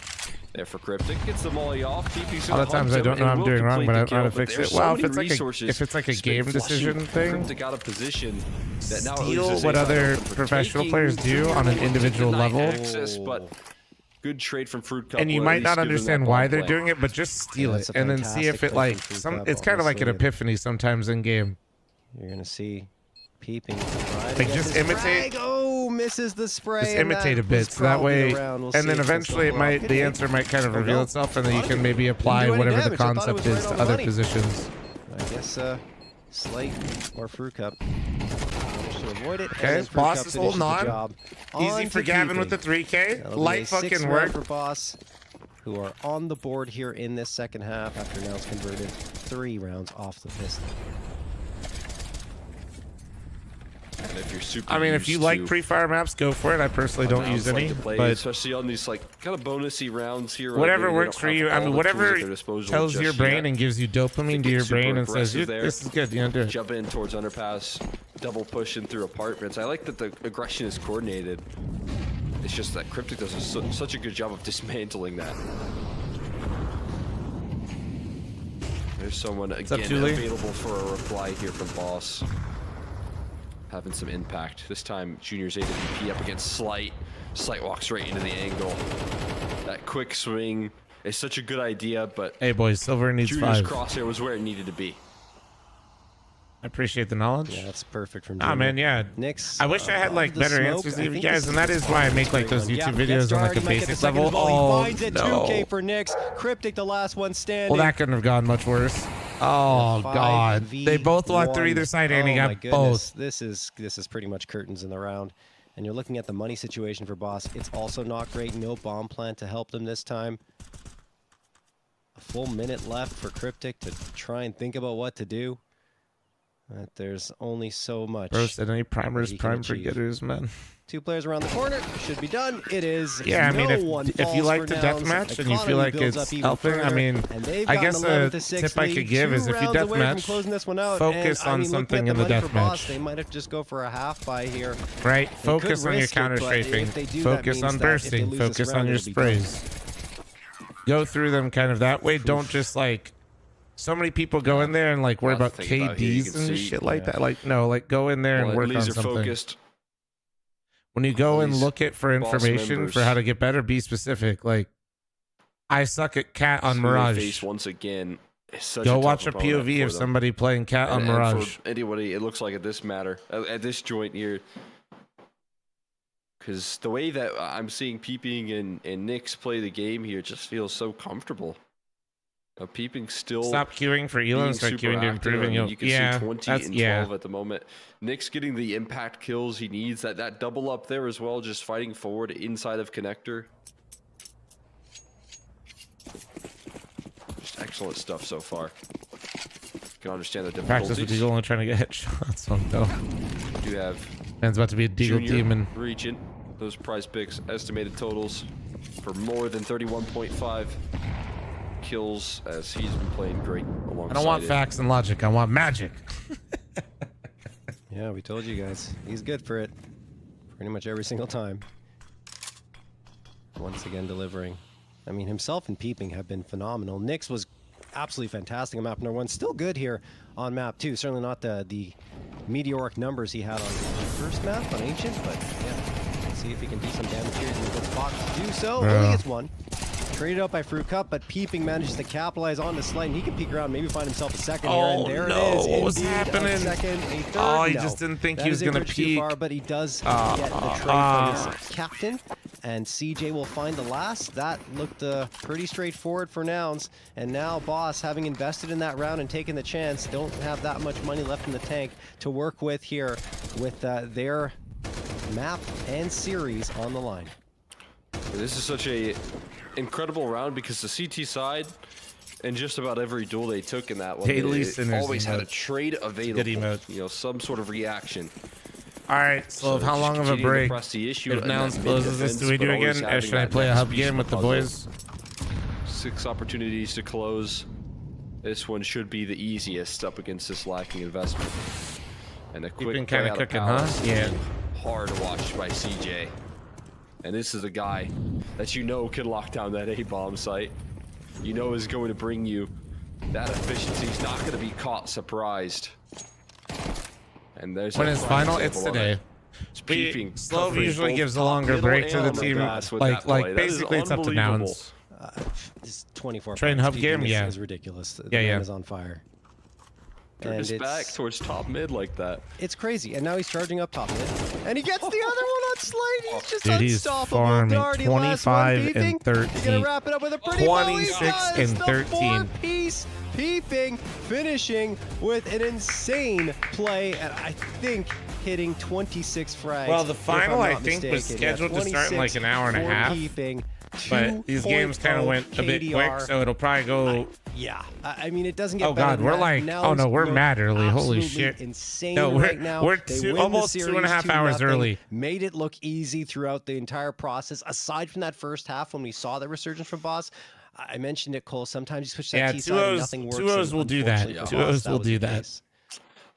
there for Cryptic. Gets the molly off. A lot of times I don't know I'm doing wrong, but I don't know how to fix it. Well, if it's like a game decision thing, Cryptic out of position that now steal what other professional players do on an individual level. Good trade from Fruit Cup. And you might not understand why they're doing it, but just steal it and then see if it like it's kind of like an epiphany sometimes in game. You're gonna see Peeping. Like just imitate. Oh, misses the spray. Just imitate a bit, so that way, and then eventually the answer might kind of reveal itself, and then you can maybe apply whatever the concept is to other positions. I guess Slate or Fruit Cup. Avoid it. Okay, Boss is holding on. Easy for Gavin with the 3K. Light fucking work. For Boss. who are on the board here in this second half after Nouns converted 3 rounds off the pistol. And if you're super if you like pre-fire maps, go for it. I personally don't use any, but especially on these like kind of bonusy rounds here. Whatever works for you. I mean, whatever tells your brain and gives you dopamine to your brain and says, "This is good." You know, do it. Jump in towards underpass, double pushing through apartments. I like that the aggression is coordinated. It's just that Cryptic does such a good job of dismantling that. There's someone again available for a reply here from Boss. Having some impact. This time, Junior's AWP up against Slight. Slight walks right into the angle. That quick swing is such a good idea, but hey boys, Silver needs Junior's 5. crosshair was where it needed to be. I appreciate the knowledge. Yeah, that's perfect from Junior. Ah, man, yeah. Nix, I wish I had like better answers to you guys, and that is why I make like those YouTube videos on like a basic level. Oh, finds it. no. 2K for Nix. Cryptic, the last one standing. Well, that couldn't have gone much worse. Oh God, they both walked through either side, and he got both. This is pretty much curtains in the round. And you're looking at the money situation for Boss. It's also not great. No bomb plant to help them this time. A full minute left for Cryptic to try and think about what to do. But there's only so much. Bro said any primers, prime for getters, man. 2 players around the corner. Should be done. It is. Yeah, I mean, if you like the deathmatch and you feel like it's helping, I mean, I guess a tip I could give is if you deathmatch, focus on something in the deathmatch. They might have just go for a half buy here. Right. Focus on your counter strafing. Focus on bursting. Focus on your sprays. Go through them kind of that way. Don't just like. So many people go in there and like worry about KDs and shit like that. Like no, like go in there and work on something. Focused. When you go and look at for information for how to get better, be specific. Like I suck at cat on Mirage. Once again, go watch a POV of somebody playing cat on Mirage. For anybody, it looks like at this at this joint here, because the way that I'm seeing Peeping and Nix play the game here just feels so comfortable. Peeping still. Stop queuing for Elo and start queuing to improving. You can see 20 and 12 at the moment. Nix getting the impact kills he needs. That double up there as well, just fighting forward inside of connector. Just excellent stuff so far. You can understand the difficulties. Practice with Deagle only trying to get headshots on though. You have. Man's about to be a Deagle demon. Reaching those prize picks estimated totals for more than 31.5. Kills as he's been playing great alongside. I don't want facts and logic. I want magic. Yeah, we told you guys. He's good for it. Pretty much every single time. Once again delivering. I mean, himself and Peeping have been phenomenal. Nix was absolutely fantastic on map number 1. Still good here on map 2. Certainly not the meteoric numbers he had on the first map on Ancient, but yeah. Let's see if he can do some damage here. He's in a good spot to do so. Only gets 1. Traded out by Fruit Cup, but Peeping manages to capitalize on the Slight, and he can peek around, maybe find himself a second here, and there it is. What was happening? A second, a third. Oh, he just didn't think he was going to peek. Far, but he does get the trade from his captain, and CJ will find the last. That looked pretty straightforward for Nouns, and now Boss, having invested in that round and taken the chance, don't have that much money left in the tank to work with here with their map and series on the line. This is such a incredible round because the CT side and just about every duel they took in that one, they always had a trade available. You know, some sort of reaction. All right, so how long of a break? If Nouns closes this, do we do again? Or should I play a hub game with the boys? 6 opportunities to close. This one should be the easiest up against this lacking investment. And a quick kind of cooking, huh? Yeah. Hard watched by CJ. And this is a guy that you know can lock down that A-bomb site. You know is going to bring you that efficiency. He's not going to be caught surprised. And there's when it's final, it's today. Slove usually gives a longer break to the team. Like basically it's up to Nouns. This 24 train hub game, yeah, is ridiculous. The yeah, man is on fire. And it's back towards top mid like that. It's crazy, and now he's charging up top mid, and he gets the other one on Slate. He's just dude, unstoppable. He's 25 and 13. He's gonna wrap it up with a pretty 26 and 13. Four-piece Peeping, finishing with an insane play, and I think hitting 26 frags. Well, the final I think was scheduled to start in like an hour and a half. Peeping. but these games kind of went a bit quick, so it'll probably go. Yeah, I mean, it doesn't get Oh better God, than we're that. like, Nouns oh no, we're look mad early. Holy absolutely shit! insane No, we're right now. we're They win almost the 2.5 series hours 2-0, early. Made it look easy throughout the entire process. Aside from that first half when we saw the resurgence from Boss, I mentioned it, Cole. Sometimes you switch that Yeah, T side and nothing works. 2-0s will do that. Unfortunately for 2-0s Boss, will was do the that. case.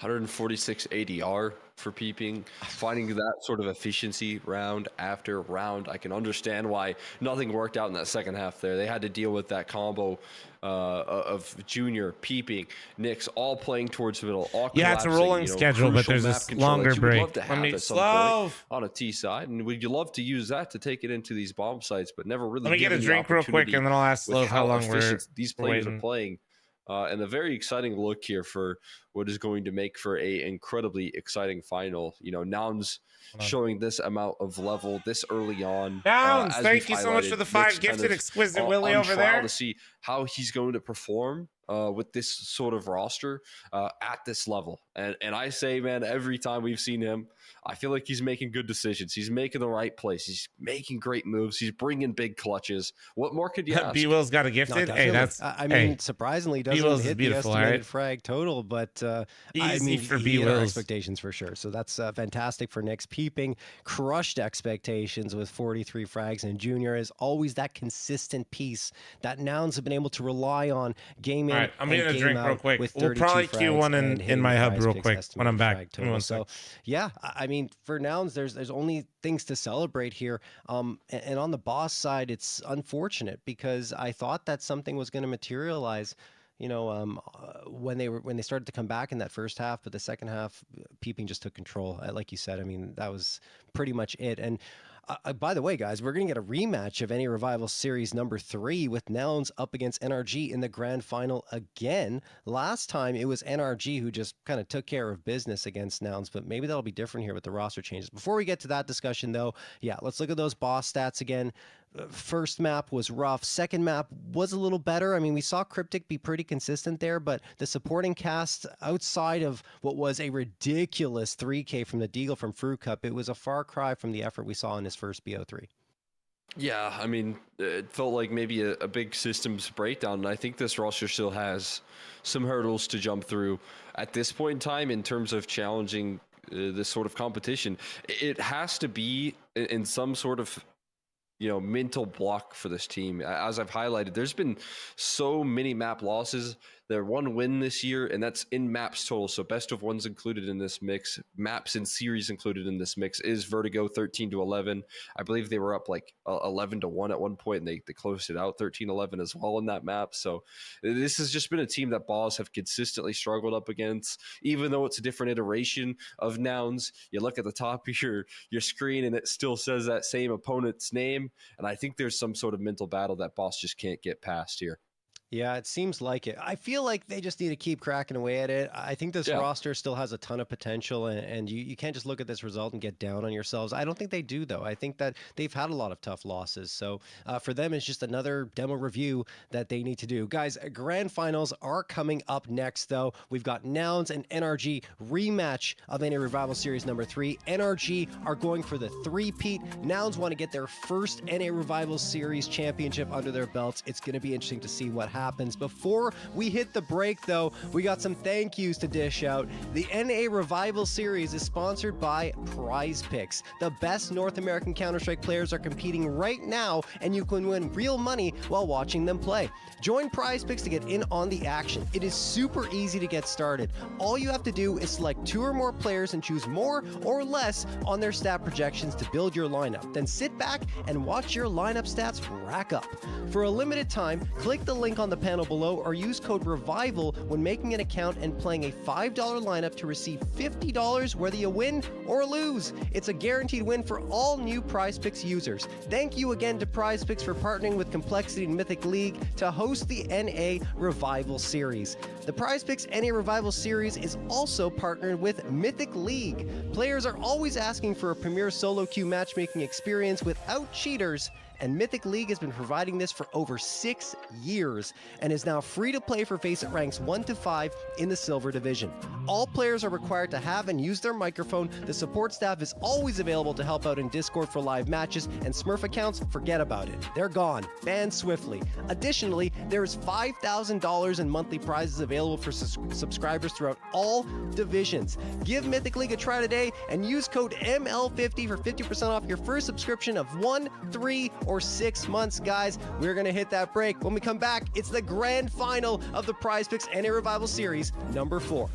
146 ADR for peeping, finding that sort of efficiency round after round. I can understand why nothing worked out in that second half there. They had to deal with that combo of Junior, peeping, Nyx, all playing towards the middle. All Yeah, it's a rolling schedule, but there's this longer break. Love to have at some point on a T side, and would you love to use that to take it into these bomb sites, but never really. Let me get a given the drink real quick, and then I'll ask with Love how long these we're players waiting. are playing. And a very exciting look here for what is going to make for a incredibly exciting final. You know, Nouns showing this amount of level this early on. Nouns, as thank we've you so much highlighted, for the Nyx 5 kind gifted, of exquisite Willie on over trial there. to see how he's going to perform with this sort of roster at this level. And I say, man, every time we've seen him, I feel like he's making good decisions. He's making the right plays. He's making great moves. He's bringing big clutches. What more could you ask? B-Will's got a gifted. Hey, that's. I mean, surprisingly, he doesn't hit the estimated frag total, but I mean, for he hit our B-Wills. expectations for sure. So that's fantastic for Nyx. Peeping crushed expectations with 43 frags, and Junior is always that consistent piece that Nouns have been able to rely on game in. All right, I'm and getting a game drink out real quick. with We'll 32 probably frags queue one and in hitting my the hub Prize real Picks quick when I'm estimated back. frag Give me one total. So yeah, I mean, for Nouns, there's only things to celebrate here. And on the Boss side, it's unfortunate because I thought that something was going to materialize. You know, when they started to come back in that first half, but the second half, Peeping just took control. Like you said, I mean, that was pretty much it. And by the way, guys, we're going to get a rematch of NA Revival Series number 3 with Nouns up against NRG in the grand final again. Last time it was NRG who just kind of took care of business against Nouns, but maybe that'll be different here with the roster changes. Before we get to that discussion, though, yeah, let's look at those boss stats again. First map was rough. Second map was a little better. I mean, we saw Cryptic be pretty consistent there, but the supporting cast outside of what was a ridiculous 3K from the Deagle from Fruit Cup, it was a far cry from the effort we saw in his first BO3. Yeah, I mean, it felt like maybe a big systems breakdown, and I think this roster still has some hurdles to jump through at this point in time in terms of challenging this sort of competition. It has to be in some sort of mental block for this team. As I've highlighted, there's been so many map losses. They're 1 win this year, and that's in maps total. So best of ones included in this mix. Maps in series included in this mix is Vertigo 13-11. I believe they were up like 11-1 at one point, and they closed it out 13-11 as well in that map. So this has just been a team that Boss have consistently struggled up against, even though it's a different iteration of Nouns. You look at the top of your screen, and it still says that same opponent's name. And I think there's some sort of mental battle that Boss just can't get past here. Yeah, it seems like it. I feel like they just need to keep cracking away at it. I think this roster still has a ton of potential, and you can't just look at this result and get down on yourselves. I don't think they do, though. I think that they've had a lot of tough losses. So for them, it's just another demo review that they need to do. Guys, grand finals are coming up next, though. We've got Nouns and NRG rematch of NA Revival Series number 3. NRG are going for the 3-peat. Nouns want to get their first NA Revival Series championship under their belts. It's going to be interesting to see what happens. Before we hit the break, though, we got some thank yous to dish out. The NA Revival Series is sponsored by Prize Picks. The best North American Counter-Strike players are competing right now, and you can win real money while watching them play. Join Prize Picks to get in on the action. It is super easy to get started. All you have to do is select 2 or more players and choose more or less on their stat projections to build your lineup. Then sit back and watch your lineup stats rack up. For a limited time, click the link on the panel below or use code REVIVAL when making an account and playing a $5 lineup to receive $50 whether you win or lose. It's a guaranteed win for all new Prize Picks users. Thank you again to Prize Picks for partnering with Complexity and Mythic League to host the NA Revival Series. The Prize Picks NA Revival Series is also partnered with Mythic League. Players are always asking for a premier solo queue matchmaking experience without cheaters, and Mythic League has been providing this for over 6 years and is now free to play for FACEIT ranks 1 to 5 in the Silver Division. All players are required to have and use their microphone. The support staff is always available to help out in Discord for live matches, and Smurf accounts, forget about it. They're gone. Banned swiftly. Additionally, there is $5,000 in monthly prizes available for subscribers throughout all divisions. Give Mythic League a try today and use code ML50 for 50% off your first subscription of 1, 3, or 6 months, guys. We're going to hit that break. When we come back, it's the grand final of the Prize Picks NA Revival Series, number 4.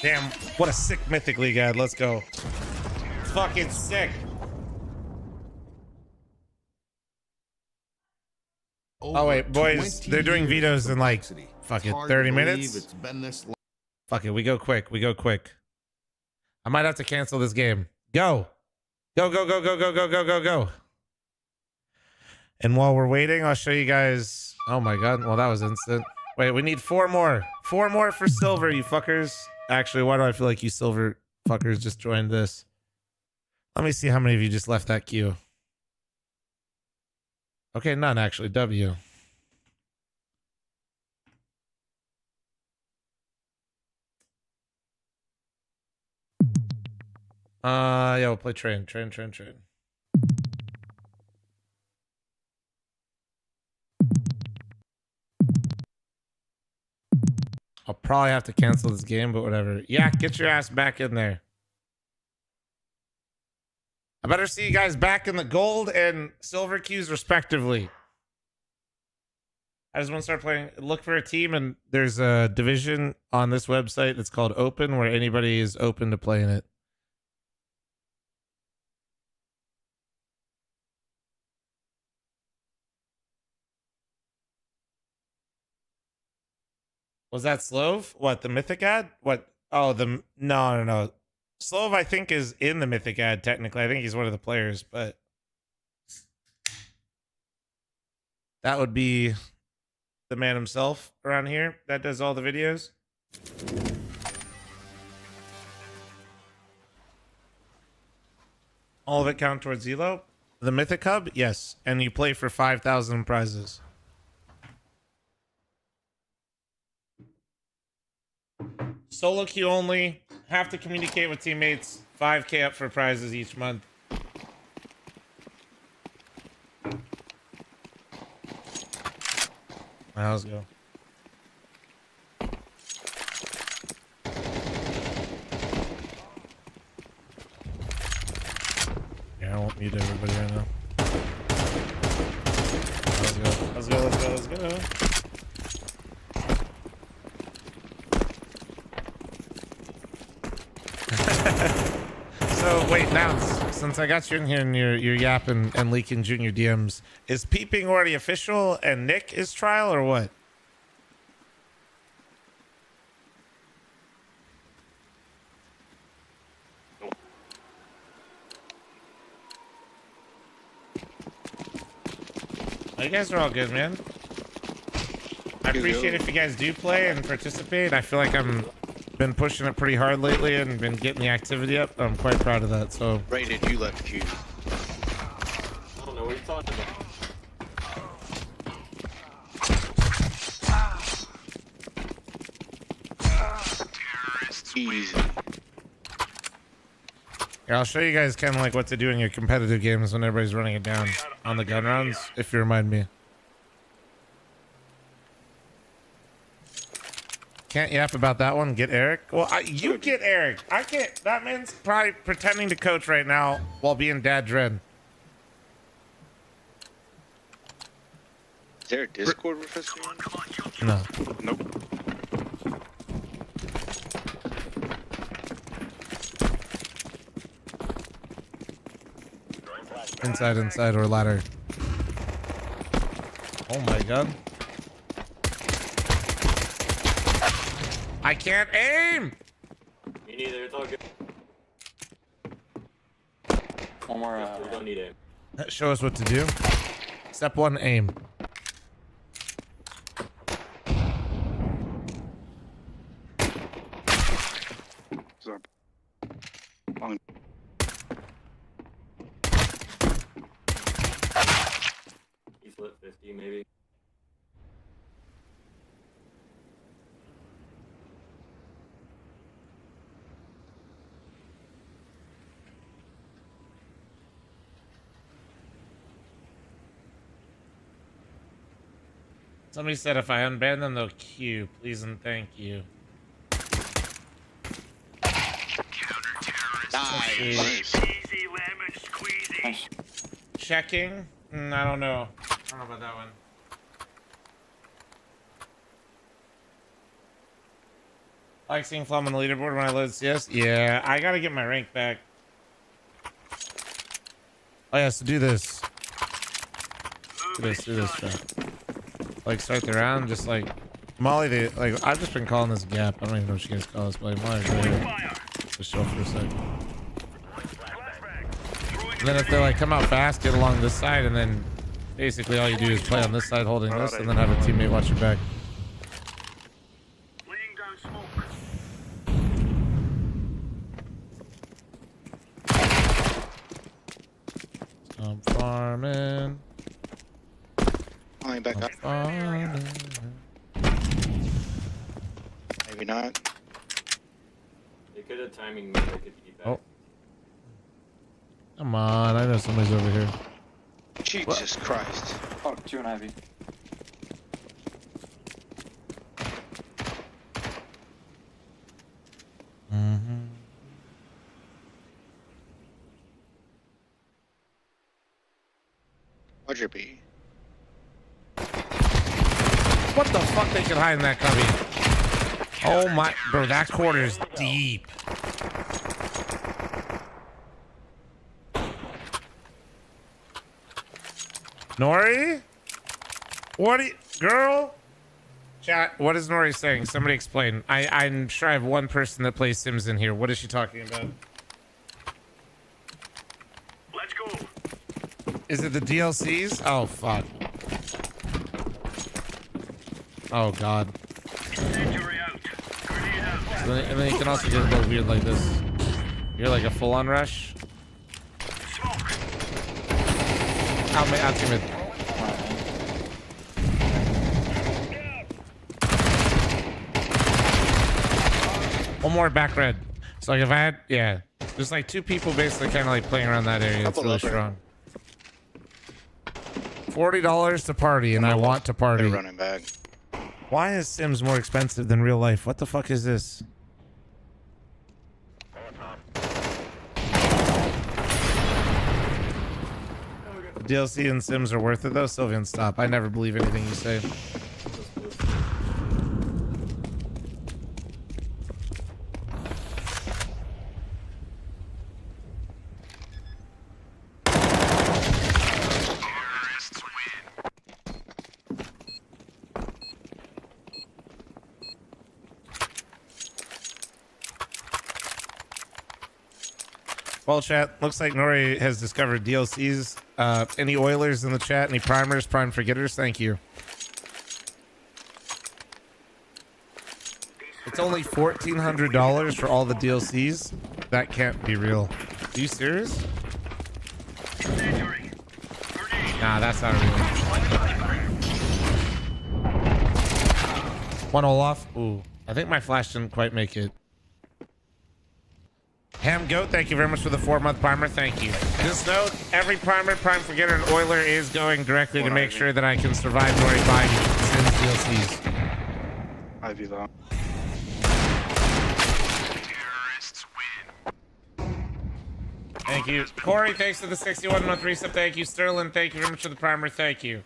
Damn, what a sick Mythic League ad. Let's go. Fucking sick. Oh wait, boys, they're doing vetoes in like fucking 30 minutes. Fuck it, we go quick. We go quick. I might have to cancel this game. Go. Go, go, go, go, go, go, go, go, go. And while we're waiting, I'll show you guys. Oh my god, well that was instant. Wait, we need 4 more. 4 more for silver, you fuckers. Actually, why do I feel like you silver fuckers just joined this? Let me see how many of you just left that queue. Okay, none actually. W. Yeah, we'll play train. I'll probably have to cancel this game, but whatever. Yeah, get your ass back in there. I better see you guys back in the gold and silver queues respectively. I just want to start playing. Look for a team, and there's a division on this website that's called Open, where anybody is open to playing it. Was that Slove? What, the Mythic ad? What? Oh, no. Slove, I think, is in the Mythic ad, technically. I think he's one of the players, but that would be the man himself around here that does all the videos. All of it count towards Elo? The Mythic Hub? Yes. And you play for 5,000 prizes. Solo queue only. Have to communicate with teammates. 5K up for prizes each month. Now let's go. Yeah, I won't mute everybody right now. Let's go. So wait, Nouns, since I got you in here and you're yapping and leaking junior DMs, is peeping already official and Nick is trial or what? Oh, you guys are all good, man. I appreciate if you guys do play and participate. I feel like I'm been pushing it pretty hard lately and been getting the activity up. I'm quite proud of that. So Rated, you left queue. I don't know what you're talking about. Easy. Here, I'll show you guys kind of like what to do in your competitive games when everybody's running it down on the gun rounds, if you remind me. Can't yap about that one. Get Eric. Well, you get Eric. I can't. That man's probably pretending to coach right now while being Dad Dread. Is there a Discord with us? No. Nope. Inside, or ladder. Oh my god. I can't aim! Me neither, it's all good. One more, we don't need aim. Show us what to do. Step 1, aim. He's lit 50 maybe. Somebody said if I unban them, they'll queue. Please and thank you. Nice. Easy lemon squeezy. Checking? I don't know. I don't know about that one. I like seeing Flum on the leaderboard when I load CS. Yeah, I gotta get my rank back. Oh yeah, so do this. Do this, bro. Like start the round, just like Molly. Like I've just been calling this gap. I don't even know what you guys call this, but like Molly's right here. Just show for a sec. And then if they like come out fast, get along this side, and then basically all you do is play on this side holding this, and then have a teammate watch your back. I'm farming. Falling back up. Farming. Maybe not. They could have timing me, they could be back. Oh. Come on, I know somebody's over here. Jesus Christ. Oh, 2 and Ivy. Roger B. What the fuck they could hide in that cubby? Oh my, bro, that quarter's deep. Nori? What are you, girl? Chat, what is Nori saying? Somebody explain. I'm sure I have one person that plays Sims in here. What is she talking about? Let's go. Is it the DLCs? Oh, fuck. Oh, God. And then you can also get a little weird like this. You're like a full-on rush. Out to mid. One more back red. So like if I had, yeah, there's like 2 people basically kind of like playing around that area. It's really strong. $40 to party, and I want to party. They're running back. Why is Sims more expensive than real life? What the fuck is this? DLC and Sims are worth it though. Sylvian, stop. I never believe anything you say. Well, chat, looks like Nori has discovered DLCs. Any Oilers in the chat? Any primers, prime forgetters? Thank you. It's only $1,400 for all the DLCs. That can't be real. Are you serious? Nah, that's not real. One Olaf. Ooh, I think my flash didn't quite make it. Ham Goat, thank you very much for the 4-month primer. Thank you. Just note, every primer, Prime Forgetter, and Oiler is going directly to make sure that I can survive Nori buying Sins DLCs. Ivy long. Thank you. Corey, thanks for the 61-month resub. Thank you. Sterling, thank you very much for the primer. Thank you.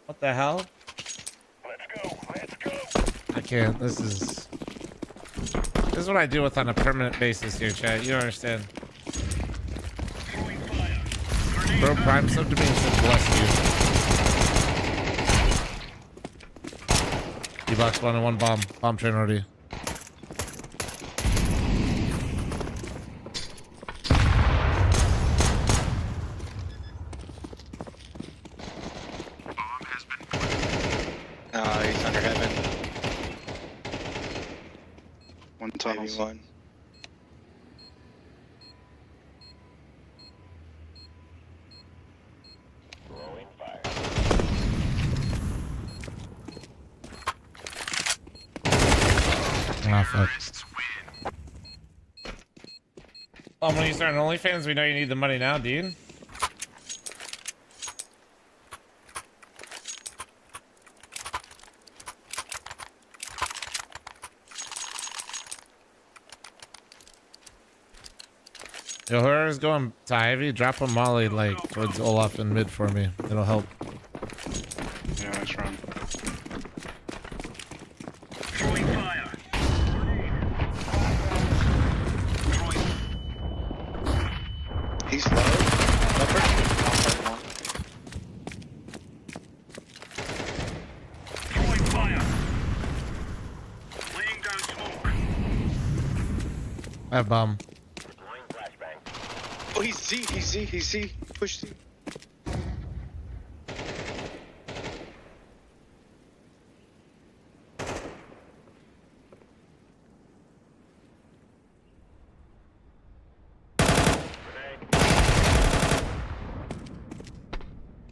What the hell? Let's go. I can't. This is what I deal with on a permanent basis here, chat. You don't understand. Bro, Prime sub to me and said bless you. D-box 1 and 1 bomb. Bomb train already. He's under heaven. One tunnel. One. Ah, fuck. Oh, when you start an OnlyFans, we know you need the money now, dude. Yo, whoever's going to Ivy, drop a molly like towards Olaf in mid for me. It'll help. Yeah, that's wrong. He's low. I have bomb. Oh, he's Z. Push Z.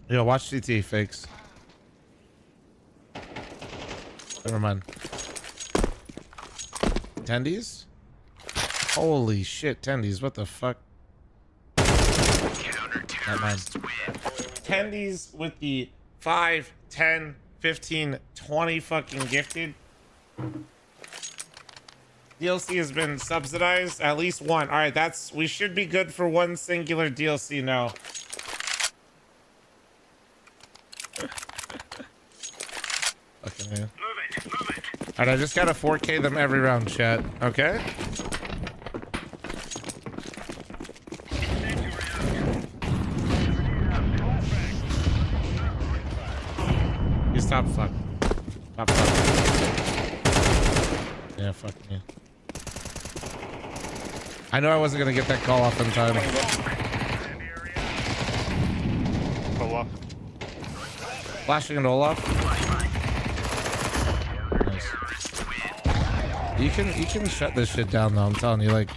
Yo, watch CT, fakes. Never mind. Tendies? Holy shit, Tendies, what the fuck? Not mine. Tendies with the 5, 10, 15, 20 fucking gifted. DLC has been subsidized. At least one. Alright, we should be good for one singular DLC now. Fucking man. Alright, I just gotta 4K them every round, chat. Okay? He's top fuck. Top fuck. Yeah, fuck me. I know I wasn't gonna get that call off in time. Olaf. Flashing into Olaf. Nice. You can shut this shit down though, I'm telling you, like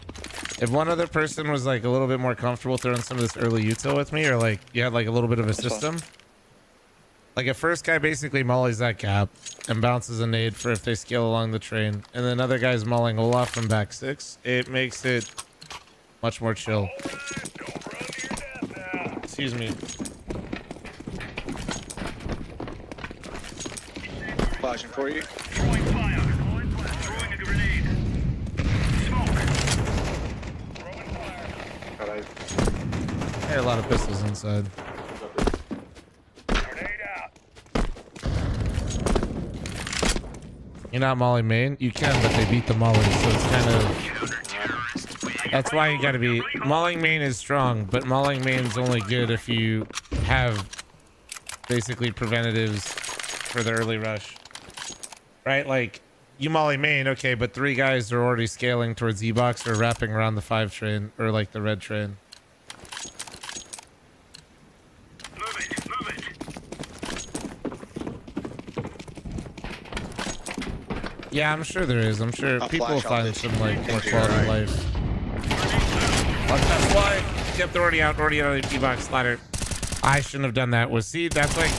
if one other person was like a little bit more comfortable throwing some of this early util with me, or like you had like a little bit of a system. Like a first guy basically mollies that cap and bounces a nade for if they scale along the train, and then another guy's mulling Olaf from back 6. It makes it much more chill. Excuse me. Flashing for you. I had a lot of pistols inside. You're not molly main? You can, but they beat the molly, so it's kind of... That's why you gotta be... Mauling main is strong, but mauling main's only good if you have basically preventatives for the early rush. Right? Like, you molly main, okay, but 3 guys are already scaling towards E-box or wrapping around the 5 train, or like the red train. Yeah, I'm sure there is. I'm sure people will find some like more quality life. That's why. Yep, they're already out of the E-box ladder. I shouldn't have done that. See, that's like,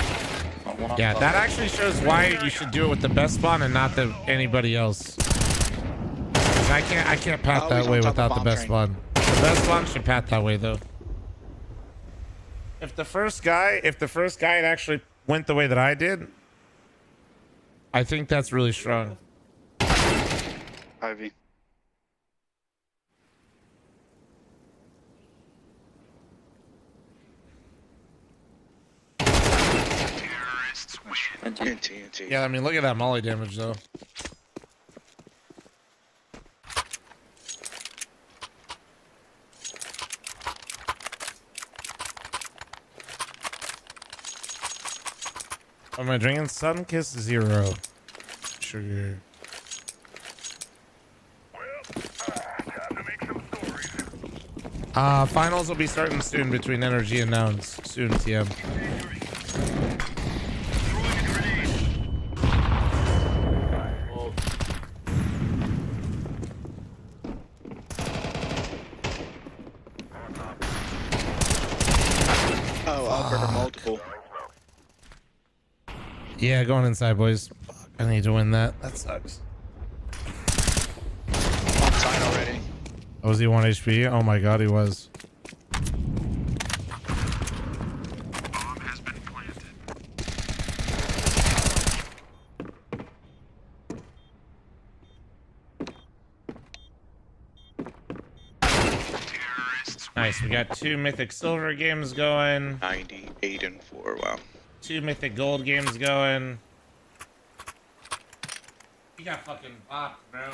yeah, that actually shows why you should do it with the best spawn and not anybody else. I can't path that way without the best spawn. The best spawn should path that way though. If the first guy had actually went the way that I did, I think that's really strong. Ivy. TNT. Yeah, I mean, look at that molly damage though. What am I drinking? Sunkiss 0. Sugar. Finals will be starting soon between Energy and Nouns. Soon, TM. Multiple. Yeah, going inside, boys. I need to win that. That sucks. On side already. Oh, was he 1 HP? Oh my god, he was. Bomb has been planted. Nice, we got 2 Mythic Silver games going. 98 and 4, wow. 2 Mythic Gold games going. You got fucking bopped, bro.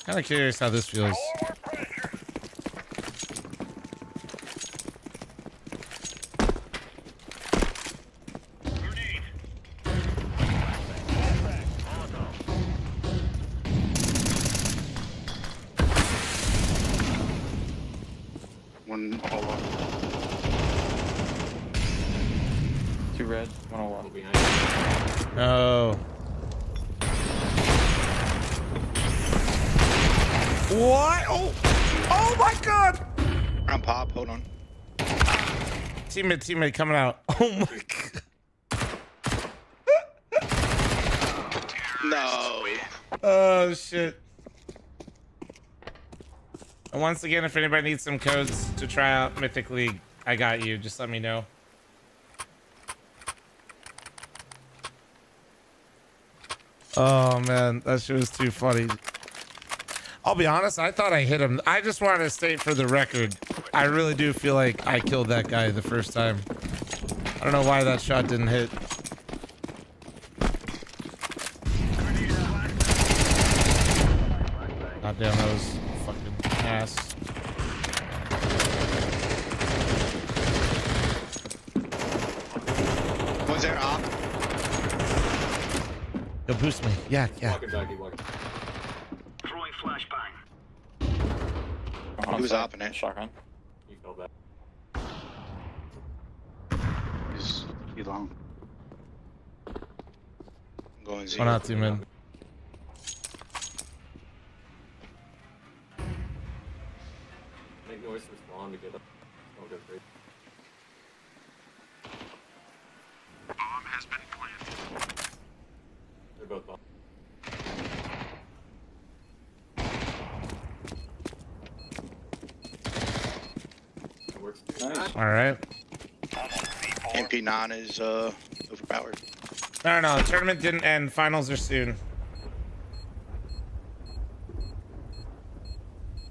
Kind of curious how this feels. One all up. 2 red, 1 all up behind. Oh. What? Oh my god! I'm pop, hold on. Teammate coming out. Oh my god. No. Oh shit. And once again, if anybody needs some codes to try out Mythic League, I got you. Just let me know. Oh man, that shit was too funny. I'll be honest, I thought I hit him. I just wanted to state for the record, I really do feel like I killed that guy the first time. I don't know why that shot didn't hit. God damn, that was fucking ass. One's there, op. Yo, boost me. Yeah. Walking back, Throwing flashbang. He was opping it. Shotgun. He fell back. He's long. I'm going Z. One out, team in. Make noise for spawn to get up. Don't go crazy. Bomb has been planted. They're both bomb. Nice. All right. MP9 is overpowered. No, the tournament didn't end. Finals are soon.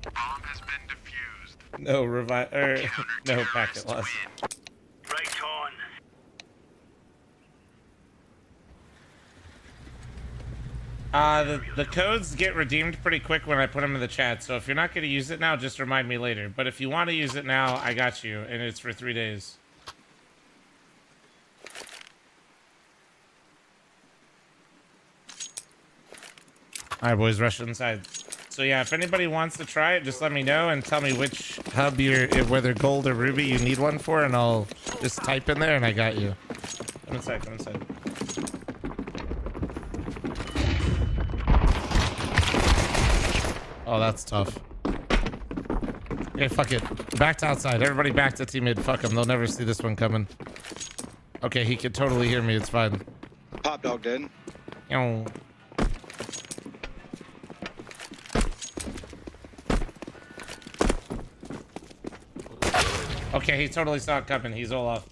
Bomb has been defused. No no packet loss. Right on. The codes get redeemed pretty quick when I put them in the chat. So if you're not going to use it now, just remind me later. But if you want to use it now, I got you, and it's for 3 days. All right, boys, rush inside. So yeah, if anybody wants to try it, just let me know and tell me which hub whether gold or ruby you need one for, and I'll just type in there and I got you. Come inside. Oh, that's tough. Okay, fuck it. Back to outside. Everybody back to team mid. Fuck them. They'll never see this one coming. Okay, he could totally hear me. It's fine. Pop dog dead. Yo. Okay, he totally saw it coming. He's all off.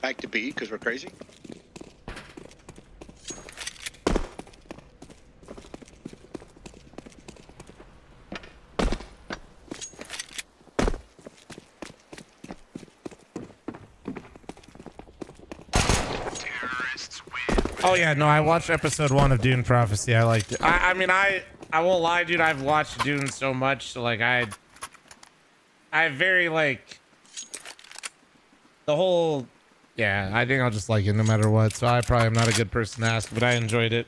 Back to B because we're crazy. Oh yeah, no, I watched episode 1 of Dune Prophecy. I liked it. I mean, I won't lie, dude. I've watched Dune so much, so like I very like the whole. Yeah, I think I'll just like it no matter what. So I probably am not a good person to ask, but I enjoyed it.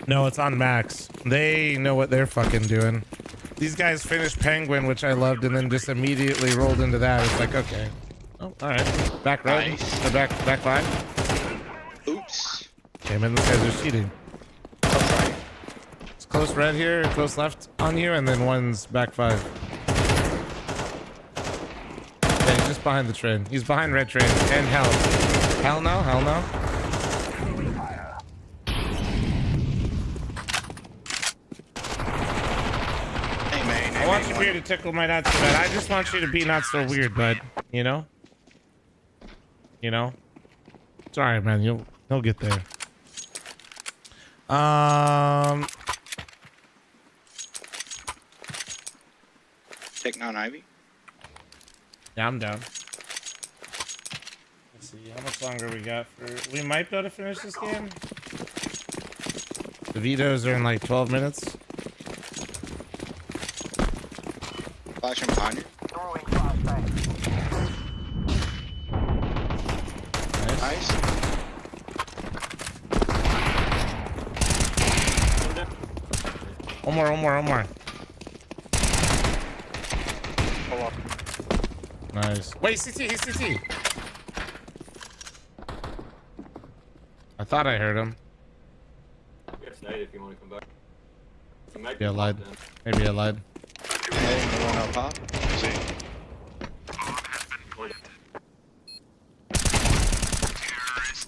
No, it's on Max. They know what they're fucking doing. These guys finished Penguin, which I loved, and then just immediately rolled into that. It's like, okay. Oh, all right. Back row. Nice. Or back 5. Oops. Okay, man, those guys are cheating. It's close red here, close left on you, and then one's back 5. Okay, he's just behind the train. He's behind red train and hell. Hell no, hell no. I want you here to tickle my nuts, but I just want you to be not so weird, bud. You know? You know? It's alright, man. You'll get there. Take down Ivy. Yeah, I'm down. Let's see how much longer we got for. We might be able to finish this game. The vetoes are in like 12 minutes. Flashing behind you. Nice. One more. Nice. Wait, CT, he's CT. I thought I heard him. If you want to come back. Maybe I lied. Maybe I lied.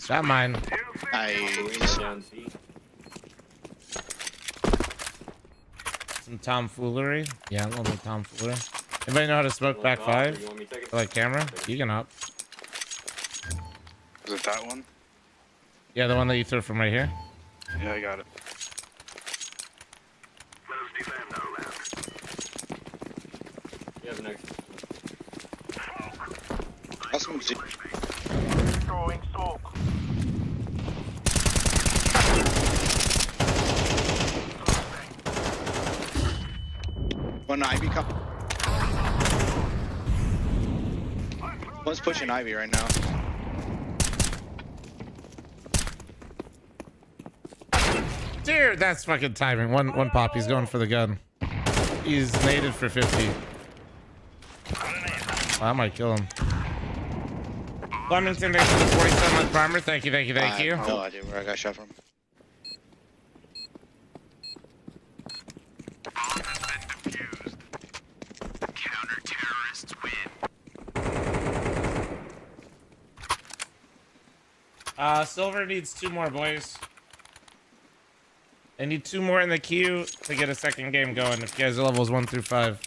Shot mine. Nice. Some tomfoolery. Yeah, a little bit tomfoolery. Anybody know how to smoke back 5? For like camera? You can up. Is it that one? Yeah, the one that you threw from right here. Yeah, I got it. You have next. That's some Z. One Ivy come. One's pushing Ivy right now. Dude, that's fucking timing. One pop. He's going for the gun. He's naded for 50. Well, I might kill him. Flemington, thanks for the 47-month primer. Thank you. I have no idea where I got shot from. Silver needs 2 more, boys. I need 2 more in the queue to get a second game going. If you guys are levels 1 through 5.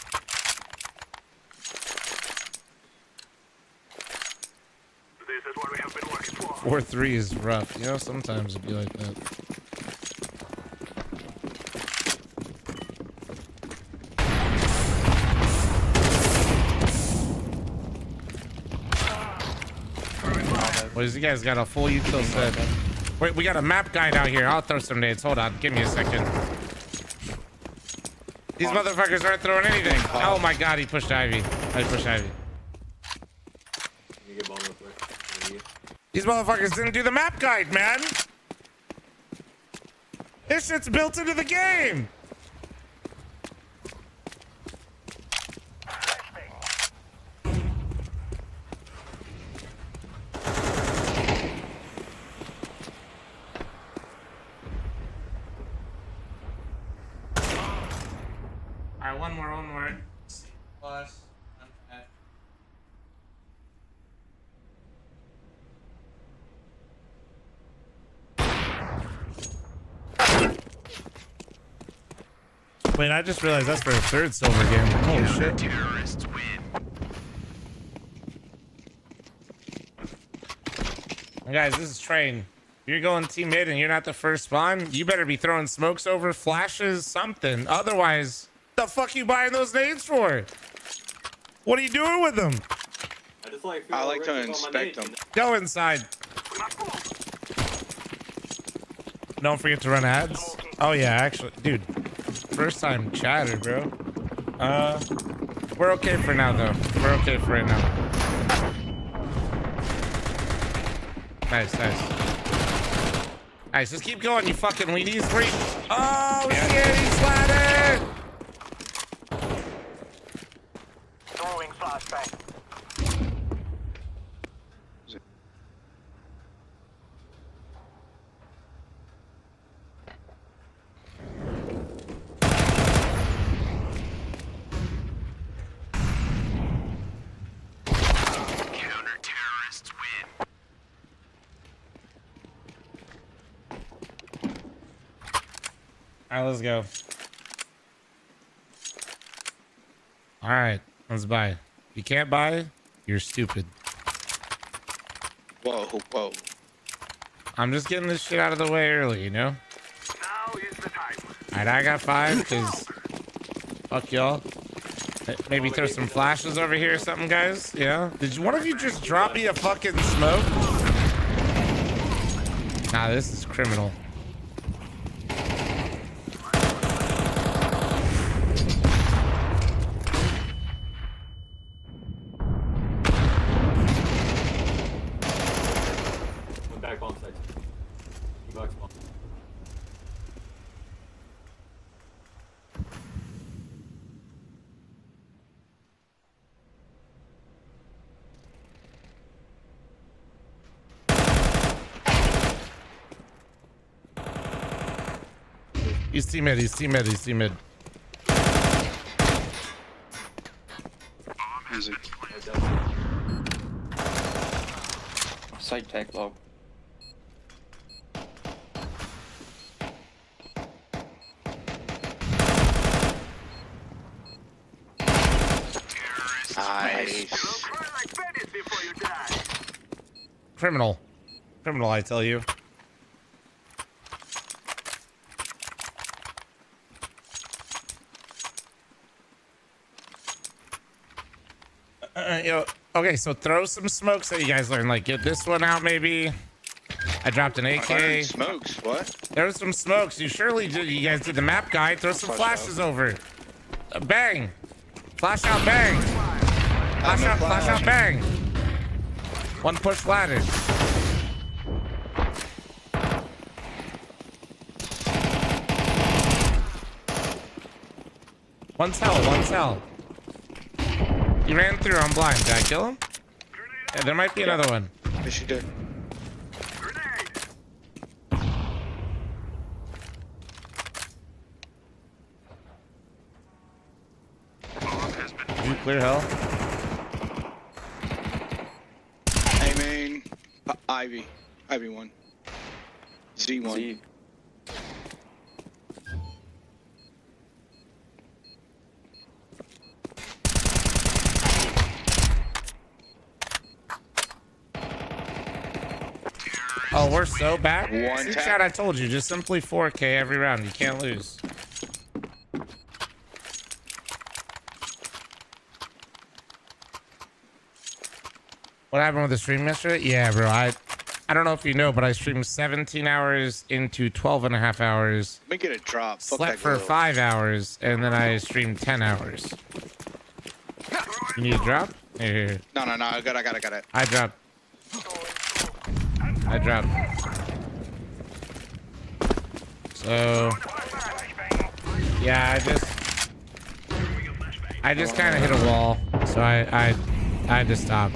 4-3 is rough. You know, sometimes it'd be like that. Boys, you guys got a full util set. Wait, we got a map guide out here. I'll throw some nades. Hold on. Give me a second. These motherfuckers aren't throwing anything. Oh my god, he pushed Ivy. I pushed Ivy. These motherfuckers didn't do the map guide, man. This shit's built into the game. All right, one more. Plus. Wait, I just realized that's for a third silver game. Holy shit. Guys, this is Train. You're going team mid and you're not the first spawn. You better be throwing smokes over, flashes, something. Otherwise, the fuck you buying those nades for? What are you doing with them? I like to inspect them. Go inside. Don't forget to run ads. Oh yeah, actually, dude. First time chatter, bro. We're okay for now, though. We're okay for right now. Nice. Nice, just keep going, you fucking weenies. Oh, shit, he's slatted! Throwing flashbang. All right, let's go. All right, let's buy. You can't buy, you're stupid. Whoa. I'm just getting this shit out of the way early, you know? Now is the time. All right, I got 5 because fuck y'all. Maybe throw some flashes over here or something, guys. Yeah. Did one of you just drop me a fucking smoke? Nah, this is criminal. He's team mid. Side tag log. Nice. Criminal, I tell you. Okay, so throw some smokes that you guys learned. Like, get this one out, maybe. I dropped an AK. Smokes, what? There was some smokes. You surely did. You guys did the map guide. Throw some flashes over. Bang. Flash out, bang. Flash out, bang. One push ladder. One cell. He ran through. I'm blind. Did I kill him? Yeah, there might be another one. Yes, you did. Did you clear hell? Hey, main. Ivy 1. Z1. Z. Oh, we're so bad. One See, tap. chat, I told you, just simply 4K every round. You can't lose. What happened with the stream yesterday? Yeah, bro. I don't know if you know, but I streamed 17 hours into 12.5 hours. Let me get a drop. Fuck Slept that for girl. 5 hours, and then I streamed 10 hours. You need a drop? Here. No, I got it. I dropped. So yeah, I just kind of hit a wall, so I had to stop.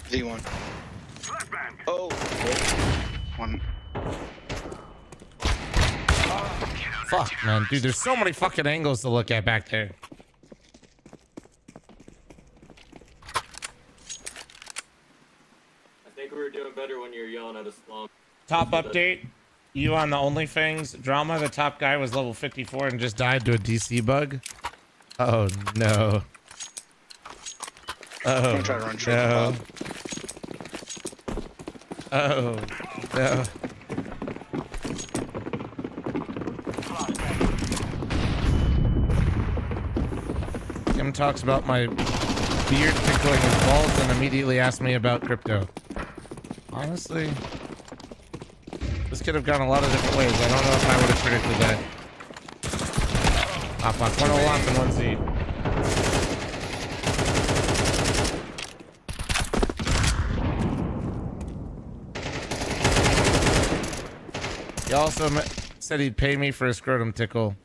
Z1. Oh. One. Fuck, man. Dude, there's so many fucking angles to look at back there. I think we were doing better when you were yelling at a slump. Top update. You on the OnlyFans drama. The top guy was level 54 and just died to a DC bug. Oh, no. Oh, I'm trying to run straight no. Oh, no. Kim talks about my beard tickling his balls and immediately asked me about crypto. Honestly, this could have gone a lot of different ways. I don't know if I would have predicted that. Ah, fuck. 1 lamp and 1 Z. He also said he'd pay me for a scrotum tickle.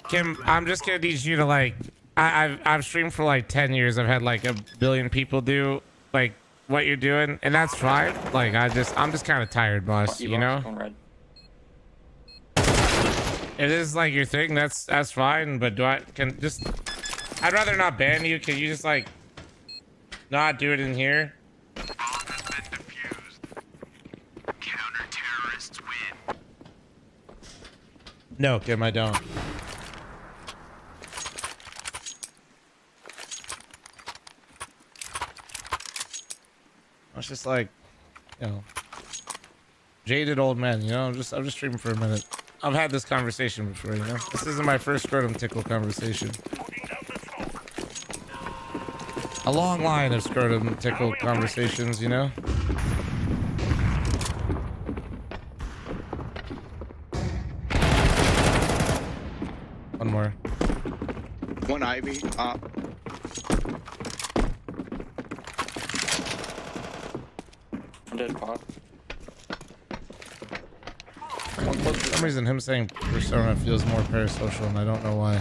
Kim, I'm just gonna need you to like, I've streamed for like 10 years. I've had like a billion people do like what you're doing, and that's fine. Like I'm just kind of tired, boss. You know. It is like your thing. That's fine. But I'd rather not ban you. Can you just like not do it in here? No, Kim, I don't. I was just like, you know, jaded old man, you know. I'm just streaming for a minute. I've had this conversation before, you know. This isn't my first scrotum tickle conversation. A long line of scrotum tickle conversations, you know. One more. 1 Ivy. Dead pod. For some reason, him saying persona feels more parasocial, and I don't know why.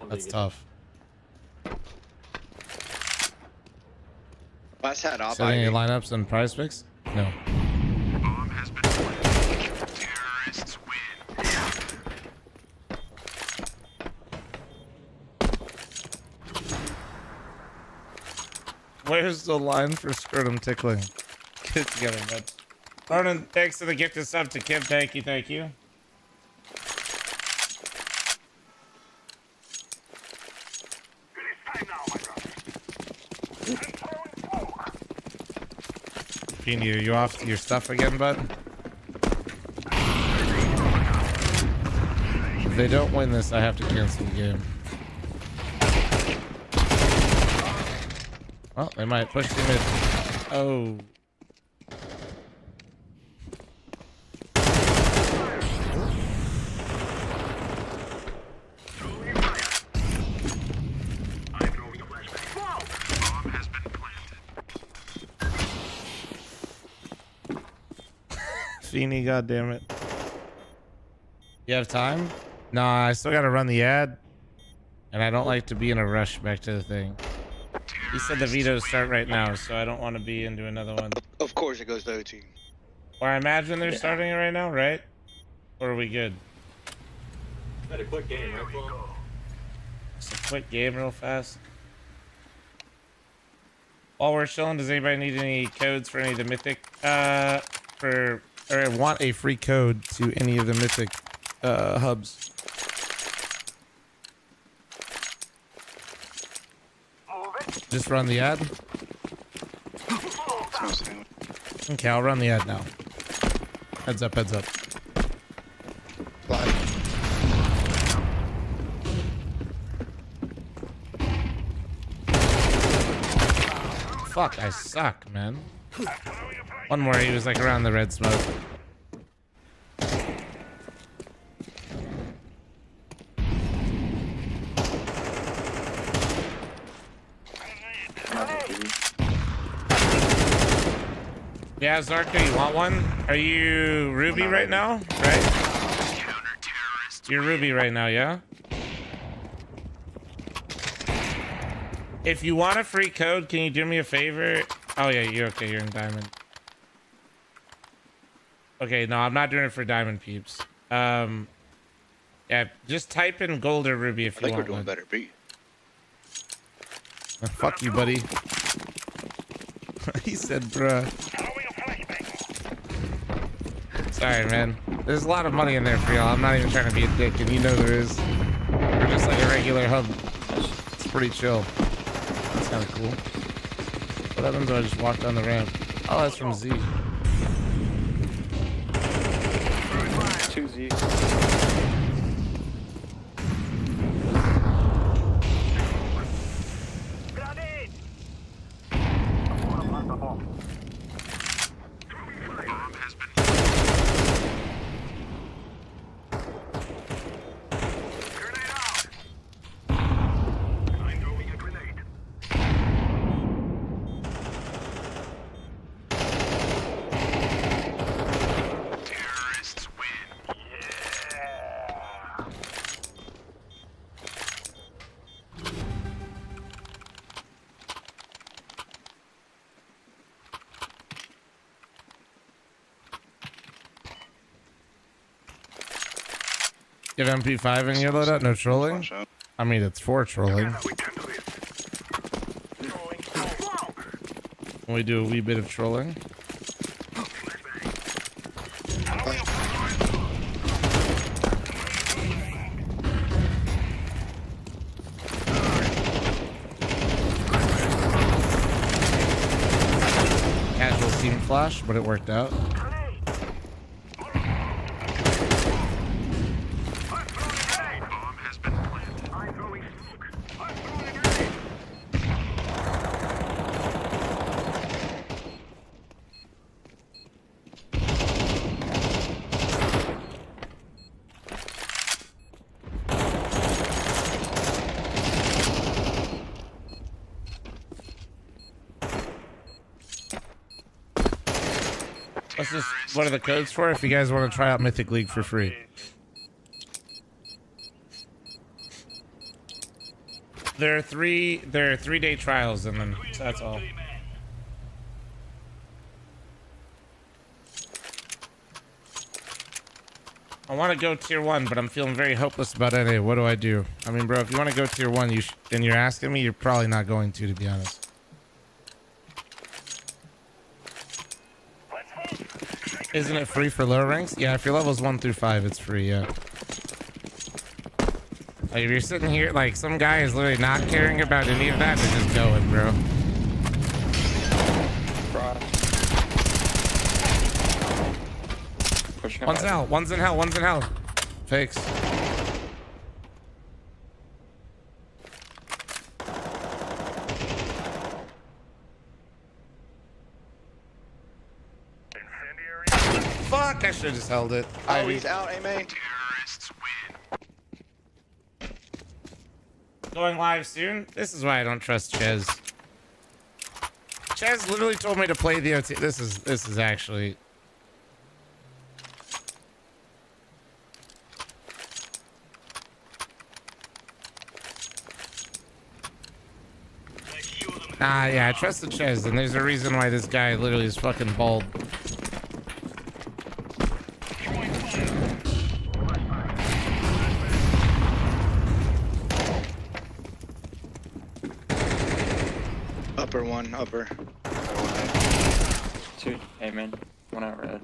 That's tough. Last had op. Setting any lineups and prize picks? No. Where's the line for scrotum tickling? Get it together, bud. Ronan, thanks for the gift of sub to Kim. Thank you, thank you. Genie, are you off to your stuff again, bud? If they don't win this, I have to cancel the game. Oh, they might push the mid. Oh. Feeny, goddammit. You have time? Nah, I still gotta run the ad. And I don't like to be in a rush back to the thing. He said the vetoes start right now, so I don't want to be into another one. Of course it goes to OT. Or I imagine they're starting it right now, right? Or are we good? Had a quick game, right, Flo? Just a quick game real fast. While we're chilling, does anybody need any codes for any of the mythic or want a free code to any of the mythic hubs? Just run the ad. Okay, I'll run the ad now. Heads up, heads up. Fuck, I suck, man. One more, he was like around the red smoke. Yeah, Zarko, you want one? Are you Ruby right now? Right? You're Ruby right now, yeah? If you want a free code, can you do me a favor? Oh yeah, you're okay. You're in Diamond. Okay, no, I'm not doing it for Diamond peeps. Yeah, just type in Gold or Ruby if you want. I think we're doing better, B. Fuck you, buddy. He said, bruh. Sorry, man. There's a lot of money in there for y'all. I'm not even trying to be a dick, and you know there is. We're just like a regular hub. It's pretty chill. That's kind of cool. What happens when I just walk down the ramp? Oh, that's from Z. 2Z. You have MP5 in your loadout? No trolling? I mean, it's for trolling. We do a wee bit of trolling. Casual team flash, but it worked out. What are the codes for if you guys want to try out Mythic League for free? There are 3-day trials in them, so that's all. I want to go tier 1, but I'm feeling very hopeless about NA. What do I do? I mean, bro, if you want to go tier 1, and you're asking me, you're probably not going to be honest. Isn't it free for lower ranks? Yeah, if you're levels 1 through 5, it's free, yeah. Like, if you're sitting here, like, some guy is literally not caring about any of that, they're just going, bro. One's in hell, one's in hell, one's in hell. Fakes. Fuck, I should have just held it. Oh, he's out, amen. Going live soon? This is why I don't trust Ches. Ches literally told me to play the OT. This is actually... Yeah, I trust the Ches, and there's a reason why this guy literally is fucking bald. Upper one, upper. 2, amen. 1 out red.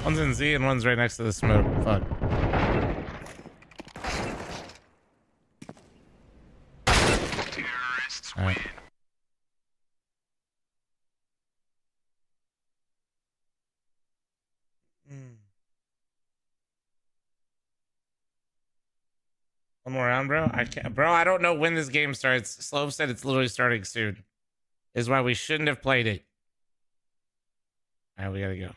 One's in Z and one's right next to the smoke. Fuck. All right. One more round, bro. I can't, bro. I don't know when this game starts. Slove said it's literally starting soon. Is why we shouldn't have played it. All right, we gotta go.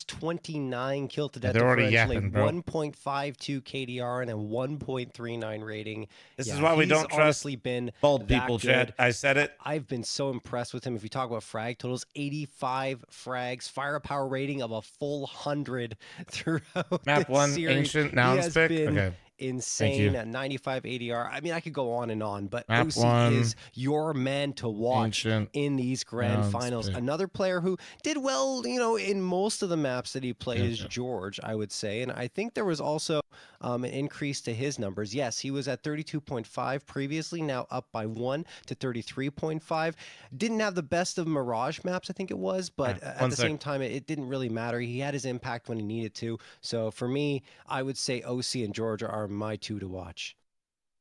+29 kill to death they're already differential, yapping, bro. 1.52 KDR, and a 1.39 rating. This is why we don't trust honestly been bold that people, good. Chad. I said it. I've been so impressed with him. If you talk about frag totals, 85 frags, firepower rating of a full 100 throughout Map this 1, series. Ancient, He Nouns has pick. been Okay. insane at 95 ADR. I mean, I could go on and on, but Map OC 1, is your man to watch Ancient, in these grand Nouns finals. pick. Another player who did well, you know, in most of the maps that he played is George, I would say. And I think there was also an increase to his numbers. Yes, he was at 32.5 previously, now up by 1 to 33.5. Didn't have the best of Mirage maps, I think it was, but at the same time, it didn't really matter. He had his impact when he needed to. So for me, I would say OC and George are my two to watch.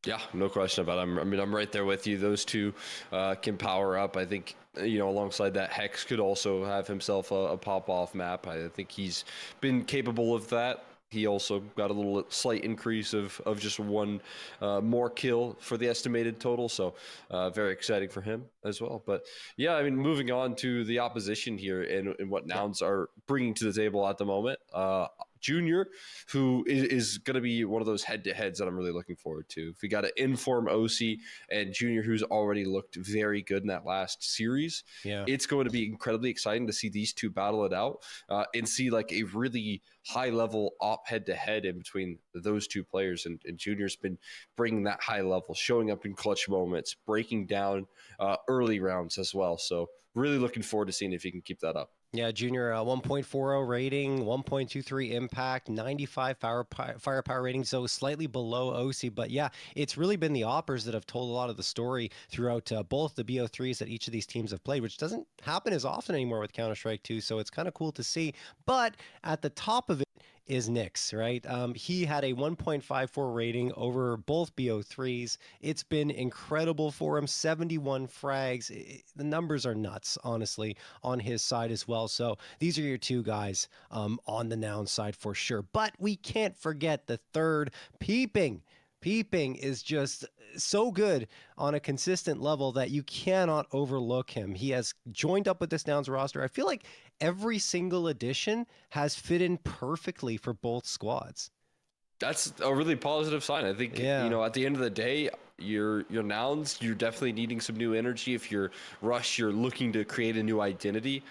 Yeah, no question about it. I mean, I'm right there with you. Those two can power up. I think, you know, alongside that, Hex could also have himself a pop-off map. I think he's been capable of that. He also got a little slight increase of just one more kill for the estimated total. So very exciting for him as well. But yeah, I mean, moving on to the opposition here and what Nouns are bringing to the table at the moment. Junior, who is going to be one of those head-to-heads that I'm really looking forward to. If we got an inform OC and Junior, who's already looked very good in that last series, it's going to be incredibly exciting to see these two battle it out and see like a really high-level op head-to-head in between those two players. And Junior's been bringing that high level, showing up in clutch moments, breaking down early rounds as well. So really looking forward to seeing if he can keep that up. Yeah, Junior 1.40 rating, 1.23 impact, 95 firepower rating, so slightly below OC. But yeah, it's really been the oppers that have told a lot of the story throughout both the BO3s that each of these teams have played, which doesn't happen as often anymore with Counter-Strike 2, so it's kind of cool to see. But at the top of it is Nyx, right? He had a 1.54 rating over both BO3s. It's been incredible for him. 71 frags. The numbers are nuts, honestly, on his side as well. So these are your two guys on the Noun side for sure. But we can't forget the third, Peeping. Peeping is just so good on a consistent level that you cannot overlook him. He has joined up with this Nouns roster. I feel like every single addition has fit in perfectly for both squads. That's a really positive sign. I think, you know, at the end of the day, your Nouns, you're definitely needing some new energy. If you're Rush, you're looking to create a new identity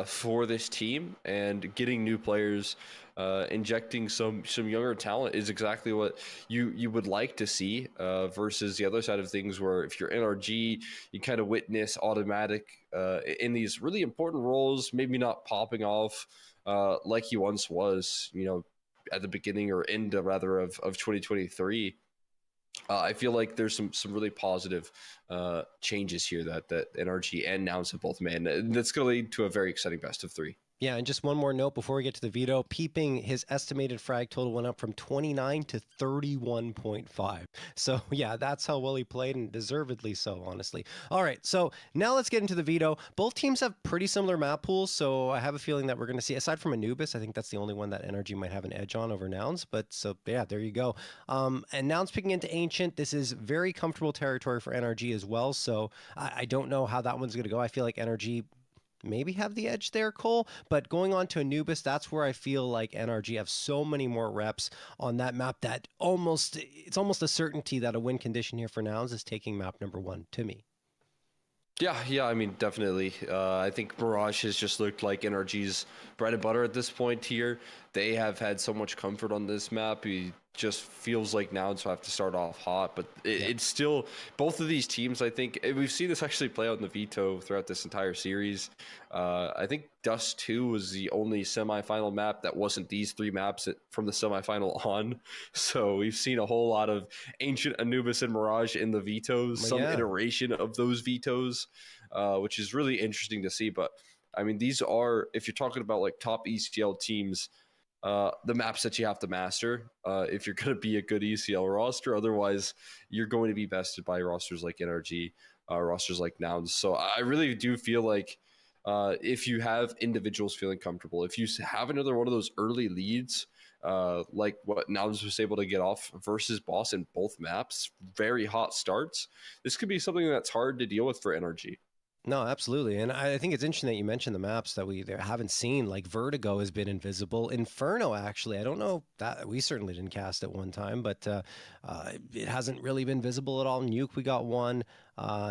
for this team, and getting new players, injecting some younger talent is exactly what you would like to see, versus the other side of things where if you're NRG, you kind of witness automatic in these really important roles, maybe not popping off like he once was, you know, at the beginning or end rather of 2023. I feel like there's some really positive changes here that NRG and Nouns have both made, and that's going to lead to a very exciting best of three. Yeah, and just one more note before we get to the veto. Peeping, his estimated frag total went up from 29 to 31.5. So yeah, that's how well he played, and deservedly so, honestly. All right, so now let's get into the veto. Both teams have pretty similar map pools, so I have a feeling that we're going to see, aside from Anubis, I think that's the only one that NRG might have an edge on over Nouns. But so yeah, there you go. And Nouns picking into Ancient. This is very comfortable territory for NRG as well. So I don't know how that one's going to go. I feel like NRG maybe have the edge there, Cole, but going on to Anubis, that's where I feel like NRG have so many more reps on that map that it's almost a certainty that a win condition here for Nouns is taking map number 1 to me. Yeah, I mean, definitely. I think Mirage has just looked like NRG's bread and butter at this point here. They have had so much comfort on this map. It just feels like Nouns have to start off hot, but it's still, both of these teams, I think, we've seen this actually play out in the veto throughout this entire series. I think Dust 2 was the only semifinal map that wasn't these three maps from the semifinal on. So we've seen a whole lot of Ancient, Anubis, and Mirage in the vetoes, some iteration of those vetoes, which is really interesting to see. But I mean, these are, if you're talking about like top ECL teams, the maps that you have to master if you're going to be a good ECL roster. Otherwise, you're going to be bested by rosters like NRG, rosters like Nouns. So I really do feel like if you have individuals feeling comfortable, if you have another one of those early leads, like what Nouns was able to get off versus Boss in both maps, very hot starts, this could be something that's hard to deal with for NRG. No, absolutely. And I think it's interesting that you mentioned the maps that we haven't seen. Like Vertigo has been invisible. Inferno, actually, I don't know that we certainly didn't cast at one time, but it hasn't really been visible at all. Nuke, we got one.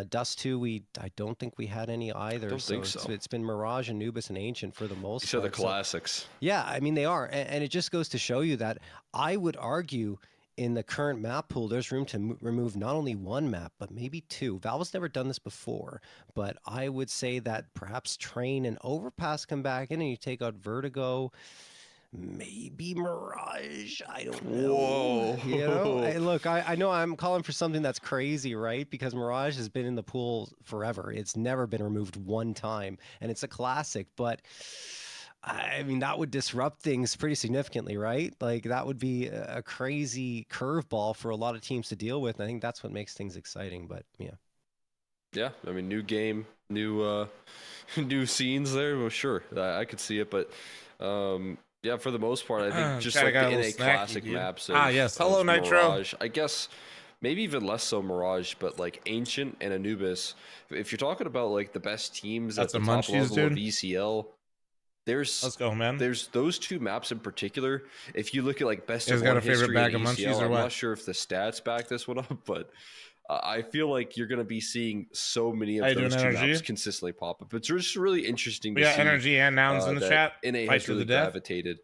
Dust 2, I don't think we had any either. Don't think so. It's been Mirage, Anubis, and Ancient for the most These are part. the classics. Yeah, I mean, they are. And it just goes to show you that I would argue in the current map pool, there's room to remove not only one map, but maybe two. Valve has never done this before, but I would say that perhaps Train and Overpass come back in and you take out Vertigo, maybe Mirage. I don't know. Whoa. You know, hey, look, I know I'm calling for something that's crazy, right? Because Mirage has been in the pool forever. It's never been removed one time, and it's a classic, but I mean, that would disrupt things pretty significantly, right? Like, that would be a crazy curveball for a lot of teams to deal with. And I think that's what makes things exciting, but yeah. Yeah, I mean, new game, new new scenes there. Well, sure, I could see it, but yeah, for the most part, I think just like in a classic maps. Yes, hello Nitro. Mirage, I guess maybe even less so Mirage, but like Ancient and Anubis. If you're talking about like the best teams at the top level of ECL. Let's go, man. There's those two maps in particular. If you look at like best of one got a favorite history bag in of munchies ECL, or I'm what? not sure if the stats back this one up, but I feel like you're going to be seeing so many of those two maps consistently pop up. It's just really interesting to see. Energy and Nouns in the chat. NA has really gravitated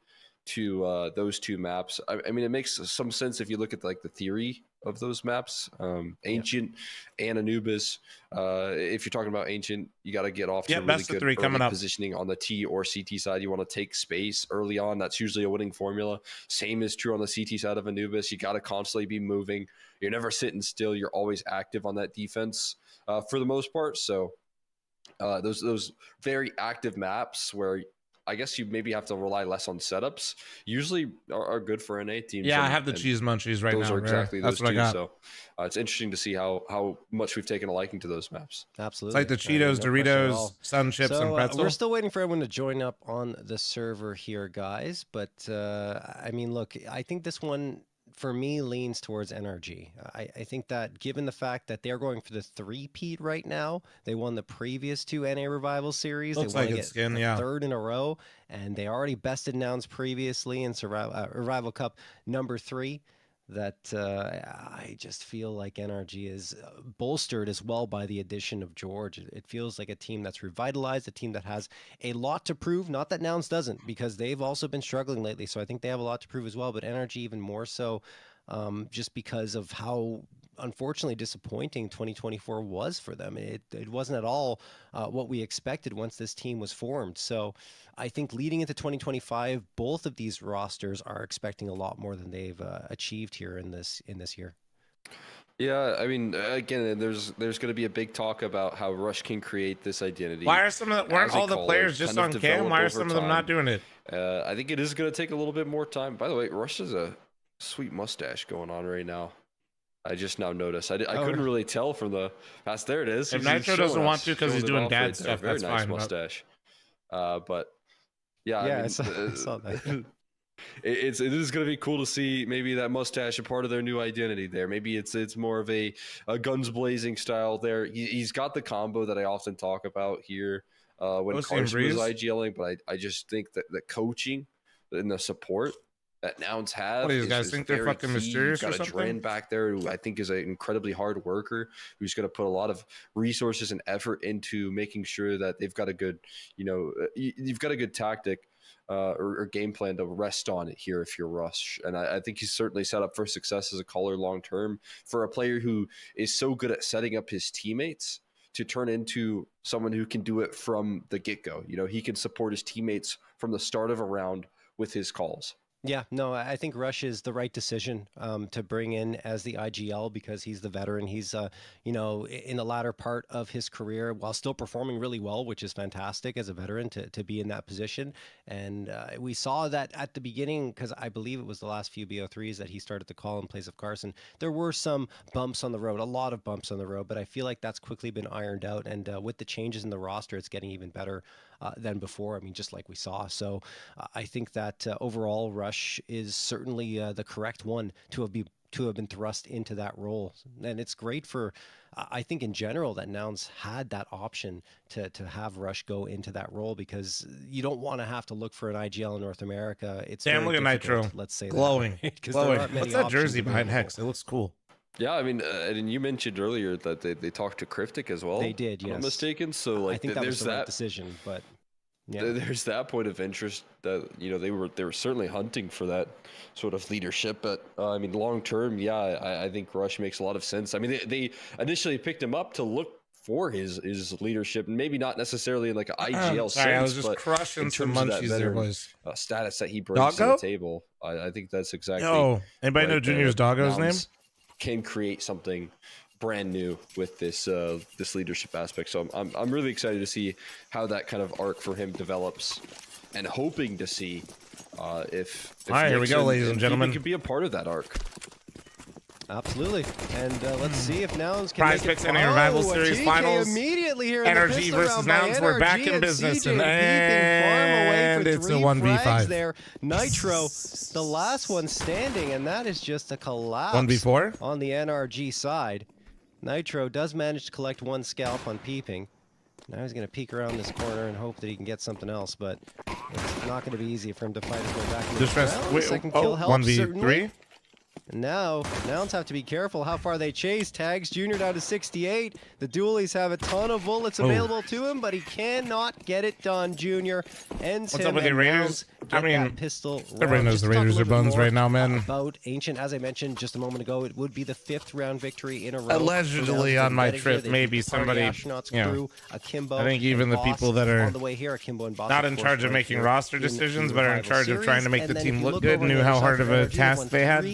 to those two maps. I mean, it makes some sense if you look at like the theory of those maps. Ancient and Anubis. If you're talking about Ancient, you got to get off to a really good early positioning on the T or CT side. You want to take space early on. That's usually a winning formula. Same is true on the CT side of Anubis. You got to constantly be moving. You're never sitting still. You're always active on that defense for the most part. So those very active maps where I guess you maybe have to rely less on setups. Usually are good for NA teams. Yeah, I have the cheese munchies right now. Those are exactly those two. So it's interesting to see how much we've taken a liking to those maps. Absolutely. It's like the Cheetos, Doritos, Sun Chips, and pretzel. We're still waiting for everyone to join up on the server here, guys. But I mean, look, I think this one for me leans towards NRG. I think that given the fact that they're going for the three-peat right now, they won the previous two NA Revival series. Looks they like won it's skin, yeah. Third in a row, and they already bested Nouns previously in Revival Cup number 3. That I just feel like NRG is bolstered as well by the addition of George. It feels like a team that's revitalized, a team that has a lot to prove. Not that Nouns doesn't, because they've also been struggling lately. So I think they have a lot to prove as well. But NRG even more so, just because of how unfortunately disappointing 2024 was for them. It wasn't at all what we expected once this team was formed. So I think leading into 2025, both of these rosters are expecting a lot more than they've achieved here in this year. Yeah, I mean, again, there's going to be a big talk about how Rush can create this identity. Why are weren't all the players just on cam? Why are some of them not doing it? I think it is going to take a little bit more time. By the way, Rush has a sweet mustache going on right now. I just now noticed. I couldn't really tell from the past. There it is. If Nitro doesn't want to because he's doing dad stuff, very that's nice fine. mustache. But yeah, yeah, I mean, I saw that. It is going to be cool to see maybe that mustache a part of their new identity there. Maybe it's more of a guns blazing style there. He's got the combo that I often talk about here when Carson was IGLing, but I just think that the coaching and the support that Nouns have. What do you guys think they're fucking mysterious or something? You've got a Dren back there who I think is an incredibly hard worker who's going to put a lot of resources and effort into making sure that they've got a good, you've got a good tactic or game plan to rest on it here if you're Rush. And I think he's certainly set up for success as a caller long term for a player who is so good at setting up his teammates to turn into someone who can do it from the get-go. He can support his teammates from the start of a round with his calls. Yeah, no, I think Rush is the right decision to bring in as the IGL because he's the veteran. He's, in the latter part of his career while still performing really well, which is fantastic as a veteran to be in that position. And we saw that at the beginning because I believe it was the last few BO3s that he started to call in place of Carson. There were some bumps on the road, a lot of bumps on the road, but I feel like that's quickly been ironed out. And with the changes in the roster, it's getting even better. than before. I mean, just like we saw. So I think that overall, Rush is certainly the correct one to have been thrust into that role. And it's great for, I think in general, that Nouns had that option to have Rush go into that role, because you don't want to have to look for an IGL in North America. It's damn, look at Nitro. Let's say glowing. That, right? Glowing. There What's that jersey behind Hex? It looks cool. Yeah, I mean, and you mentioned earlier that they talked to Cryptic as well. They did, yes. If I'm not mistaken. So like, I think that was the right decision, but yeah. There's that point of interest that, you know, they were certainly hunting for that sort of leadership. But I mean, long term, yeah, I think Rush makes a lot of sense. I mean, they initially picked him up to look for his leadership, and maybe not necessarily in like an IGL sorry, sense, I was just but crushing in some terms of that munchies there, veteran, boys. Status that he brings to the table, I think that's exactly. Yo, anybody know Junior's doggo's name? Can create something brand new with this this leadership aspect. So I'm really excited to see how that kind of arc for him develops, and hoping to see if all right, here we go, ladies and gentlemen. He could be a part of that arc. Absolutely. And let's see if Nouns can Prize Picks NA Revival Series Finals. Immediately here NRG versus Nouns. We're back in business. And it's a 1v5. There. Nitro, the last one standing, and that is just a collapse 1v4 on the NRG side. Nitro does manage to collect one scalp on peeping. Now he's going to peek around this corner and hope that he can get something else, but it's not going to be easy for him to fight his way back into the round. Second kill helps, 1v3. certainly. And now, Nouns have to be careful how far they chase. Tags Junior down to 68. The dualies have a ton of bullets available to him, but he cannot get it done. Junior ends What's him. up with the Raiders? I mean, pistol everybody knows the Raiders are buns right now, man. About Ancient, as I mentioned just a moment ago, it would be the 5th round victory in a row. Allegedly on my trip, maybe somebody, you know, I think even the people that are not in charge of making roster decisions, but are in charge of trying to make the team look good, knew how hard of a task they had.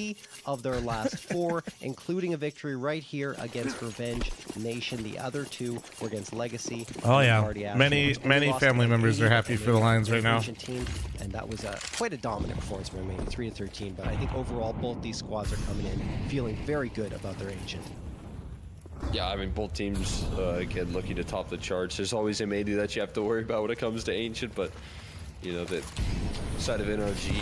Of their last 4, including a victory right here against Revenge Nation. The other 2 were against Legacy. Oh yeah, many family members are happy for the Lions right now. Team, and that was quite a dominant performance from Remaining 3-13. But I think overall both these squads are coming in feeling very good about their Ancient. Yeah, I mean, both teams again looking to top the charts. There's always a maybe that you have to worry about when it comes to Ancient, but you know, the side of NRG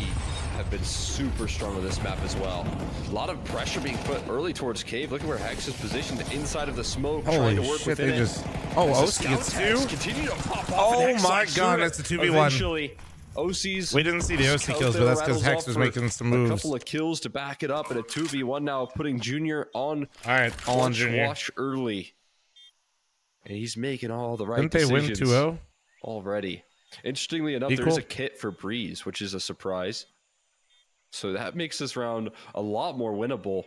have been super strong on this map as well. A lot of pressure being put early towards Cave. Look at where Hex is positioned inside of the smoke, trying to work within it. Oh, OC gets 2? Continue to pop off. Oh my god, that's a 2v1. Eventually, OC's we didn't see the OC kills, but that's because Hex was making some moves. A couple of kills to back it up, and a 2v1 now, putting Junior on. All right, all on Junior. Watch early. And he's making all the right Didn't they win decisions 2-0? already. Interestingly enough, there's a kit for Breeze, which is a surprise. So that makes this round a lot more winnable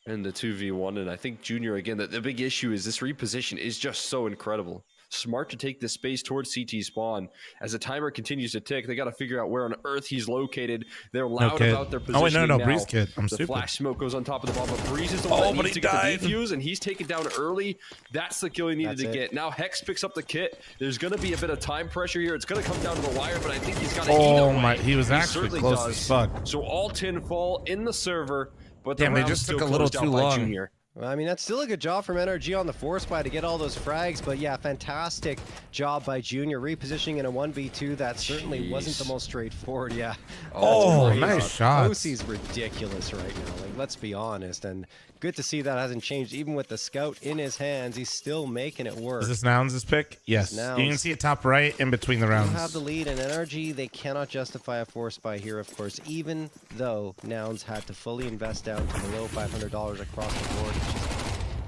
in the 2v1. And I think Junior, again, the big issue is this reposition is just so incredible. Smart to take the space towards CT spawn. As the timer continues to tick, they got to figure out where on earth he's located. They're loud about their position. Oh, wait, no, Breeze kid. I'm the stupid. Flash smoke goes on top of the bomb, but Breeze is the one that needs to get the defuse, and he's taken down early. That's the kill he needed to get. Now Hex picks up the kit. There's going to be a bit of time pressure here. It's going to come down to the wire, but I think he's got to either way. He was actually close as fuck. So all 10 fall in the server, but the damn, they round just still took a little closed too out by long. Junior. Well, I mean, that's still a good job from NRG on the force buy to get all those frags, but yeah, fantastic job by Junior repositioning in a 1v2 that certainly wasn't the most straightforward. Yeah. Oh, nice shot. OC's ridiculous right now. Like, let's be honest, and good to see that hasn't changed. Even with the scout in his hands, he's still making it work. Is this Nouns' pick? Yes. Nouns. You can see it top right in between the rounds. You have the lead, and NRG, they cannot justify a force buy here, of course, even though Nouns had to fully invest down to below $500 across the board.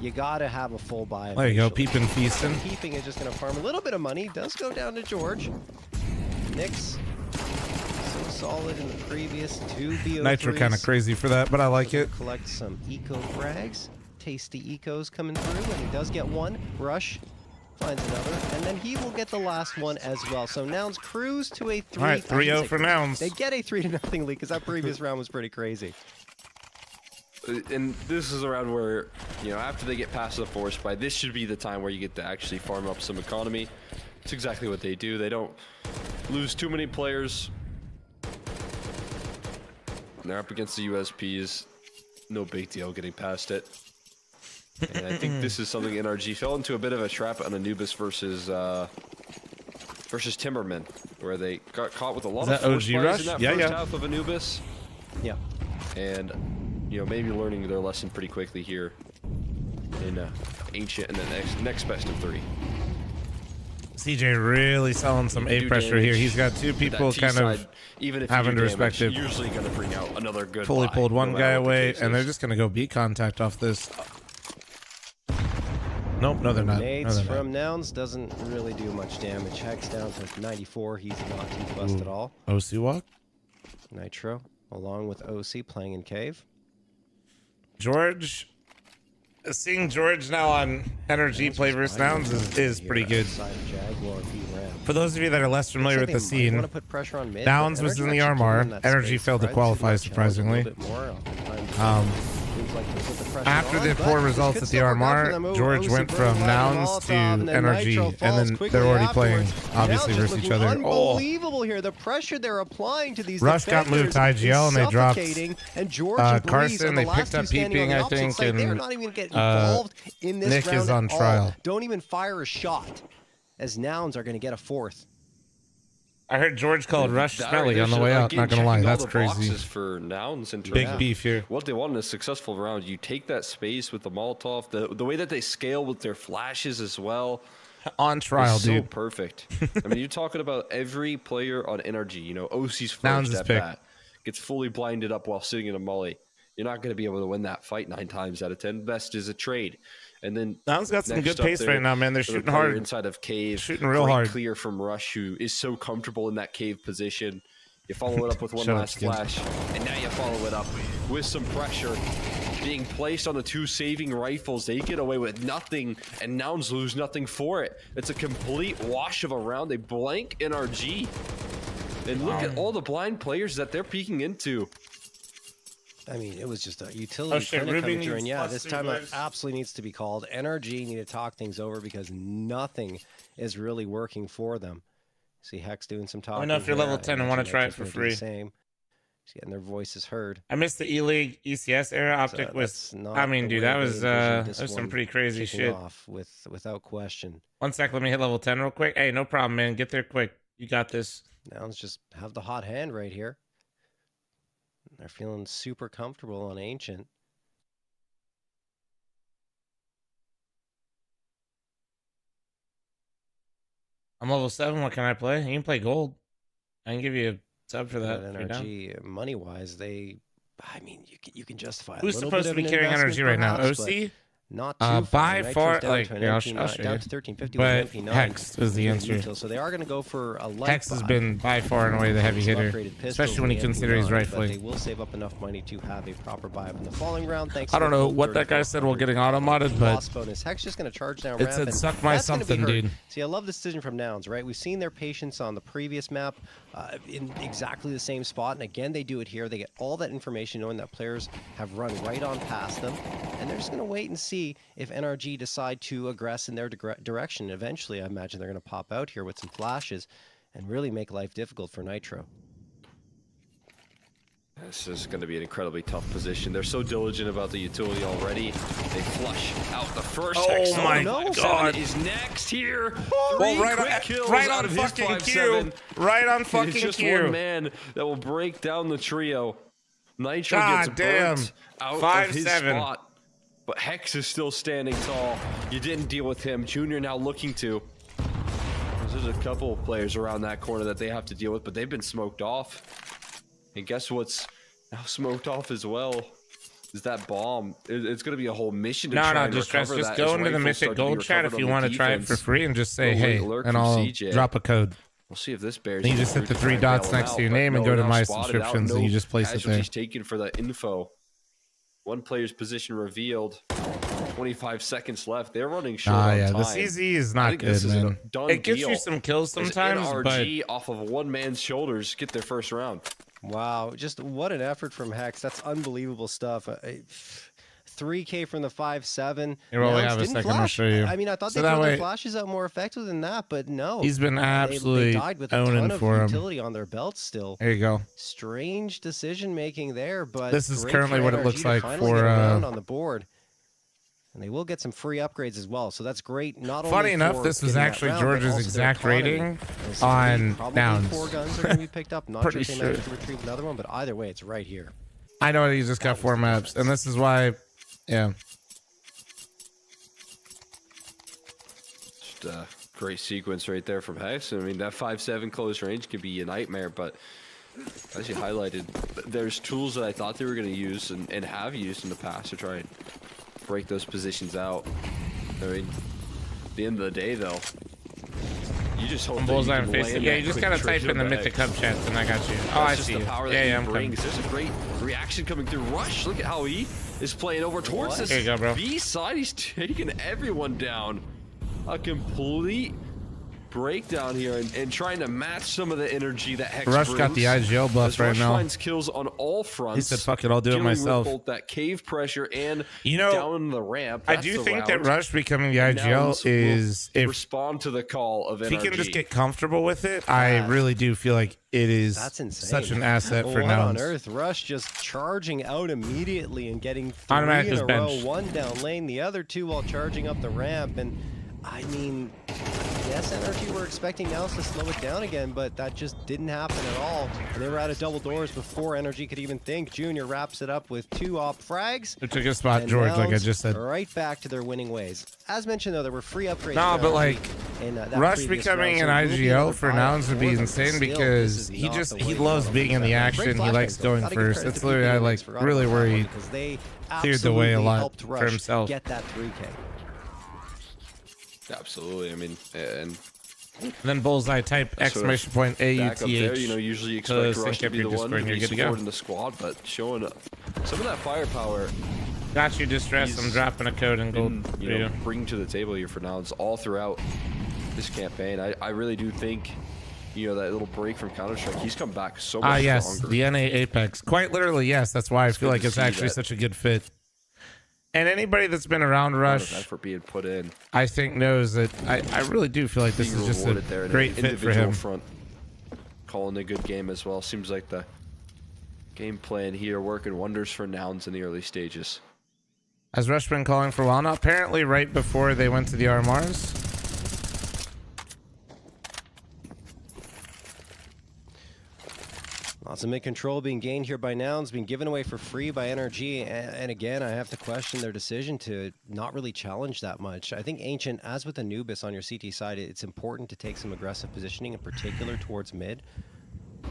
You gotta have a full buy. There you go, peeping, feasting. Peeping is just gonna farm a little bit of money. Does go down to George. Nyx, so solid in the previous 2 BO3s. Nitro kind of crazy for that, but I like it. Collect some eco frags. Tasty ecos coming through, and he does get one. Rush finds another, and then he will get the last one as well. So Nouns cruise to a 3. All right, 3-0 for Nouns. They get a 3-0 lead because that previous round was pretty crazy. And this is around where, you know, after they get past the force buy, this should be the time where you get to actually farm up some economy. It's exactly what they do. They don't lose too many players. They're up against the USPs. No big deal getting past it. And I think this is something NRG fell into a bit of a trap on Anubis versus versus Timberman, where they got caught with a lot Is of that force OG plays rush? in that Yeah, first yeah. half of Anubis. Yeah. And, you know, maybe learning their lesson pretty quickly here in Ancient and the next best of 3. CJ really selling some A pressure here. He's got 2 people kind of even if having to you do respect damage, it. usually going to bring out another good Fully buy, pulled one no guy matter what the away, case and they're is. just going to go B contact off this. Nope, no, they're not. No, Nades they're from Nouns doesn't really do much damage. Hex down to 94. He's not too fussed at all. OC walk. Nitro, along with OC, playing in cave. George, seeing George now on Energy play versus Nouns is pretty good. For those of you that are less familiar with the scene, Nouns was in the RMR. Energy failed to qualify, surprisingly. After the poor results at the RMR, George went from Nouns to Energy, and then they're already playing, obviously, versus each other. Unbelievable here. The pressure they're applying to these Rush got moved to IGL, and they dropped and George and Carson. Breeze They picked up peeping, I think, and they're not even getting involved in this Nick round is on at all. trial. Don't even fire a shot, as Nouns are going to get a 4th. I heard George called Rush smelly on the way out. Not gonna lie, that's crazy. For Nouns in terms Big of beef here. What they want in a successful round, you take that space with the Molotov, the way that they scale with their flashes as well. On trial, is so dude. Perfect. I mean, you're talking about every player on Energy. You know, OC's Nouns first is at picked. bat gets fully blinded up while sitting in a molly. You're not going to be able to win that fight 9 times out of 10. Best is a trade. And then Nouns got some next good up pace there, right now, man. They're the shooting player hard. inside of cave, Shooting real great hard. Clear from Rush, who is so comfortable in that cave position. You follow it up with one Shut up, last kid. flash, and now you follow it up with some pressure being placed on the 2 saving rifles. They get away with nothing, and Nouns lose nothing for it. It's a complete wash of a round. They blank NRG, and look at all the blind players that they're peeking into. I mean, it was just a utility shit, clinic Ruby coming through, and needs yeah, plus this 2 time that boys. absolutely needs to be called. NRG need to talk things over because nothing is really working for them. See Hex doing some talking. know if you're here. level I 10 and want to imagine try it Nitro's for gonna do the free. Same. Just getting their voices heard. I missed the E-League ECS era. Optic was, that's not I mean, the dude, way that they was envisioned this some one pretty crazy kicking shit. off without question. 1 sec, let me hit level 10 real quick. Hey, no problem, man. Get there quick. You got this. Nouns just have the hot hand right here. They're feeling super comfortable on Ancient. I'm level 7. What can I play? You can play gold. I can give you a sub for that. But if you're down. NRG, money-wise, I mean, you can justify. Who's a little supposed bit to be of an carrying investment energy right now? perhaps, OC? but Not too by far. far, Nitro's down like, to an yeah, I'll MP9 show down you. to 1350 But with an MP9. Hex is the answer. Util, so they are going to go for a light Hex has buy. been by far and away the heavy Some hitter, upgraded pistols especially when in you the consider he's MP9, rifling. But they will save up enough money to have a proper buy up in the following round. Thanks. I don't to the know full what that guy said while getting auto modded, but loss bonus. Hex just going to charge down. it ramp, said and suck my that's gonna be something, hurt. dude. See, I love the decision from Nouns, right? We've seen their patience on the previous map in exactly the same spot, and again they do it here. They get all that information, knowing that players have run right on past them, and they're just going to wait and see if NRG decide to aggress in their direction. Eventually, I imagine they're going to pop out here with some flashes and really make life difficult for Nitro. This is going to be an incredibly tough position. They're so diligent about the utility already. They flush out the first. Oh my God! Is next here. Well, right on fucking Q. Right on fucking Q. It's just one man that will break down the trio. Nitro God gets damn. burnt out 5-7. of his spot. But Hex is still standing tall. You didn't deal with him. Junior now looking to. There's a couple of players around that corner that they have to deal with, but they've been smoked off. And guess what's now smoked off as well? Is that bomb. It's going to be a whole mission to try and distress. recover Just that as go into the rifles Mythic start to be Gold chat if recovered you on the want to try it for defense. free and just say, Little hey, late lurk and from I'll CJ. drop a code. We'll see if this bears. And you just hit the 3 dots next to your name and go to my subscriptions and you just place it there. Casualties taken for the info. One player's position revealed. 25 seconds left. They're running short on Yeah, time. the CZ is I not think this good, is a man. done It gets you deal. some kills There's sometimes, NRG off of one man's shoulders get their first round. Wow, just what an effort from Hex. That's unbelievable stuff. 3K from the 5-7. Here, while we Nouns have a didn't second, I'll flash. show you. I mean, I thought So they that threw their way- flashes out more effective than that, but no. He's been absolutely they died with a owning ton of for him. utility on their belts still. There you go. Strange decision making there, but This is great currently for what it NRG looks to like finally for, get a round on the board. And they will get some free upgrades as well, so that's great. Not Funny only enough, for this was getting that actually round, but George's also their exact economy. rating And so on probably Nouns. 4 guns are going to be picked up. Not sure Pretty if they sure. managed to retrieve another one, but either way, it's right here. I know he just got 4 maps, and this is why, yeah. Just a great sequence right there from Hex. I mean, that 5-7 close range can be a nightmare, but as you highlighted, there's tools that I thought they were going to use and have used in the past to try and break those positions out. I mean, at the end of the day, though, you just hope that you can land Yeah, that you just quick gotta type trigger in the back. Mythic Hub chat, and I got you. That's Oh, I just see the you. power that Yeah, he yeah, I'm coming. brings. There's a great reaction coming through. Rush, look at how he is playing over towards this There you go, bro. B side. He's taking everyone down. A complete breakdown here and trying to match some of the energy that Hex Rush brings. got the IGL buff As right Rush now. finds kills on all fronts. He said, "Fuck it, I'll do it dealing with myself." both that cave pressure and You know, down the ramp. I That's do the think that route. Rush becoming the IGL Nouns is, will if respond to the call of he NRG. can just get comfortable with it, I really do feel like it is That's insane. such an asset for What on Nouns. earth? Rush just charging out immediately and getting 3 Automatic in is a row. bench. 1 down lane, the other 2 while charging up the ramp. And I mean, yes, NRG were expecting Nouns to slow it down again, but that just didn't happen at all. And they were out of double doors before NRG could even think. Junior wraps it up with 2 op frags. Who took a spot, and George, like I Nouns just said. right back to their winning ways. As mentioned, though, there were free upgrades. No, for but NRG like in, that Rush previous becoming an round, so we'll be able IGL to for buy Nouns would be more, but insane still, this because is he not just the he way loves to being in the Great action. He likes flashbang, though. going Gotta give first. credit That's to literally I like Forgot really about that where one he because they cleared the way a absolutely lot helped for Rush himself. get that 3K. Absolutely. I mean, and then bullseye type exclamation point back up there, AUTH. you know, usually you expect Rush sync to up be your the one Discord to and you're be good to go. supporting the squad, but showing some of that firepower. Got you, Distress. I'm dropping a code in gold. You know, bring to the table here for Nouns all throughout this campaign. I really do think, you know, that little break from Counter-Strike, he's come back so much yes, stronger. the NA Apex. Quite literally, yes. That's why I feel good like to it's see actually that. such a good fit. And anybody that's been around Amount of Rush, effort being put in. I think knows that I really do feel like this Being is just a rewarded there in great an fit for individual him. Front. Calling a good game as well. Seems like the game plan here working wonders for Nouns in the early stages. Has Rush been calling for a while now? Apparently right before they went to the RMRs. Lots of mid-control being gained here by Nouns, being given away for free by NRG. And again, I have to question their decision to not really challenge that much. I think Ancient, as with Anubis on your CT side, it's important to take some aggressive positioning, in particular towards mid.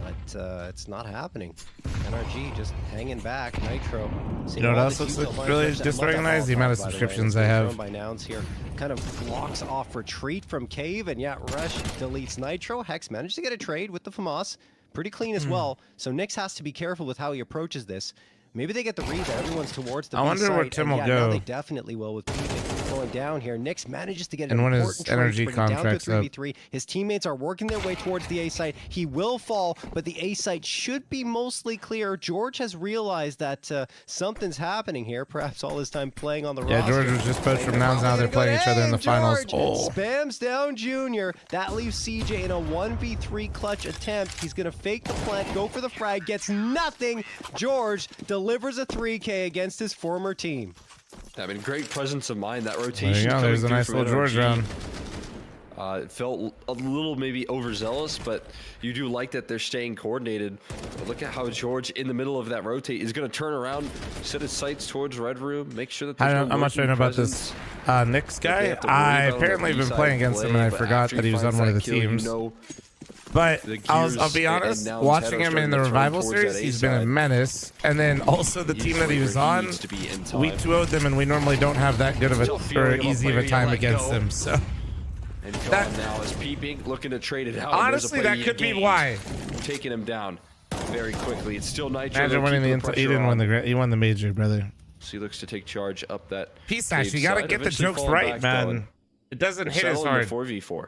But it's not happening. NRG just hanging back. Nitro. You know what else looks really disorganized? The amount of subscriptions I have. By Nouns here kind of blocks off retreat from Cave, and yeah, Rush deletes Nitro. Hex managed to get a trade with the FAMAS. Pretty clean as well. So Nyx has to be careful with how he approaches this. Maybe they get the read that everyone's towards the I wonder where B-side, Tim and will yeah, now go. they definitely will with Peavy going down here. Nyx manages to get And an when his important trade, energy bring it down to a contract's up. 3v3. His teammates are working their way towards the A site. He will fall, but the A site should be mostly clear. George has realized that something's happening here. Perhaps all his time playing on the roster. Yeah, George was just poached from Nouns. Now they're playing each other in the finals. Oh. Spams down Junior. That leaves CJ in a 1v3 clutch attempt. He's going to fake the plant, go for the frag, gets nothing. George delivers a 3K against his former team. I mean, great presence of mind. That rotation. There you go. There's a nice little George round. It felt a little maybe overzealous, but you do like that they're staying coordinated. But look at how George, in the middle of that rotate, is going to turn around, set his sights towards Red Room, make sure that there's no I'm not sure about this Nyx guy. I apparently have been playing against him, and I forgot that he was on one of the teams. But I'll be honest, watching him in the Revival series, he's been a menace. And then also the team that he was on, we 2-0'd them, and we normally don't have that good of a or easy of a time against them. So And Gone now is peeping, looking to trade it out. Honestly, that could be why. Taking him down very quickly. It's still Nitro. Imagine winning the he didn't win the he won the major, brother. So he looks to take charge up that. Peace, Ash. You gotta get the jokes right, man. It doesn't hit as hard. 4v4.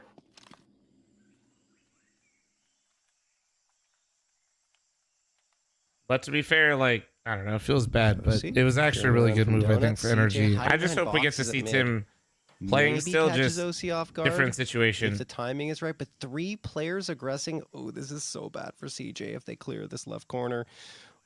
But to be fair, like, I don't know, it feels bad, but it was actually a really good move, I think, for energy. I just hope we get to see Tim playing still, just different situation. If the timing is right, but 3 players aggressing. Oh, this is so bad for CJ if they clear this left corner.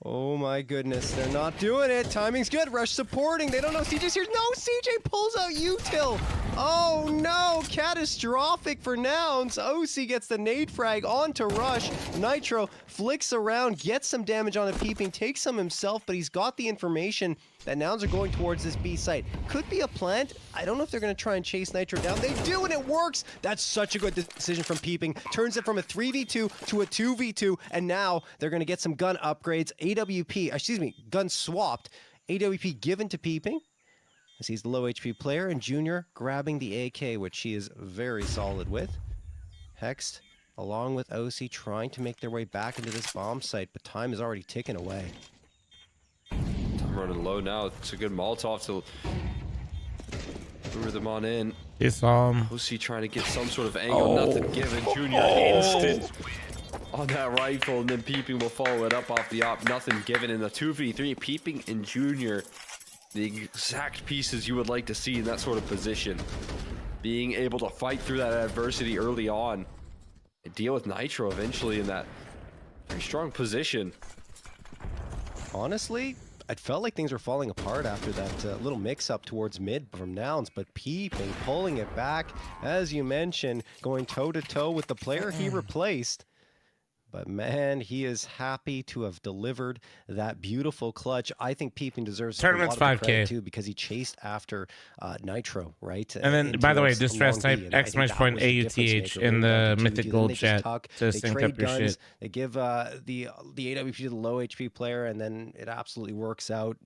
Oh my goodness, they're not doing it. Timing's good. Rush supporting. They don't know CJ's here. No, CJ pulls out util. Oh no, catastrophic for Nouns. OC gets the nade frag onto Rush. Nitro flicks around, gets some damage on a peeping, takes some himself, but he's got the information that Nouns are going towards this B site. Could be a plant. I don't know if they're going to try and chase Nitro down. They do, and it works. That's such a good decision from Peeping. Turns it from a 3v2 to a 2v2, and now they're going to get some gun upgrades. Gun swapped. AWP given to Peeping, as he's the low HP player, and Junior grabbing the AK, which he is very solid with. Hext, along with OC, trying to make their way back into this bomb site, but time is already ticking away. I'm running low now. It's a good Molotov to lure them on in. It's OC trying to get some sort of angle, nothing given. Junior instant on that rifle, and then Peeping will follow it up off the op. Nothing given in the 2v3. Peeping and Junior, the exact pieces you would like to see in that sort of position. Being able to fight through that adversity early on and deal with Nitro eventually in that very strong position. Honestly, I felt like things were falling apart after that little mix-up towards mid from Nouns, but Peeping pulling it back, as you mentioned, going toe-to-toe with the player he replaced. But man, he is happy to have delivered that beautiful clutch. I think Peeping deserves a lot of credit too, because he chased after Nitro, right? And then, by the way, distress type exclamation AUTH in the Mythic Gold chat to sync up your shit. They give the AWP to the low HP player, and then it absolutely works out.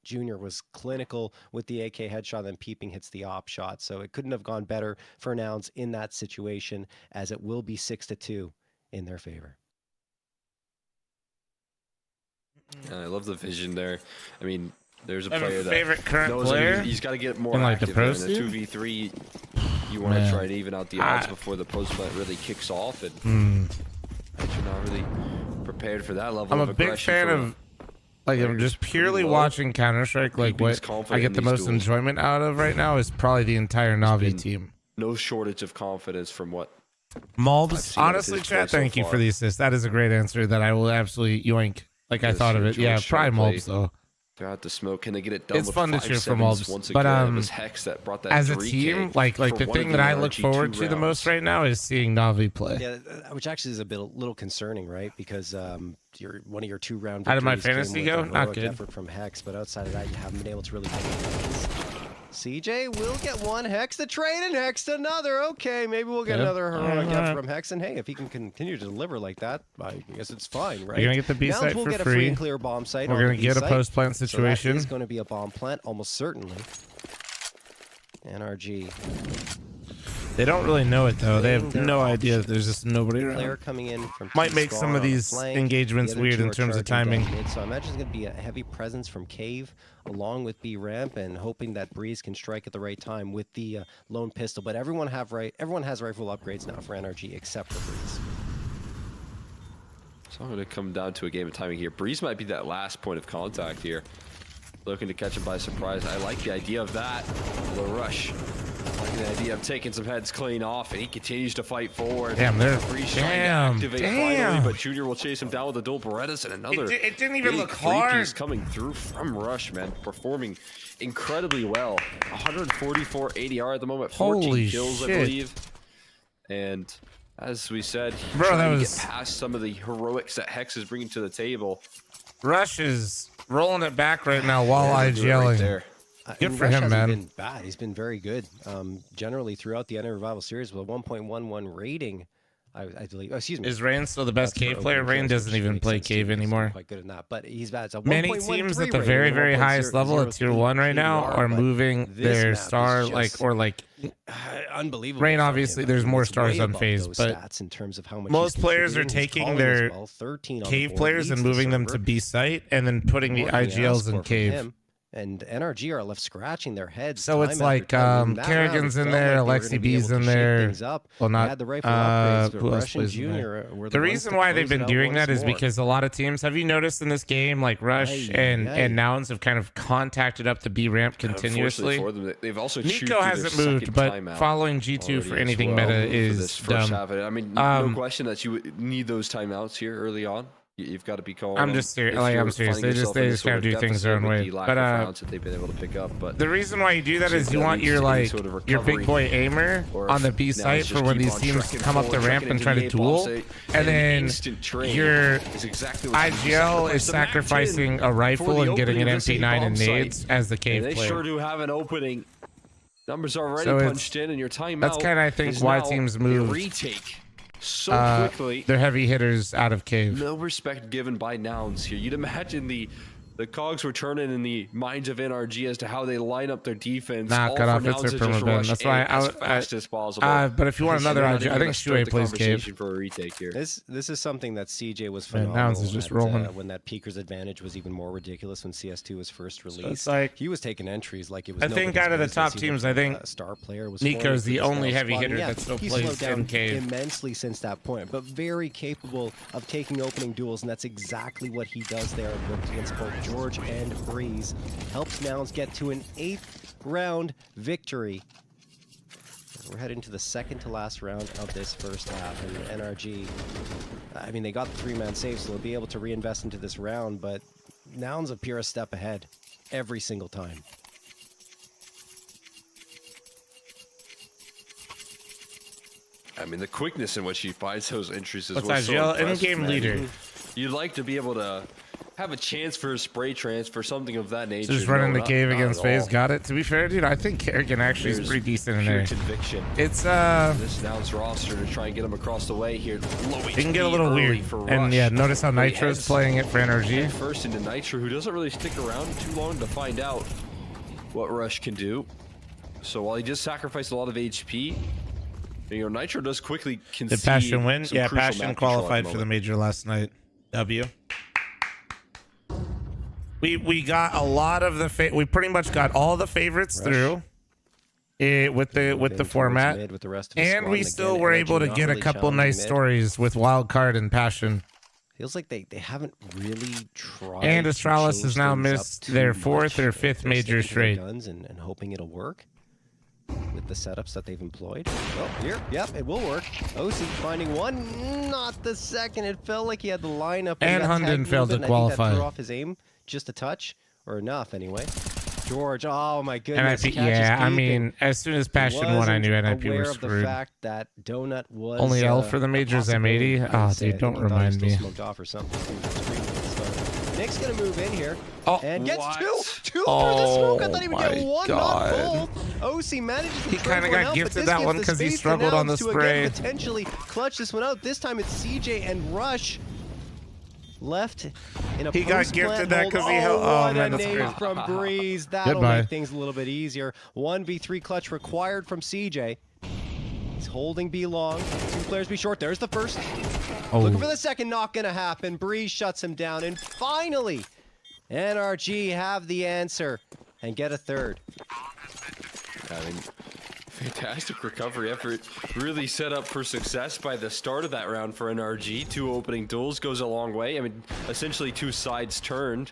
Junior was clinical with the AK headshot, then Peeping hits the op shot. So it couldn't have gone better for Nouns in that situation, as it will be 6-2 in their favor. I love the vision there. I mean, there's a player that favorite current knows player. He's got to get more in, like, active. the pro In a 2v3, you want to try and even out the odds before the post plant really kicks off, and you're not really prepared for that level. I'm a big fan of, like, I'm just purely watching Counter-Strike. Like, what I get the most enjoyment out of right now is probably the entire Navi team. No shortage of confidence from what Mulbs. Honestly, chat, thank you for the assist. That is a great answer that I will absolutely yoink. Like I thought of it. Yeah, probably Mulbs though. Throughout the smoke, can they get it done? It's with fun to cheer for Mulbs, but it was Hex that brought that as a team, like the thing that I look forward to the most right now is seeing Navi play. Yeah, which actually is a little concerning, right? Because one of your 2-round how did my fantasy go? Not good. Effort from Hex, but outside of that, you haven't been able to really. CJ will get one Hex to trade and Hex another. Okay, maybe we'll get another heroic effort from Hex. And hey, if he can continue to deliver like that, I guess it's fine, right? You're gonna get the B site for get free. A free and clear bomb site. We're gonna get a post plant situation. So that is going to be a bomb plant, almost certainly. NRG. They don't really know it though. They have no idea that there's just nobody around. Player coming in from might make some of these engagements weird in terms of timing. So I imagine it's going to be a heavy presence from Cave along with B ramp, and hoping that Breeze can strike at the right time with the lone pistol. But everyone has rifle upgrades now for NRG except for Breeze. So I'm going to come down to a game of timing here. Breeze might be that last point of contact here. Looking to catch him by surprise. I like the idea of that. The rush. I like the idea of taking some heads clean off, and he continues to fight forward. Damn, they're finally, but Junior will chase him down with a dual Berettas and another. It didn't even look hard. He's coming through from Rush, man, performing incredibly well. 144 ADR at the moment, 14 kills, I believe. And as we said, trying to get past some of the heroics that Hex is bringing to the table. Rush is rolling it back right now while IGLing. Right good for him, man. Been bad. He's been very good. Generally throughout the Enter Revival series with a 1.11 rating, I believe. Oh, excuse me. Is Rain still the best cave player? Rain doesn't even play cave anymore. Quite good in that, but he's bad. So many teams at the very, very highest level at tier 1 right now are moving their star unbelievable. Rain, obviously, there's more stars on phase, but in terms of how much most players are taking their cave players and moving them to B site and then putting the IGLs in cave. And NRG are left scratching their heads. So it's like Kerrigan's in there, Alexi B's in there. Well, not who else plays in there? The reason why they've been doing that is because a lot of teams, have you noticed in this game, like Rush and Nouns have kind of contacted up the B ramp continuously. For them, they've also Nico hasn't moved, but following G2 for anything meta is dumb. I mean, no question that you would need those timeouts here early on. You've got to be calling. I'm just serious. Like, I'm serious. They just kind of do things their own way. But that they've been able to pick up. But the reason why you do that is you want your like your big boy aimer on the B site for when these teams come up the ramp and try to duel, and then your IGL is sacrificing a rifle and getting an MP9 and nades as the cave player. They sure do have an opening. Numbers already punched in, and your timeout. That's kind of I think why teams move retake so quickly. They're heavy hitters out of cave. No respect given by Nouns here. You'd imagine the cogs were turning in the minds of NRG as to how they line up their defense. Nah, cut off. It's their perma. That's why as fast as possible. But if you want another, I think Shuei plays cave. For a retake here. This is something that CJ was phenomenal. Nouns is just rolling. When that Peeker's advantage was even more ridiculous when CS2 was first released. So it's like, he was taking entries like it was. I think out of the top teams, I think star player was Nico's the only heavy hitter that still plays in cave. Immensely since that point, but very capable of taking opening duels, and that's exactly what he does there against both George and Breeze. Helps Nouns get to an 8th round victory. We're heading to the second to last round of this first half, and NRG, I mean, they got the 3-man save, so they'll be able to reinvest into this round, but Nouns appear a step ahead every single time. I mean, the quickness in which he finds those entries is what's what's that, so impressive, in-game leader. You'd like to be able to have a chance for a spray transfer, something of that nature. Just running the cave against FaZe. Got it. To be fair, dude, I think Kerrigan actually is pretty decent in there. Conviction. It's this Nouns roster to try and get him across the way here. Low it can get a little weird. And yeah, notice how Nitro's playing it for NRG. First into Nitro, who doesn't really stick around too long to find out what Rush can do. So while he just sacrificed a lot of HP, you know, Nitro does quickly concede. Did Passion win? Yeah, Passion map qualified for the major last night. W. We got a lot of the we pretty much got all the favorites through with the format, and we still were able to get a couple nice stories with Wild Card and Passion. Feels like they haven't really tried. And Astralis has now missed their 4th or 5th major straight. Guns and hoping it'll work with the setups that they've employed. Well, here, yep, it will work. OC finding one, not the second. It felt like he had the lineup. And Hunden failed to qualify. Threw off his aim just a touch, or enough anyway. George, oh my And goodness. I mean, as soon as Passion won, I knew NIP was screwed. Of the fact that Donut was only L for the majors M80. Oh, dude, don't remind me. Smoked off or something. Nick's gonna move in here and gets two oh, for the smoke. I thought he would get one, God. not both. OC manages to he kind of got gifted that one because he struggled on the spray. Again, potentially clutch this one out. This time it's CJ and Rush left in a he got gifted that because he held. Oh man, that's great. From Breeze. That'll make things a little bit easier. 1v3 clutch required from CJ. He's holding B long. 2 players B short. There's the first. Oh. Looking for the second. Not gonna happen. Breeze shuts him down, and finally, NRG have the answer and get a third. I mean, fantastic recovery effort. Really set up for success by the start of that round for NRG. 2 opening duels goes a long way. I mean, essentially 2 sides turned.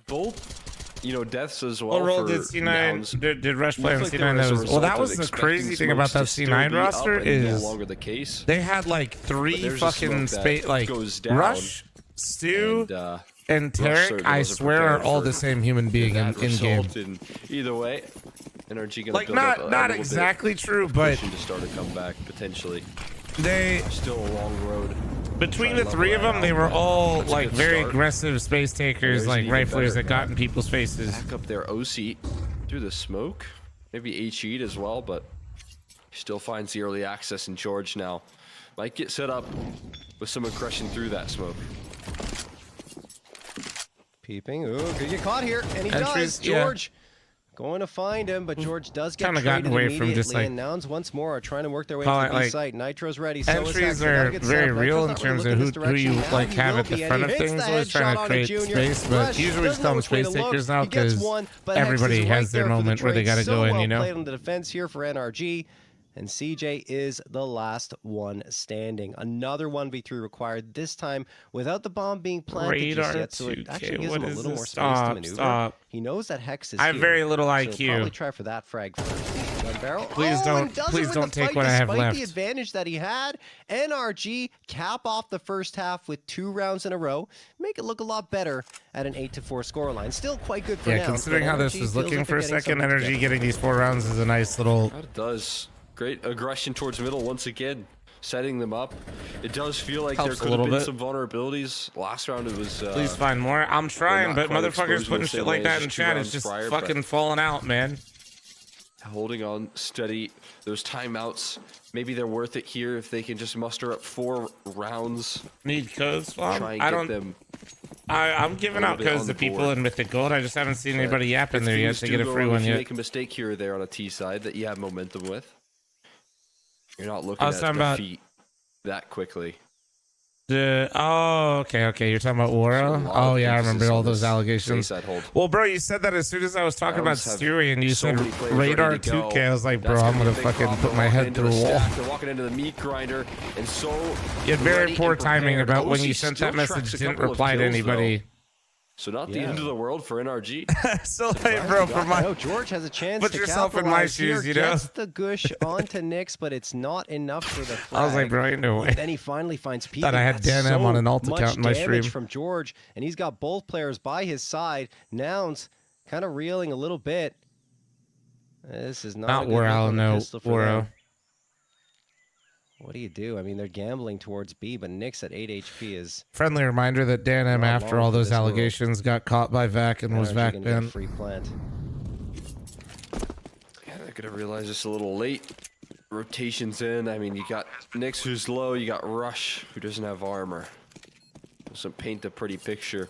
Both, you know, deaths as well. What role did C9? Did Rush play on C9? Well, that was the crazy thing about that C9 roster is no longer the case. They had like 3 fucking Rush, Stu, and Tarek. I swear are all the same human being in game. Either way. NRG gonna like not exactly true, but to start a comeback potentially. They still a long road. Between the 3 of them, they were all like very aggressive space takers, like riflers that got in people's faces. Back up there, OC through the smoke, maybe H-Eat as well, but still finds the early access in George now. Might get set up with some aggression through that smoke. Peeping, ooh, could get caught here, and he does. George. Going to find him, but George does get traded away from just like, and Nouns once more are trying to work their way to the B site. Nitro's ready. Entries are very real in terms of who you like have at the front of things. Always trying to create space, but usually we just call them space takers now because everybody has their moment where they got to go in, you know. Played on the defense here for NRG, and CJ is the last one standing. Another 1v3 required, this time without the bomb being planted just yet, so it actually gives him a little more space to maneuver. He knows that Hex is I have very little IQ. So probably try for that frag first. barrel. Please Oh, don't- and does it please win don't the take fight what I have despite left. the advantage that he had. NRG cap off the first half with 2 rounds in a row. Make it look a lot better at an 8-4 scoreline. Still quite good for Yeah, now. considering how this was looking for a second, Energy getting these 4 rounds is a nice little... It does. Great aggression towards middle once again. Setting them up. It does feel like there Helps a could have little been bit. some vulnerabilities. Last round it was... Please find more. I'm trying, not but quite motherfuckers exposed in putting the shit same like way that as in 2 chat is rounds just prior, but fucking falling out, man. holding on steady. Those timeouts, maybe they're worth it here if they can just muster up 4 rounds. Need codes? Try and I get don't... them I'm giving a out little bit codes on to the people board. in Mythic Gold. I just haven't seen But anybody yapping if there yet things to do get a go free wrong, one if you yet. make a mistake here or there on a T side that you have momentum with, you're not looking I was at talking about- defeat that quickly. Okay. You're talking about Waro? Oh, yeah, I remember all those allegations. Well, bro, you said that as soon as I was talking about Stewie and you said Radar 2K. I was like, bro, I'm going to fucking put my head through a wall. They're walking into the meat grinder, and so You had very ready poor and timing prepared. about when OC you sent still that message, tracks a didn't couple of reply to kills, anybody. though. So not the end of the world for NRG. So, hey, bro, for my... No, George has a chance Put to yourself in my capitalize here, shoes, you know? gets the gush onto Nyx, but it's not enough for the flag. I was like, bro, ain't no way. Then he finally finds Pete. Thought I had Dan M on an alt account in my stream. From George, and he's got both players by his side. Nouns kind of reeling a little bit. This is not a good look Waro, on the no, pistol for Waro. them. What do you do? I mean, they're gambling towards B, but Nyx at 8 HP is... Friendly reminder that Dan M, Not after long all for those this world. allegations, got caught by Vac and was NRG Vac gonna get a banned. free plant. Yeah, they're gonna realize this a little late. Rotations in. I mean, you got Nyx who's low. You got Rush who doesn't have armor. Doesn't paint a pretty picture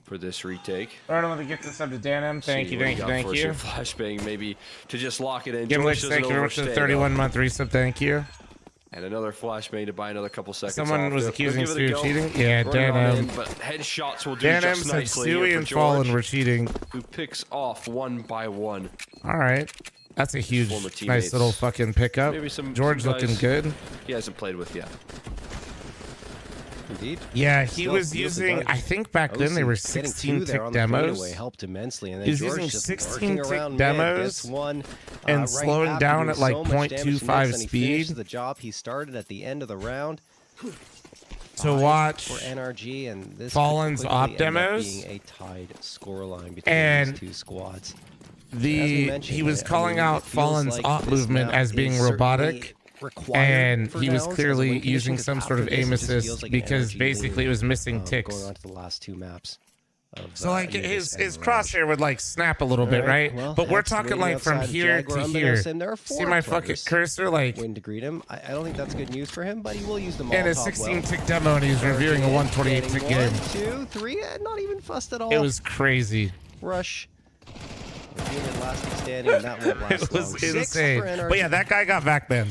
for this retake. All right, I'm going to get this up to Dan M. Thank you. Flashbang maybe to just lock it in. Gimlick, George thank you very much for the 31-month resub. Thank you. And another flashbang to buy another couple seconds. Someone off. was They'll accusing give it a Stu of go. cheating? Yeah, Running Dan on M. in, but headshots will do Dan M just said nicely here Stewie for and Fallen George, were cheating. who picks off 1 by 1. All right. That's a huge, former nice teammates. little fucking pickup. Maybe George some looking guys good. He hasn't played with yet. Indeed. Yeah, he Still was beautifully using, done. I think back then they were OC getting 16 2 there tick on the demos. fadeaway helped immensely, and then He was George using just 16 working tick around mid, demos gets one, and right slowing after down doing at like so much damage to Nyx, 0.25 and he speed. finishes the job he started at the end of the round. To watch for NRG, and this Fallen's could op quickly end up demos. being a tied scoreline between And these 2 squads. He was calling out Fallen's op movement as being robotic, and he was clearly using some sort of aim assist because basically it was missing ticks. Going on to the last 2 maps. So like his crosshair would like snap a little bit, right? Well, But we're that's talking waiting like from outside of here Jaguar. to I'm gonna here. assume there are See 4 my fucking players cursor, like win to greet him. I don't think that's good news for him, but he will use the Molotov in a 16 tick demo, and he's reviewing a 128 tick game. 1, 2, 3, not even fussed at all. It was crazy. Rush. Unit lasting standing, and that won't last It was long. 6 insane. for NRG. But yeah, that guy got back then.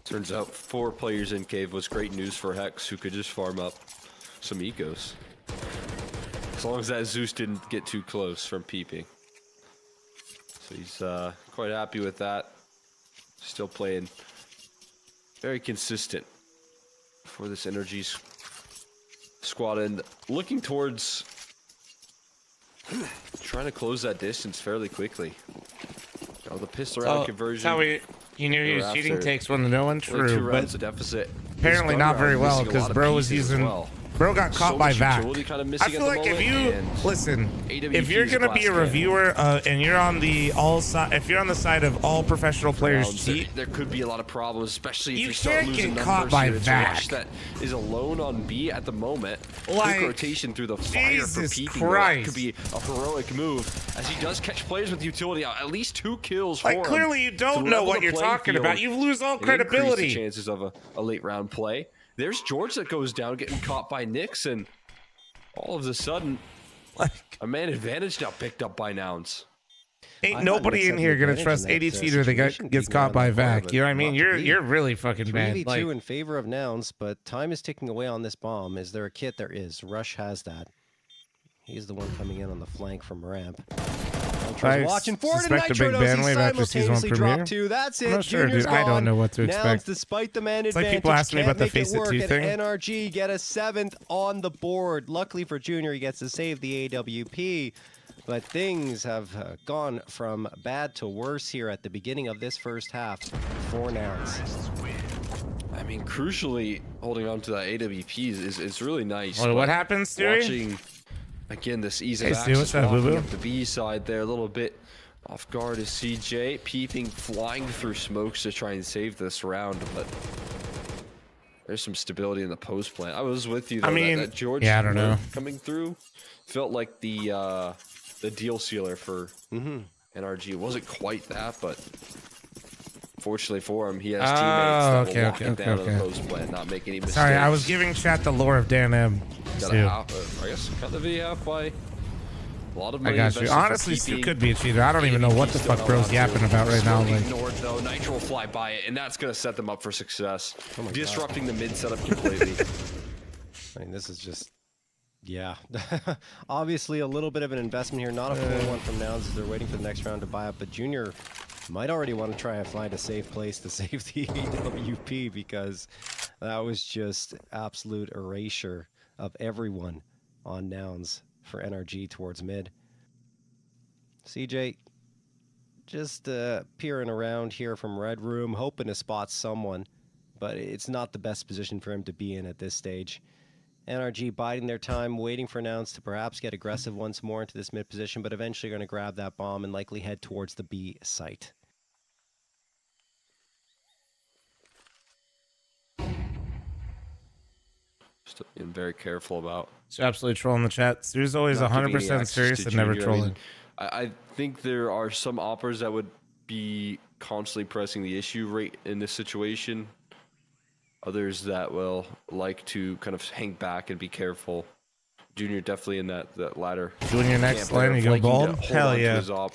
Turns out 4 players in cave was great news for Hex, who could just farm up some ecos. As long as that Zeus didn't get too close from peeping. So he's quite happy with that. Still playing very consistent for this Energies squad, and looking towards trying to close that distance fairly quickly. The pistol round conversion. That's how you knew he was cheating takes one to no one. True, 2 but rounds of deficit. apparently His gun not very round well missing a because lot of bro was pieces as using. well. Bro got caught So by much Vac. utility kind of I missing feel at the like if moment, you and listen, if AWP's you're gonna be a glass reviewer and you're on the if you're on the side of all professional players rounds, cheat, there could be a lot of problems, especially if You you start can't losing get numbers caught by here. It's Vac. Rush that is alone on B at the moment. Like, Quick rotation through the fire for Jesus peeking. Christ. That could be a heroic move, as he does catch players with utility. At least 2 kills for like him clearly you to don't know level what the you're playing talking field about. You lose all and increase the credibility. chances of a late round play. There's George that goes down, getting caught by Nyx, and all of a sudden, a man advantage now picked up by Nouns. Ain't nobody in here gonna trust 80 cheater that gets caught by Vac. You know what I mean? You're really fucking bad. 3v2 Like, in favor of Nouns, but time is ticking away on this bomb. Is there a kit? There is. Rush has that. He's the one coming in on the flank from ramp. I Watching forward, and suspect a Nitro big knows he bandwave after season 1 simultaneously premiere. dropped 2. That's it. I'm not sure, Junior's dude. I don't gone. know what to Nouns, expect. despite the man It's like advantage, people asking me can't about the make Face it It 2 work, thing. and NRG get a 7th on the board. Luckily for Junior, he gets to save the AWP. But things have gone from bad to worse here at the beginning of this first half for Nouns. I mean, crucially, holding on to that AWP is really nice. Well, what happens, Stewie? Watching, again, this ease of Hey, Stu, what's access up, walking boo-boo? up the B side there, a little bit off guard is CJ, peeping, flying through smokes to try and save this round, but there's some stability in the post plant. I was with you, though. I mean, that George yeah, I don't know. coming through felt like the deal sealer for NRG. It wasn't quite that, but fortunately for him, he has teammates that will lock him down to the post plant, not make any mistakes. Sorry, I was giving chat the lore of Dan M. Got Stu. I guess cut the video half by a lot of I money. got you. invested for Honestly, Stu keeping could be a cheater. I don't even know what the still fuck bro's allowed yapping to. about right now. Slowly Like, ignored, though. Nitro will fly by it, and that's going to set them up for success. Oh my Disrupting the mid setup completely. I mean, this is just, yeah. Obviously, a little bit of an investment here. Not a full one from Nouns as they're waiting for the next round to buy up. But Junior might already want to try and find a safe place to save the AWP because that was just absolute erasure of everyone on Nouns for NRG towards mid. CJ just peering around here from Red Room, hoping to spot someone, but it's not the best position for him to be in at this stage. NRG biding their time, waiting for Nouns to perhaps get aggressive once more into this mid position, but eventually going to grab that bomb and likely head towards the B site. Just being very careful about. He's absolutely trolling the chat. Stu's always not giving any 100% access serious to and never Junior. I mean, trolling. I think there are some operators that would be constantly pressing the issue rate in this situation. Others that will like to kind of hang back and be careful. Junior definitely in that latter. Doing your next camp there, lane, you go liking to bald? hold Hell on to yeah. his op,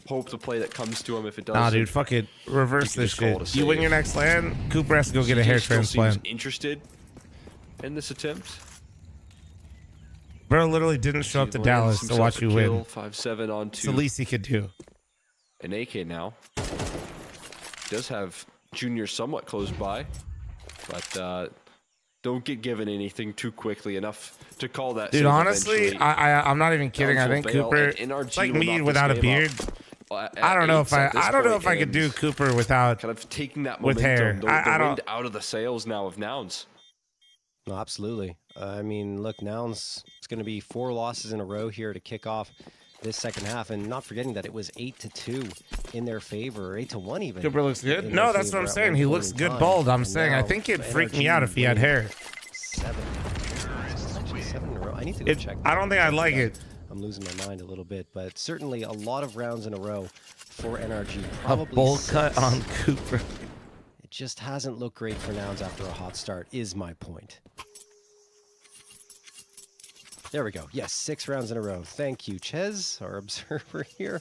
hope the play that comes to him. If it doesn't, Nah, dude, fuck it. Reverse you can this just call it a shit. You win save. your next land, Cooper has to go get a hair CJ still seems transplant. interested in this attempt. Bro literally didn't show up to Dallas to watch you win. 5-7 on It's 2. the least he could do. An AK now. Does have Junior somewhat close by, but don't get given anything too quickly enough to call that. Dude, save honestly, eventually. I'm not even kidding. I Council think bail, Cooper, and NRG it's like will me knock this without a game beard. up. I don't know if I don't know if I could and do Cooper without kind of taking that with momentum, hair. the I don't. wind out of the sails now of Nouns. No, absolutely. I mean, look, Nouns, it's going to be 4 losses in a row here to kick off this second half, and not forgetting that it was 8-2 in their favor, or 8-1 even. Cooper looks good. in No, their that's what favor I'm at saying. one He point looks in good time. bald. I'm And saying I now think it'd freak me NRG out if he had winning hair. 7 in a row. I need to go check. I don't think I'd like it. I'm losing my mind a little bit, but certainly a lot of rounds in a row for NRG. A Probably bowl 6. cut on Cooper. It just hasn't looked great for Nouns after a hot start, is my point. There we go. Yes, 6 rounds in a row. Thank you, Ches, our observer here.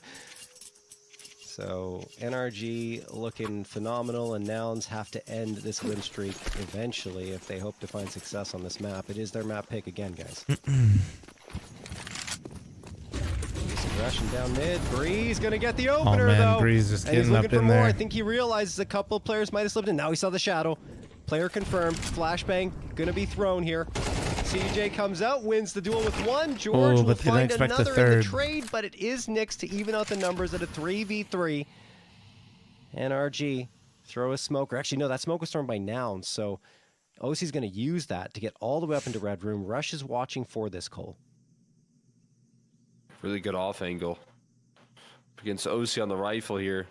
So NRG looking phenomenal, and Nouns have to end this win streak eventually if they hope to find success on this map. It is their map pick again, guys. Aggression down mid. Breeze gonna get the opener, man, though. Breeze just and he's getting looking up for in more. there. I think he realizes a couple of players might have slipped in. Now he saw the shadow. Player confirmed. Flashbang gonna be thrown here. CJ comes out, wins the duel with 1. George will but they didn't find expect the another in the third. trade, but it is Nyx to even out the numbers at a 3v3. NRG throw a smoker. Actually, no, that smoke was thrown by Nouns, so OC's going to use that to get all the way up into Red Room. Rush is watching for this, Cole. Really good off angle against OC on the rifle here.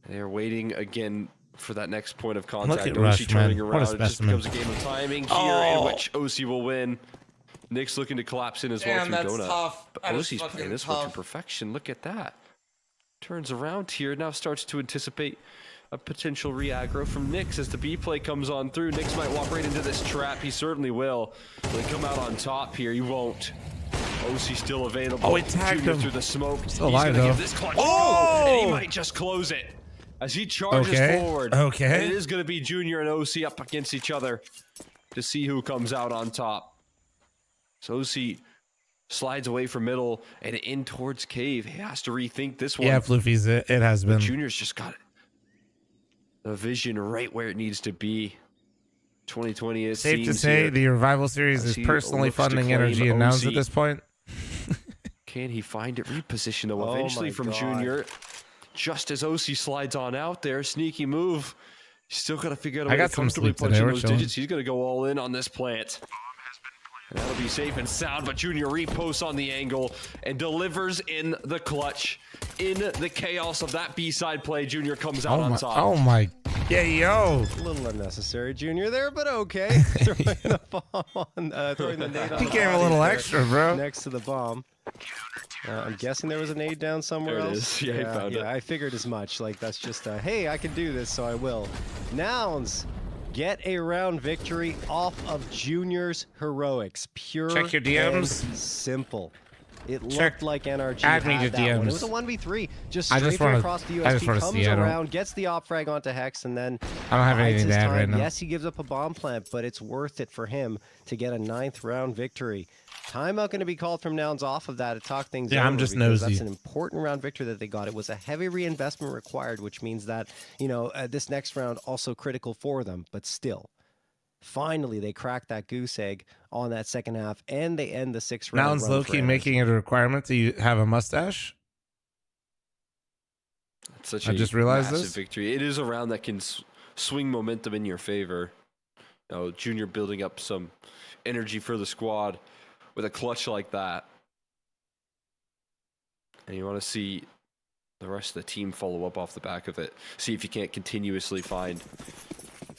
They're waiting again for that next point of contact. Look at OC Rush, turning man. What a around. It just specimen. becomes a game of timing here in which OC will win. Nick's looking to collapse in as well Damn, through that's Donut. tough. But That is OC's fucking playing this one to tough. perfection. Look at that. Turns around here, now starts to anticipate a potential re-aggro from Nyx as the B play comes on through. Nyx might walk right into this trap. He certainly will. Will he come out on top here? He won't. OC still available. Oh, he tagged Junior him. through the smoke. Still He's alive, gonna though. give this clutch. Oh! And he might just close it as he charges Okay, forward. okay. And it is going to be Junior and OC up against each other to see who comes out on top. So OC slides away from middle and in towards cave. He has to rethink this one. Yeah, Floofy's it has been. Junior's just got the vision right where it needs to be. 2020 is Safe to say the Revival Series is personally funding Energy and Nouns at this point. Can he find it? Reposition though eventually from Junior. Just as OC slides on out there, sneaky move. He's still got to figure out a way to comfortably punch in those digits. He's going to go all in on this plant. And that'll be safe and sound, but Junior reposts on the angle and delivers in the clutch. In the chaos of that B-side play, Junior comes out on top. Oh my, yeah, yo. A little unnecessary, Junior, there, but okay. Throwing the bomb on, throwing the nade on He gave a little extra, bro. Next to the bomb. I'm guessing there was a nade down somewhere there else. It is. Yeah, he found it. I figured as much. Like, that's just, hey, I can do this, so I will. Nouns get a round victory off of Junior's heroics. Pure Check your DMs. and simple. It looked like NRG add me had to that DMs. one. It was a 1v3. Just strafing across the USP, comes around, gets the op frag onto Hex, and then I don't have anything to add right now. Yes, he gives up a bomb plant, but it's worth it for him to get a 9th round victory. Timeout going to be called from Nouns off of that to talk things over. I'm just because nosy. That's an important round victory that they got. It was a heavy reinvestment required, which means that, you know, this next round also critical for them, but still. Finally, they cracked that goose egg on that second half, and they end the 6th round. Nouns low-key making it a requirement to have a mustache. It's such I just realized massive this. victory. It is a round that can swing momentum in your favor. You know, Junior building up some energy for the squad with a clutch like that. And you want to see the rest of the team follow up off the back of it. See if you can't continuously find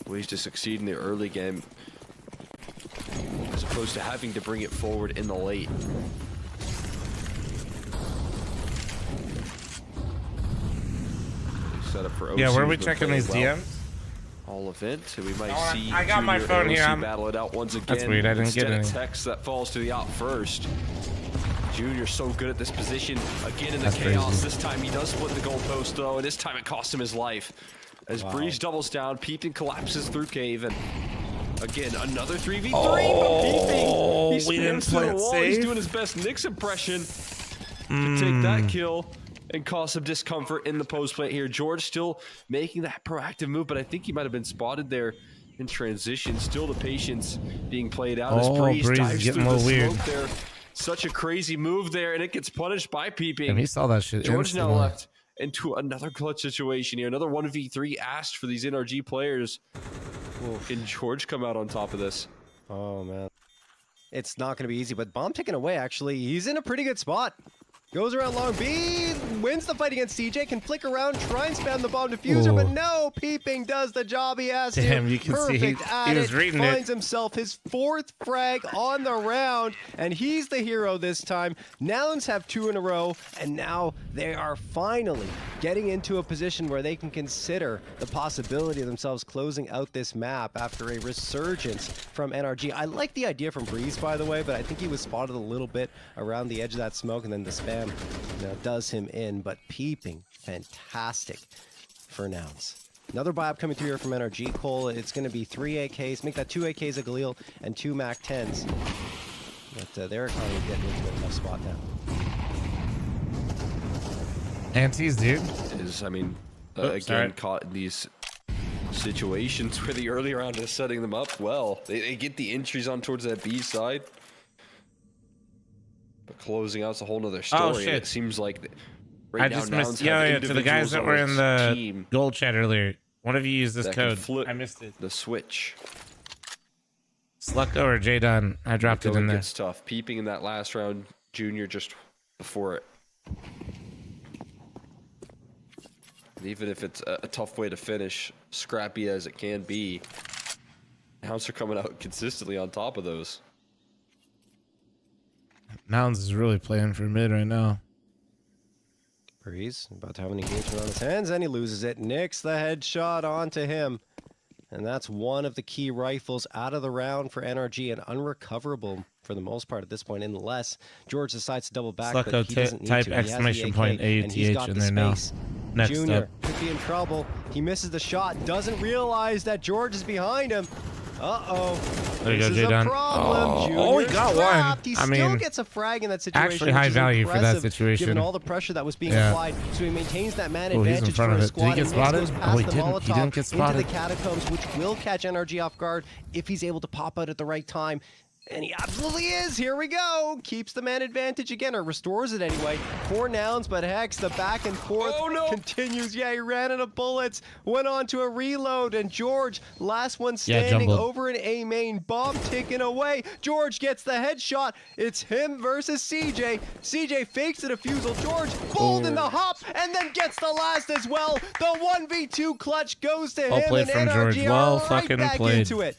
ways to succeed in the early game as opposed to having to bring it forward in the late. Set up for OC. Yeah, where are we checking these DMs? All event, and we might see I got my Junior phone and here. OC battle it out once again. That's weird. I didn't Instead get any. of text that falls to the out first. Junior's so good at this position. Again in the chaos. Crazy. This time he does split the goalpost though, and this time it cost him his life. As Breeze doubles down, Peeping collapses through cave, and again another 3v3. But Peeping, he spins through the wall. He's doing his best Nyx impression to take that kill and cause some discomfort in the post plant here. George still making that proactive move, but I think he might have been spotted there in transition. Still the patience being played out as Breeze dives through the smoke there. Such a crazy move there, and it gets punished by Peeping. And he saw that shit. George instantly. now left into another clutch situation here. Another 1v3 asked for these NRG players. Can George come out on top of this? Oh, man. It's not going to be easy, but bomb taken away, actually. He's in a pretty good spot. Goes around long B, wins the fight against CJ, can flick around, try and spam the bomb diffuser, but no, Peeping does the job he has to. Damn, you can Perfect see at he was reading it. Finds himself his 4th frag on the round, and he's the hero this time. Nouns have 2 in a row, and now they are finally getting into a position where they can consider the possibility of themselves closing out this map after a resurgence from NRG. I like the idea from Breeze, by the way, but I think he was spotted a little bit around the edge of that smoke, and then the spam does him in, but Peeping, fantastic for Nouns. Another buy up coming through here from NRG. Cole, it's going to be 3 AKs, make that 2 AKs a Galil and 2 Mac 10s. But they're kind of getting into a tough spot now. Antes, dude. I mean, again, caught in these situations where the early round is setting them up well. They get the entries on towards that B side. But closing out's a whole nother story. Oh, shit. It seems like right I now just Nouns missed. have Yeah, to the guys individuals that on were in this the team gold chat earlier. One of you used this that can code. flip I missed it. the switch. Slucko or J-Dun? I dropped it in there. Gets tough. Peeping in that last round, Junior just before it. And even if it's a tough way to finish, scrappy as it can be, Nouns are coming out consistently on top of those. Nouns is really playing for mid right now. Breeze about to have an engagement on his hands, and he loses it. Nyx the headshot onto him. And that's one of the key rifles out of the round for NRG, and unrecoverable for the most part at this point, unless George decides to double back. Slucko, but he doesn't need type to. He has the exclamation AK, point and he's got AUTH in the there now. space. Next Junior up. could be in trouble. He misses the shot, doesn't realize that George is behind him. Uh-oh. There you go, This is a J-Dun. problem. Oh, he Junior's got trapped. one. He I still mean, gets a frag in that situation. actually high which is value for that impressive, situation. Given all the pressure that was being Yeah. applied, so he maintains that man Oh, he's in advantage front for of his it. Did he squad. get and Nyx spotted? goes Oh, past he the didn't. He Molotov didn't get into spotted. the catacombs, which will catch NRG off guard if he's able to pop out at the right time. And he absolutely is. Here we go. Keeps the man advantage again, or restores it anyway. 4 Nouns, but Hex, the back and forth continues. Yeah, he ran out of bullets. Went on to a reload, and George, last one standing over an A main. Bomb ticking away. George gets the headshot. It's him versus CJ. CJ fakes the defusal. George bold in the hop, and then gets the last as well. The 1v2 clutch goes to him, played and from George. NRG Well are right fucking back played. into it.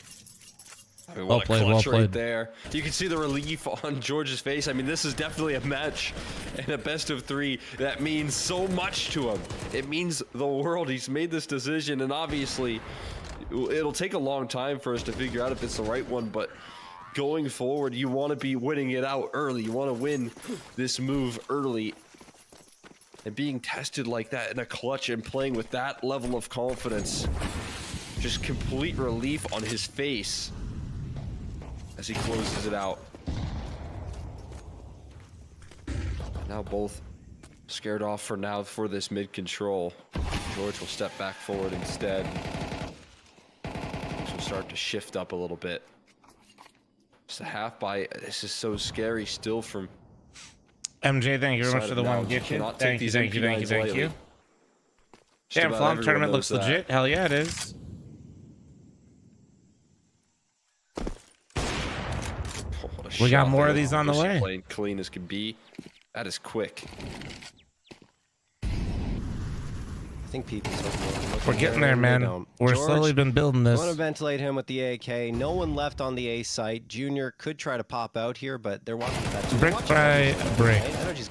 I mean, Well what a played, clutch well right played. there. You can see the relief on George's face. I mean, this is definitely a match and a best of 3 that means so much to him. It means the world. He's made this decision, and obviously it'll take a long time for us to figure out if it's the right one, but going forward, you want to be winning it out early. You want to win this move early. And being tested like that in a clutch and playing with that level of confidence, just complete relief on his face as he closes it out. Now both scared off for now for this mid control. George will step back forward instead. This will start to shift up a little bit. Just a half buy. This is so scary still from MJ, thank you very much for the one You gift. cannot Thank take you, these thank you, thank you, MP9s thank lightly. you. Just Damn, about Flom everyone tournament knows looks that. legit. Hell yeah, it is. Oh, what a We got shot more there. of these on the Just way. Playing clean as can be. That is quick. I think people. We're getting there, man. We're slowly been building this. I want to ventilate him with the AK. No one left on the A site. Junior could try to pop out here, but they're watching that. Brick by brick.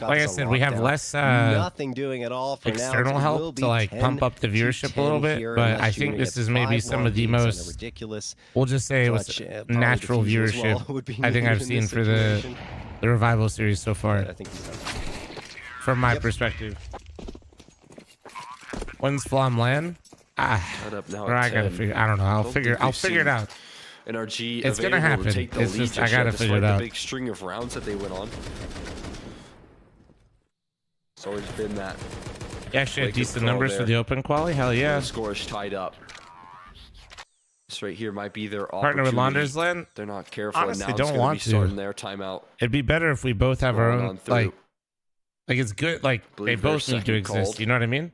Like I said, we have less nothing doing at all for external now. help to like pump up the viewership a little bit, but I think this is maybe some of the most ridiculous. We'll just say it was natural viewership I think I've seen for the Revival series so far. I think he's done. From my perspective. When's Flom land? Up now Or at I gotta 10. figure. I don't know. I'll Don't figure think we've it out. NRG It's gonna available to happen. take the It's lead just I just gotta yet, figure it despite out. the big string of rounds that they went on. It's always been that. Yeah, she had quick decent call numbers there. for the open quali. Hell yeah. The score is tied up. This right here might be their Partner with opportunity. Laundersland? They're not careful. Honestly, and now don't it's gonna want be to. starting their timeout. It'd be better if we both have our Going own on through. like it's good. Like they Believe both their need to second exist. called. You know what I mean?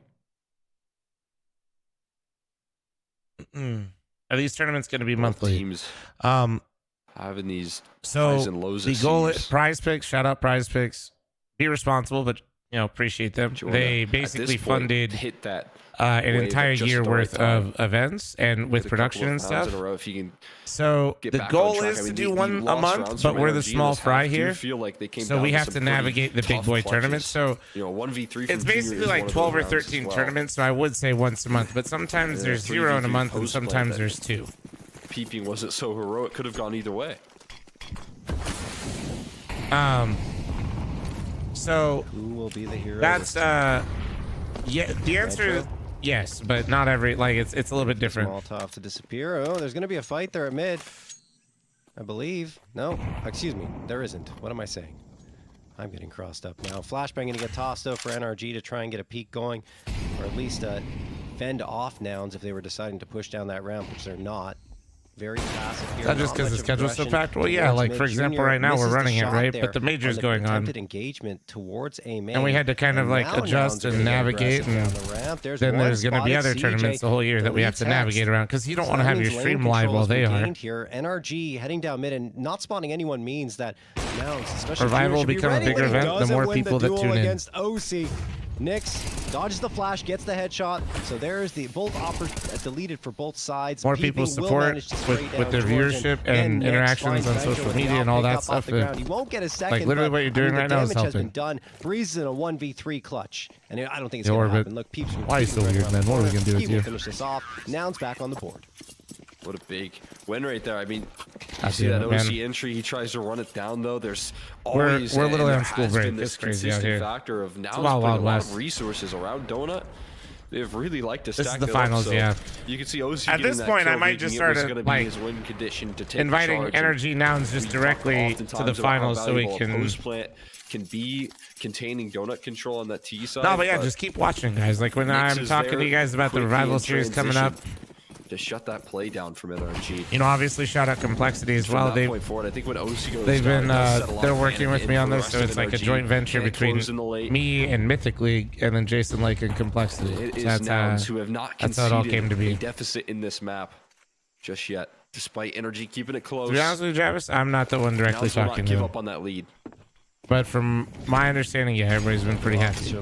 Are these tournaments going to be monthly? Teams having these So highs and lows. the it goal seems. is Prize Picks. Shout out Prize Picks. Be responsible, but appreciate them. Jordan, They at basically this point, funded hit that an wave at entire just year the right worth time. of events and with Hit a couple production of and rounds stuff. in a row if you can So get the back on goal track. is I to mean, do the one a lost month, rounds but from we're the NRG small this half fry do here. feel like they came So down we to have some to pretty navigate the big tough boy clutches. tournaments. So 1v3 it's from basically Junior is like one of 12 or those rounds 13 as well. tournaments. So I would say once a month, but sometimes Yeah, there's 0 in a 3v3 month and post-play sometimes that- there's 2. Peeping wasn't so heroic. Could have gone either way. So Who will be the hero? that's yeah. The answer is yes, but not every like it's a little bit different. Molotov to disappear. Oh, there's going to be a fight there at mid. I believe. No, excuse me. There isn't. What am I saying? I'm getting crossed up now. Flashbang going to get tossed out for NRG to try and get a peek going, or at least fend off Nouns if they were deciding to push down that ramp, which they're not. Very passive here. Not just because the schedule's so packed. Well, yeah, like for example, right now we're running it right, but the major's going on, engagement towards a main, and we had to kind of like adjust and navigate, and then there's going to be other tournaments the whole year that we have to navigate around because you don't want to have your stream live while they are. Here, NRG heading down mid and not spawning anyone means that Nouns, especially Revival will become a bigger event the more people that tune in. Against OC. Nyx dodges the flash, gets the headshot. So there's the both offers deleted for both sides. More people support with their viewership and interactions on social media and all that stuff. He won't get a second. Like literally what you're doing right now is damage has been helping. done. Breeze in a 1v3 clutch. And I don't think it's going to happen. Look, Peeps. Why are you so weird, man? What are we going to do with He will you? finish this off. Nouns back on the board. What a big win right there. I mean, you God see damn that it, OC man. entry. He tries to run it down, though. There's We're always literally and on school has break. been this It's crazy out consistent here. factor of now It's Wild putting a lot West. of resources around Donut. They've really liked to This stack is the it up, finals, so yeah. You can see OC At getting this that point, I kill, might just thinking it start was gonna be like his win condition to take inviting charge, Energy Nouns just we directly talk to the oftentimes about how finals so we valuable a can. post plant can be containing Donut control on that T side. No, but yeah, just keep watching, guys. Like when Nyx I'm is talking there to you guys about the quickly Revival in series coming up, transition. to shut that play down from NRG. You know, obviously shout out Complexity as well. Point forward, I think when OC goes they've down, been they're working with me on this, so it's like a joint venture between me and Mythic League, and then Jason Lake and Complexity. It So is Nouns who have not that's how it all came to be. a deficit in this map just yet, despite NRG keeping it close. To be honest with you, Travis, I'm not the one directly Nouns will talking not to give them. up on that lead. But from my understanding, yeah, everybody's been pretty happy.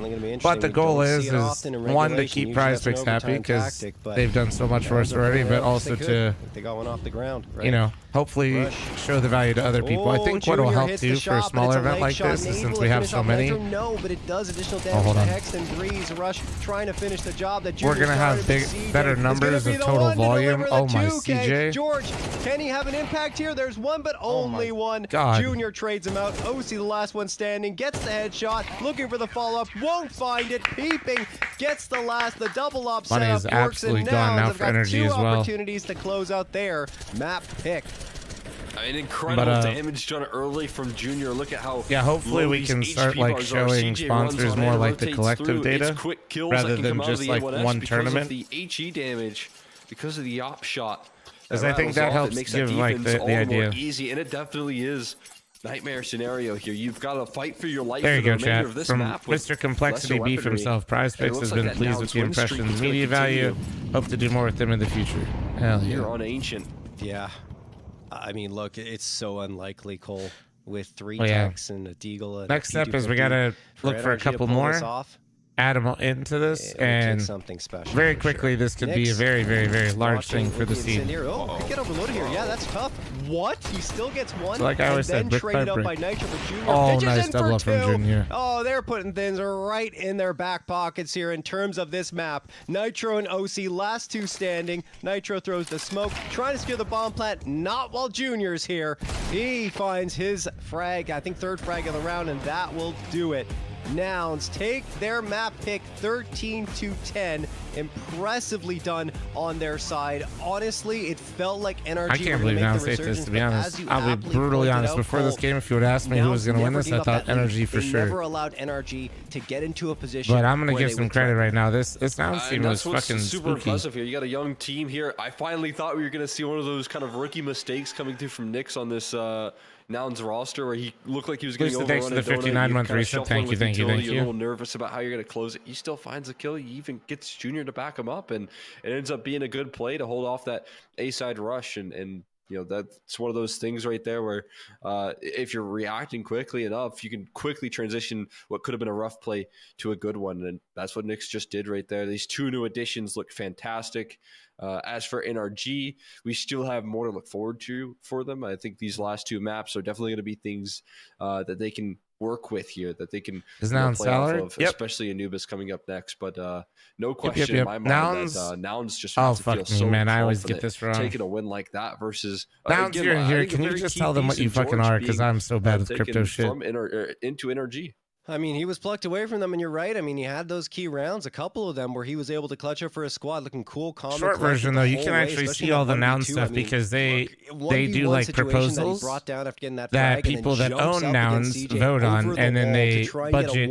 But the goal is one, to keep prize picks happy because they've done so much for us already, but also to, they got one off the ground, right? you know, hopefully show the value to other people. I think what will help too for a smaller event like this is since we have so many. No, but it does additional damage to Hex and Breeze. Rush trying to finish the job that we're gonna have better numbers of total volume. Oh my CJ. George, can he have an impact here? There's one, but only one. God. Junior trades him out. OC, the last one standing, gets the headshot, looking for the follow-up, won't find it, peeping, gets the double up Money setup, is absolutely works, and gone now they've for got energy two as well. opportunities to close out their map pick. I mean, incredible damage done early from Junior. Look at how hopefully we can start like showing sponsors more like the collective data rather than just like one tournament. The HE damage, because of the op shot. Because I think that helps give like the idea. Easy, and it definitely is. Nightmare scenario here. You've got to fight for your life. There you for the go, remainder chat. of this From map with Mr. Complexity lesser Beef weaponry. himself, Prize Picks has been pleased with the impressions, media value. Hope to do more with them in the future. Hell yeah. You're on Ancient. Yeah. I mean, look, it's so unlikely, Cole, with 3 Oh, yeah. techs and a Deagle. And Next step is we gotta look for a couple more. Add them into this, and something special very quickly this could be a very, very, very large thing for the scene. Oh, get overloaded here. Yeah, that's tough. What? He still gets one. So like I always and then said, traded up by Nitro for Junior. Oh, Pitches nice in double for up from 2. Junior. Oh, they're putting things right in their back pockets here in terms of this map. Nitro and OC, last 2 standing. Nitro throws the smoke, trying to secure the bomb plant. Not while Junior's here. He finds his frag, I think 3rd frag of the round, and that will do it. Nouns take their map pick 13-10. Impressively done on their side. Honestly, it felt like NRG. I can't believe Nouns ate this, to be honest. I'll be brutally honest. Before this game, if you would ask me who was going to win this, I thought NRG for sure. Never allowed NRG to get into a position. But I'm going to give some credit right now. This Nouns team was fucking super spooky. impressive here. You got a young team here. I finally thought we were going to see one of those kind of rookie mistakes coming through from Nyx on this Nouns roster, where he looked like he was getting overrun. Thanks to the 59-month reset. Thank you. You're a little nervous about how you're going to close it. He still finds a kill. He even gets Junior to back him up, and it ends up being a good play to hold off that A-side rush. And you know, that's one of those things right there where if you're reacting quickly enough, you can quickly transition what could have been a rough play to a good one. And that's what Nyx just did right there. These 2 new additions look fantastic. As for NRG, we still have more to look forward to for them. I think these last 2 maps are definitely going to be things that they can work with here, that they can play off of, especially Anubis coming up next. But no question in my mind that Nouns just has to feel so man, I always get this wrong. Taking a win like that versus Nouns here. Can you just tell them what you fucking are? Because I'm so bad with crypto shit. From into NRG. I mean, he was plucked away from them, and you're right. I mean, he had those key rounds, a couple of them, where he was able to clutch up for his squad, looking cool, calm. Short version, though, you can actually see all the Nouns stuff because they do like proposals that people that own Nouns vote on, and then they budget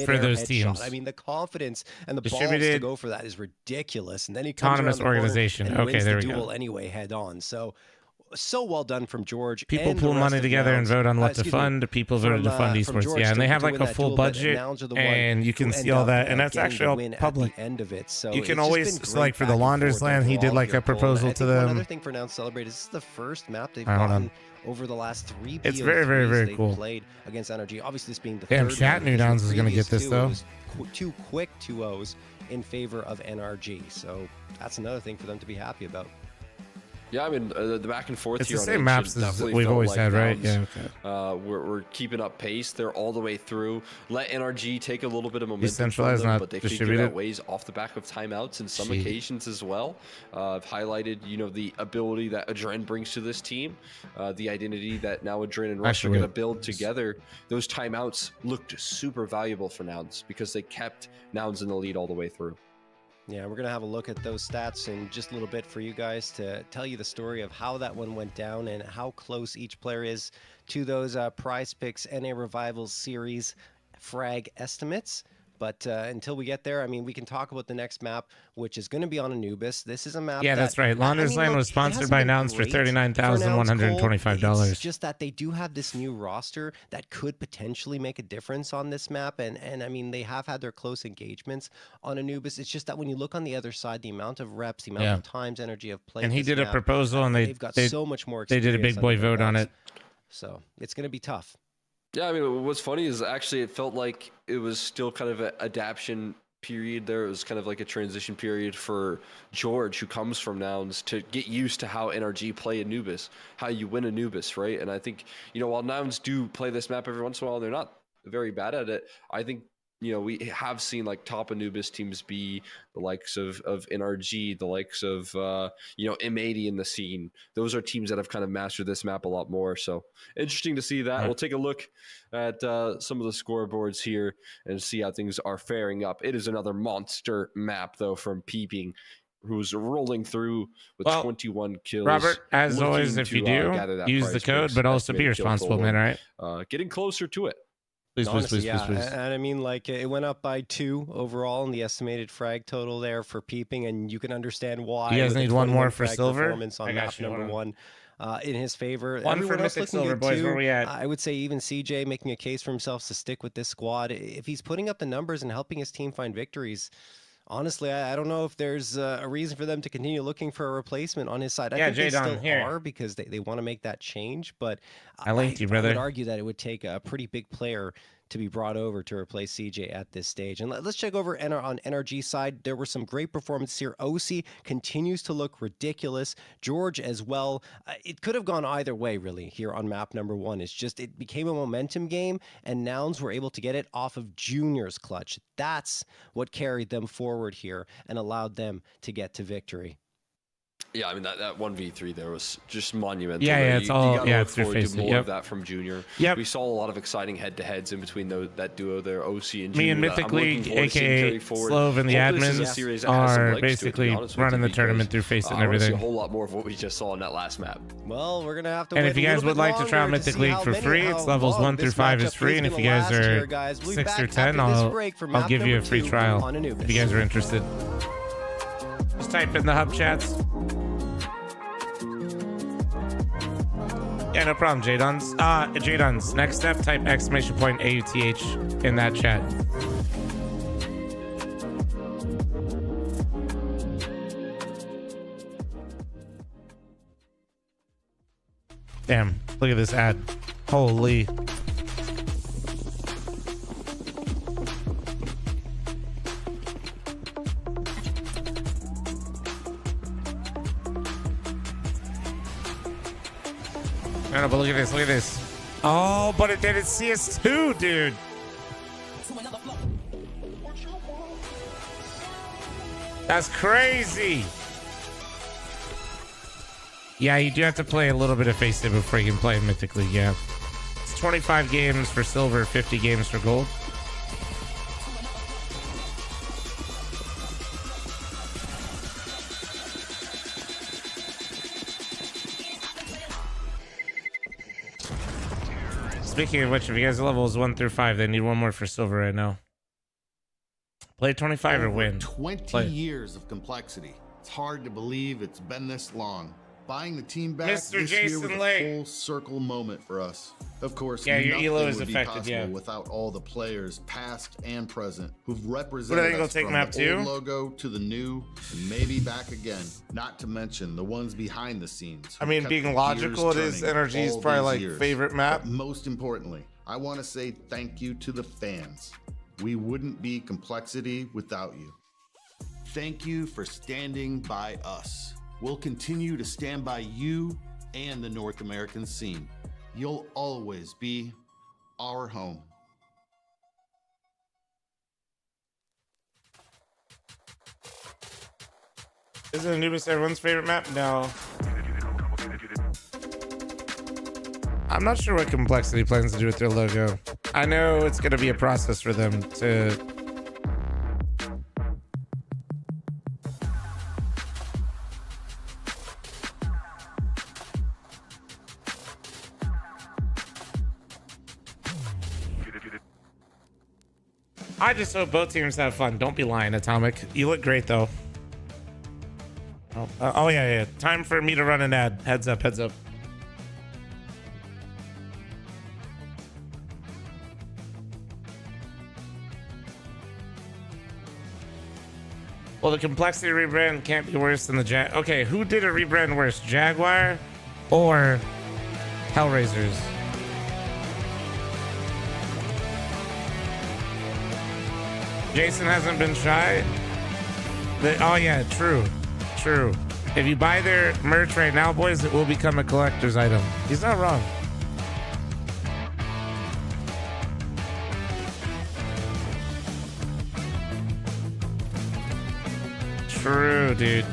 for those teams. I mean, the confidence and the balls to go for that is ridiculous. And then he comes autonomous organization. And wins there the we duel go. anyway, head on. So well done from George. People pool money together and vote on what to fund. People voted to fund esports. Yeah, and they have like a full budget, and you can see all that, and that's actually all public. You can always, so like for the Launders land, he did like a proposal to them. Another thing for Nouns Celebrate, this is the first map they've gotten over the last 3 It's very, very, very cool. Played against NRG. Obviously, this being the damn third chat knew Nouns was going to get this though. 2 quick 2-0s in favor of NRG. So that's another thing for them to be happy about. Yeah, I mean, the back and forth it's here the same maps as we've always had, right? Yeah, okay. We're keeping up pace. They're all the way through. Let NRG take a little bit of momentum Decentralized, from them, not but they distributed. figured out ways off the back of timeouts in some occasions as well. I've highlighted, you know, the ability that Adren brings to this team, the identity that now Adren and Rush are going to build together. Those timeouts looked super valuable for Nouns because they kept Nouns in the lead all the way through. Yeah, we're going to have a look at those stats in just a little bit for you guys to tell you the story of how that one went down and how close each player is to those Prize Picks NA Revivals series frag estimates. But until we get there, I mean, we can talk about the next map, which is going to be on Anubis. This is a map. Yeah, that's right. Launder's Lane was sponsored by Nouns for $39,125. It's just that they do have this new roster that could potentially make a difference on this map. And I mean, they have had their close engagements on Anubis. It's just that when you look on the other side, the amount of reps, the amount of times, energy of play. And he did a proposal, and they've got so much more experience. They did a big boy vote on it. So it's going to be tough. Yeah, I mean, what's funny is actually it felt like it was still kind of an adaptation period there. It was kind of like a transition period for George, who comes from Nouns, to get used to how NRG play Anubis, how you win Anubis, right? And I think, while Nouns do play this map every once in a while, they're not very bad at it. I think, we have seen like top Anubis teams be the likes of NRG, the likes of, M80 in the scene. Those are teams that have kind of mastered this map a lot more. So interesting to see that. We'll take a look at some of the scoreboards here and see how things are faring up. It is another monster map, though, from Peeping, who's rolling through with 21 kills. Robert, as always, if you do, use the code, but also be responsible, man, all right? Getting closer to it. Please. And I mean, like, it went up by 2 overall in the estimated frag total there for Peeping, and you can understand why. You guys need one more for silver? On map number 1 in his favor. One for Mythic Silver, boys. Where we at? I would say even CJ making a case for himself to stick with this squad. If he's putting up the numbers and helping his team find victories, honestly, I don't know if there's a reason for them to continue looking for a replacement on his side. I think they still are, because they want to make that change. But I linked you, brother. I would argue that it would take a pretty big player to be brought over to replace CJ at this stage. And let's check over on NRG side. There were some great performances here. OC continues to look ridiculous. George as well. It could have gone either way, really, here on map number 1. It's just, it became a momentum game, and Nouns were able to get it off of Junior's clutch. That's what carried them forward here and allowed them to get to victory. Yeah, I mean, that 1v3 there was just monumental. Yeah, it's all, it's your face. More of that that from Junior. Yep. We saw a lot of exciting head-to-heads in between that duo there, OC and Junior. Me and Mythic League, aka Slove and the admins, are basically running the tournament through Face and everything. A whole lot more of what we just saw on that last map. Well, we're going to have to And if you guys would like to try out Mythic League for free, it's levels 1 through 5 is free. And if you guys are 6 or 10, I'll give you a free trial if you guys are interested. Just type in the hub chats. Yeah, no problem, J-Duns. J-Duns, next step, type !AUTH in that chat. Damn, look at this ad. Holy. No, but look at this, Oh, but it did it CS2, dude. That's crazy. Yeah, you do have to play a little bit of Face It before you can play Mythic League, yeah. It's 25 games for silver, 50 games for gold. Speaking of which, if you guys are levels 1 through 5, they need one more for silver right now. Play 25 or win. 20 years of complexity. It's hard to believe it's been this long. Buying the team back Mr. this Jason year was Lake. a full circle moment for us. Of course, yeah, your nothing elo is would be affected, possible yeah. without all the players, past and present, who've What represented are they gonna us take from map the 2? old logo to the new, and maybe back again. Not to mention the ones behind the scenes. I who mean, kept being the logical, it gears is turning NRG's all probably these like years. favorite map. But most importantly, I want to say thank you to the fans. We wouldn't be Complexity without you. Thank you for standing by us. We'll continue to stand by you and the North American scene. You'll always be our home. Isn't Anubis everyone's favorite map? No. I'm not sure what Complexity plans to do with their logo. I know it's going to be a process for them to... I just hope both teams have fun. Don't be lying, Atomic. You look great, though. Oh, yeah. Time for me to run an ad. Heads up, heads up. Well, the complexity rebrand can't be worse than the Okay, who did a rebrand worse? Jaguar or Hellraisers? Jason hasn't been shy. Oh yeah, true. If you buy their merch right now, boys, it will become a collector's item. He's not wrong. True, dude.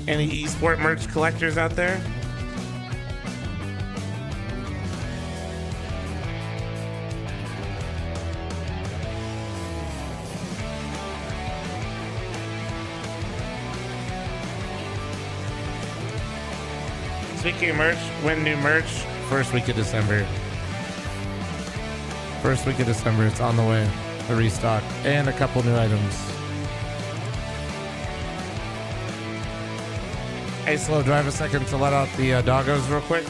Any esport merch collectors out there? Speaking of merch, when new merch, first week of December. First week of December, it's on the way. A restock and a couple new items. Hey, Slow, do I have a second to let out the doggos real quick?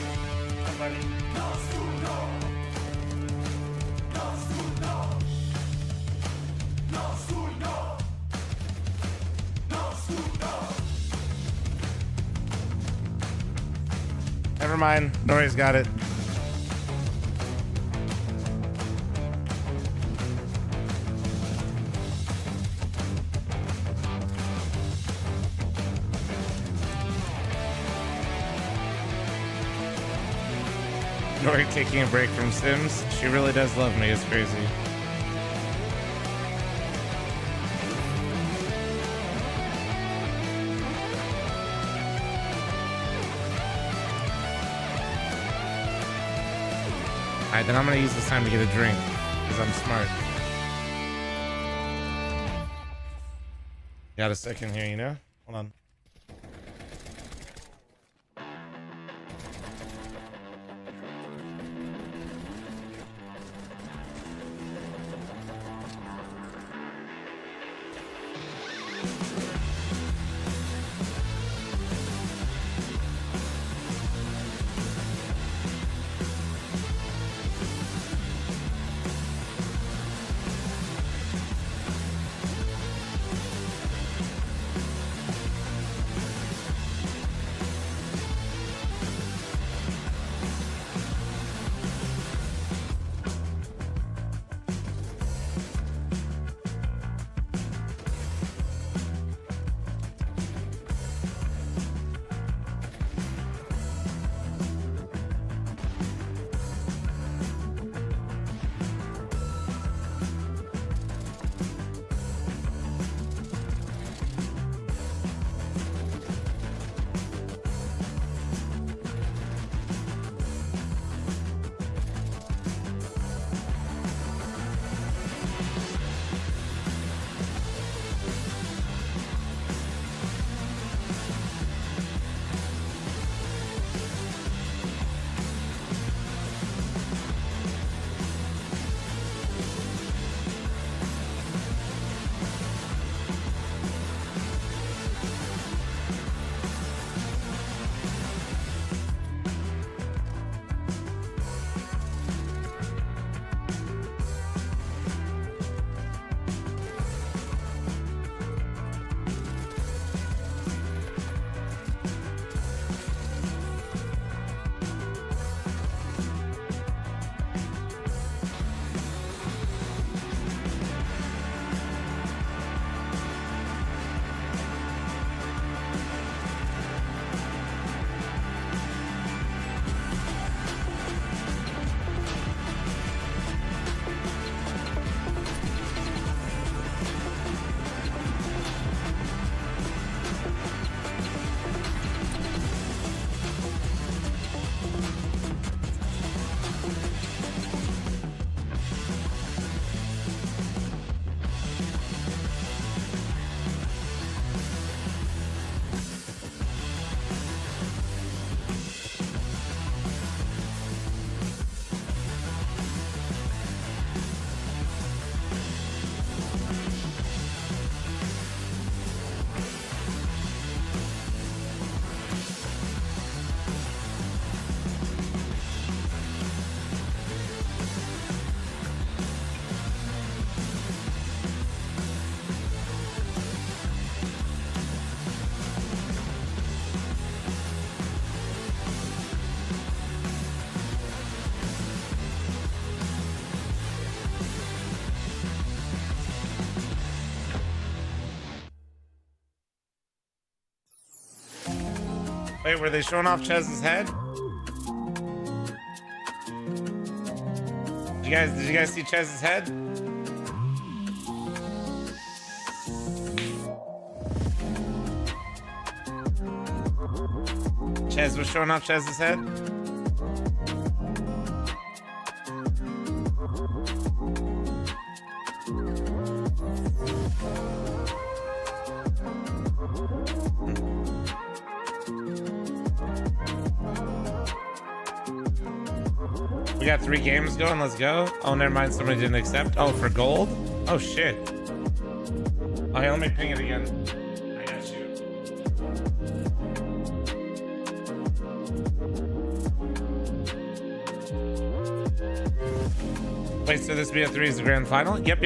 Never mind. Nori's got it. Nori taking a break from Sims. She really does love me. It's crazy. Alright, then I'm gonna use this time to get a drink, because I'm smart. Got a second here, you know? Hold on. Wait, were they showing off Chez's head? Did you guys see Chez's head? Chez was showing off Chez's head. We got 3 games going. Let's go. Oh, never mind. Somebody didn't accept. Oh, for gold? Oh, shit. Okay, let me ping it again. I got you. Wait, so this BO3 is the grand final? Yep.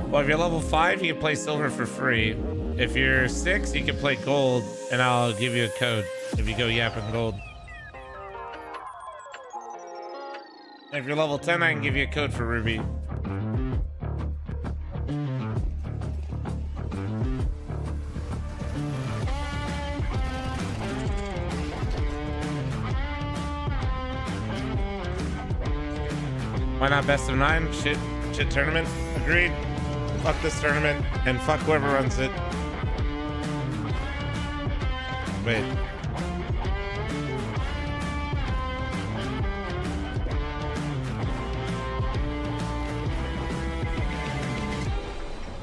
Well, if you're level 5, you can play silver for free. If you're 6, you can play gold, and I'll give you a code if you go yapping gold. And if you're level 10, I can give you a code for ruby. Why not best of 9? Shit tournament. Agreed. Fuck this tournament and fuck whoever runs it. Wait.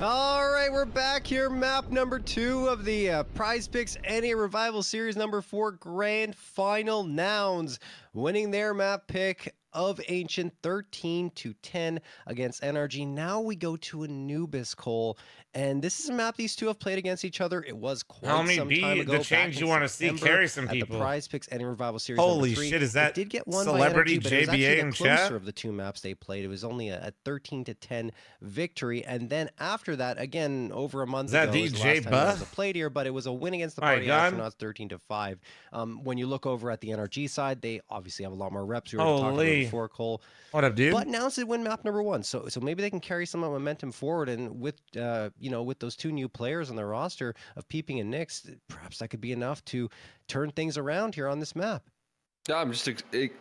All right, we're back here. Map number 2 of the Prize Picks NA Revival Series number 4 Grand Final. Nouns winning their map pick of Ancient 13-10 against NRG. Now we go to Anubis, Cole, and this is a map these two have played against each other. It was quite some time ago. The change you want to see carry some at people. The Prize Picks NA Revival Series. Holy number 3. shit! Is that it did get won celebrity by NRG, but JBA it in was actually the chat? closer of the 2 maps they played. It was only a 13-10 victory, and then after that, again over a month ago, DJ was the last time Buh? it was played here, but it was a win against the Party Astronauts 13-5. When you look over at the NRG side, they obviously have a lot more reps. We were talking about before, Cole. What up, dude? But Nouns did win map number 1, so maybe they can carry some of momentum forward. And with with those 2 new players on their roster of Peeping and Nyx, perhaps that could be enough to turn things around here on this map. Yeah, I'm just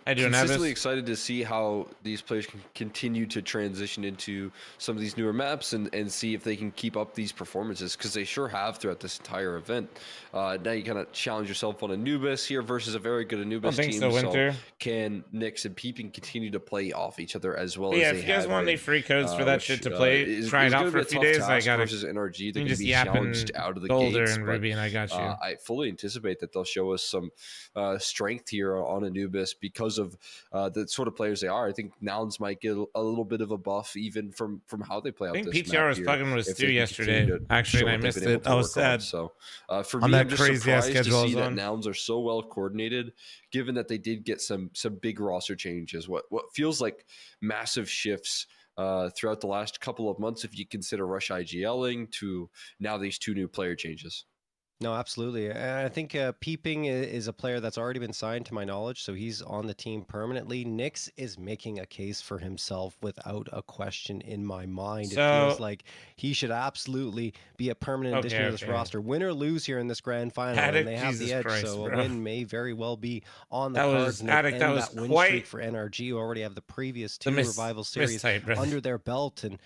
consistently excited to see how these players can continue to transition into some of these newer maps and see if they can keep up these performances, because they sure have throughout this entire event. Now you kind of challenge yourself on Anubis here versus a very good Anubis team. So can Nyx and Peeping continue to play off each other as well? Yeah, as if you guys want any free codes for that shit to play, try it out for a few days. I got versus NRG. They're going to be yapping challenged out of the Golder gates. and Ruby, and I got you. I fully anticipate that they'll show us some strength here on Anubis because of the sort of players they are. I think Nouns might get a little bit of a buff even from how they play out this map. I think PTR was fucking with Stu yesterday. Actually, and I missed it. I was sad. So for me, I'm just surprised to see that Nouns are so well coordinated, given that they did get some big roster changes. What feels like massive shifts throughout the last couple of months, if you consider Rush IGLing to now these 2 new player changes. No, absolutely. And I think Peeping is a player that's already been signed to my knowledge, so he's on the team permanently. Nyx is making a case for himself without a question in my mind. It feels like he should absolutely be a permanent addition to this roster. Win or lose here in this grand final, and they have the edge, so a win may very well be on the cards. And that win streak for NRG, who already have the previous 2 Revival Series under their belt. And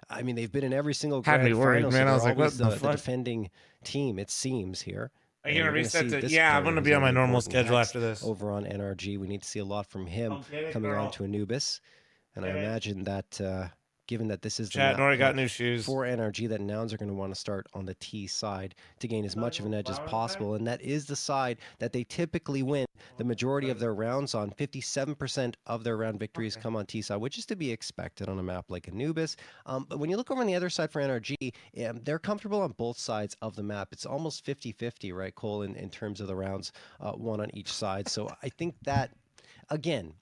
I mean, they've been in every single grand final, so I was like, always what the defending team, it seems, here. Are you going to reset to... Yeah, I'm going to be on my normal schedule after this. Over on NRG, we need to see a lot from him coming on to Anubis. And I imagine that... given that this is the Nori got new shoes for NRG, that Nouns are going to want to start on the T side to gain as much of an edge as possible, and that is the side that they typically win the majority of their rounds on. 57% of their round victories come on T side, which is to be expected on a map like Anubis. But when you look over on the other side for NRG, they're comfortable on both sides of the map. It's almost 50-50, right, Cole, in terms of the rounds, 1 on each side. So I think that, again,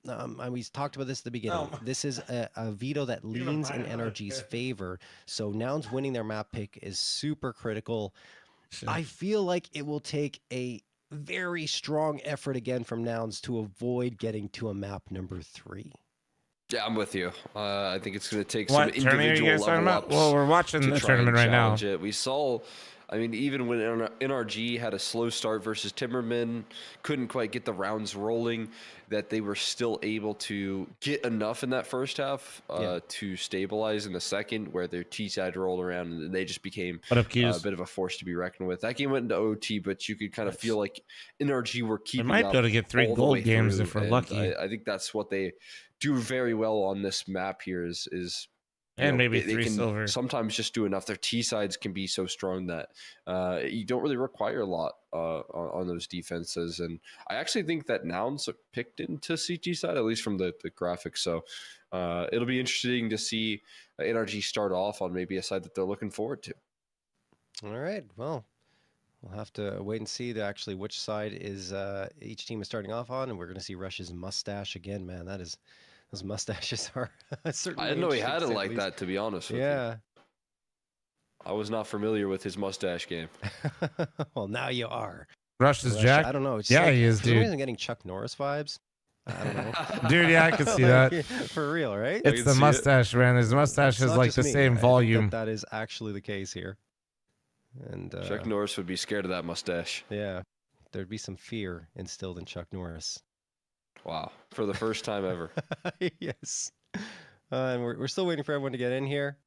we talked about this at the beginning. This is a veto that leans in NRG's favor. So Nouns winning their map pick is super critical. I feel like it will take a very strong effort again from Nouns to avoid getting to a map number 3. Yeah, I'm with you. I think it's going to take some individual level ups. Well, we're watching the tournament right now. We saw I mean, even when NRG had a slow start versus Timberman, couldn't quite get the rounds rolling, that they were still able to get enough in that first half to stabilize in the second, where their T-side rolled around and they just became a bit of a force to be reckoned with. That game went into OT, but you could kind of feel like NRG were keeping might up be able to get 3 gold games if we're lucky. I think that's what they do very well on this map here is and maybe they 3 can silver. sometimes just do enough. Their T sides can be so strong that you don't really require a lot on those defenses. And I actually think that Nouns are picked into CT side, at least from the graphics. So it'll be interesting to see NRG start off on maybe a side that they're looking forward to. All right. Well, we'll have to wait and see actually which side is each team is starting off on, and we're going to see Rush's mustache again. Man, that is. Those mustaches are certainly. I didn't know he had it like that, to be honest with you. I was not familiar with his mustache game. Well, now you are. Rush is Jack? I don't know. It's he is, dude. I'm getting Chuck Norris vibes. I don't know. Dude, yeah, I can see that. For real, right? It's the mustache, man. His mustache is like the same volume. That is actually the case here. And Chuck Norris would be scared of that mustache. Yeah. There'd be some fear instilled in Chuck Norris. Wow. For the first time ever. Yes. And we're still waiting for everyone to get in here.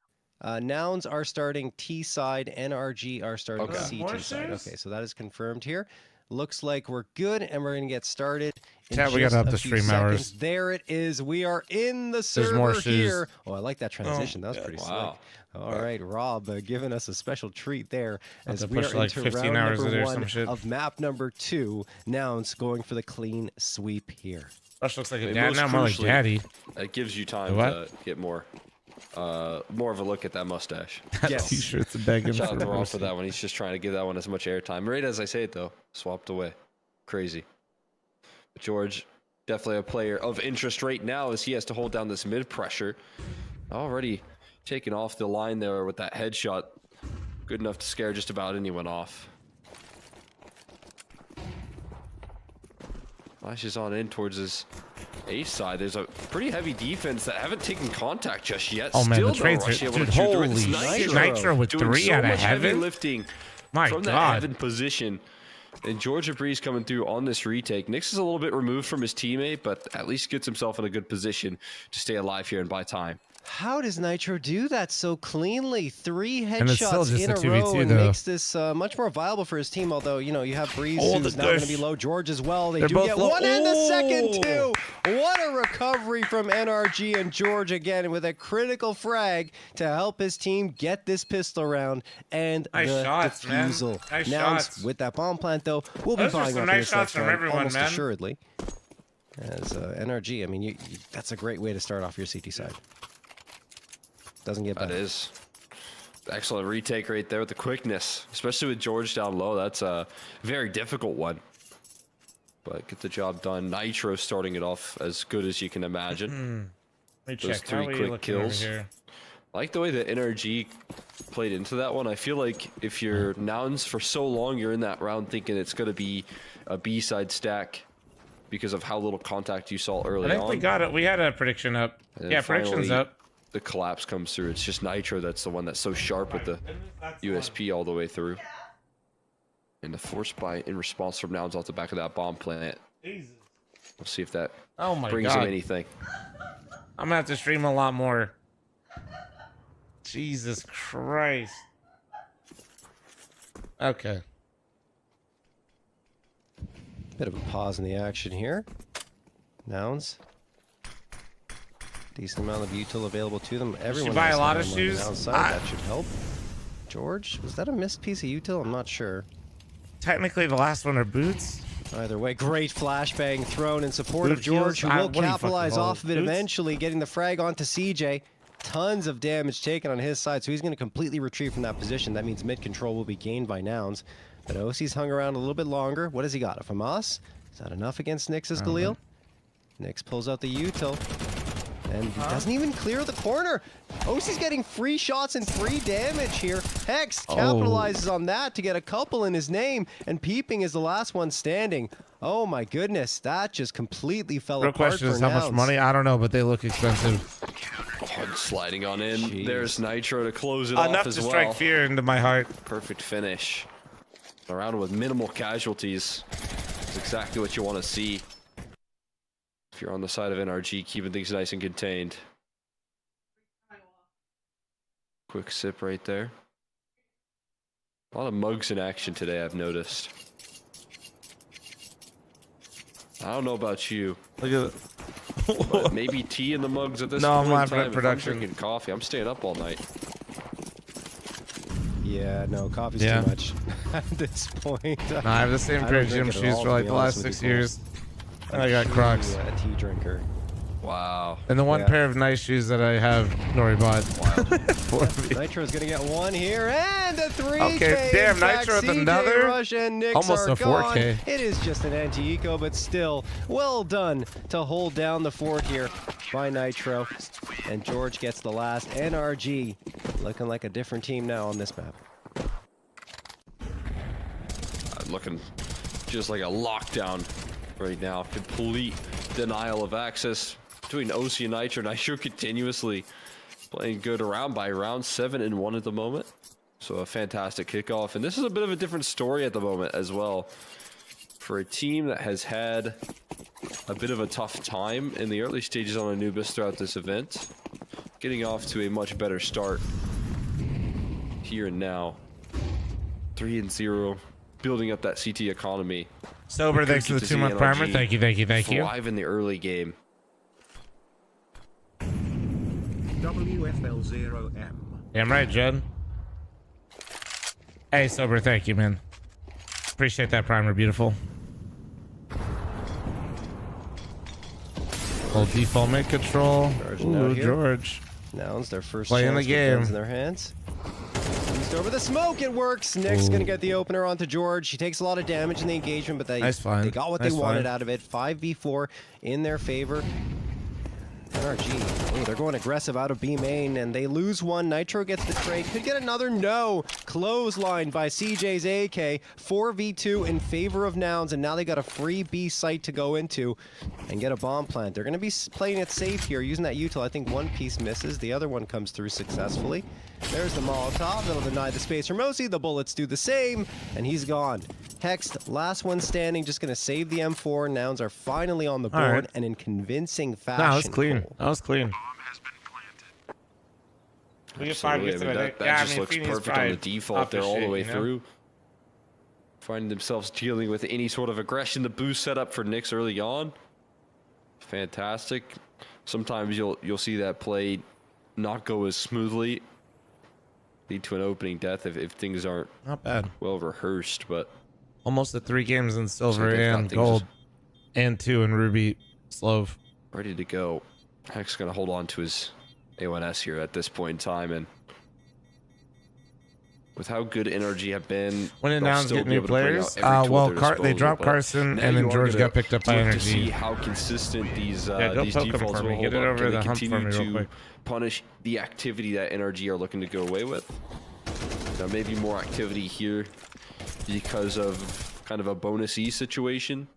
Nouns are starting T side. NRG are starting CT side. Okay, so that is confirmed here. Looks like we're good, and we're going to get started. Yeah, we got to up the stream hours. There it is. We are in the server here. Oh, I like that transition. That was pretty slick. All right, Rob giving us a special treat there as we are into round number 1 of map number 2. Nouns going for the clean sweep here. Rush looks like a dad now, more like daddy. It gives you time to get more of a look at that mustache. That t-shirt's a begging Shout out to Rob for that one. He's just trying to give that one as much airtime. Right as I say it, though, swapped away. Crazy. But George, definitely a player of interest right now as he has to hold down this mid pressure. Already taken off the line there with that headshot. Good enough to scare just about anyone off. Flashes on in towards his ace side. There's a pretty heavy defense that haven't taken contact just yet. Oh man, Still the trades are, dude, holy Nitro with doing 3 so out of much heavy heaven. lifting My from God. that heaven position. And Georgia Breeze coming through on this retake. Nyx is a little bit removed from his teammate, but at least gets himself in a good position to stay alive here and buy time. How does Nitro do that so cleanly? 3 And it's still headshots just in a a 2v2 row and though. makes this much more viable for his team. Although, you know, you have Breeze who's now going to be low. George as well. They do get one and the second too. What a recovery from NRG and George again with a critical frag to help his team get this pistol round and Nice the shots, defusal. man. Nice Nouns shots. with that bomb plant though, we'll be Those are buying some up nice this shots next from round everyone, almost man. assuredly. As NRG, I mean, that's a great way to start off your CT side. Doesn't get better. That is. Excellent retake right there with the quickness, especially with George down low. That's a very difficult one. But get the job done. Nitro starting it off as good as you can imagine. Those 3 quick kills. I like the way that NRG played into that one. I feel like if you're Nouns for so long, you're in that round thinking it's going to be a B-side stack because of how little contact you saw early on. I think we got it. We had a prediction up. And yeah, prediction's up. The collapse comes through. It's just Nitro that's the one that's so sharp with the USP all the way through. And the force buy in response from Nouns off the back of that bomb plant. Jesus. We'll see if that brings him anything. I'm gonna have to stream a lot more. Jesus Christ. Okay. Bit of a pause in the action here. Nouns. Decent amount of util available to them. Everyone buy has a lot of on the shoes? outside. That should help. George, was that a missed piece of util? I'm not sure. Technically, the last one are boots. Either way, great flashbang thrown in support of Boot George, who heals? will What do you capitalize fucking call off of it? it Boots? eventually, getting the frag onto CJ. Tons of damage taken on his side, so he's going to completely retreat from that position. That means mid control will be gained by Nouns. But OC's hung around a little bit longer. What has he got? A FAMAS? Is that enough against Nyx's Galil? Nyx pulls out the util. And he doesn't even clear the corner. OC's getting free shots and free damage here. Hex capitalizes on that to get a couple in his name. And Peeping is the last one standing. Oh my goodness, that just completely fell Real apart question for is how much Nouns. money? I don't know, but they look expensive. Sliding on in. Jeez. There's Nitro to close it off enough as to well. strike fear into my heart. Perfect finish. A round with minimal casualties. That's exactly what you want to see. If you're on the side of NRG, keeping things nice and contained. Quick sip right there. A lot of mugs in action today, I've noticed. I don't know about you. Look at it. But maybe tea in the mugs at this no, point I'm laughing in time. at production. If I'm drinking coffee, I'm staying up all night. Yeah, no, coffee's too much at this point. No, I have the same pair of gym shoes for like the last 6 years. And I got Crocs. A tea drinker. Wow. And the one pair of nice shoes that I have, Nori bought. Nitro's gonna get one here and a 3K. Okay, damn, Nitro with another. Rush and Knicks almost are a 4K. Gone. It is just an anti-eco, but still well done to hold down the fort here by Nitro. And George gets the last. NRG looking like a different team now on this map. Looking just like a lockdown right now. Complete denial of access between OC and Nitro. Nitro continuously playing good round by round, 7-1 at the moment. So a fantastic kickoff. And this is a bit of a different story at the moment as well. For a team that has had a bit of a tough time in the early stages on Anubis throughout this event, getting off to a much better start here and now. 3-0. Building up that CT economy. Sober, thanks for the 2-month primer. Thank you, thank you, thank you. Thrive in the early game. WFL0M. Damn right, Judd. Hey, Sober, thank you, man. Appreciate that primer, beautiful. Old default mid control. Ooh, George. Nouns, their first playing the game in their hands. Over the smoke, it works. Nick's gonna get the opener onto George. He takes a lot of damage in the engagement, but they got what they wanted out of it. 5v4 in their favor. NRG, they're going aggressive out of B main, and they lose one. Nitro gets the trade. Could get another. No. Clothesline by CJ's AK. 4v2 in favor of Nouns, and now they got a free B site to go into and get a bomb plant. They're going to be playing it safe here, using that util. I think one piece misses. The other one comes through successfully. There's the Molotov. That'll deny the space from Mosi. The bullets do the same, and he's gone. Hext, last one standing, just going to save the M4. Nouns are finally on the board and in convincing fashion. That was clean. That was clean. We get 5 gets that just looks perfect on the default there all the way through. Finding themselves dealing with any sort of aggression. The boost set up for Knicks early on. Fantastic. Sometimes you'll see that play not go as smoothly. Lead to an opening death if things aren't not bad, well rehearsed, but almost at 3 games in silver and gold, and 2 in ruby slove. Ready to go. Heck's gonna hold on to his A1S here at this point in time, and with how good NRG have been, when did Nouns get new players? Well, they dropped Carson, and then George got picked up by NRG. See how consistent these these defaults will hold it up. over Can the they hump for continue me real to quick? punish the activity that NRG are looking to go away with? Now maybe more activity here because of kind of a bonus-y situation.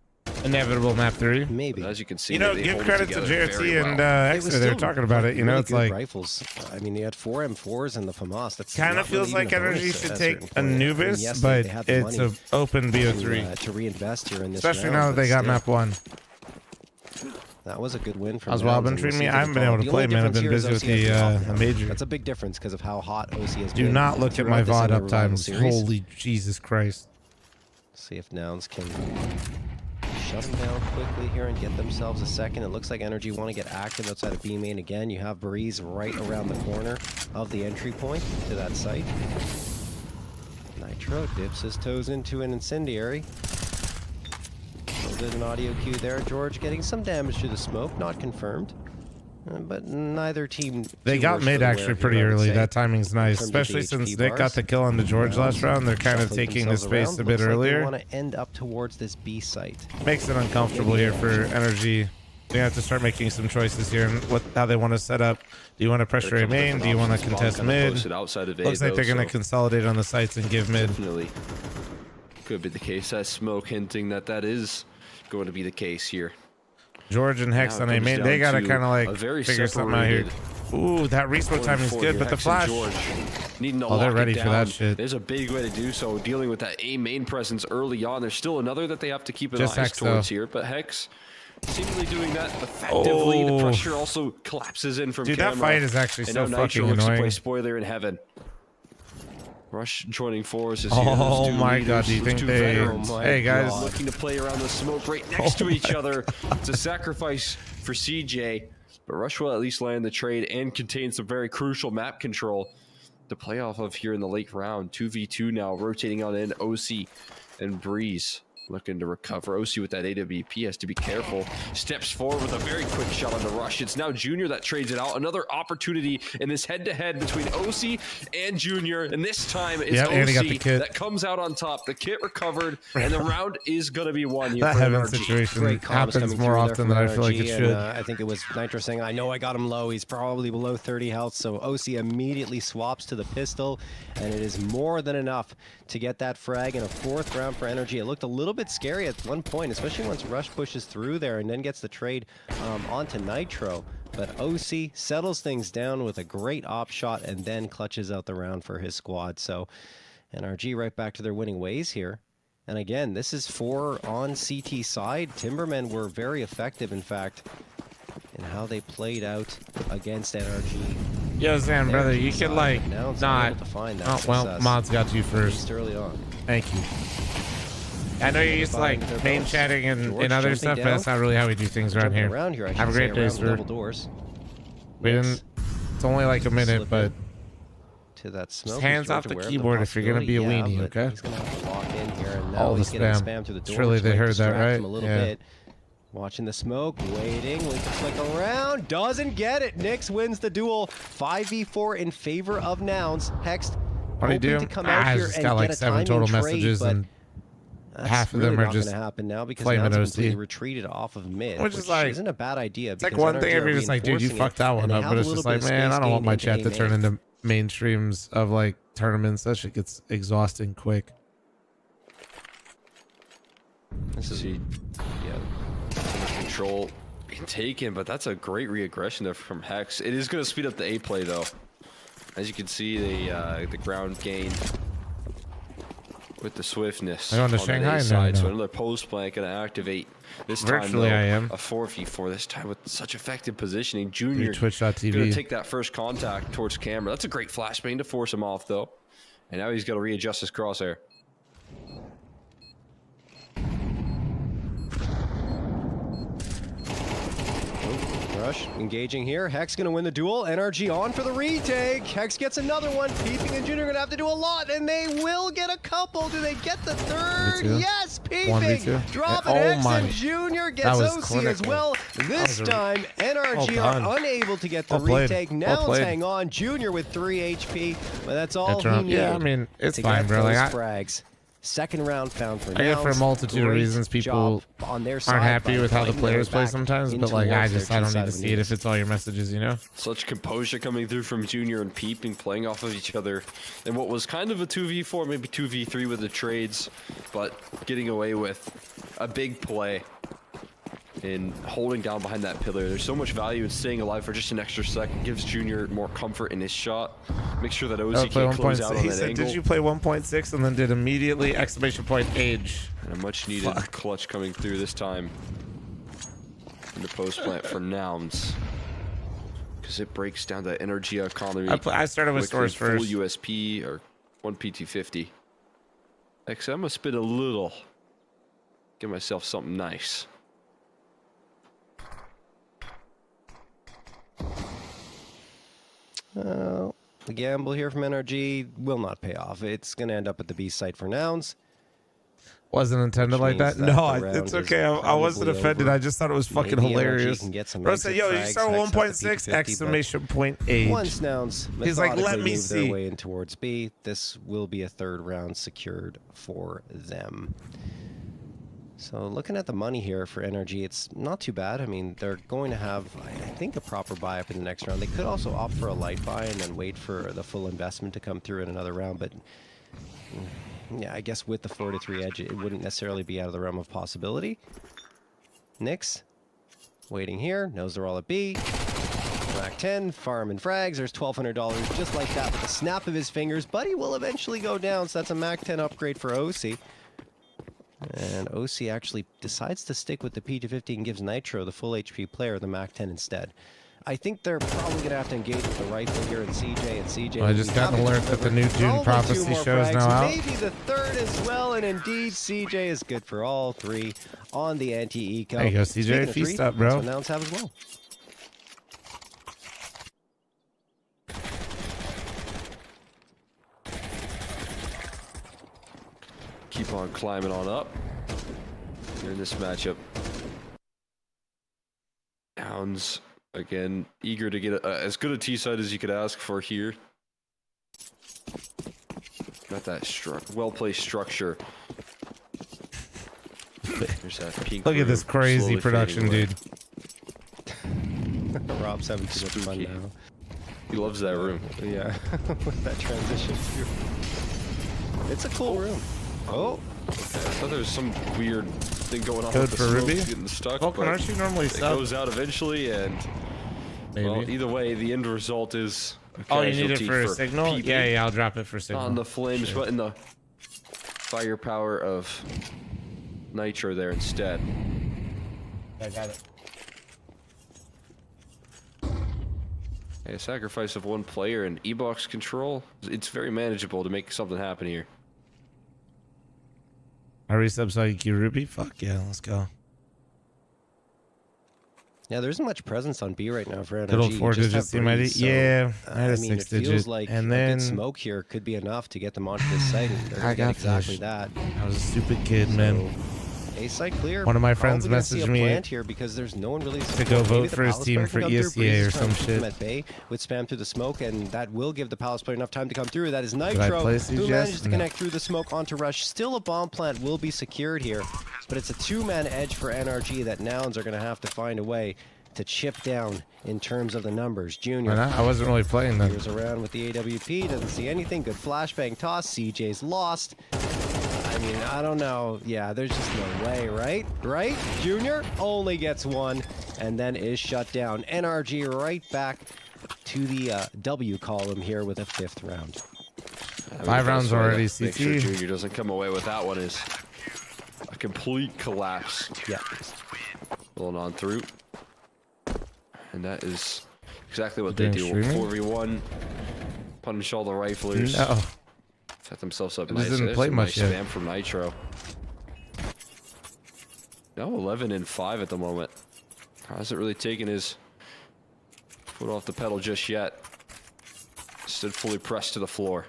Inevitable map 3. Maybe. But as you can see, You know, give credit to JRT and Exeter. They're talking about it. You know, really it's good like rifles. I mean, you had 4 M4s and the FAMAS. That's kind of feels like Energy should take Anubis, but it's an open BO3 to reinvest here in this. Especially now that they got map 1. That was a good win for Oswald been treating me. I haven't been able to play, man. I've been busy with the major. That's a big difference because of how hot OC has been. Do not look at my VOD up times. Holy Jesus Christ. See if Nouns can shut them down quickly here and get themselves a second. It looks like Energy want to get active outside of B main again. You have Breeze right around the corner of the entry point to that site. Nitro dips his toes into an incendiary. Did an audio cue there. George getting some damage to the smoke, not confirmed. But neither team. They got mid actually pretty early. That timing's nice, especially since Nick got the kill on the George last round. They're kind of taking the space a bit earlier. They want to end up towards this B site. Makes it uncomfortable here for Energy. They have to start making some choices here and how they want to set up. Do you want to pressure a main? Do you want to contest mid? Looks like they're going to consolidate on the sites and give mid. Definitely could be the case. That smoke hinting that is going to be the case here. George and Hex on a main. They got to kind of like figure something out here. Ooh, that respawn time is good, but the flash. Needing to they're lock ready it for that down. shit. There's a big way to do so, dealing with that A main presence early on. There's still another that they have to keep an Just eye Hex, towards though. here, but Hex seemingly doing that effectively. The Oh. pressure also collapses in from Dude, camera. that fight is actually and so now Nitro fucking looks to play annoying. spoiler in heaven. Rush joining forces Oh here. Those two my leaders, God, do you those think two they- veterans Hey, guys. looking to play around the smoke right next to each other to sacrifice for CJ. But Rush will at least land the trade and contain some very crucial map control to play off of here in the late round. 2v2 now, rotating on in OC and Breeze. Looking to recover. OC with that AWP has to be careful. Steps forward with a very quick shot on the Rush. It's now Junior that trades it out. Another opportunity in this head-to-head between OC and Junior. And this time it's and he got the OC kit. that comes out on top. The kit recovered, and the round is going to be won here That for heaven NRG. situation Great comms happens coming more through there often from than I feel like it NRG, should. and, I think it was Nitro saying, I know I got him low. He's probably below 30 health. So OC immediately swaps to the pistol, and it is more than enough to get that frag in a 4th round for NRG. It looked a little bit scary at one point, especially once Rush pushes through there and then gets the trade onto Nitro. But OC settles things down with a great op shot and then clutches out the round for his squad. So NRG right back to their winning ways here. And again, this is 4 on CT side. Timbermen were very effective, in fact, in how they played out against NRG. Yo, Zan, brother, you could like Nouns not. able to find that Oh, well, success, Mod's got you at first. least early on. Thank you. I know you're used to like Find their main belts. chatting and George other jumping stuff, but down. that's not really how we do things around Jumping here. around here, I Have a should great say, day, around sir. double doors. We didn't. It's only like a minute, Slip but in to that smoke. just hands Is off George the aware of keyboard if you're gonna be a possibility? weenie, Yeah, but okay? He's gonna have to lock in here, and now All the he's getting spam. spam through the door. Surely which they might heard that, distract right? him a little Yeah. bit. Watching the smoke, waiting, we can flick around, doesn't get it. Nyx wins the duel, 5v4 in favor of Nouns. Hex What do you do? hoping to come out I here just and got like get a 7 timing total trade, messages, but and that's half of really them are not just gonna happen now because flaming Nouns OC. completely retreated off of mid, Which is like- isn't a bad idea. It's like because one thing NRG if are you're just like, dude, you reinforcing fucked it, that one and they up, have but a it's little just like, bit of man, I space don't want gained my into chat to A turn main. into mainstreams of like tournaments. That shit gets exhausting quick. This is, yeah, so much control being taken, but that's a great reaggression there from Hex. It is going to speed up the A play, though. As you can see, the ground gain with the swiftness. Are you on the that Shanghai? A No, side. no. So another post plant going to activate. This Virtually, time, I though, am. a 4v4. This time with such effective positioning. Junior Twitch.tv. going to take that first contact towards camera. That's a great flashbang to force him off, though. And now he's got to readjust his crosshair. Rush engaging here. Hex gonna win the duel. NRG on for the retake. Hex gets another one. Peeping and Junior gonna have to do a lot, and they will get a couple. Do they get the third? V2. Yes, 1v2. Peeping. Dropping Oh Hex, my. and Junior That gets was OC as clinical. well. This was a- time, NRG well are done. unable to get the Well played. retake. Well Nouns played. hang on. Junior with 3 HP, but that's all he Drunk. needed. Yeah, I mean, it's to fine, get bro. Like, those I- frags. Second round found for I get for a Nouns. multitude of Great reasons people job on their aren't side happy by with how the fighting players their play back sometimes, in but like towards I their just I don't two need to side see it if needs. it's all your messages, you know? Such composure coming through from Junior and Peeping, playing off of each other in what was kind of a 2v4, maybe 2v3 with the trades, but getting away with a big play in holding down behind that pillar. There's so much value in staying alive for just an extra second. Gives Junior more comfort in his shot. Make sure that OC Play can close out 1.6. on He that said, angle. "Did you play 1.6?" and then did immediately exclamation point age. And a much needed clutch coming through this time in the post plant for Nouns. Because it breaks down the energy economy. I started with quickly. stores first. Full USP or 1 PT50. Actually, I'm going to spin a little. Give myself something nice. The gamble here from NRG will not pay off. It's going to end up at the B site for Nouns. Wasn't intended like that. means that No, the round it's is okay. I wasn't probably offended. over. I just thought it was fucking Maybe NRG hilarious. can get some Bro exit said, "Yo, you frags, start Hex up to 1.6 P50, exclamation point age." Once Nouns He's like, "Let me move see." their way in towards B, this will be a third round secured for them. So looking at the money here for NRG, it's not too bad. I mean, they're going to have, I think, a proper buy up in the next round. They could also opt for a light buy and then wait for the full investment to come through in another round. But yeah, I guess with the 4-3 edge, it wouldn't necessarily be out of the realm of possibility. Nyx, waiting here, knows they're all at B. MAC-10, farm and frags. There's $1,200 just like that with a snap of his fingers. Buddy will eventually go down, so that's a MAC-10 upgrade for OC. And OC actually decides to stick with the P250 and gives Nitro, the full HP player, the MAC-10 instead. I think they're probably going to have to engage with the rifle here in CJ, and CJ... Well, I just got an alert that the new Dune Prophecy show is now out. Maybe the third as well, and indeed, CJ is good for all three on the anti-eco. There you go, CJ. Feast up, bro. So Nouns have as well. Keep on climbing on up here in this matchup. Nouns, again, eager to get as good a T-side as you could ask for here. Got that well-placed structure. There's that pink Look at this crazy production, dude. Rob's having too much fun now. He loves that room. Yeah, with that transition. It's a cool room. Oh, I thought there was some weird thing going on Code with the for smoke Ruby? getting stuck. Vulcan, aren't you normally it sub? goes out eventually, and well, either way, the end result is Oh, you need it for a signal? PB. Yeah, I'll drop it for signal. On the flames, but in the firepower of Nitro there instead. I got it. A sacrifice of one player and E-box control. It's very manageable to make something happen here. I resub so you Ruby? Fuck yeah, let's go. yeah, there isn't much presence on B right now for NRG. Good old 4-digit CMID. Yeah, I had a I mean, it 6-digit. feels like and a then good smoke here could be enough to get them onto this site. And they're gonna get exactly that. I was a stupid kid, man. A site clear. One of my friends Probably gonna see messaged a me plant here because there's no one really to go vote for his team for ESCA or some shit. At bay with spam through the smoke, and that will give the Palace player enough time to come through. That is I Nitro, place who these manages yet? to No. connect through the smoke onto Rush. Still a bomb plant will be secured here, but it's a two-man edge for NRG that Nouns are going to have to find a way to chip down in terms of the numbers. Junior. Why not? I wasn't really playing then. Goes around with the AWP, doesn't see anything. Good flashbang toss. CJ's lost. I mean, I don't know. Yeah, there's just no way, right? Right? Junior only gets one and then is shut down. NRG right back to the W column here with a 5th round. 5 rounds already, Make sure CT. Junior doesn't come away with that one is a complete collapse. Yeah. Rolling on through. And that is exactly what You're they do. doing 4v1. Punish all the riflers. No. Set themselves up I nice. just didn't There's play some much nice yet. spam from Nitro. Now 11-5 at the moment. Hasn't really taken his foot off the pedal just yet. Stood fully pressed to the floor.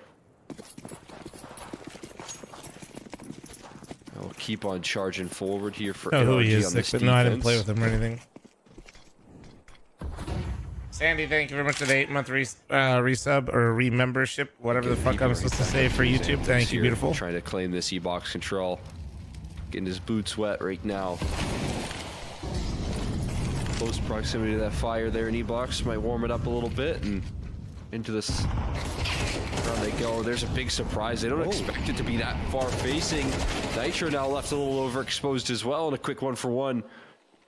I'll keep on charging forward here for I know who he NRG is on sick, this but no, I didn't play defense. with him or anything. Sandy, thank you very much for the 8-month resub or remembership, whatever the fuck I'm supposed to say for YouTube. Thank you, beautiful. Trying to claim this E-box control. Getting his boots wet right now. Close proximity to that fire there in E-box might warm it up a little bit, and into this round they go. There's a big surprise. They don't expect it to be that far facing. Nitro now left a little overexposed as well, and a quick 1-for-1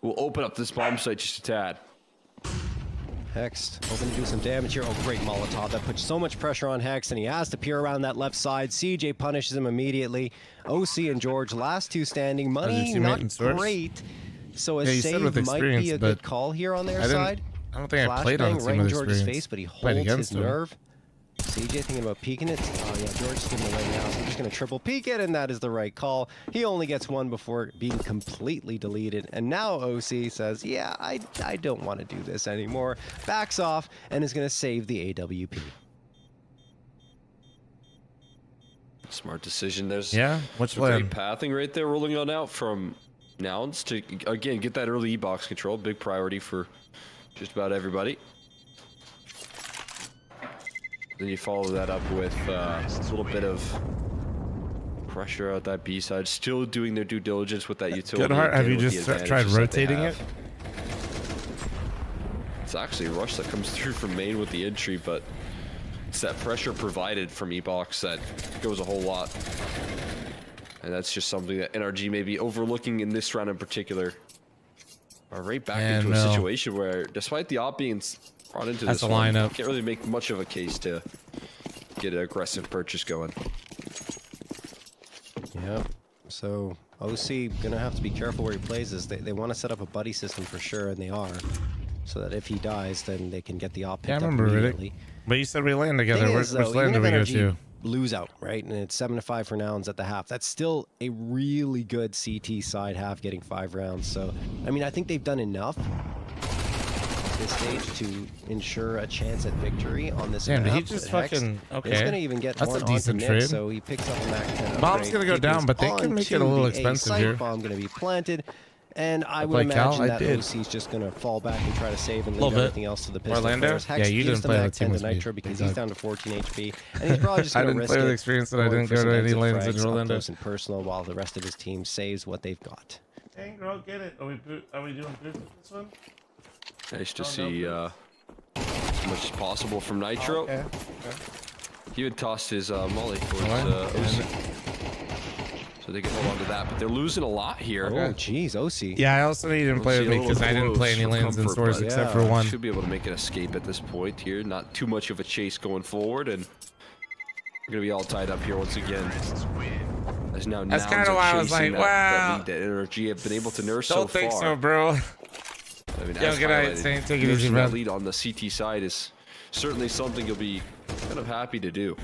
will open up this bomb site just a tad. Hex hoping to do some damage here. Oh, great Molotov. That puts so much pressure on Hex, and he has to peer around that left side. CJ punishes him immediately. OC and George, last two standing. Money not great. So a save might be a good call here on their side. I don't think I played on a team right in with George's experience. face, but he Played holds against his him. nerve. CJ thinking about peeking it. Oh yeah, George's giving away now, so I'm just going to triple peek it, and that is the right call. He only gets one before being completely deleted. And now OC says, yeah, I don't want to do this anymore. Backs off and is going to save the AWP. Smart decision. There's what's some great pathing right there rolling on out from Nouns to, again, get that early E-box control. Big priority for just about everybody. Then you follow that up with a little bit of pressure out that B side. Still doing their due diligence with that utility. Good heart. Have you with the just tried advantages that they rotating have. it? It's actually a rush that comes through from main with the entry, but it's that pressure provided from E-box that goes a whole lot. And that's just something that NRG may be overlooking in this round in particular. Are right back into a situation where, despite the op being Brought into That's this a one. lineup. Can't really make much of a case to get an aggressive purchase going. Yep. So OC gonna have to be careful where he plays this. They want to set up a buddy system for sure, and they are, so that if he dies, then they can get the op picked up immediately. But you said we land together. Which Though, land do we go to? Lose out, right? And it's 7-5 for Nouns at the half. That's still a really good CT side half, getting 5 rounds. So, I mean, I think they've done enough at this stage to ensure a chance at victory on this map. Damn, he just fucking okay. He's gonna even get That's one a decent onto Nick, trade. so he picks up a Mac 10 Bomb's upgrade. gonna go It down, is but they can make it a onto little the expensive site here. bomb gonna be planted. And I would Like Cal, imagine that I did. OC's just going to fall back and try to save and leave Little bit. everything else to the pistol Orlando? players. Hex Yeah, you gives didn't play the the Mac 10 team to with me. Nitro because Good he's job. down to 14 HP. And he's probably just I going to didn't risk play with it, experience that I going didn't for go some to any exit lanes in frags up Orlando. close and personal while the rest of his team saves what they've got. Dang, bro, get it. Are we doing boost with this one? Nice to see as much as possible from Nitro. Okay. He would toss his molly towards OC. So they can hold on to that, but they're losing a lot here. Oh, jeez, OC. Yeah, I also need him to play with me because I didn't play any lanes in source except for one. Should be able to make an escape at this point here. Not too much of a chase going forward, and we're gonna be all tied up here once again. As now That's Nouns kind of are why I was chasing like, that wow. lead that NRG have been able to nurse Don't so think far. so, bro. I mean, Yo, as good night. highlighted, Take it easy, nursing man. that lead on the CT side is certainly something you'll be kind of happy to do.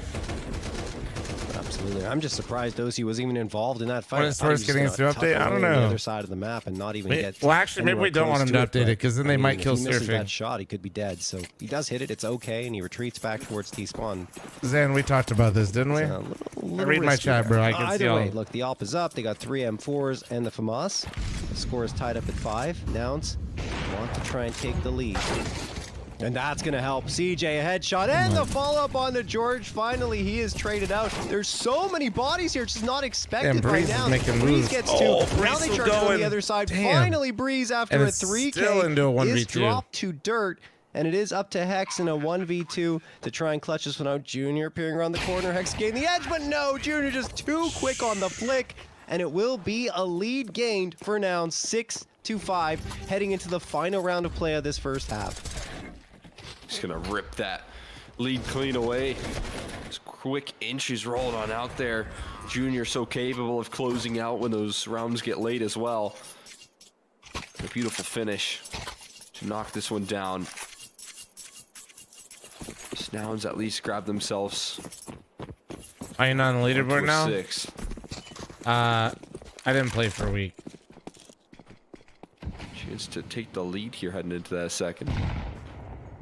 Absolutely. I'm just surprised OC was even involved in that fight. When is Source getting into update? I don't know. On the other side of the map and not even get. Well, actually, maybe we don't want him to update it because then they might kill If he misses surfing. that shot, he could be dead. So he does hit it. It's okay, and he retreats back towards T-spawn. Zan, we talked about this, didn't we? A little Read my risky chat, there. bro. I can see Either all. way, look, the AWP is up. They got 3 M4s and the FAMAS. The score is tied up at 5. Nouns want to try and take the lead. And that's going to help. CJ a headshot and the follow-up on the George. Finally, he is traded out. There's so many bodies here. It's just not expected by Breeze is now. making Breeze moves. gets Oh, 2. Now Breeze they still charge on going. the other side. Damn. Finally, Breeze after And a it's 3K still into a 1v2. is dropped to dirt. And it is up to Hex in a 1v2 to try and clutch this one out. Junior peering around the corner. Hex gained the edge, but no, Junior just too quick on the flick. And it will be a lead gained for Nouns, 6-5, heading into the final round of play of this first half. Just gonna rip that lead clean away. Just quick inches rolled on out there. Junior so capable of closing out when those rounds get late as well. A beautiful finish to knock this one down. Nouns at least grab themselves. Are you not on the leaderboard now? 6. I didn't play for a week. Chance to take the lead here heading into that second.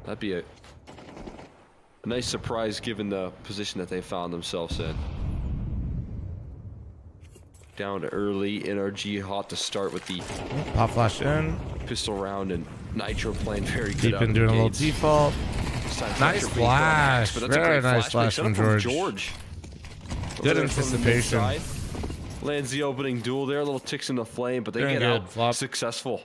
That'd be a nice surprise given the position that they found themselves in. Down to early, NRG hot to start with the Pop flash in. pistol round, and Nitro playing very good. Deep in doing a little default. Nice flash. Very nice flash from George. Good anticipation. Lands the opening duel there, little ticks in the flame, but they Doing get good. out Flop. successful.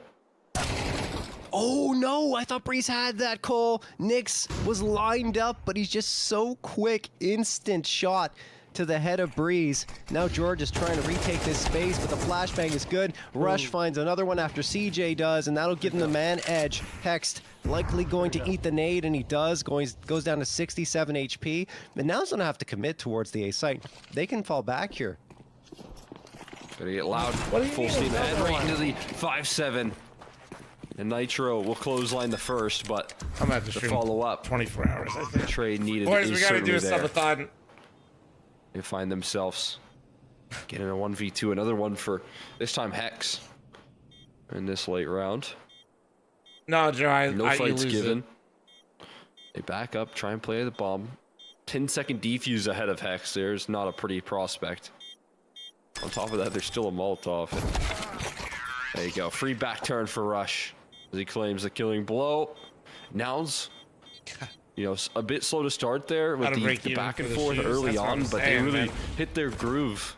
Oh no, I thought Breeze had that, Cole. Nyx was lined up, but he's just so quick. Instant shot to the head of Breeze. Now George is trying to retake this space, but the flashbang is good. Rush finds another one after CJ does, and that'll give him the man edge. Hext likely going to eat the nade, and he does. Goes down to 67 HP. But now he's going to have to commit towards the A site. They can fall back here. Gotta get loud. Full steam ahead right into the 5-7. And Nitro will clothesline the first, but I'm at the follow up 24 hours, I think. Trade needed. Boys, is we gotta do a certainly there. subathon. They find themselves getting a 1v2, another one for this time Hex in this late round. No, Joe, No you fights lose given. it. They back up, try and play the bomb. 10-second defuse ahead of Hex. There's not a pretty prospect. On top of that, there's still a Molotov. There you go. Free back turn for Rush as he claims the killing blow. Nouns, you know, a bit slow to start there with the back and forth early on, but they really hit their groove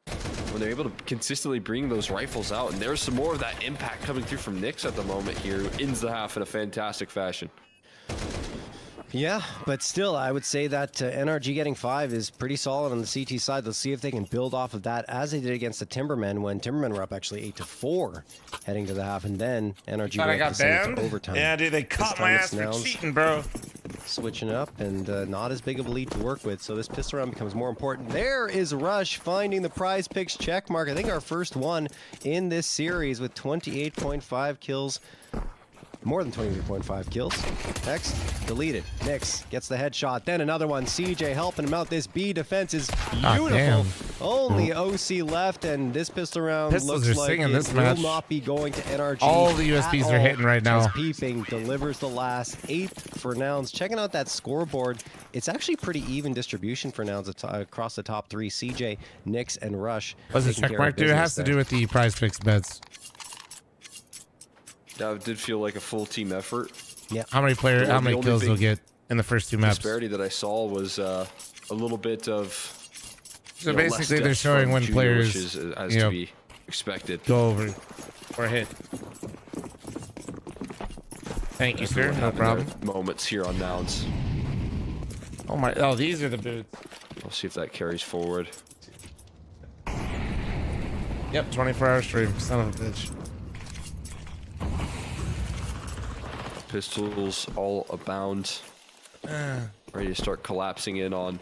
when they're able to consistently bring those rifles out. And there's some more of that impact coming through from Nyx at the moment here, who ends the half in a fantastic fashion. Yeah, but still, I would say that NRG getting 5 is pretty solid on the CT side. Let's see if they can build off of that as they did against the Timbermen when Timbermen were up actually 8-4 heading to the half, and then NRG Thought I got banned? to overtime. Yeah, dude, they caught my ass for cheating, bro. Switching up and not as big of a lead to work with, so this pistol round becomes more important. There is Rush finding the prize picks check mark. I think our first one in this series with 28.5 kills. More than 23.5 kills. Hex deleted. Nix gets the headshot. Then another one. CJ helping him out. This B defense is beautiful. Only OC left, and this pistol round Pistols looks are like singing it this will match. not be going to NRG. All the USBs are hitting right now. As Peeping delivers the last 8 for Nouns. Checking out that scoreboard, it's actually pretty even distribution for Nouns across the top 3. CJ, Nix, and Rush. What's the check mark do? It has to do with the prize picks bets. That did feel like a full team effort. Yeah. How many kills they'll get in the first 2 maps? Disparity that I saw was a little bit of. So basically, they're showing when players, as to be expected, go over or hit. Thank you, sir. No problem. Moments here on Nouns. Oh my! Oh, these are the boots. We'll see if that carries forward. Yep, 24-hour stream. Son of a bitch. Pistols all abound. Ready to start collapsing in on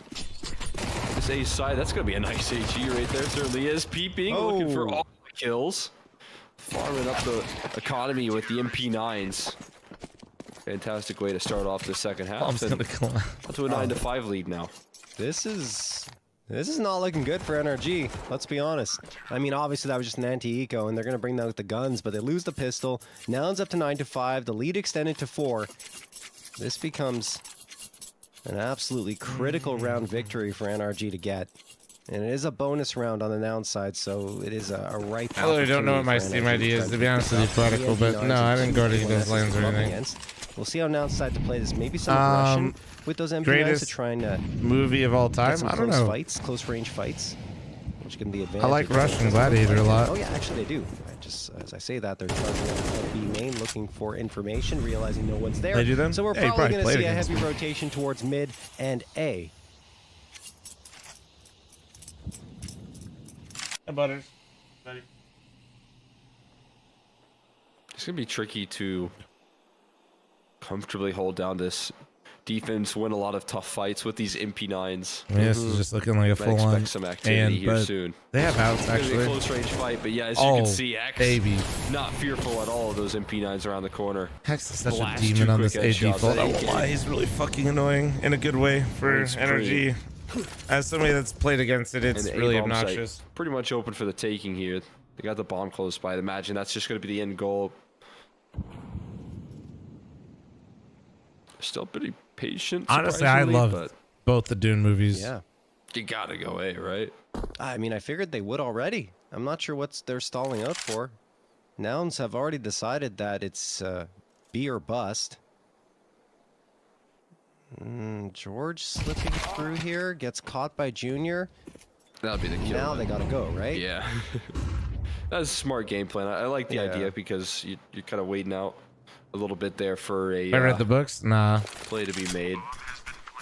this A side. That's going to be a nice HE right there. Certainly is. Peeping, looking for all the kills. Farming up the economy with the MP9s. Fantastic way to start off the second half. Bomb's gonna collapse. Up to a 9-5 lead now. This is not looking good for NRG. Let's be honest. I mean, obviously that was just an anti-eco, and they're gonna bring out the guns, but they lose the pistol. Nouns up to 9-5. The lead extended to 4. This becomes an absolutely critical round victory for NRG to get. And it is a bonus round on the Nouns side, so it is a ripe. I really don't know what my Steam ID is, to be honest with you, Political, but no, I didn't go to those lanes or anything. We'll see how Nouns decide to play this. Maybe some aggression with those MP9s to try and movie of all time. I don't know. Close range fights, which can be advantage. I like Russian Gladiator a lot. Oh yeah, actually they do. Just as I say that, they're charging up B main, looking for information, realizing no one's there. They do them? So we're Yeah, probably going to see a against heavy me. rotation towards mid and A. Hey, Butters. It's going to be tricky to comfortably hold down this defense, win a lot of tough fights with these MP9s. I mean, this is just looking like a full-on expect some activity here soon. They have outs, It's gonna be actually. a close range fight, but yeah, as you can see, X baby. not fearful at all of those MP9s around the corner. Hex is such a Blast demon two on this quick AD headshots. fault. I That won't AK. lie, he's really fucking annoying in a good way for It's energy. As somebody that's played against it, it's And the really A-bomb site obnoxious. pretty much open for the taking here. They got the bomb close by. I imagine that's just going to be the end goal. Still pretty patient. Honestly, I surprisingly, love both the Dune movies. Yeah. You gotta go A, right? I mean, I figured they would already. I'm not sure what they're stalling out for. Nouns have already decided that it's B or bust. George slipping through here, gets caught by Junior. That'll be the kill. Now they gotta go, right? Yeah. That's a smart game plan. I like the idea because you're kind of waiting out a little bit there for a I read the books. Nah. play to be made.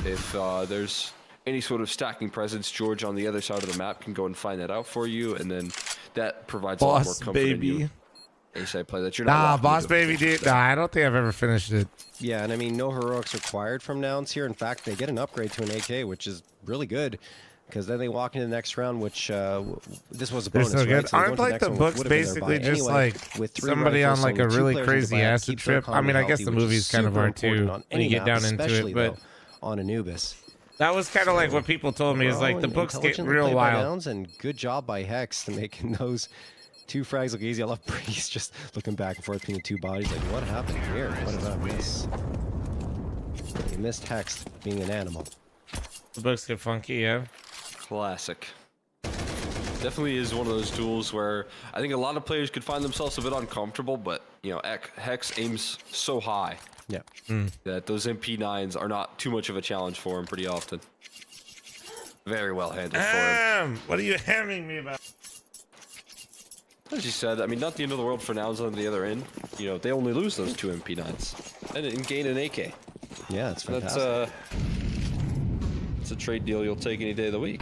If there's any sort of stacking presence, George on the other side of the map can go and find that out for you, and then that provides a lot more Boss comfort in baby. you. A-side play that you're not Nah, walking Boss into a Baby, dude. Nah, I don't think I've ever finished it. Yeah, and I mean, no heroics required from Nouns here. In fact, they get an upgrade to an AK, which is really good. Because then they walk into the next round, which this was a They're bonus, so right? good. So they go Aren't into like next the one, which books would have been their basically buy. just Anyway, like with 3 somebody on rifles, like a only 2 really players in the crazy buy, acid keeps their trip? I mean, economy I guess the healthy, which movies is kind of super are important too on when you any get map, down into especially, it, but though, on Anubis. that was kind of like what people told me is like the books get Intelligently real played by wild. Nouns, and good job by Hex to making those 2 frags look easy. I love Breeze just looking back and forth between the 2 bodies. Like, what happened here? What did I miss? You missed Hex being an animal. The books get funky, yeah. Classic. Definitely is one of those tools where I think a lot of players could find themselves a bit uncomfortable, but you know, Hex aims so high that those MP9s are not too much of a challenge for him pretty often. Very well handled for him. What are you hamming me about? As you said, I mean, not the end of the world for Nouns on the other end. You know, they only lose those 2 MP9s and gain an AK. Yeah, it's fantastic. It's a trade deal you'll take any day of the week.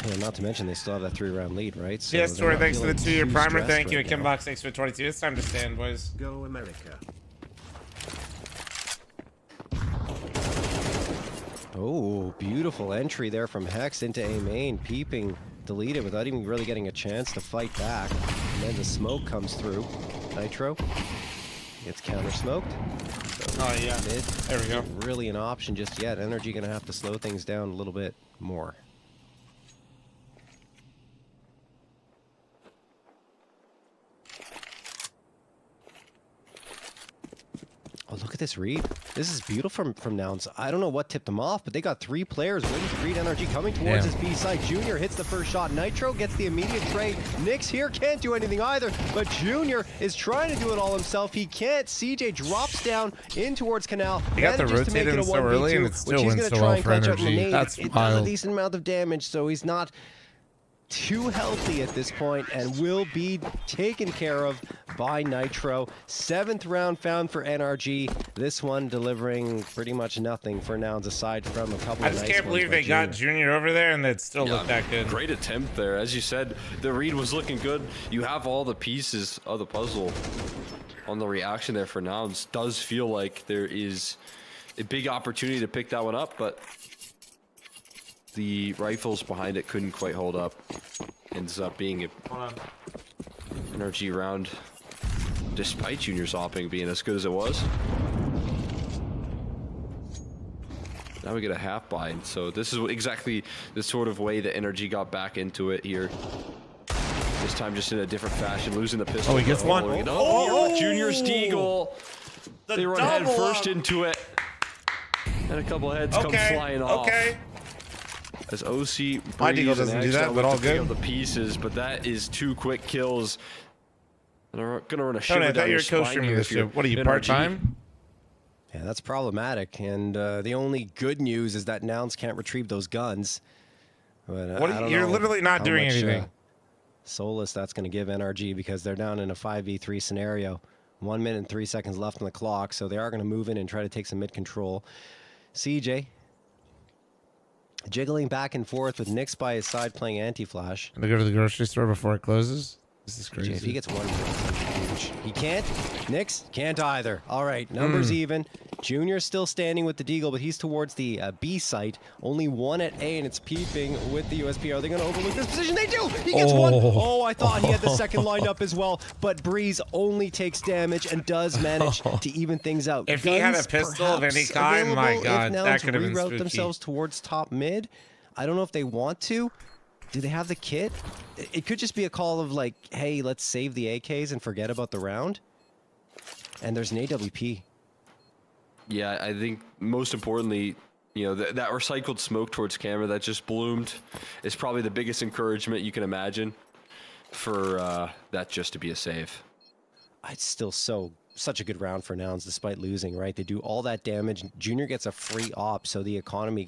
Yeah, not to mention they still have that 3-round lead, right? So yes, Tori, thanks for the 2-year primer. stressed Thank you. right Kimbox, now. thanks for the 22. It's time to stand, boys. Go America. Oh, beautiful entry there from Hex into A main, peeping, deleted without even really getting a chance to fight back. And then the smoke comes through. Nitro gets counter smoked. Oh yeah, mid there we go. isn't really an option just yet. Energy gonna have to slow things down a little bit more. Oh, look at this read. This is beautiful from Nouns. I don't know what tipped them off, but they got 3 players waiting to read energy coming towards his B side. Junior hits the first shot. Nitro gets the immediate trade. Nyx here can't do anything either, but Junior is trying to do it all himself. He can't. CJ drops down in towards Canal. He got the rotate in so early, and it still went so well for energy. That's It wild. does a decent amount of damage, so he's not too healthy at this point and will be taken care of by Nitro. 7th round found for NRG. This one delivering pretty much nothing for Nouns aside from a couple I of just nice can't ones believe by they got Junior over there and it still looked that good. Great attempt there. As you said, the read was looking good. You have all the pieces of the puzzle on the reaction there for Nouns. Does feel like there is a big opportunity to pick that one up, but the rifles behind it couldn't quite hold up. Ends up being an energy round, despite Junior's opping being as good as it was. Now we get a half bind, so this is exactly the sort of way that energy got back into it here. This time just in a different fashion, losing the pistol. Oh, he gets one. Junior's deagle. They run head first into it. And a couple of heads come flying off. As OC My deagle doesn't do that, but all good. The pieces, but that is 2 quick kills. And they're gonna run a Tony, shiver I thought down you your were spine co-streaming here this if you're shit. What are you, NRG. part-time? Yeah, that's problematic. And the only good news is that Nouns can't retrieve those guns. But I don't you're know literally not how doing much, anything. Solace that's going to give NRG because they're down in a 5v3 scenario. 1 minute and 3 seconds left on the clock, so they are going to move in and try to take some mid control. CJ jiggling back and forth with Nyx by his side playing anti-flash. Can I go to the grocery store before it closes? This is crazy. If he gets one, huge. He can't. Nyx can't either. All right, numbers even. Junior's still standing with the deagle, but he's towards the B site. Only one at A, and it's peeping with the USP. Are they going to overlook this position? They do! He gets one! Oh, I thought he had the second lined up as well, but Breeze only takes damage and does manage to even things out. If he had a pistol of any kind, my God, that could have been reroute spooky. themselves towards top mid. I don't know if they want to. Do they have the kit? It could just be a call of like, hey, let's save the AKs and forget about the round. And there's an AWP. Yeah, I think most importantly, you know, that recycled smoke towards camera that just bloomed is probably the biggest encouragement you can imagine for that just to be a save. It's still such a good round for Nouns despite losing, right? They do all that damage. Junior gets a free op, so the economy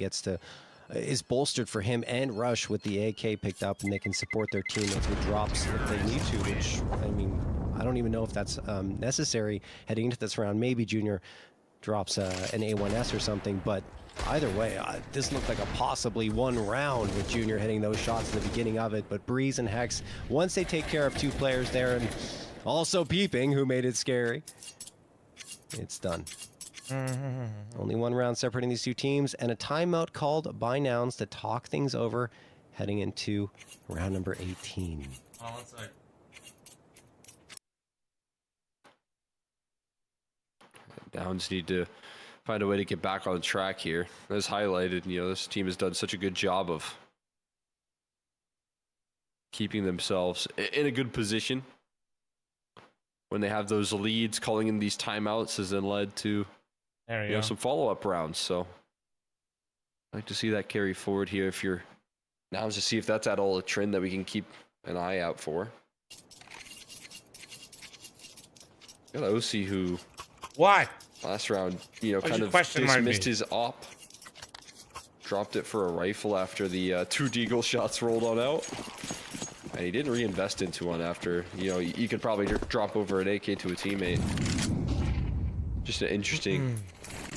is bolstered for him and Rush with the AK picked up, and they can support their teammates with drops if they need to, which, I mean, I don't even know if that's necessary heading into this round. Maybe Junior drops an A1S or something, but either way, this looked like a possibly one round with Junior hitting those shots at the beginning of it, but Breeze and Hex, once they take care of 2 players there, and also Peeping, who made it scary, it's done. Only 1 round separating these 2 teams, and a timeout called by Nouns to talk things over heading into round number 18. Oh, 1 sec. Nouns need to find a way to get back on track here. As highlighted, you know, this team has done such a good job of keeping themselves in a good position. When they have those leads, calling in these timeouts has then led to some follow-up rounds. So I'd like to see that carry forward here if you're Nouns, to see if that's at all a trend that we can keep an eye out for. Got OC who... Why? Last round, you know, kind of dismissed his op. Dropped it for a rifle after the 2 deagle shots rolled on out. And he didn't reinvest into one after, you know, you could probably drop over an AK to a teammate. Just an interesting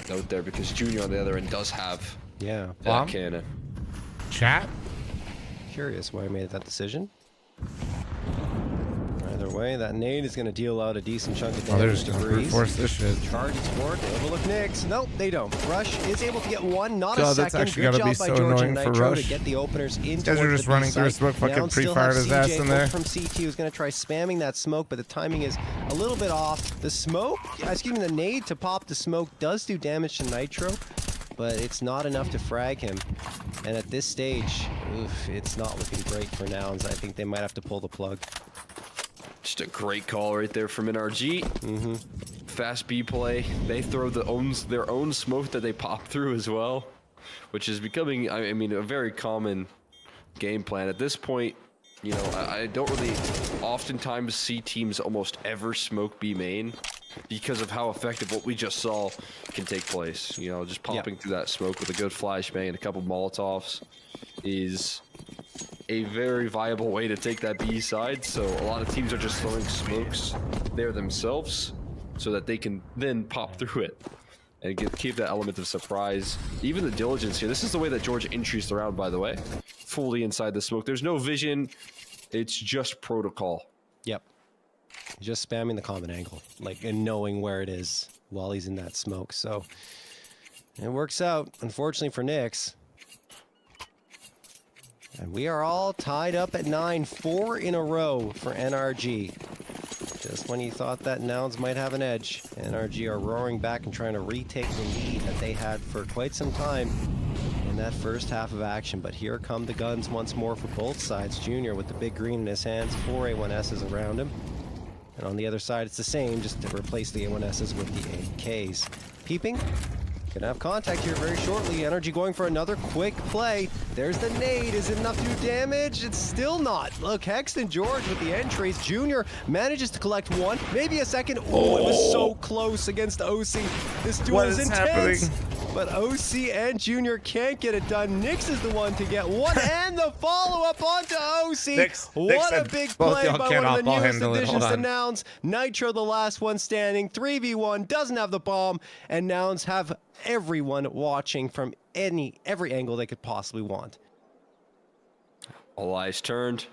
note there because Junior on the other end does have that cannon. Chat? Curious why he made that decision. Either way, that nade is going to deal out a decent chunk of damage. They're just going to brute force this shit. Charges for it. They overlook Nyx. Nope, they don't. Rush is able to get one, not a second. That's actually Good gotta be job by so George and annoying for Nitro Rush. to get the openers in. These guys are just running through a smoke, fucking pre-fired his ass in there. From CT, who's going to try spamming that smoke, but the timing is a little bit off. The smoke, excuse me, the nade to pop the smoke does do damage to Nitro, but it's not enough to frag him. And at this stage, it's not looking great for Nouns. I think they might have to pull the plug. Just a great call right there from NRG. Fast B play. They throw their own smoke that they pop through as well, which is becoming, I mean, a very common game plan. At this point, you know, I don't really oftentimes see teams almost ever smoke B main because of how effective what we just saw can take place. You know, just popping through that smoke with a good flashbang and a couple Molotovs is a very viable way to take that B side. So a lot of teams are just throwing smokes there themselves so that they can then pop through it and keep that element of surprise. Even the diligence here. This is the way that George entries the round, by the way. Fully inside the smoke. There's no vision. It's just protocol. Yep. Just spamming the common angle, like, and knowing where it is while he's in that smoke. So it works out, unfortunately for Nyx. And we are all tied up at 9, 4 in a row for NRG. Just when you thought that Nouns might have an edge, NRG are roaring back and trying to retake the lead that they had for quite some time in that first half of action. But here come the guns once more for both sides. Junior with the big green in his hands, 4 A1Ss around him. And on the other side, it's the same, just to replace the A1Ss with the AKs. Peeping. Gonna have contact here very shortly. NRG going for another quick play. There's the nade. Is it enough to do damage? It's still not. Look, Hexton George with the entries. Junior manages to collect one, maybe a second. Oh, it was so close against OC. This duel is intense. But OC and Junior can't get it done. Nyx is the one to get one, and the follow-up onto OC. What a big play by one of the newest additions to Nouns. Nitro, the last one standing. 3v1, doesn't have the bomb, and Nouns have everyone watching from every angle they could possibly want. All eyes turned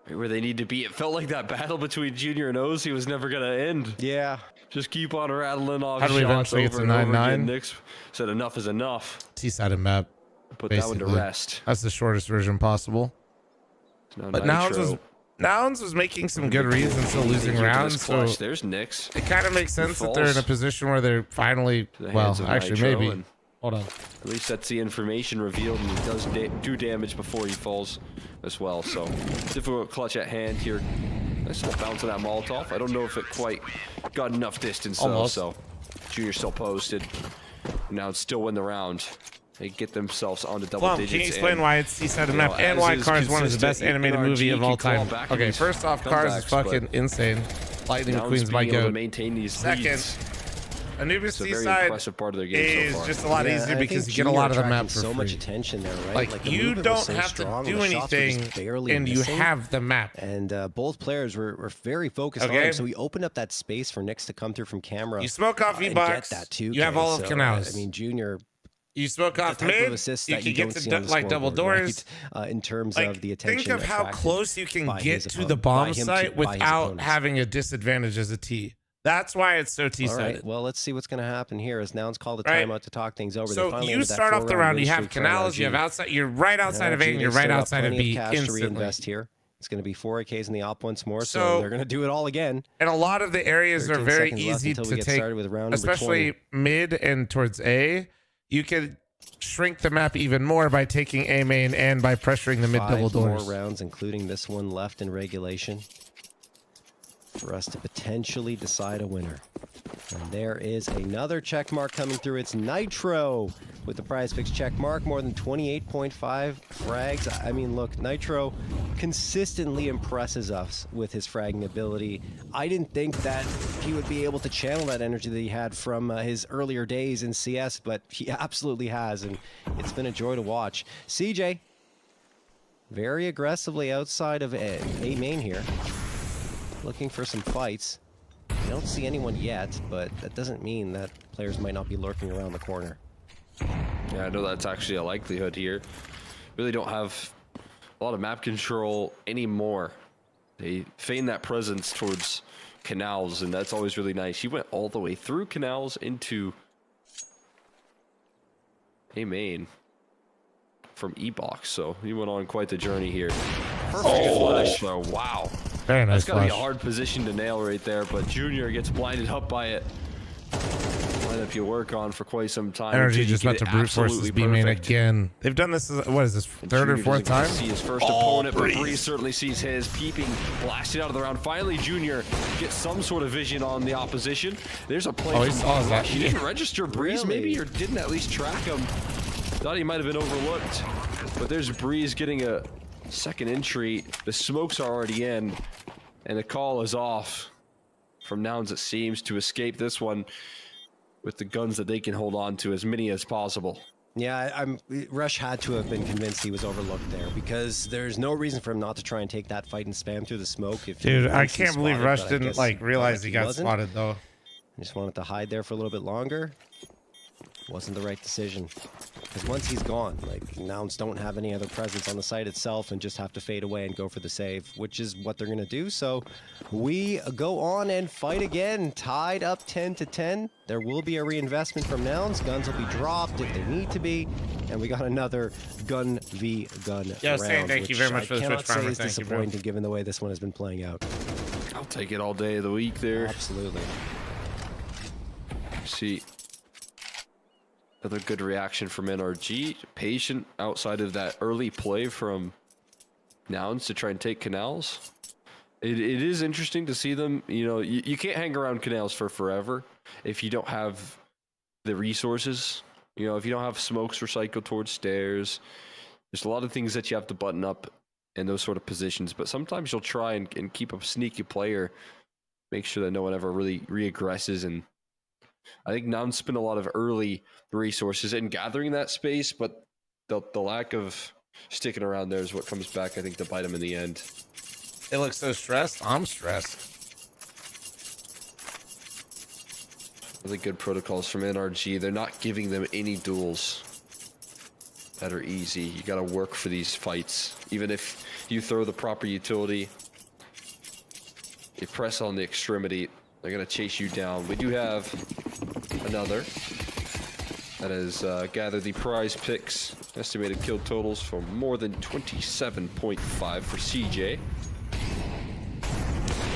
where they need to be. It felt like that battle between Junior and OC was never going to end. Yeah. Just keep on rattling off How do we shots eventually get over to and over 9-9? again. Nyx said enough is enough. T-sided map. Put that one to rest. That's the shortest version possible. But Nouns was making some good reads and still losing rounds. So there's Nyx. It kind of makes sense that they're in a position where they're finally, well, actually maybe. Hold on. At least that's the information revealed, and he does do damage before he falls as well. So difficult clutch at hand here. Nice little bounce on that Molotov. I don't know if it quite got enough distance though. So Junior still posted. Now it's still win the round. They get themselves onto double digits. Can you explain why it's T-sided map and why Cars 1 is the best animated movie of all time? Okay, first off, Cars is fucking insane. Lightning McQueen's my goat. Second, Anubis T-side is just a lot easier because you get a lot of the map for so free. much attention there, right? Like you don't have to do anything, and you have the map. And both players were very focused on him, so he opened up that space for Nyx to come through from camera. You smoke off V-Box, you have all of Canals. I mean, Junior. You smoke off mid, you can get to like double doors. Right? In terms of the attention. Think of how close you can get to the bomb site without having a disadvantage as a T. That's why it's so T-sided. All right, well, let's see what's going to happen here as Nouns call the timeout to talk things over. So you start off the round, you have Canals, you have outside, you're right outside of A, and you're right outside of B instantly. Reinvest here. It's going to be 4 AKs in the op once more, so they're going to do it all again. And a lot of the areas are very easy to take, especially mid and towards A. You can shrink the map even more by taking A main and by pressuring the mid double doors. 5 more rounds, including this one left in regulation, for us to potentially decide a winner. And there is another check mark coming through. It's Nitro with the prize picks check mark, more than 28.5 frags. I mean, look, Nitro consistently impresses us with his fragging ability. I didn't think that he would be able to channel that energy that he had from his earlier days in CS, but he absolutely has, and it's been a joy to watch. CJ, very aggressively outside of A main here, looking for some fights. You don't see anyone yet, but that doesn't mean that players might not be lurking around the corner. Yeah, I know that's actually a likelihood here. Really don't have a lot of map control anymore. They feign that presence towards canals, and that's always really nice. He went all the way through canals into a main from E-Box, so he went on quite the journey here. Perfect flash though. Wow. Very nice. That's gotta be a hard position to nail right there, but Junior gets blinded up by it. Lineup you work on for quite some time. Energy just about to brute force this B main again. They've done this, what is this, third or fourth time? See his first opponent, but Breeze certainly sees his. Peeping, blasted out of the round. Finally, Junior gets some sort of vision on the opposition. There's a play. Oh, he saw that. He didn't register Breeze, maybe, or didn't at least track him. Thought he might have been overlooked, but there's Breeze getting a second entry. The smokes are already in, and the call is off from Nouns, it seems, to escape this one with the guns that they can hold on to, as many as possible. Yeah, Rush had to have been convinced he was overlooked there, because there's no reason for him not to try and take that fight and spam through the smoke. If dude, I can't believe Rush didn't realize he got spotted though. He just wanted to hide there for a little bit longer. Wasn't the right decision, because once he's gone, Nouns don't have any other presence on the site itself and just have to fade away and go for the save, which is what they're gonna do. So we go on and fight again, tied up 10-10. There will be a reinvestment from Nouns. Guns will be dropped if they need to be, and we got another gun v gun round, thank you very much for the Twitch Prime. Is disappointing given the way this one has been playing out. I'll take it all day of the week there. Absolutely. See. Another good reaction from NRG. Patient outside of that early play from Nouns to try and take canals. It is interesting to see them. You know, you can't hang around canals for forever if you don't have the resources. You know, if you don't have smokes recycled towards stairs. There's a lot of things that you have to button up in those sort of positions. But sometimes you'll try and keep a sneaky player. Make sure that no one ever really reaggresses. And I think Nouns spent a lot of early resources in gathering that space, but the lack of sticking around there is what comes back, I think, to bite them in the end. They look so stressed. I'm stressed. Really good protocols from NRG. They're not giving them any duels that are easy. You got to work for these fights. Even if you throw the proper utility, you press on the extremity, they're going to chase you down. We do have another that has gathered the prize picks. Estimated kill totals for more than 27.5 for CJ.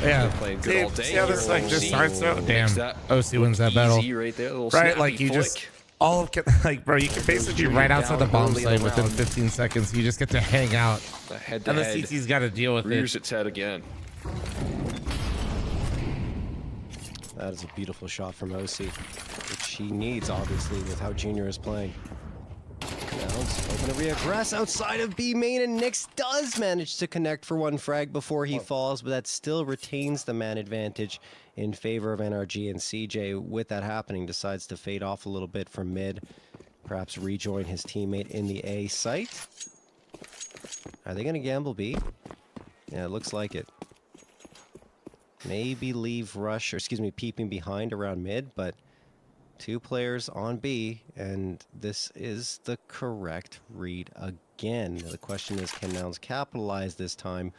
Yeah, playing good all day. See how this just starts though? Damn, OC wins that battle. Right there, right, like you flick. Just all of bro, you can basically right outside the bomb site within 15 seconds. You just get to hang out, and the CT's got to deal with rears its head again. That is a beautiful shot from OC, which he needs, obviously, with how Junior is playing. Nouns hoping to reaggress outside of B main, and Nyx does manage to connect for one frag before he falls, but that still retains the man advantage in favor of NRG, and CJ, with that happening, decides to fade off a little bit from mid, perhaps rejoin his teammate in the A site. Are they going to gamble B? Yeah, it looks like it. Maybe leave Rush, or excuse me, peeping behind around mid, but two players on B, and this is the correct read again. The question is, can Nouns capitalize this time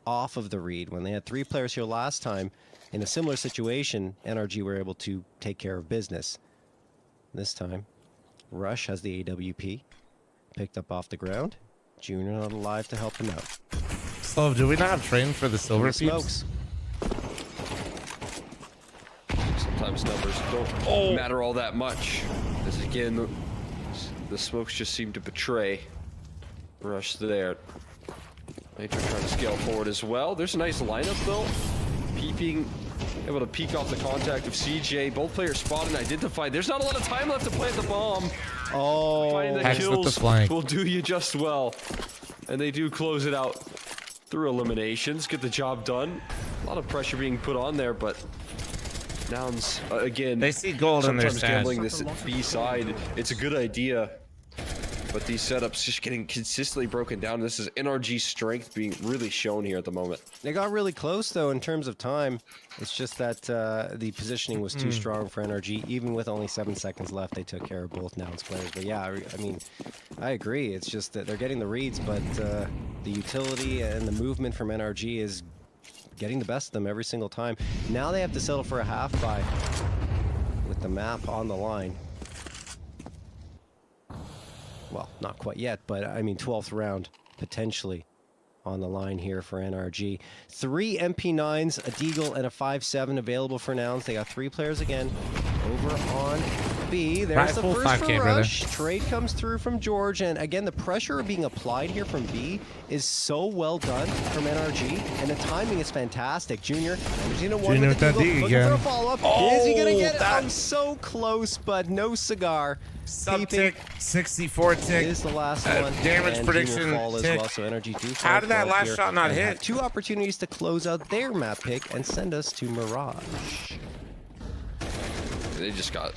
off of the read? When they had three players here last time, in a similar situation, NRG were able to take care of business. This time, Rush has the AWP, picked up off the ground. Junior not alive to help him out. So, do we not have trained for the silver peeps? Sometimes numbers don't matter all that much. As again, the smokes just seem to betray Rush there. Nature trying to scale forward as well. There's a nice lineup though. Peeping, able to peek off the contact of CJ. Both players spotted and identified. There's not a lot of time left to plant the bomb. Oh, finding the kills will do you just well. And they do close it out through eliminations. Get the job done. A lot of pressure being put on there, but Nouns, again, they see gold in their sometimes gambling this B side, it's a good idea. but these setups just getting consistently broken down. This is NRG's strength being really shown here at the moment. They got really close, though, in terms of time. It's just that the positioning was too strong for NRG. Even with only 7 seconds left, they took care of both Nouns players. But yeah, I mean, I agree. It's just that they're getting the reads, but the utility and the movement from NRG is getting the best of them every single time. Now they have to settle for a half buy with the map on the line. Well, not quite yet, but I mean 12th round potentially on the line here for NRG. 3 MP9s, a Deagle, and a 5.7 available for Nouns. They got 3 players again over on B. There's the first for Rush. Trade comes through from George, and again, the pressure being applied here from B is so well done from NRG, and the timing is fantastic. Junior with the Deagle, looking for a follow-up. Is he gonna get it? I'm so close, but no cigar. Sub-tick, 64 tick. Is the last one. Damage and prediction tick. Well, so NRG do How did that last shot not hit? 2 opportunities to close out their map pick and send us to Mirage. They just got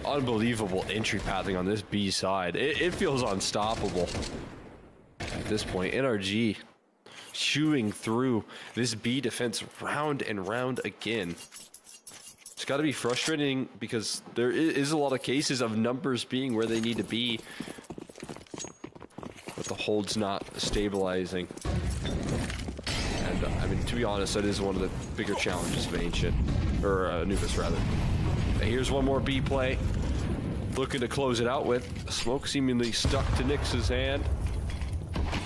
unbelievable entry pathing on this B side. It feels unstoppable at this point. NRG chewing through this B defense round and round again. It's got to be frustrating because there is a lot of cases of numbers being where they need to be, but the hold's not stabilizing. And I mean, to be honest, that is one of the bigger challenges of Ancient, or Anubis rather. And here's one more B play, looking to close it out with smoke seemingly stuck to Nyx's hand.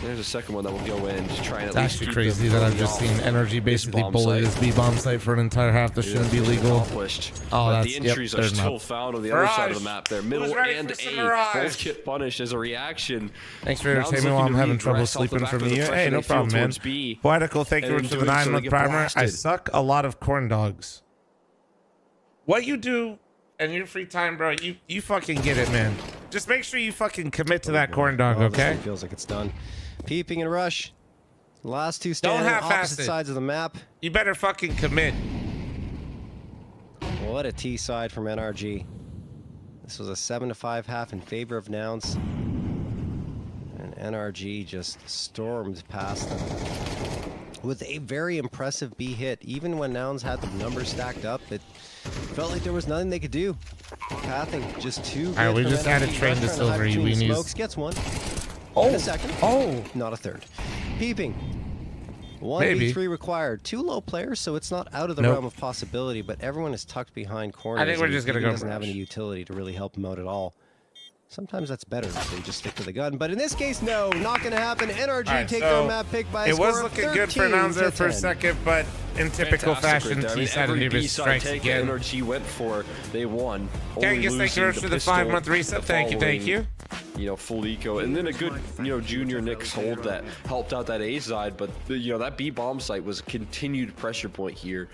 There's a second one that will go in to try and It's actually crazy that I've just seen NRG basically bully this B bomb site for an entire half. This shouldn't be legal. Oh, that's the entries are still found on the other side of the map there. Middle and A both get punished as a reaction. Thanks for entertaining while I'm having trouble sleeping from you. Hey, no problem, man. Poetical, thank you for the 9-month primer. I suck a lot of corn dogs. What you do in your free time, bro, you fucking get it, man. Just make sure you fucking commit to that corn dog, okay? Feels like it's done. Peeping and Rush. Last 2 standing on opposite sides of the map. You better fucking commit. What a T side from NRG. This was a 7-5 half in favor of Nouns. And NRG just stormed past them with a very impressive B hit. Even when Nouns had the numbers stacked up, it felt like there was nothing they could do. Pathing just too good. All right, we just added train to silver. We need smokes. Gets one. Oh, a second. Oh, not a third. Peeping. 1v3 required. 2 low players, so it's not out of the realm of possibility. But everyone is tucked behind corners. I think we're just gonna go. Doesn't have any utility to really help him out at all. Sometimes that's better if they just stick to the gun. But in this case, no, not going to happen. NRG take their map pick by a score of 13-10. It was looking good for Nouns there for a second, but in typical fashion, T-side Anubis strikes again. NRG went for, they won. Okay, guess thank you for the 5-month reset. Thank you. You know, full eco, and then a good, junior Nyx hold that helped out that A side, but that B bomb site was a continued pressure point here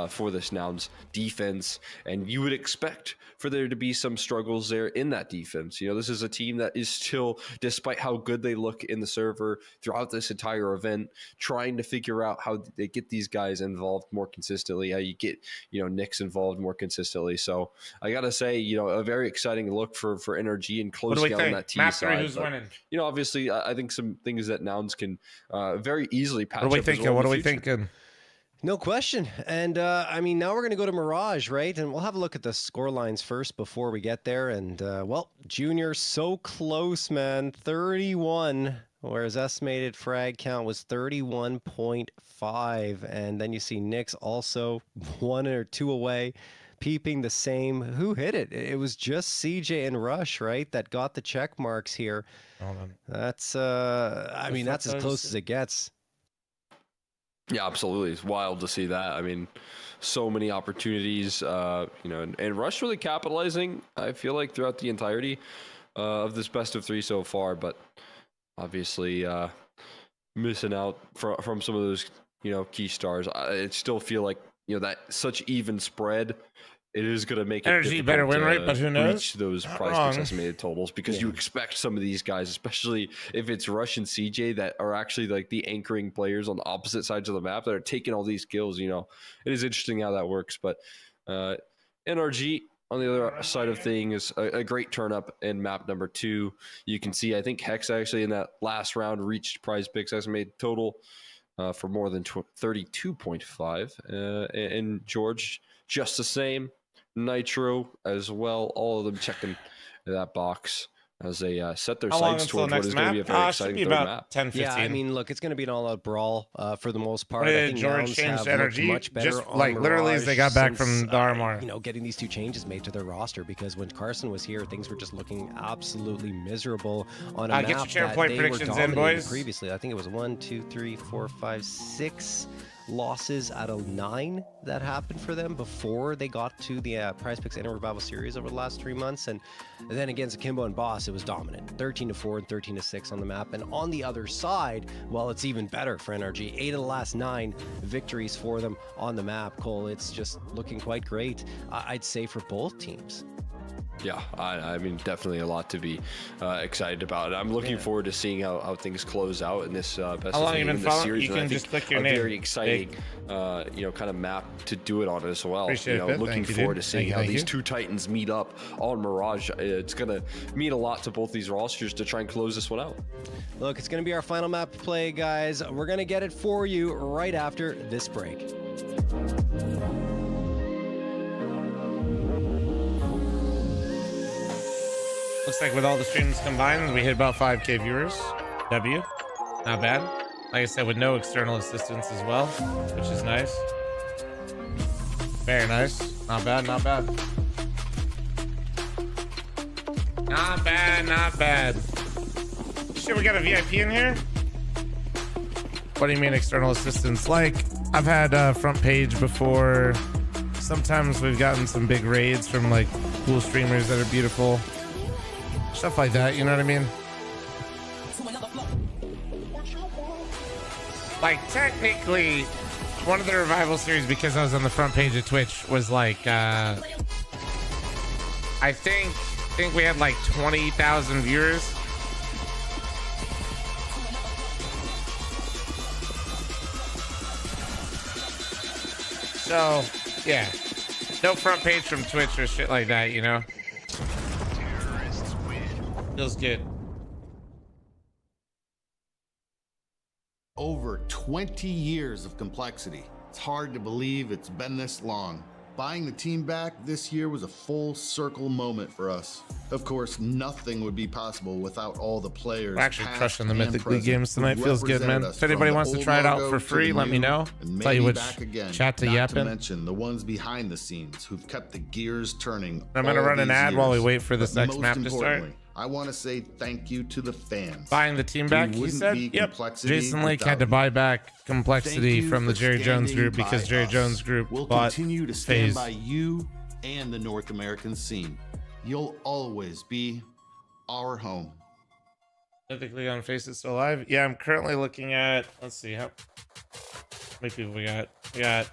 for this Nouns defense, and you would expect for there to be some struggles there in that defense. This is a team that is still, despite how good they look in the server throughout this entire event, trying to figure out how they get these guys involved more consistently, how you get, Nyx involved more consistently. So I gotta say, a very exciting look for NRG and closing out on that T side. Who's winning? Obviously, I think some things that Nouns can very easily patch up. What are we thinking? No question. And I mean, now we're going to go to Mirage, right? And we'll have a look at the score lines first before we get there. And well, Junior so close, man. 31, whereas estimated frag count was 31.5. And then you see Nyx also 1 or 2 away. Peeping the same. Who hit it? It was just CJ and Rush, right? That got the check marks here. That's I mean, that's as close as it gets. Yeah, absolutely. It's wild to see that. I mean, so many opportunities, and Rush really capitalizing, I feel like, throughout the entirety of this best of 3 so far, but obviously missing out from some of those, key stars. I still feel like, that such even spread, it is going to make it NRG better win rate, but who knows? Reach those prize picks estimated totals, because you expect some of these guys, especially if it's Rush and CJ, that are actually like the anchoring players on the opposite sides of the map that are taking all these kills. It is interesting how that works, but NRG On the other side of things, a great turn up in map number 2. You can see, I think Hex actually in that last round reached prize picks estimated total for more than 32.5. And George, just the same. Nitro as well. All of them checking that box as they set their sights towards what is going to be a very exciting third map. 10, 15. Yeah, I mean, look, it's going to be an all-out brawl for the most part. What I did think George Nouns change have energy? looked much better Just on like literally as Mirage they got back since, from the RMR. you know, getting these 2 changes made to their roster, because when Carson was here, things were just looking absolutely miserable on a map get your chair that point they were predictions in, dominating boys. previously. I think it was 1, 2, 3, 4, 5, 6 losses out of 9 that happened for them before they got to the Prize Picks Inner Revival Series over the last 3 months. And then against Akimbo and Boss, it was dominant. 13-4 and 13-6 on the map. And on the other side, well, it's even better for NRG. 8 of the last 9 victories for them on the map. Cole, it's just looking quite great, I'd say, for both teams. Yeah, I mean, definitely a lot to be excited about. I'm looking forward to seeing how things close out in this best of 8 in this series. You can just click your a name. Very exciting, you know, kind of map to do it on as well. Appreciate you know, it, looking Thank you, forward dude. to seeing how Thank these you. 2 Titans meet up on Mirage. It's going to mean a lot to both these rosters to try and close this one out. Look, it's going to be our final map to play, guys. We're going to get it for you right after this break. Looks like with all the streams combined, we hit about 5K viewers. W, not bad. Like I said, with no external assistance as well, which is nice. Very nice. Not bad, not bad. Not bad, not bad. Shit, we got a VIP in here? What do you mean external assistance? Like, I've had front page before. Sometimes we've gotten some big raids from like cool streamers that are beautiful. Stuff like that, you know what I mean? Like, technically, one of the revival series, because I was on the front page of Twitch, was like, I think we had like 20,000 viewers. So, yeah. No front page from Twitch or shit like that, you know? Feels good. Over 20 years of complexity. It's hard to believe it's been this long. Buying the team back this year was a full circle moment for us. Of course, nothing would be possible without all the players. We're actually crushing the Mythic League games tonight. Feels good, man. If anybody wants to try it out for free, let me know. Tell you which chat to yap in. Not to mention the ones behind the scenes who've kept the gears turning. I'm gonna run an ad while we wait for this next map to start. I want to say thank you to the fans. Buying the team back, he said. Yep. Jason Lake had to buy back Complexity from the Jerry Jones group because Jerry Jones group will bought continue to stand FaZe. by you and the North American scene. You'll always be our home. Mythically on FaZe is still alive. Yeah, I'm currently looking at. Let's see how many people we got. We got.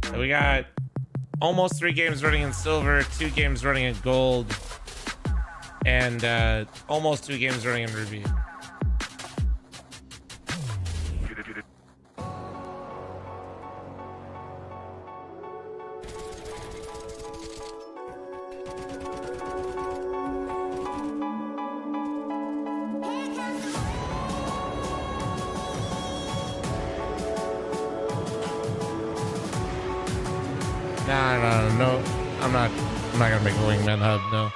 So we got almost 3 games running in silver, 2 games running in gold, and almost 2 games running in ruby. No, I'm not gonna make a wingman hub, no.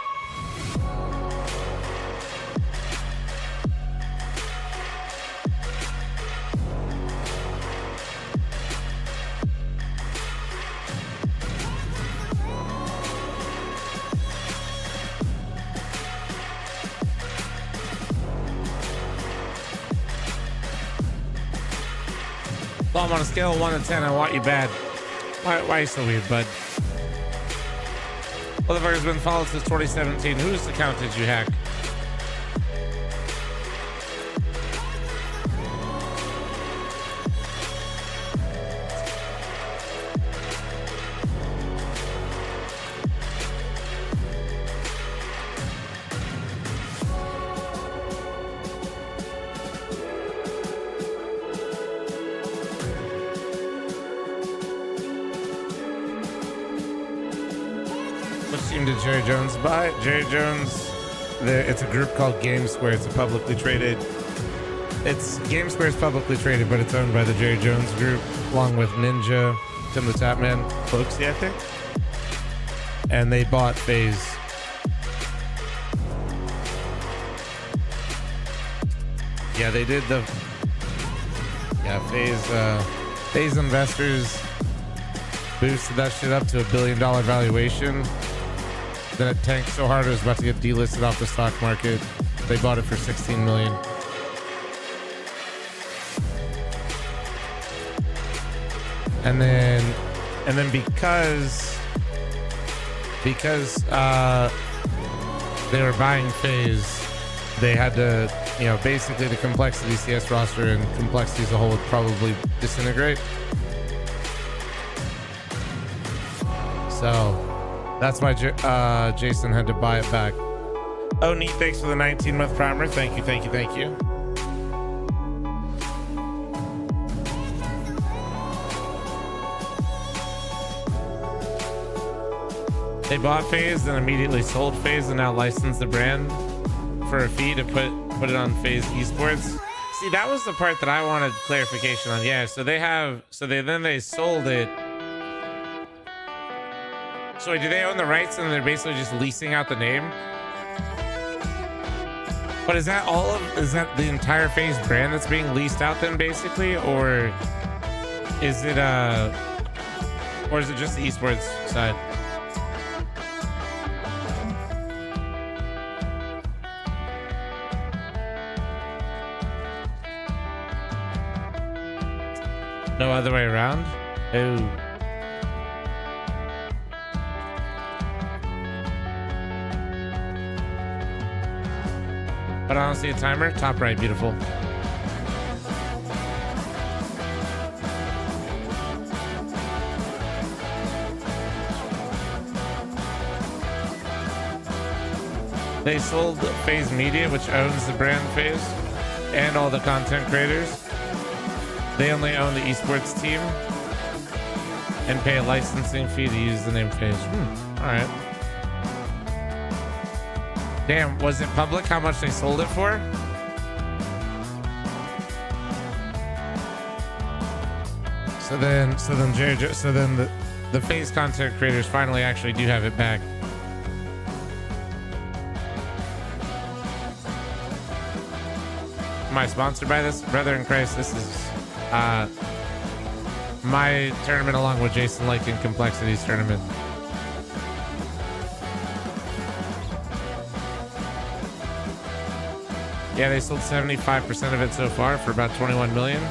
Well, I'm on a scale of 1 to 10, I want you bad. Why are you so weird, bud? Motherfucker's been followed since 2017. Whose account did you hack? team did Jerry Jones buy? Jerry Jones, it's a group called GameSquare. It's a publicly traded. GameSquare is publicly traded, but it's owned by the Jerry Jones Group, along with Ninja, Tim the Tapman, Folksy, I think. And they bought FaZe. Yeah, they did the. Yeah, FaZe investors boosted that shit up to $1 billion valuation. Then it tanked so hard it was about to get delisted off the stock market. They bought it for $16 million. And then because they were buying FaZe, they had to, basically the Complexity CS roster and Complexity as a whole would probably disintegrate. So that's why Jason had to buy it back. Oh, neat. Thanks for the 19-month primer. Thank you. They bought FaZe, then immediately sold FaZe, and now licensed the brand for a fee to put it on FaZe Esports. See, that was the part that I wanted clarification on. Yeah, so they sold it. So do they own the rights and they're basically just leasing out the name? But is that the entire FaZe brand that's being leased out then, basically, or is it just the esports side? No other way around? Oh. But I don't see a timer. Top right, beautiful. They sold FaZe Media, which owns the brand FaZe, and all the content creators. They only own the esports team and pay a licensing fee to use the name FaZe. All right. Damn, was it public how much they sold it for? So then the FaZe content creators finally actually do have it back. Am I sponsored by this? Brother in Christ, this is my tournament along with Jason Lake and Complexity's tournament. Yeah, they sold 75% of it so far for about 21 million.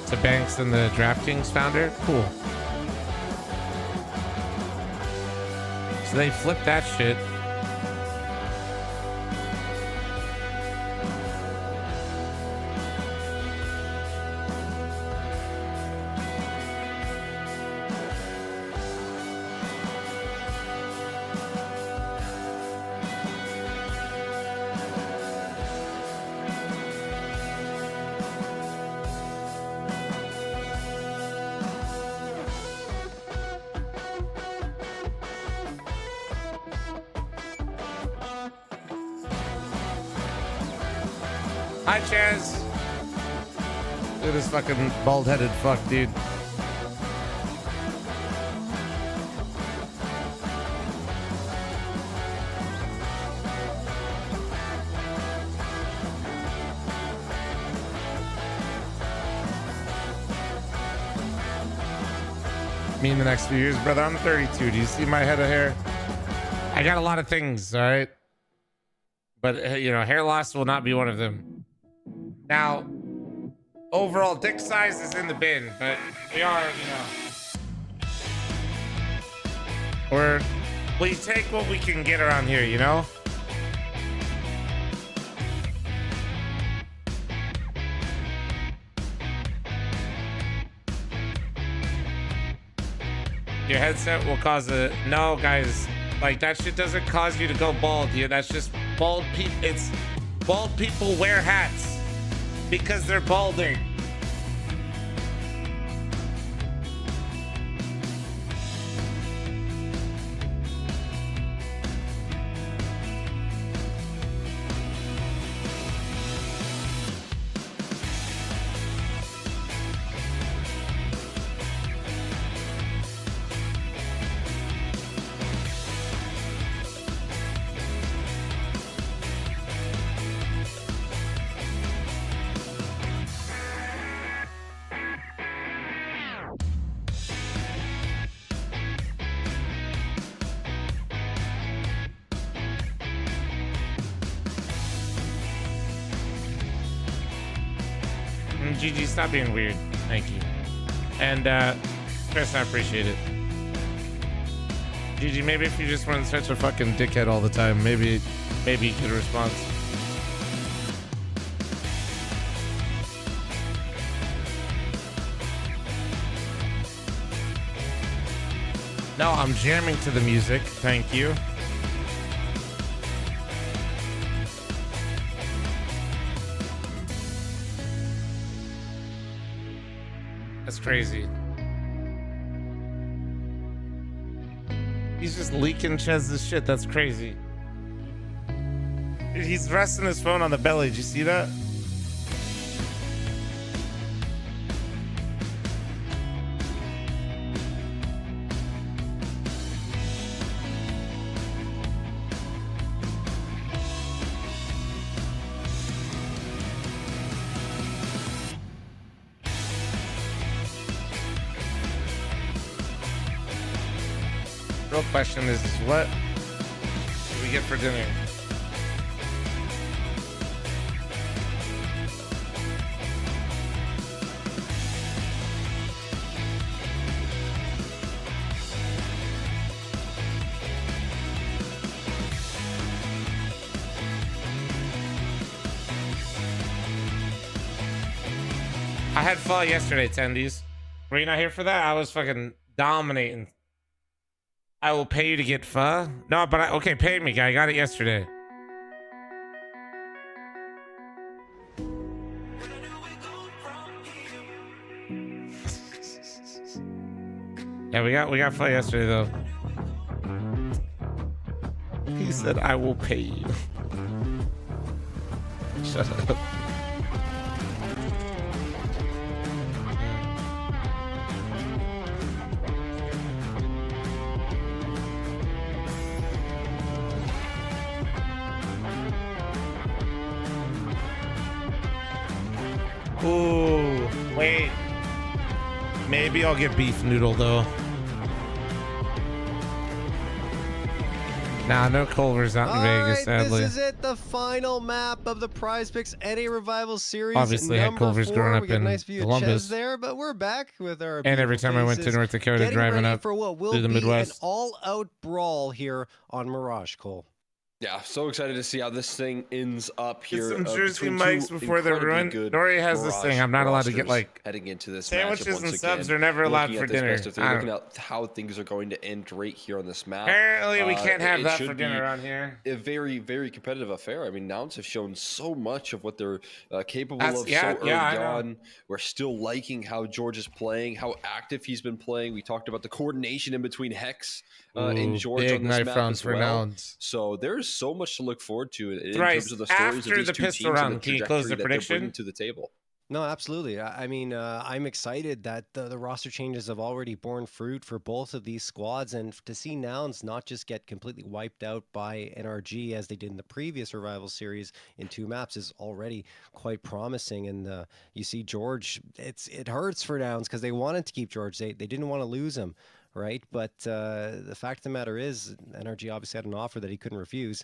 To Banks and the DraftKings founder. Cool. So they flipped that shit. Hi, Chaz. Look at this fucking bald-headed fuck, dude. Me in the next few years, brother. I'm 32. Do you see my head of hair? I got a lot of things, all right? But, hair loss will not be one of them. Now, overall dick size is in the bin, but we are, we take what we can get around here, Your headset will cause no, guys, like that shit doesn't cause you to go bald here. That's just bald people. It's bald people wear hats because they're balding. GG, stop being weird. Thank you. And Chris, I appreciate it. GG, maybe if you just weren't such a fucking dickhead all the time, maybe you could respond. No, I'm jamming to the music. Thank you. That's crazy. He's just leaking Chez's shit. That's crazy. Dude, he's resting his phone on the belly. Did you see that? Real question is what do we get for dinner? I had pho yesterday, attendees. Were you not here for that? I was fucking dominating. I will pay you to get pho. No, but okay, pay me, guy. I got it yesterday. Yeah, we got pho yesterday though. He said, "I will pay you." Shut up. Ooh, wait. Maybe I'll get beef noodle though. Nah, no Culver's out in Vegas, sadly. This is it, the final map of the Prize Picks NA Revival Series. Obviously, had Culver's growing up in nice view Columbus. of Chez there, but we're back with our. And every time I went to North Dakota, driving up for what will through the be Midwest. An all-out brawl here on Mirage, Cole. Yeah, so excited to see how this thing ends up here. Get some Jersey Mikes before they're ruined. Dory has this thing. I'm not allowed to get like heading into this sandwiches and subs are never allowed for dinner. Looking at how things are going to end right here on this map. Apparently, we can't have that for dinner around here. A very, very competitive affair. I mean, Nouns have shown so much of what they're capable of so early on. We're still liking how George is playing, how active he's been playing. We talked about the coordination in between Hex and George on this map as well. So there's so much to look forward to in terms of the stories of these two teams and the trajectory that they're bringing to the table. No, absolutely. I mean, I'm excited that the roster changes have already borne fruit for both of these squads, and to see Nouns not just get completely wiped out by NRG as they did in the previous Revival series in 2 maps is already quite promising. And you see George, it hurts for Nouns because they wanted to keep George. They didn't want to lose him, right? But the fact of the matter is, NRG obviously had an offer that he couldn't refuse,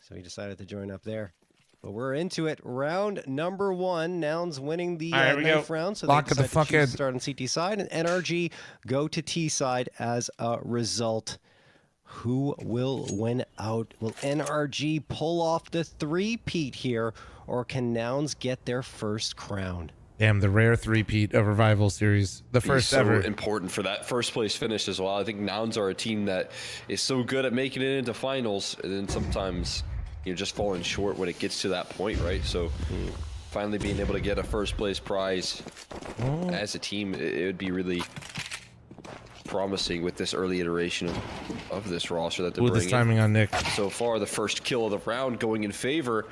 so he decided to join up there. But we're into it. Round number 1. Nouns winning the 9th round. So Lock they the to start on CT side, and NRG go to T side as a result. Who will win out? Will NRG pull off the 3-peat here, or can Nouns get their first crown? Damn, the rare 3-peat of Revival series. The first ever. So important for that first place finish as well. I think Nouns are a team that is so good at making it into finals, and then sometimes just falling short when it gets to that point, right? So finally being able to get a first place prize as a team, it would be really promising with this early iteration of this roster that they're bringing. This timing on Nick. So far, the first kill of the round going in favor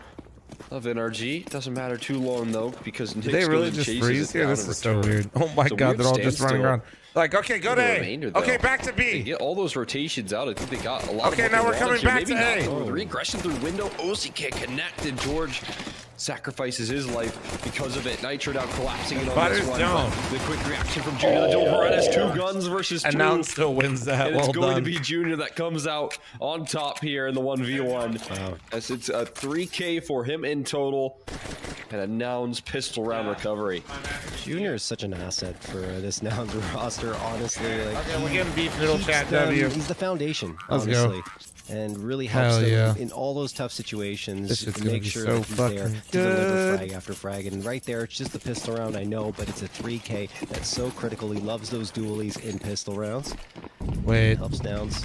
of NRG. Doesn't matter too long though, because Nick they really just freeze here. This is so weird. Oh my god, they're all just running around. Like, okay, go to A. Okay, back to B. They get all those rotations out. I think they got a lot. Okay, now we're coming back to A. The regression through window. Osi can't connect, and George sacrifices his life because of it. Nitro now collapsing in on this one. The quick reaction from Junior. The Dome has 2 guns versus 2. And now still wins that. And it's going to be Junior that comes out on top here in the 1v1. Wow. As it's a 3K for him in total. And a Nouns pistol round recovery. Junior is such an asset for this Nouns roster, honestly. Like, okay, we're getting beef noodle chat W. He's the foundation, Let's honestly. go. And really helps Hell them yeah. in all those tough situations. This is to gonna make be sure so that he's there fucking to deliver good. frag after frag. And right there, it's just the pistol round, I know, but it's a 3K that's so critical. He loves those dualies in pistol rounds. Wait. Helps Nouns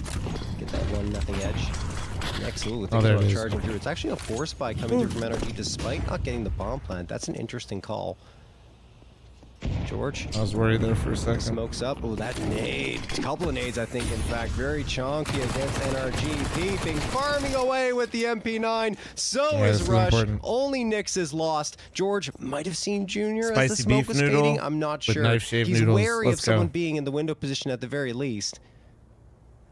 get that 1-0 edge. Next, ooh, Oh, there it is. charging through. It's actually a force buy coming through from NRG despite not getting the bomb plant. That's an interesting call. George. I was worried there for a second. Smokes up. Oh, that nade. A couple of nades, I think, in fact. Very chonky against NRG. Peeping, farming away with the MP9. So is Rush. Only Nyx is lost. George might have seen Junior as the Spicy smoke beef was noodle fading. I'm not with sure. knife-shaved He's noodles. wary Let's of someone go. being in the window position at the very least.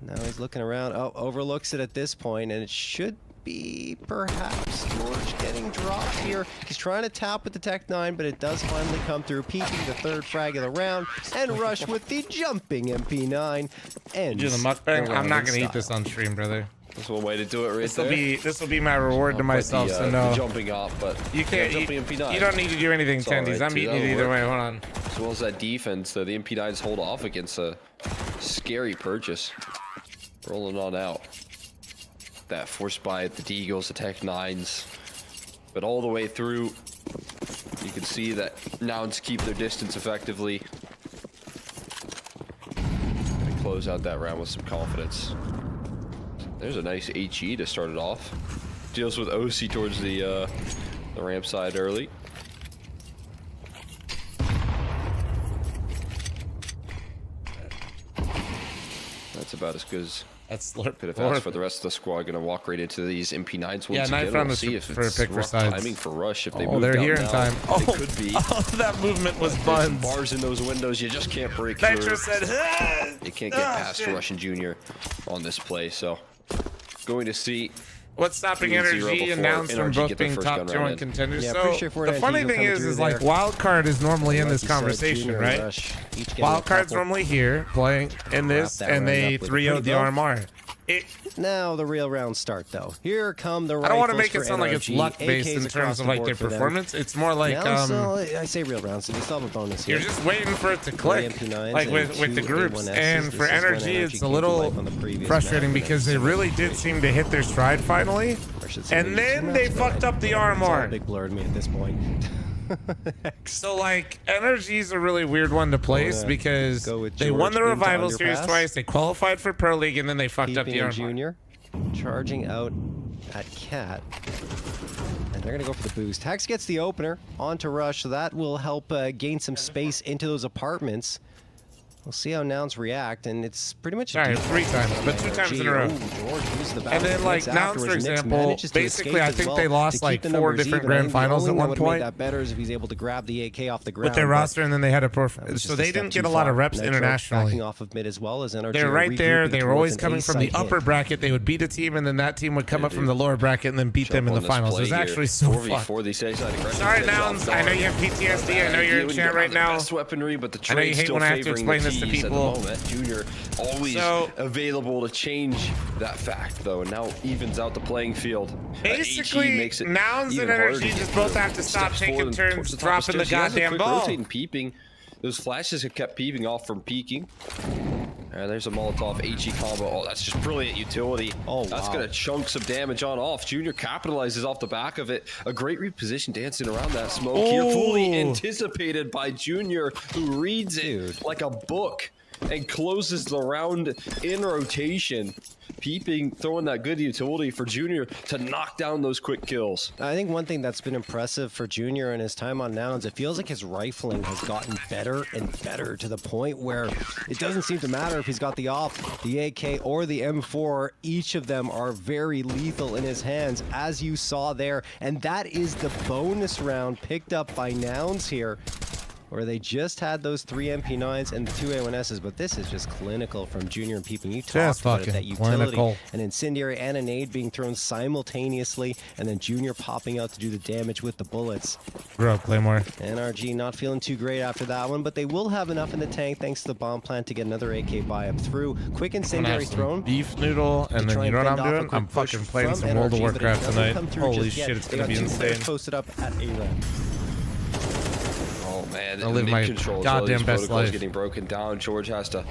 Now he's looking around. Oh, overlooks it at this point, and it should be perhaps George getting dropped here. He's trying to tap with the Tech 9, but it does finally come through. Peeping the third frag of the round, and Rush with the jumping MP9. And Do the mukbang? I'm not gonna eat this on stream, brother. That's one way to do it right This will be my reward to myself. So no. The jumping up, but you can't. jumping MP9. You don't need to do anything, Tendies. I'm eating it either way. Hold on. As well as that defense, the MP9s hold off against a scary purchase. Rolling on out. That force buy at the Deagles, the Tech 9s. But all the way through, you can see that Nouns keep their distance effectively. Gonna close out that round with some confidence. There's a nice HE to start it off. Deals with OC towards the ramp side early. That's about as good as could have asked for. The rest of the squad gonna walk right into these MP9s once again. Round We'll see if for a it's pick for rough sides. timing for Rush. If they move they're down here in now, time. It could be. Oh, that movement was There's some buns. bars in those windows you just can't break Nitro through. said, They can't get past Rush and Junior on this play, so going to see. What's stopping 3-0 NRG and Nouns from NRG both get their being first top gun tier round one in. contenders? Yeah, So pretty straightforward. the funny NRG thing coming is through like there. Wildcard is normally in Like this you said, conversation, Junior right? Rush, each getting a Wildcard's couple. normally here playing in this, that and round they up with a 3-0 the pretty RMR. Now the real rounds start, though. Here come the rifles. I don't want to make it for sound like it's NRG. luck based AKs in across terms the of like board their for them. performance. It's more like Now, so I say real rounds, so you still have a bonus here. you're just waiting for it to click, MP9s like and with the 2 groups. A1Ss. And for This is when NRG, NRG it's came a to little life on the previous frustrating map, because they really did seem to hit their stride finally, and then they fucked up the It's all RMR. big blur to me at this point. So like NRG's a really weird one to place because they won the George Revival into Series underpass. twice, they qualified for Pro League, and then they fucked up the Keeping RMR. Junior charging out at Cat. And they're going to go for the boost. Hex gets the opener onto Rush, so that will help gain some space into those apartments. We'll see how Nouns react, and it's pretty much Sorry, 3 times, but 2 times in a row. And then, like, Nouns, for example, basically, I think they lost, like, 4 different grand finals at one point that better is if he's able to grab the AK off the ground. with their roster, and then they had a so they didn't get a lot of reps internationally. Backing off of mid as well as NRG They're right there. They were always coming from the A-side upper hit. bracket. They would beat a team, and then that team would come up from the lower bracket and then beat them in the finals. It was actually so fun. Sorry, Nouns. I know you have PTSD. I know you're in chat right now. Best weaponry, but the I know you trade's hate still when I have to favoring the explain this to T's at the people. moment. Junior always available to change that fact, though, and now evens out the playing field. Basically, makes it Nouns and even harder NRG to just get both through. have to stop Steps taking forward turns towards the top dropping the of stairs. He has a goddamn quick ball. rotating, peeping. Those flashes have kept peeping off from peeking. And there's a Molotov HE combo. Oh, that's just brilliant utility. Oh, that's gonna chunk some damage on off. Junior capitalizes off the back of it. A great reposition dancing around that smoke here. Fully anticipated by Junior, who reads it like a book and closes the round in rotation. Peeping, throwing that good utility for Junior to knock down those quick kills. I think one thing that's been impressive for Junior in his time on Nouns, it feels like his rifling has gotten better and better to the point where it doesn't seem to matter if he's got the AWP, the AK, or the M4. Each of them are very lethal in his hands, as you saw there. And that is the bonus round picked up by Nouns here, where they just had those 3 MP9s and the 2 A1Ss, but this is just clinical from Junior and Peeping. You talked about it, that utility, clinical. an incendiary and a nade being thrown simultaneously, and then Junior popping out to do the damage with the bullets. Grow up, Claymore. NRG not feeling too great after that one, but they will have enough in the tank thanks to the bomb plant to get another AK buy up through. Quick incendiary thrown. Beef noodle, and then you know what I'm doing? I'm fucking playing some World of Warcraft tonight. Holy shit, it's gonna be insane. Posted up at A-Ramp. Yeah, I live my goddamn best life. Getting broken down. George has to.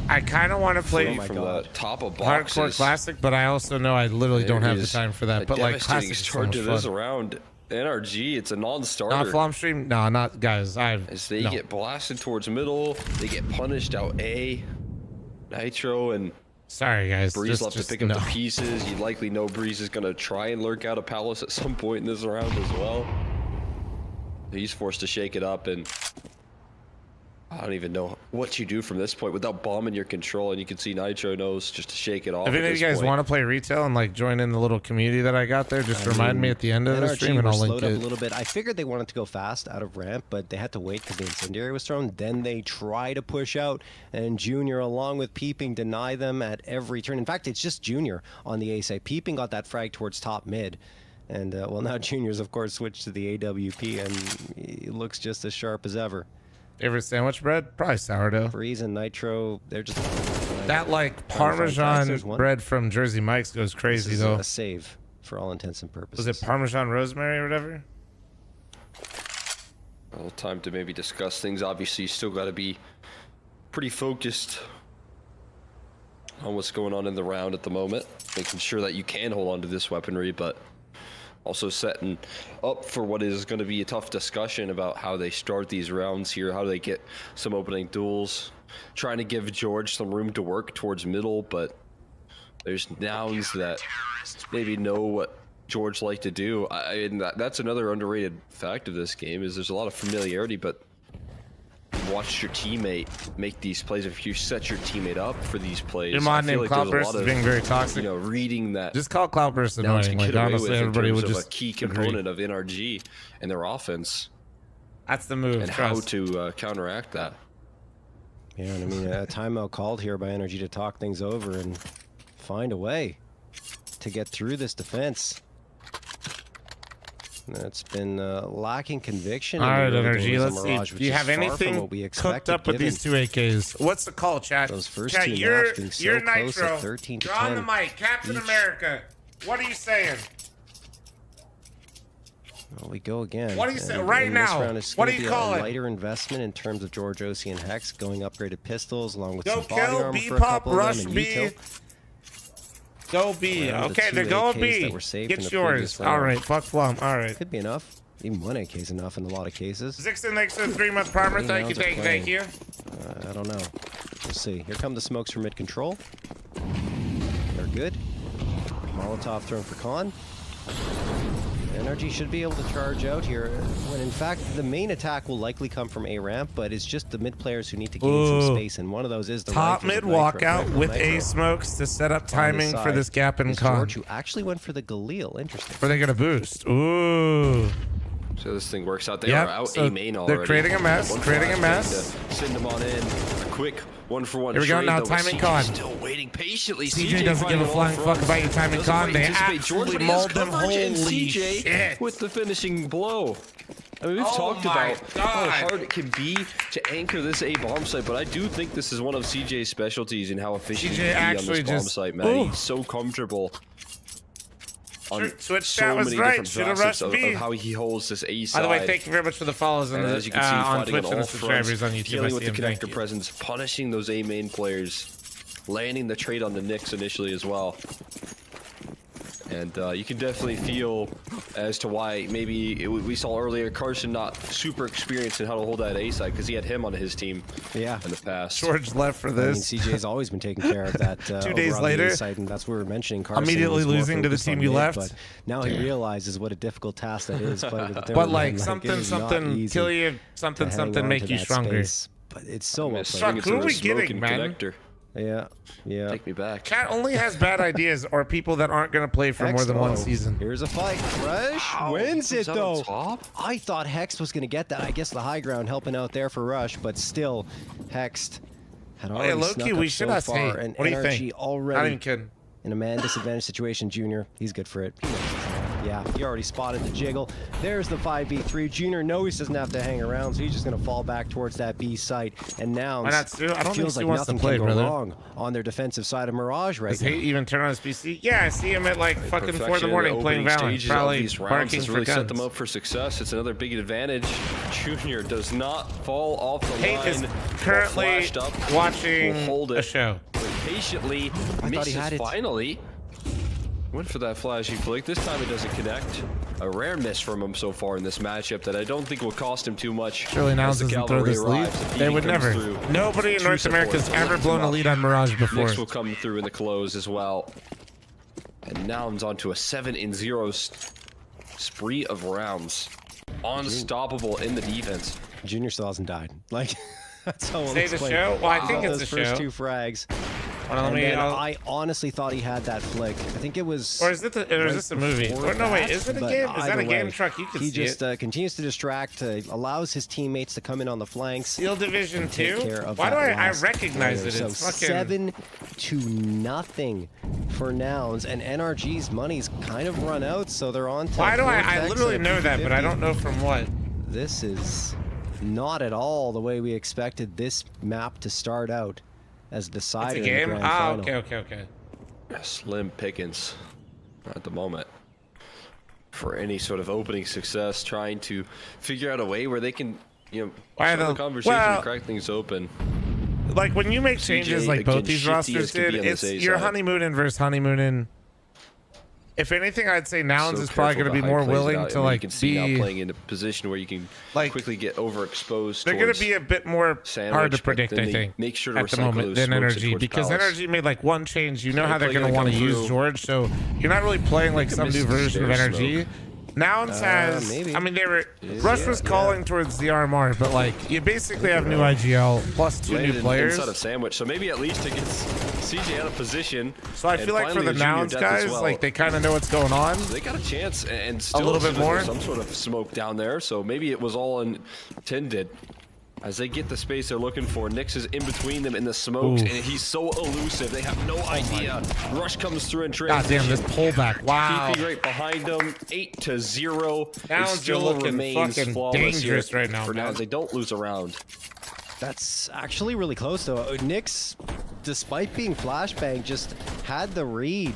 I kind of want to play from the top of boxes. Hardcore Classic, but I also know I literally don't have the time for that. But like Classic is so much to fun. this round. NRG, it's a non-starter. Not Flom Stream? No, not guys. As they get blasted towards middle, they get punished out A. Nitro and sorry guys. Breeze left to pick up the pieces. You likely know Breeze is gonna try and lurk out a Palace at some point in this round as well. He's forced to shake it up, and I don't even know what you do from this point without bombing your control. And you can see Nitro knows just to shake it off. If any of you guys want to play retail and like join in the little community that I got there, just remind me at the end of the stream and I'll link it. A little bit. I figured they wanted to go fast out of ramp, but they had to wait because the incendiary was thrown. Then they try to push out, and Junior, along with Peeping, deny them at every turn. In fact, it's just Junior on the A side. Peeping got that frag towards top mid. And well, now Junior's of course switched to the AWP, and he looks just as sharp as ever. Favorite sandwich bread? Probably sourdough. Breeze and Nitro, they're just that like Parmesan bread from Jersey Mike's goes crazy this is though. A save for all intents and purposes. Was it Parmesan rosemary or whatever? Well, time to maybe discuss things. Obviously, you still got to be pretty focused on what's going on in the round at the moment, making sure that you can hold on to this weaponry, but also setting up for what is going to be a tough discussion about how they start these rounds here, how they get some opening duels, trying to give George some room to work towards middle, but there's Nouns that maybe know what George like to do. And that's another underrated fact of this game, is there's a lot of familiarity, but watch your teammate make these plays. If you set your teammate up for these plays, your mod name Cloudburst is being very toxic. You know, reading that. Just call Cloudburst annoying. Like honestly, everybody would just a key component of NRG and their offense. That's the move. And how to counteract that. Yeah, and I mean, a timeout called here by NRG to talk things over and find a way to get through this defense. That's been lacking conviction. All right, NRG. Let's see. Do you have anything cooked up with these two AKs? What's the call, chat? Those first chat, two you're maps being so close Nitro. at 13 to You're 10. on the mic, Captain America. What are you saying? Well, we go again. What do you say right now? What do you call it? Lighter investment in terms of George, OC, and Hex, going upgraded pistols along with Go some body kill, armor B for a pop, couple rush of them, B. Go B. Okay, they're going B. Get yours. All right, fuck Flum. All right. Could be enough. Even 1 AK is enough in a lot of cases. Zixon next to 3-month primer. Thank you. I don't know. We'll see. Here come the smokes from mid-control. They're good. Molotov thrown for Khan. NRG should be able to charge out here, when in fact the main attack will likely come from A ramp, but it's just the mid players who need to gain some space, and one of those is the top mid walkout with A smokes to set up timing for this gap in Khan. George, who actually went for the Galil. Interesting. Are they gonna boost? Ooh. So this thing works out. They are out so A main already. They're creating a mess. Send them on in. A quick 1-for-1 Here we go now. Timing Khan. Still waiting patiently. CJ doesn't give a flying fuck about your timing Khan. They absolutely mauled them. Holy shit. With the finishing blow. I mean, we've talked about how hard it can be to anchor this A bomb site, but I do think this is one of CJ's specialties in how efficient he can be on this bomb site, man. He's so comfortable on Switch so was many right. different Should have facets rushed of B. how he holds this A side. By the way, thank you very much for the follows on, as you can see, on fighting Twitch on and all the subscribers fronts, on YouTube. dealing with the connector presence, punishing those A main players, landing the trade on the Knicks initially as well. And you can definitely feel as to why maybe we saw earlier Carson not super experienced in how to hold that A side, because he had him on his team in the past. George left for this. I mean, CJ's always been taking care of that 2 days later, side, and that's what we were mentioning. Carson immediately losing to the team you left. But now he realizes what a difficult task that is. But like something kill you, something make you stronger. But it's so well played. Who are we getting, man? Connector. Yeah. Take me back. Cat only has bad ideas or people that aren't going to play for more than one season. Here's a fight. Rush wins it, though. I thought Hex was going to get that. I guess the high ground helping out there for Rush, but still, Hex had already snuck up so far. And what do you NRG think? already Not even kidding. in a man disadvantaged situation. Junior, he's good for it. He knows Yeah, he already spotted the jiggle. There's the 5v3. Junior knows he doesn't have to hang around, so he's just going to fall back towards that B site. And now Why not Stu? I don't feels think like Stu wants to nothing play, can go brother. wrong on their defensive side of Mirage right Does now. he even turn on his PC? Yeah, I see him at like fucking 4 in the Perfection morning playing opening Valorant. stages Probably of these rounds barking has for really guns. set them up for success. It's another big advantage. Junior does not fall off the Tate line. is while currently flashed up. watching Will hold a it show. patiently. I thought he Misses had it. finally. Went for that flashy flick. This time it doesn't connect. A rare miss from him so far in this matchup that I don't think will cost him too much. Surely Nouns as the doesn't throw cavalry this lead. arrives. The They PD would comes never. through. Nobody in Two North America has supports. ever blown a lead on Mirage before. Knicks will come through in the close as well. And Nouns onto a 7-0 spree of rounds. Unstoppable in the defense. Junior still hasn't died. Like, that's how Say the show? Well, I think it's those a first show. 2 frags. Hold on, And let me- then I'll- I honestly thought he had that flick. I think it was. Or is it the, or is this a movie? before Or no, wait, that, is it a but game? Is that either a game way, truck? You can he see just it. continues to distract, allows his teammates to come in on the flanks. Steel Division and take 2? care of Why do that I last recognize player. it? So It's fucking 7-0 for Nouns, and NRG's money's kind of run out, so they're on to Why do I Vortex literally at know that, but I 50. don't know from what. This is not at all the way we expected this map to start out as the It's decider a in the game? grand Ah, final. okay. Slim pickings at the moment for any sort of opening success, trying to figure out a way where they can, start the conversation and crack things open. Like when you make changes CJ, like both again, these shifty rosters as can did, be on it's this A you're side. honeymooning versus honeymooning. If anything, I'd say Nouns So is probably careful going to be about how more he plays it willing out. to I mean, like you can see be. now playing in a position where you can quickly get overexposed. They're going to be a bit more hard to sandwich, but predict, then I they think, make sure to at the recycle moment those than smokes Energy, towards because Palace. Energy made like one change. You know They're how they're probably going to gonna want to come use through. George, so you're not really playing like some new version of stairs Energy. smoke. Nouns has, maybe. I mean, they were Rush was calling towards the RMR, but like you basically have new IGL plus 2 new Landed players. inside of sandwich, so maybe at least it gets CJ out of position. So I and feel like for finally the a junior Nouns death as guys, well. like they kind of know what's going on. They got a chance, and still little bit seems like more. there's some sort of smoke down there. So maybe it was all intended. As they get the space they're looking for, Nyx is in between them in the smokes, Oof. and he's so elusive. They have no idea. Rush comes through and God transition. damn, this pullback! Wow. TP right behind them, 8-0. Nouns It still are looking remains fucking flawless dangerous here right now, for man. Nouns. They don't lose a round. That's actually really close though. Nyx, despite being flashbang, just had the read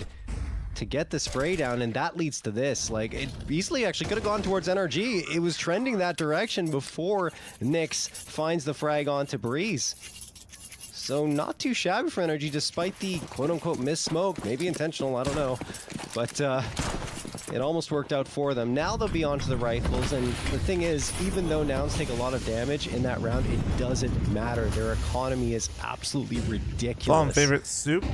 to get the spray down, and that leads to this. Like, it easily actually could have gone towards NRG. It was trending that direction before Nyx finds the frag onto Breeze. So not too shabby for NRG, despite the quote-unquote miss smoke. Maybe intentional, I don't know. But it almost worked out for them. Now they'll be onto the rifles, and the thing is, even though Nouns take a lot of damage in that round, it doesn't matter. Their economy is absolutely ridiculous. Plum favorite soup.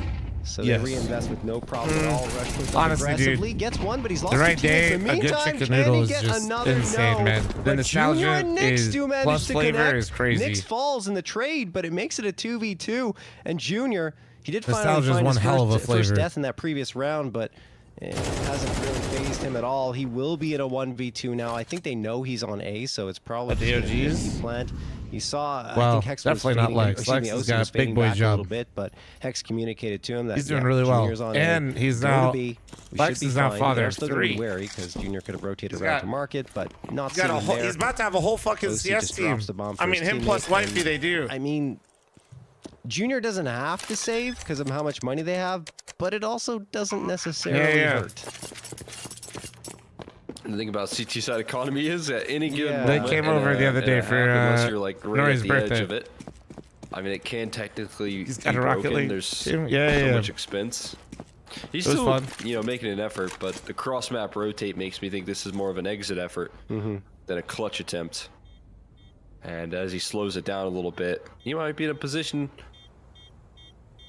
So Yes. they reinvest with no problem at all. Rush moves up Honestly, dude, aggressively, gets one, but he's lost the right two teammates. day, In the a good meantime, chicken can noodle he is get just another? insane, No. man. The But nostalgia Junior and Nyx is do manage plus to flavor connect. is crazy. Nyx falls in the trade, but it makes it a 2v2. And Junior, he did finally Nostalgia's find one his hell of a first flavor. death in that previous round, but it hasn't really phased him at all. He will be in a 1v2 now. I think they know he's on A, so it's probably The just gonna be OGs? an plant. You saw, I Well, think Hex was definitely not fading, Lex. excuse me, Lex has OC got was a big fading boy back a job. little bit, but Hex communicated to him that He's doing yeah, really well. Junior's on A. And he's Go to now- B. We Lex should be is now fine. father They're of still gonna be 3. wary because Junior could have rotated He's around got- to market, but not He's got seeing a whole, there. he's about to have a whole fucking OC CS just team. drops the bomb for I mean, his him plus teammate, wifey, and, they do. I mean, Junior doesn't have to save because of how much money they have, but it also doesn't necessarily hurt. And the thing about CT side economy is at any given Yeah. They moment came in over a- the other in day a for, hack, unless you're like right Nori's at the edge birthday. of it. I mean, it can technically He's be got a Rocket broken. League There's team. so Yeah. much expense. He's It was still, fun. making an effort, but the cross map rotate makes me think this is more of an exit effort than a clutch attempt. And as he slows it down a little bit, he might be in a position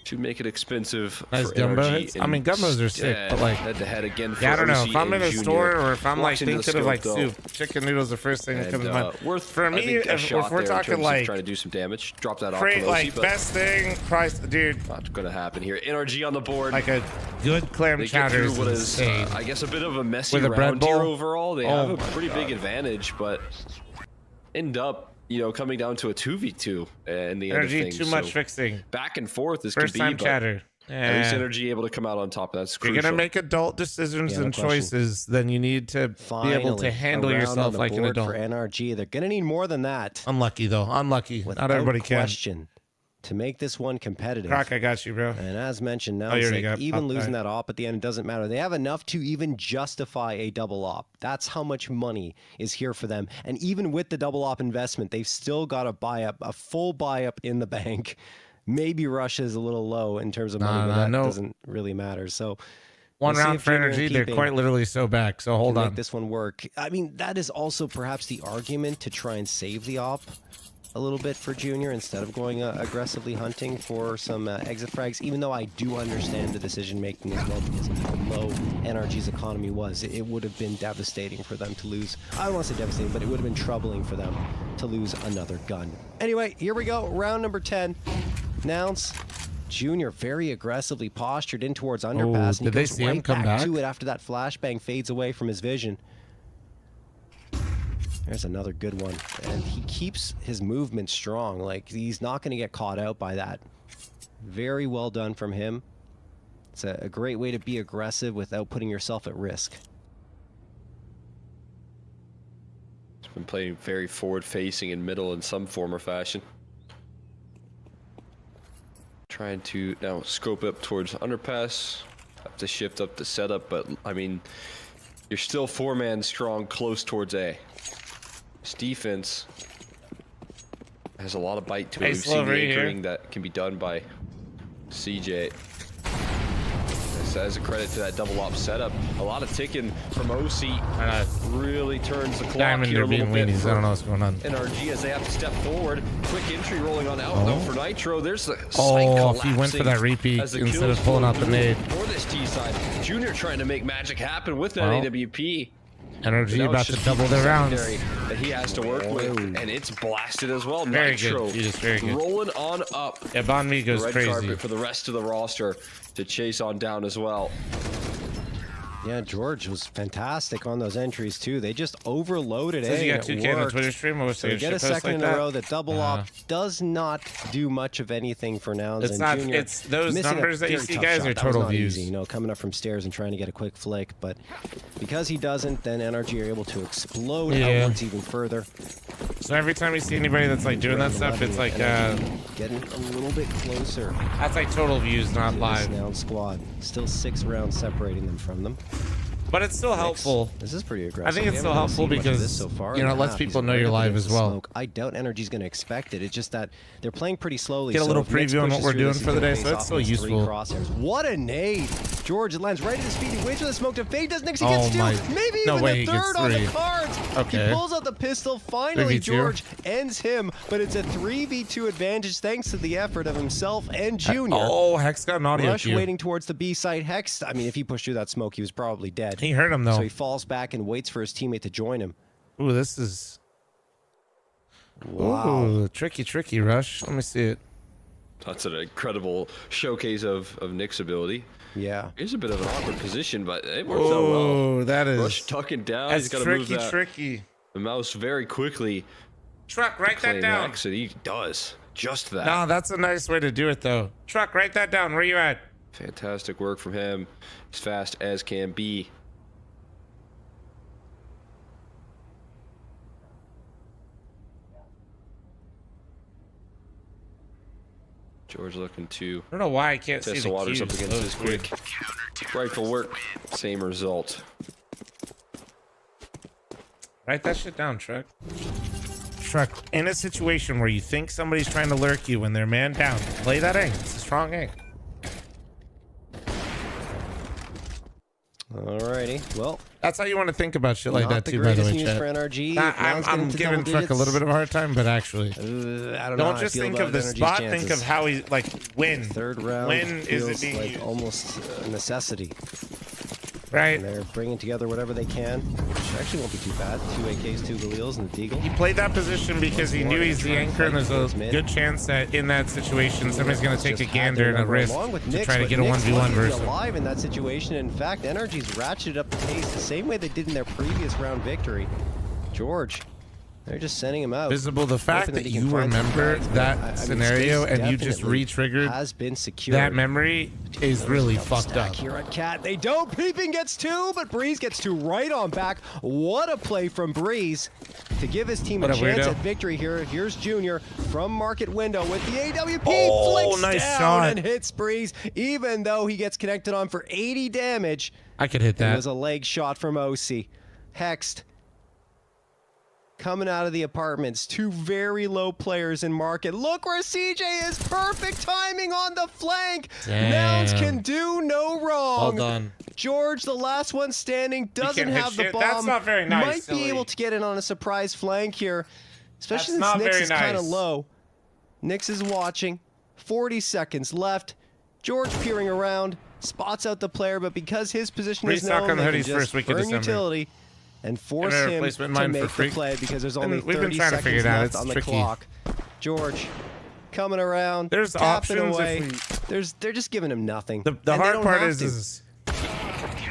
to make it expensive Nice for gumbo energy. hits. I mean, gumbos are sick, but like, head to head again for yeah, I don't know. OC If I'm in and a Junior. store or if I'm like Walks into the thinking of like scope, though. soup, chicken noodles, the first thing that And, comes to mind. worth, For I me, think, a if shot we're there in talking terms of like, trying to do some damage, drop that off great, from OC, like but best thing, price, dude, not gonna happen here. NRG on the board. like a good clam They get chowder through is what is, insane. I guess, a bit of a messy With a bread round here bowl? overall. They Oh have a my pretty big God. advantage, but end up, coming down to a 2v2 in the end of Energy, things. too much So fixing. back and forth as First can time be, but chatter. At least Energy able to come out on top. That's If you're crucial. gonna make adult decisions Yeah, no and question. choices, then you need to be able to handle a round yourself on the like an board adult. for NRG. They're going to need more than that. Unlucky though. Unlucky. Not everybody can. Question. To make this one competitive. Croc, I got you, bro. And as mentioned, now Oh, you it's already like got even popped, losing right. that op at the end, it doesn't matter. They have enough to even justify a double op. That's how much money is here for them. And even with the double op investment, they've still got a buy up, a full buy up in the bank. Maybe Russia is a little low in terms of money, but that doesn't really matter. So One we'll see round if for Junior Energy. They're Keeping quite literally so back. So hold can on. make this one work. I mean, that is also perhaps the argument to try and save the op a little bit for Junior instead of going aggressively hunting for some exit frags, even though I do understand the decision making as well because of how low NRG's economy was. It would have been devastating for them to lose. I don't want to say devastating, but it would have been troubling for them to lose another gun. Anyway, here we go. Round number 10. Nouns. Junior very aggressively postured in towards underpass. And did he they goes see him right come back? to it after that flashbang fades away from his vision. There's another good one. And he keeps his movement strong. Like, he's not going to get caught out by that. Very well done from him. It's a great way to be aggressive without putting yourself at risk. He's been playing very forward-facing in middle in some form or fashion. Trying to now scope up towards underpass. Have to shift up the setup, but I mean, you're still 4-man strong close towards A. This defense has a lot of bite to it. We've seen the anchoring that can be done by CJ. As a credit to that double op setup, a lot of ticking from OC really turns the clock Diamond, here they're a little being bit. weenies. I don't know what's going on. NRG as they have to step forward. Quick entry rolling on out though for Nitro. There's the Oh, if he went for that repeat instead of pulling out the nade. For this T side, Junior trying to make magic happen with that Well, AWP. Energy Now it's about to just double their rounds. secondary that he has to work with, and it's blasted as well. Very Nitro good. He is very good. rolling on up. Yeah, Bon Mi goes The red crazy. carpet for the rest of the roster to chase on down as well. Yeah, George was fantastic on those entries too. They just overloaded Says A. you and got it 2K on the worked. Twitter stream. I was So saying get a shit posts second like in a that. row. The double op does not do much of anything for Nouns. It's and not- Junior it's those missing a numbers that you very see, tough guys, shot. are That was total not views. easy, you know, coming up from stairs and trying to get a quick flick, but because he doesn't, then NRG are able to explode Yeah. outwards even further. So every time you see anybody that's like doing that stuff, it's like getting a little bit closer. That's like total views, not to live. This Nouns squad. Still 6 rounds separating them from them. But it's still helpful. This is pretty aggressive. I think We it's still haven't helpful seen much of because this so far you in know it the lets half. people He's know right you're up live against as the well. smoke. I doubt Energy's going to expect it. It's just that they're playing pretty slowly. Get a so little if Mix preview on what pushes we're through doing this, for he's the gonna day, so face that's off still against 3 useful. crosshairs. What a nade! George, it lands right in the speedy wedge with a smoke to fade. Does Nix? He gets Oh 2. my- Maybe no even way the he gets 3rd on the 3. cards. Okay. He pulls out the pistol. Finally, 3v2. George ends him, but it's a 3v2 advantage thanks to the effort of himself and Junior. Oh, Hex got an audio Rush cue. waiting towards the B site. Hex, I mean, if he pushed through that smoke, he was probably dead. He hurt him, though. So he falls back and waits for his teammate to join him. Ooh, this is. Wow. Ooh, tricky, Rush. Let me see it. That's an incredible showcase of Nick's ability. Yeah. Here's a bit of an awkward position, but it works out well. Oh, that is. Rush tucking down. That's He's got to move that tricky. the mouse very quickly. Truck, write that down. And he does just that. No, that's a nice way to do it, though. Truck, write that down. Where you at? Fantastic work from him. As fast as can be. George looking to I don't know why I can't see test the the waters up cues. against Oh, his weird. quick rifle work. Same result. Write that shit down, Truck. Truck, in a situation where you think somebody's trying to lurk you when they're man down, play that aim. It's a strong aim. Alrighty, well. That's how you want to think about shit like Not that the too, by the greatest way, news chat. for NRG. Nah, Now it's I'm getting to giving double Truck a digits. little bit of a hard time, but actually. I don't know. Don't how just I feel think about of the NRG's spot, chances. think of how he, like, win. Third round When is it feels being like used? almost a necessity. Right. And they're bringing together whatever they can, which actually won't be too bad. 2 AKs, 2 Galils, and the Deagle. He played that position because he knew he's the anchor, and there's a good chance that in that situation, somebody's going to take a gander and a risk to try to get a 1v1 versus him. Alive in that situation. In fact, NRG's ratcheted up the pace the same way they did in their previous round victory. George They're just sending him out. Visible, the fact that you remember that scenario and you just re-triggered has been secured. that memory is really fucked up. Here on Cat, they don't. Peeping gets 2, but Breeze gets 2 right on back. What a play from Breeze to give his team a chance at victory here. Here's Junior from Market Window with the AWP. Flicks nice down shot. and hits Breeze, even though he gets connected on for 80 damage. I could hit that. It was a leg shot from OC. Hexed. Coming out of the apartments, 2 very low players in Market. Look where CJ is. Perfect timing on the flank. Damn. Nouns can do no wrong. Well done. George, the last one standing, doesn't have the bomb. That's not very nice. Might silly. be able to get in on a surprise flank here, especially That's since not Nyx very is kind of nice. low. Nyx is watching. 40 seconds left. George peering around, spots out the player, but because his position is Restock known, on the they can hoodies just first week of burn December. utility and force Give me a him replacement to mine make for the free. play because there's only We've been 30 trying to figure seconds it out. left It's on the tricky. clock. George coming around. There's tapping options away. if we... They're just giving him nothing. The And they hard don't part have is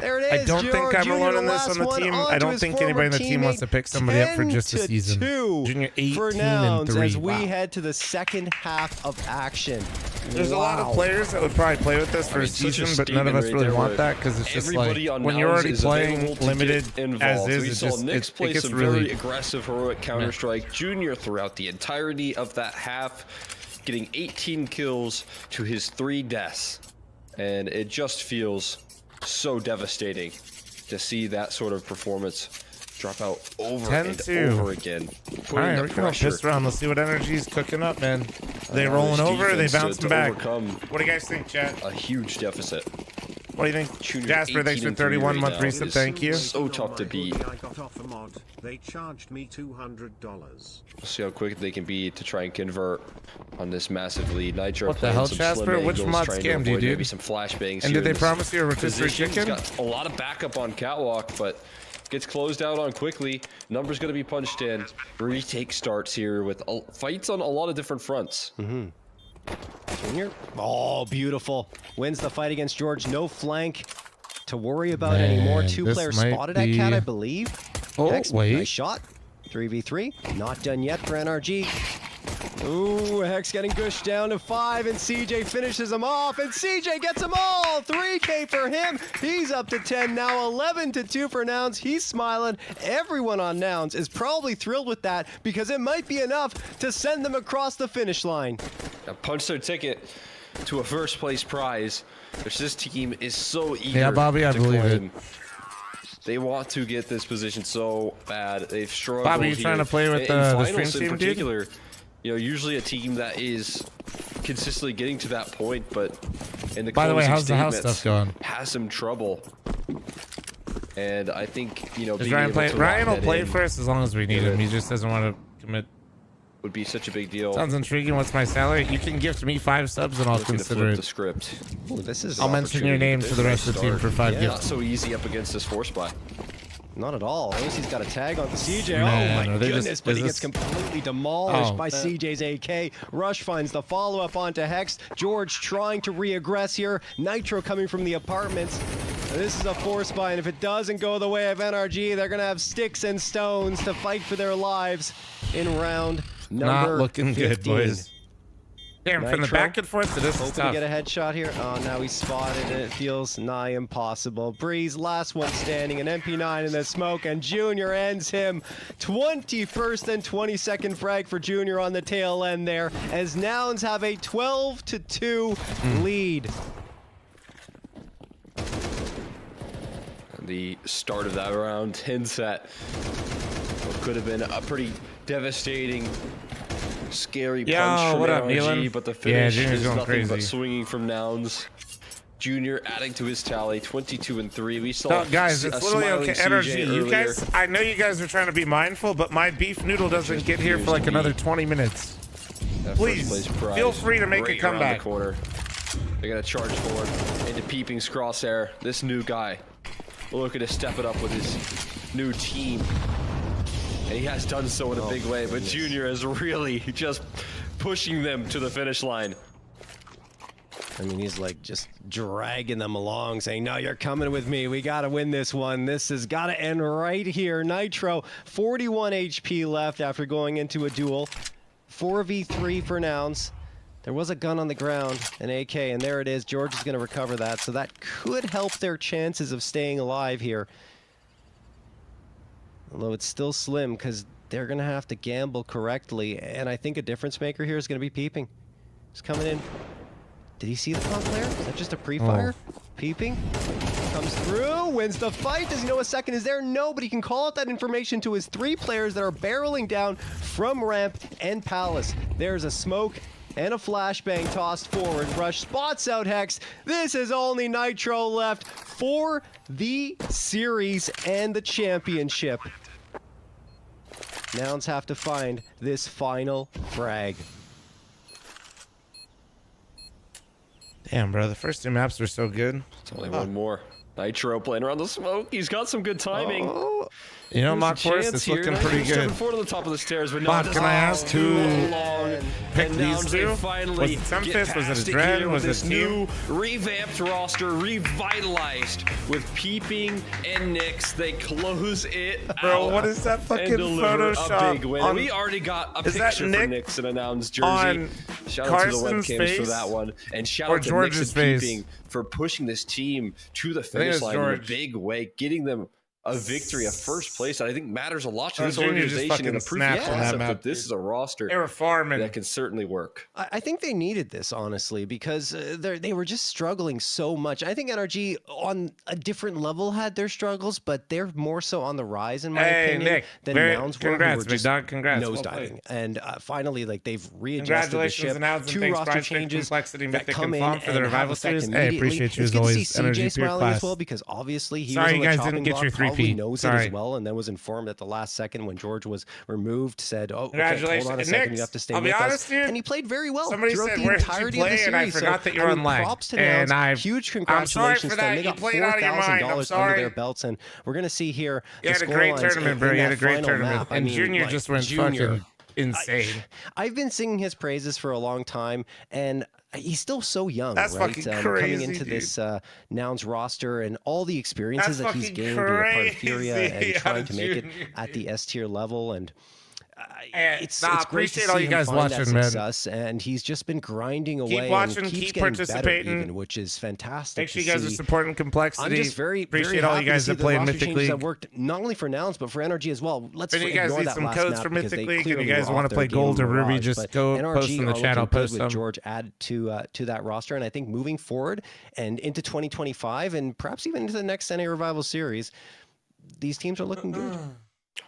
there it is. I don't think George I'm Jr., alone in the this on the last team. one I onto don't his think anybody on the former team wants to pick somebody up for just a 10-2. season. Junior 18 for and Nouns 3. as we Wow. head to the second half of action. There's a lot of players that would probably play with this for a season, but none of us really want that because it's just like when you're already playing limited as is, we it's saw just Nyx play it gets some really very aggressive, heroic Counter-Strike. Junior throughout the entirety of that half, getting 18 kills to his 3 deaths, and it just feels so devastating to see that sort of performance drop out over and 10-2. over again. All right, we're going piss around. Let's see what energy's cooking up, man. They rolling over, they bouncing back. What do you guys think, chat? A huge deficit. What do you think? Junior Jasper, thanks for 18 and 31 3 month right now reset. is Thank you. So tough to beat. I got off a mod. They charged me $200. See how quick they can be to try and convert on this massive lead. Nitro What the playing hell, some Jasper? slim Which angles, mod trying to scammed you, avoid dude? Maybe some flashbangs. And here did they in this promise you a rotisserie position. chicken? He's got a lot of backup on Catwalk, but gets closed out on quickly. Numbers going to be punched in. Retake starts here with fights on a lot of different fronts. Junior. Oh, beautiful. Wins the fight against George. No flank to worry about anymore. 2 this players might spotted at Cat, be- I believe. Oh, Hex, wait. nice shot. 3v3. Not done yet for NRG. Ooh, Hex getting gushed down to 5, and CJ finishes him off, and CJ gets them all. 3K for him. He's up to 10 now. 11-2 for Nouns. He's smiling. Everyone on Nouns is probably thrilled with that because it might be enough to send them across the finish line. Punch their ticket to a first place prize, which this team is so eager Yeah, Bobby, I to believe claim. it. They want to get this position so bad. They've struggled. Bobby, you trying to play with in the finals stream in team, dude? particular, you know, usually a team that is consistently getting to that point, but in the By the way, closing how's the house statements, stuff going? has some trouble. And I think, you know, Does being Ryan able play? to Ryan lock will that play in first as long as we need him. He just doesn't want to commit. would be such a big deal. Sounds intriguing. What's my salary? You can gift me 5 subs and I'll Looking to consider flip it. the script. Ooh, this is I'll mention your name to the rest of the team for 5 Not gifts. so easy up against this force buy. Not at all. He's got a tag on the CJ. Man, oh my are they goodness, just- but is he gets this- completely demolished Oh. by CJ's AK. Rush finds the follow-up onto Hex. George trying to re-aggress here. Nitro coming from the apartments. This is a force buy, and if it doesn't go the way of NRG, they're going to have sticks and stones to fight for their lives in round number Not looking 15. good, boys. Damn, from the Nitro, back and forth to this is hoping to tough. get a headshot here. Oh, now he's spotted, and it feels nigh impossible. Breeze, last one standing, an MP9 in the smoke, and Junior ends him. 21st and 22nd frag for Junior on the tail end there, as Nouns have a 12-2 lead. The start of that round hints at what could have been a pretty devastating, scary Yo, punch from what up, NRG, Nealon? but the Yeah, finish Junior's is going nothing but crazy. swinging from Nouns. Junior adding to his tally, 22-3. We saw No, guys, it's a literally smiling okay. CJ Energy, you earlier. guys. I know you guys are trying to be mindful, but my beef noodle doesn't get here for like another 20 minutes. That Please, first place prize feel free to make right a around comeback. The corner. They're gonna charge forward into Peeping's crosshair. This new guy looking to step it up with his new team. And he has done so in a big way, but Junior is really just pushing them to the finish line. I mean, he's like just dragging them along, saying, no, you're coming with me. We got to win this one. This has got to end right here. Nitro, 41 HP left after going into a duel. 4v3 for Nouns. There was a gun on the ground, an AK, and there it is. George is going to recover that, so that could help their chances of staying alive here. Although it's still slim, because they're going to have to gamble correctly, and I think a difference maker here is going to be Peeping. He's coming in. Did he see the pump flare? Is that just a pre-fire? Oh. Peeping. Comes through, wins the fight. Does he know a second is there? No, but he can call out that information to his 3 players that are barreling down from ramp and palace. There's a smoke and a flashbang tossed forward. Rush spots out Hex. This is only Nitro left for the series and the championship. Nouns have to find this final frag. Damn, bro, the first 2 maps were so good. It's only one more. Nitro playing around the smoke. He's got some good timing. Oh. You know, Mock Force is looking pretty good. Forward to the top of the stairs, but Mock, can I ask who picked these two? Was it Tempest? Was it a Dread? Was it new revamped roster, revitalized with Peeping and Nyx? They close it Bro, out what is that fucking Photoshop? A big win. On, we already got a picture for Nyx in a Nouns jersey. Shout out to the webcams for that one. And shout out to Nyx and Peeping for pushing this team to the finish line in a big way, getting them a victory, a first place, that I think matters a lot to this organization and a proof that this is a roster that can certainly work. I think they needed this, honestly, because they were just struggling so much. I think NRG on a different level had their struggles, but they're more so on the rise, in my opinion, Nick, than Nouns were. Congrats, big dog. Congrats. Nosediving. And finally, like, they've readjusted the ship. 2 roster changes that come in for the revival series. Hey, appreciate you as always. It's good to see CJ smiling class. as well, because obviously he Sorry, was on you the guys chopping didn't get your block, 3P. probably knows it as well, and then was informed at the last second when George was removed, said, oh, okay, hold on a second, you have to stay with us. And he played very well throughout the entirety of the series. And I forgot that you're online. Props to Nouns. Huge congratulations to them. They got $4,000 under their belts, and we're going to see here the scorelines. You had a great tournament, bro. You had a great tournament. And Junior just went fucking insane. I've been singing his praises for a long time, and he's still so young. That's right? fucking crazy, coming into this Nouns roster and all the experiences that he's gained being a part of Furia and trying to make it at the S tier level, and it's great to see all you guys him find watching, that success, and he's just been grinding away. Keep watching, and keeps keep getting participating, better even, which is fantastic. Make sure you guys are supporting Complexity. I'm just very appreciate all you guys that play Mythic League. That worked not only for Nouns but for NRG as well. Let's if you guys ignore need that some last codes map for Mythic League, and clearly you guys want to play game Gold or Ruby, Mirage, just go NRG post in the chat. I'll post them. George added to that roster, and I think moving forward and into 2025 and perhaps even into the next NA Revival series, these teams are looking good.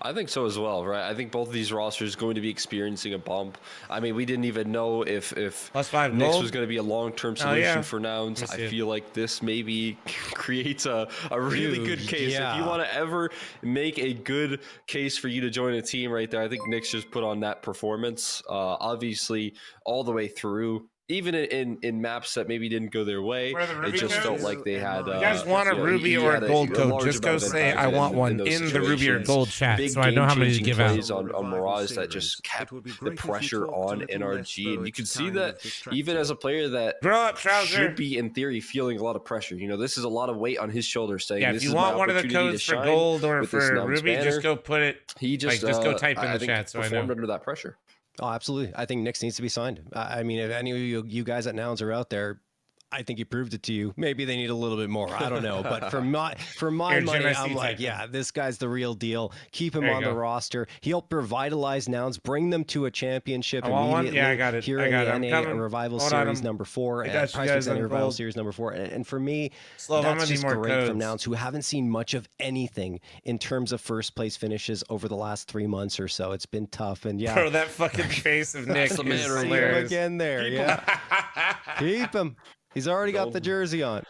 I think so as well, right? I think both of these rosters are going to be experiencing a bump. I mean, we didn't even know if Nyx was going to be a long-term solution for Nouns. I feel like this maybe creates a really good case. If you want to ever make a good case for you to join a team right there, I think Nyx just put on that performance, obviously, all the way through. Even in maps that maybe didn't go their way, it just felt like they had. You guys want a Ruby or a Gold code? Just go say I want one in the Ruby or Gold chat, so I know how many to give out. On Mirage that just kept the pressure on NRG, and you can see that even as a player that should be in theory feeling a lot of pressure. You know, this is a lot of weight on his shoulders. Saying, if you want one of the codes for Gold or for Ruby, just go put it. Just go type in the chat, so I know. Under that pressure. Oh, absolutely. I think Nyx needs to be signed. I mean, if any of you guys at Nouns are out there, I think he proved it to you. Maybe they need a little bit more. I don't know. But for my money, I'm like, yeah, this guy's the real deal. Keep him on the roster. He helped revitalize Nouns, bring them to a championship immediately. Yeah, I got it. Here in the NA Revival Series number 4. Price NA Revival Series number 4. And for me, that's just great from Nouns, who haven't seen much of anything in terms of first place finishes over the last 3 months or so. It's been tough. And yeah. Bro, that fucking face of Nick is hilarious. Again there, yeah. Keep him. He's already got the jersey on.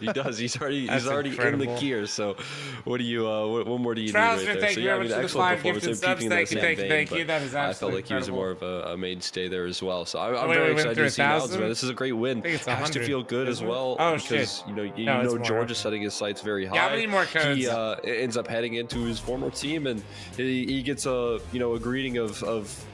He does. He's already incredible. in the gear. So, what do you? What more do you Trouser, need right there? thank So you yeah, I very mean, much for the excellent 5 performance. gifted Him subs. keeping in that Thank same you. vein, That is but I felt absolutely like he was more of a mainstay there as well. So I'm wait, very we went excited through to see Nouns, 1,000? man. This is a great win. I think it's Has to 100, feel good as isn't it? well Oh, because shit. you No, it's know more, George okay. is setting his sights very high. Yeah, I need more codes. He ends up heading into his former team, and he gets a greeting of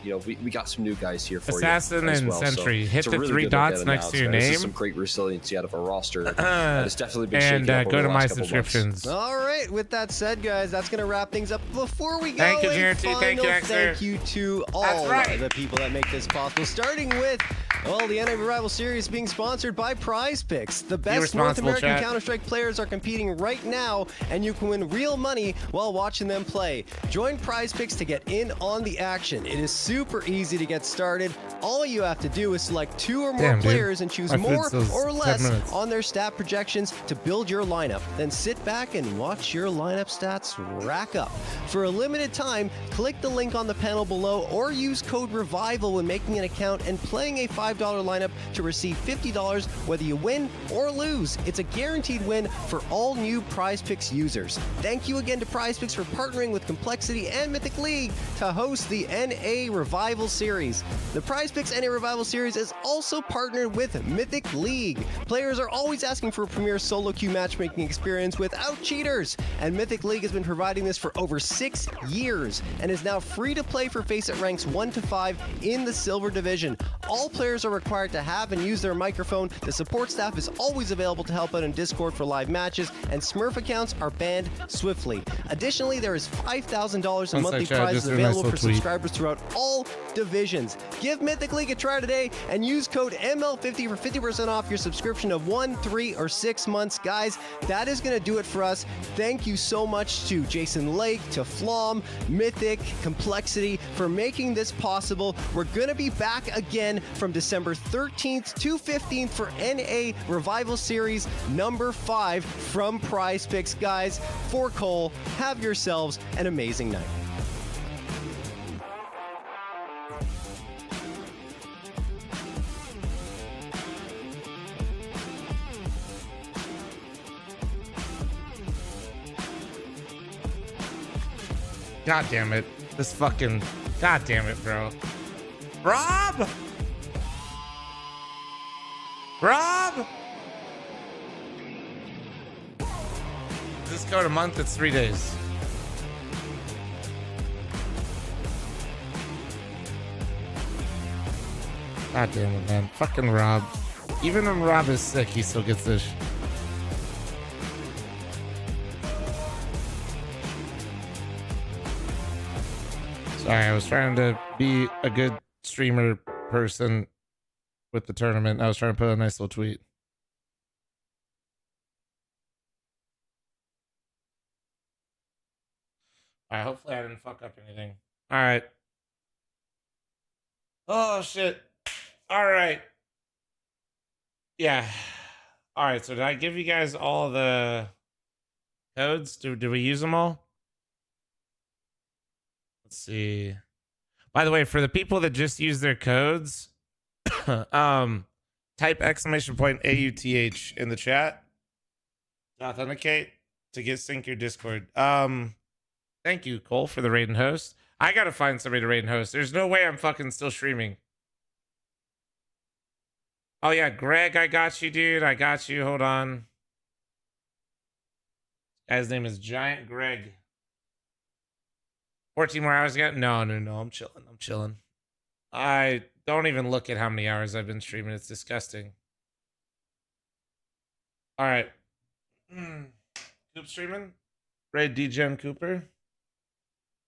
we got some new guys here for Assassin you as and well. Sentry. So Hit it's a the really 3 good look dots at next Nouns, to your man. This is name. some great resiliency out of a roster that has definitely been And shaken up over go the to my last couple months. subscriptions. All right, with that said, guys, that's going to wrap things up. Before we go, Thank you, a Jared, final thank you, Exer. thank you to all the people that make this possible, starting with, well, the NA Revival Series being sponsored by Prize Picks. The best North American Counter-Strike players are competing right now, and you can win real money while watching them play. Join Prize Picks to get in on the action. It is super easy to get started. All you have to do is select 2 or more players and choose more or less on their stat projections to build your lineup. Then sit back and watch your lineup stats rack up. For a limited time, click the link on the panel below or use code REVIVAL when making an account and playing a $5 lineup to receive $50 whether you win or lose. It's a guaranteed win for all new Prize Picks users. Thank you again to Prize Picks for partnering with Complexity and Mythic League to host the NA Revival Series. The Prize Picks NA Revival Series is also partnered with Mythic League. Players are always asking for a premier solo queue matchmaking experience without cheaters, and Mythic League has been providing this for over 6 years and is now free to play for FACEIT ranks 1 to 5 in the Silver Division. All players are required to have and use their microphone. The support staff is always available to help out in Discord for live matches, and Smurf accounts are banned swiftly. Additionally, there is $5,000 in monthly prizes available for subscribers throughout all divisions. Give Mythic League a try today and use code ML50 for 50% off your subscription of 1, 3, or 6 months. Guys, that is going to do it for us. Thank you so much to Jason Lake, to Flom, Mythic, Complexity for making this possible. We're going to be back again from December 13th to 15th for NA Revival Series number 5 from Prize Picks. Guys, for Cole, have yourselves an amazing night. God damn it. This fucking... God damn it, bro. Rob! Rob! This code a month, it's 3 days. God damn it, man. Fucking Rob. Even when Rob is sick, he still gets this. Sorry, I was trying to be a good streamer person with the tournament. I was trying to put a nice little tweet. All right, hopefully I didn't fuck up anything. All right. Oh, shit. All right. Yeah. All right, so did I give you guys all the codes? Did we use them all? Let's see. By the way, for the people that just use their codes, type exclamation point AUTH in the chat to authenticate to get sync your Discord. Thank you, Cole, for the raid and host. I gotta find somebody to raid and host. There's no way I'm fucking still streaming. Oh yeah, Greg, I got you, dude. I got you. Hold on. Guy's name is Giant Greg. 14 more hours ago? No. I'm chilling. I don't even look at how many hours I've been streaming. It's disgusting. All right. Coop streaming. Raid DJ Cooper.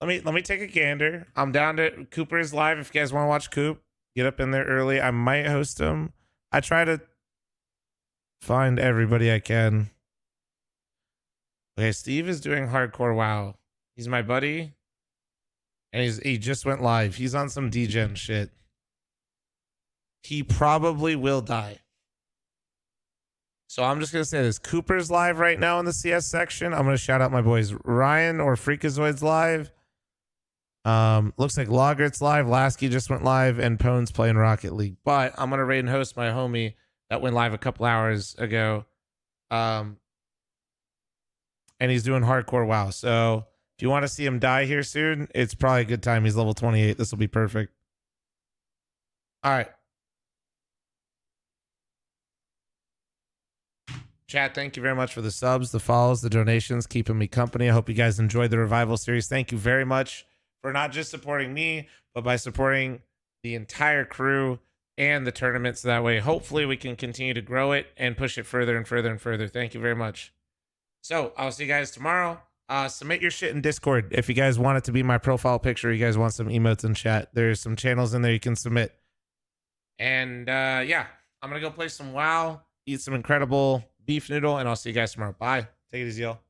Let me take a gander. I'm down to Cooper's live. If you guys want to watch Coop, get up in there early. I might host him. I try to find everybody I can. Okay, Steve is doing hardcore WoW. He's my buddy. And he just went live. He's on some degen shit. He probably will die. So I'm just going to say this. Cooper's live right now in the CS section. I'm going to shout out my boys. Ryan or Freakazoid's live. Looks like Loggert's live. Lasky just went live. And Pone's playing Rocket League. But I'm going to raid and host my homie that went live a couple hours ago. And he's doing hardcore WoW. So if you want to see him die here soon, it's probably a good time. He's level 28. This will be perfect. All right. Chat, thank you very much for the subs, the follows, the donations, keeping me company. I hope you guys enjoyed the Revival series. Thank you very much for not just supporting me, but by supporting the entire crew and the tournament. So that way, hopefully we can continue to grow it and push it further and further and further. Thank you very much. So I'll see you guys tomorrow. Submit your shit in Discord. If you guys want it to be my profile picture, you guys want some emotes in chat, there's some channels in there you can submit. And yeah, I'm going to go play some WoW, eat some incredible beef noodle, and I'll see you guys tomorrow. Bye. Take it easy, y'all.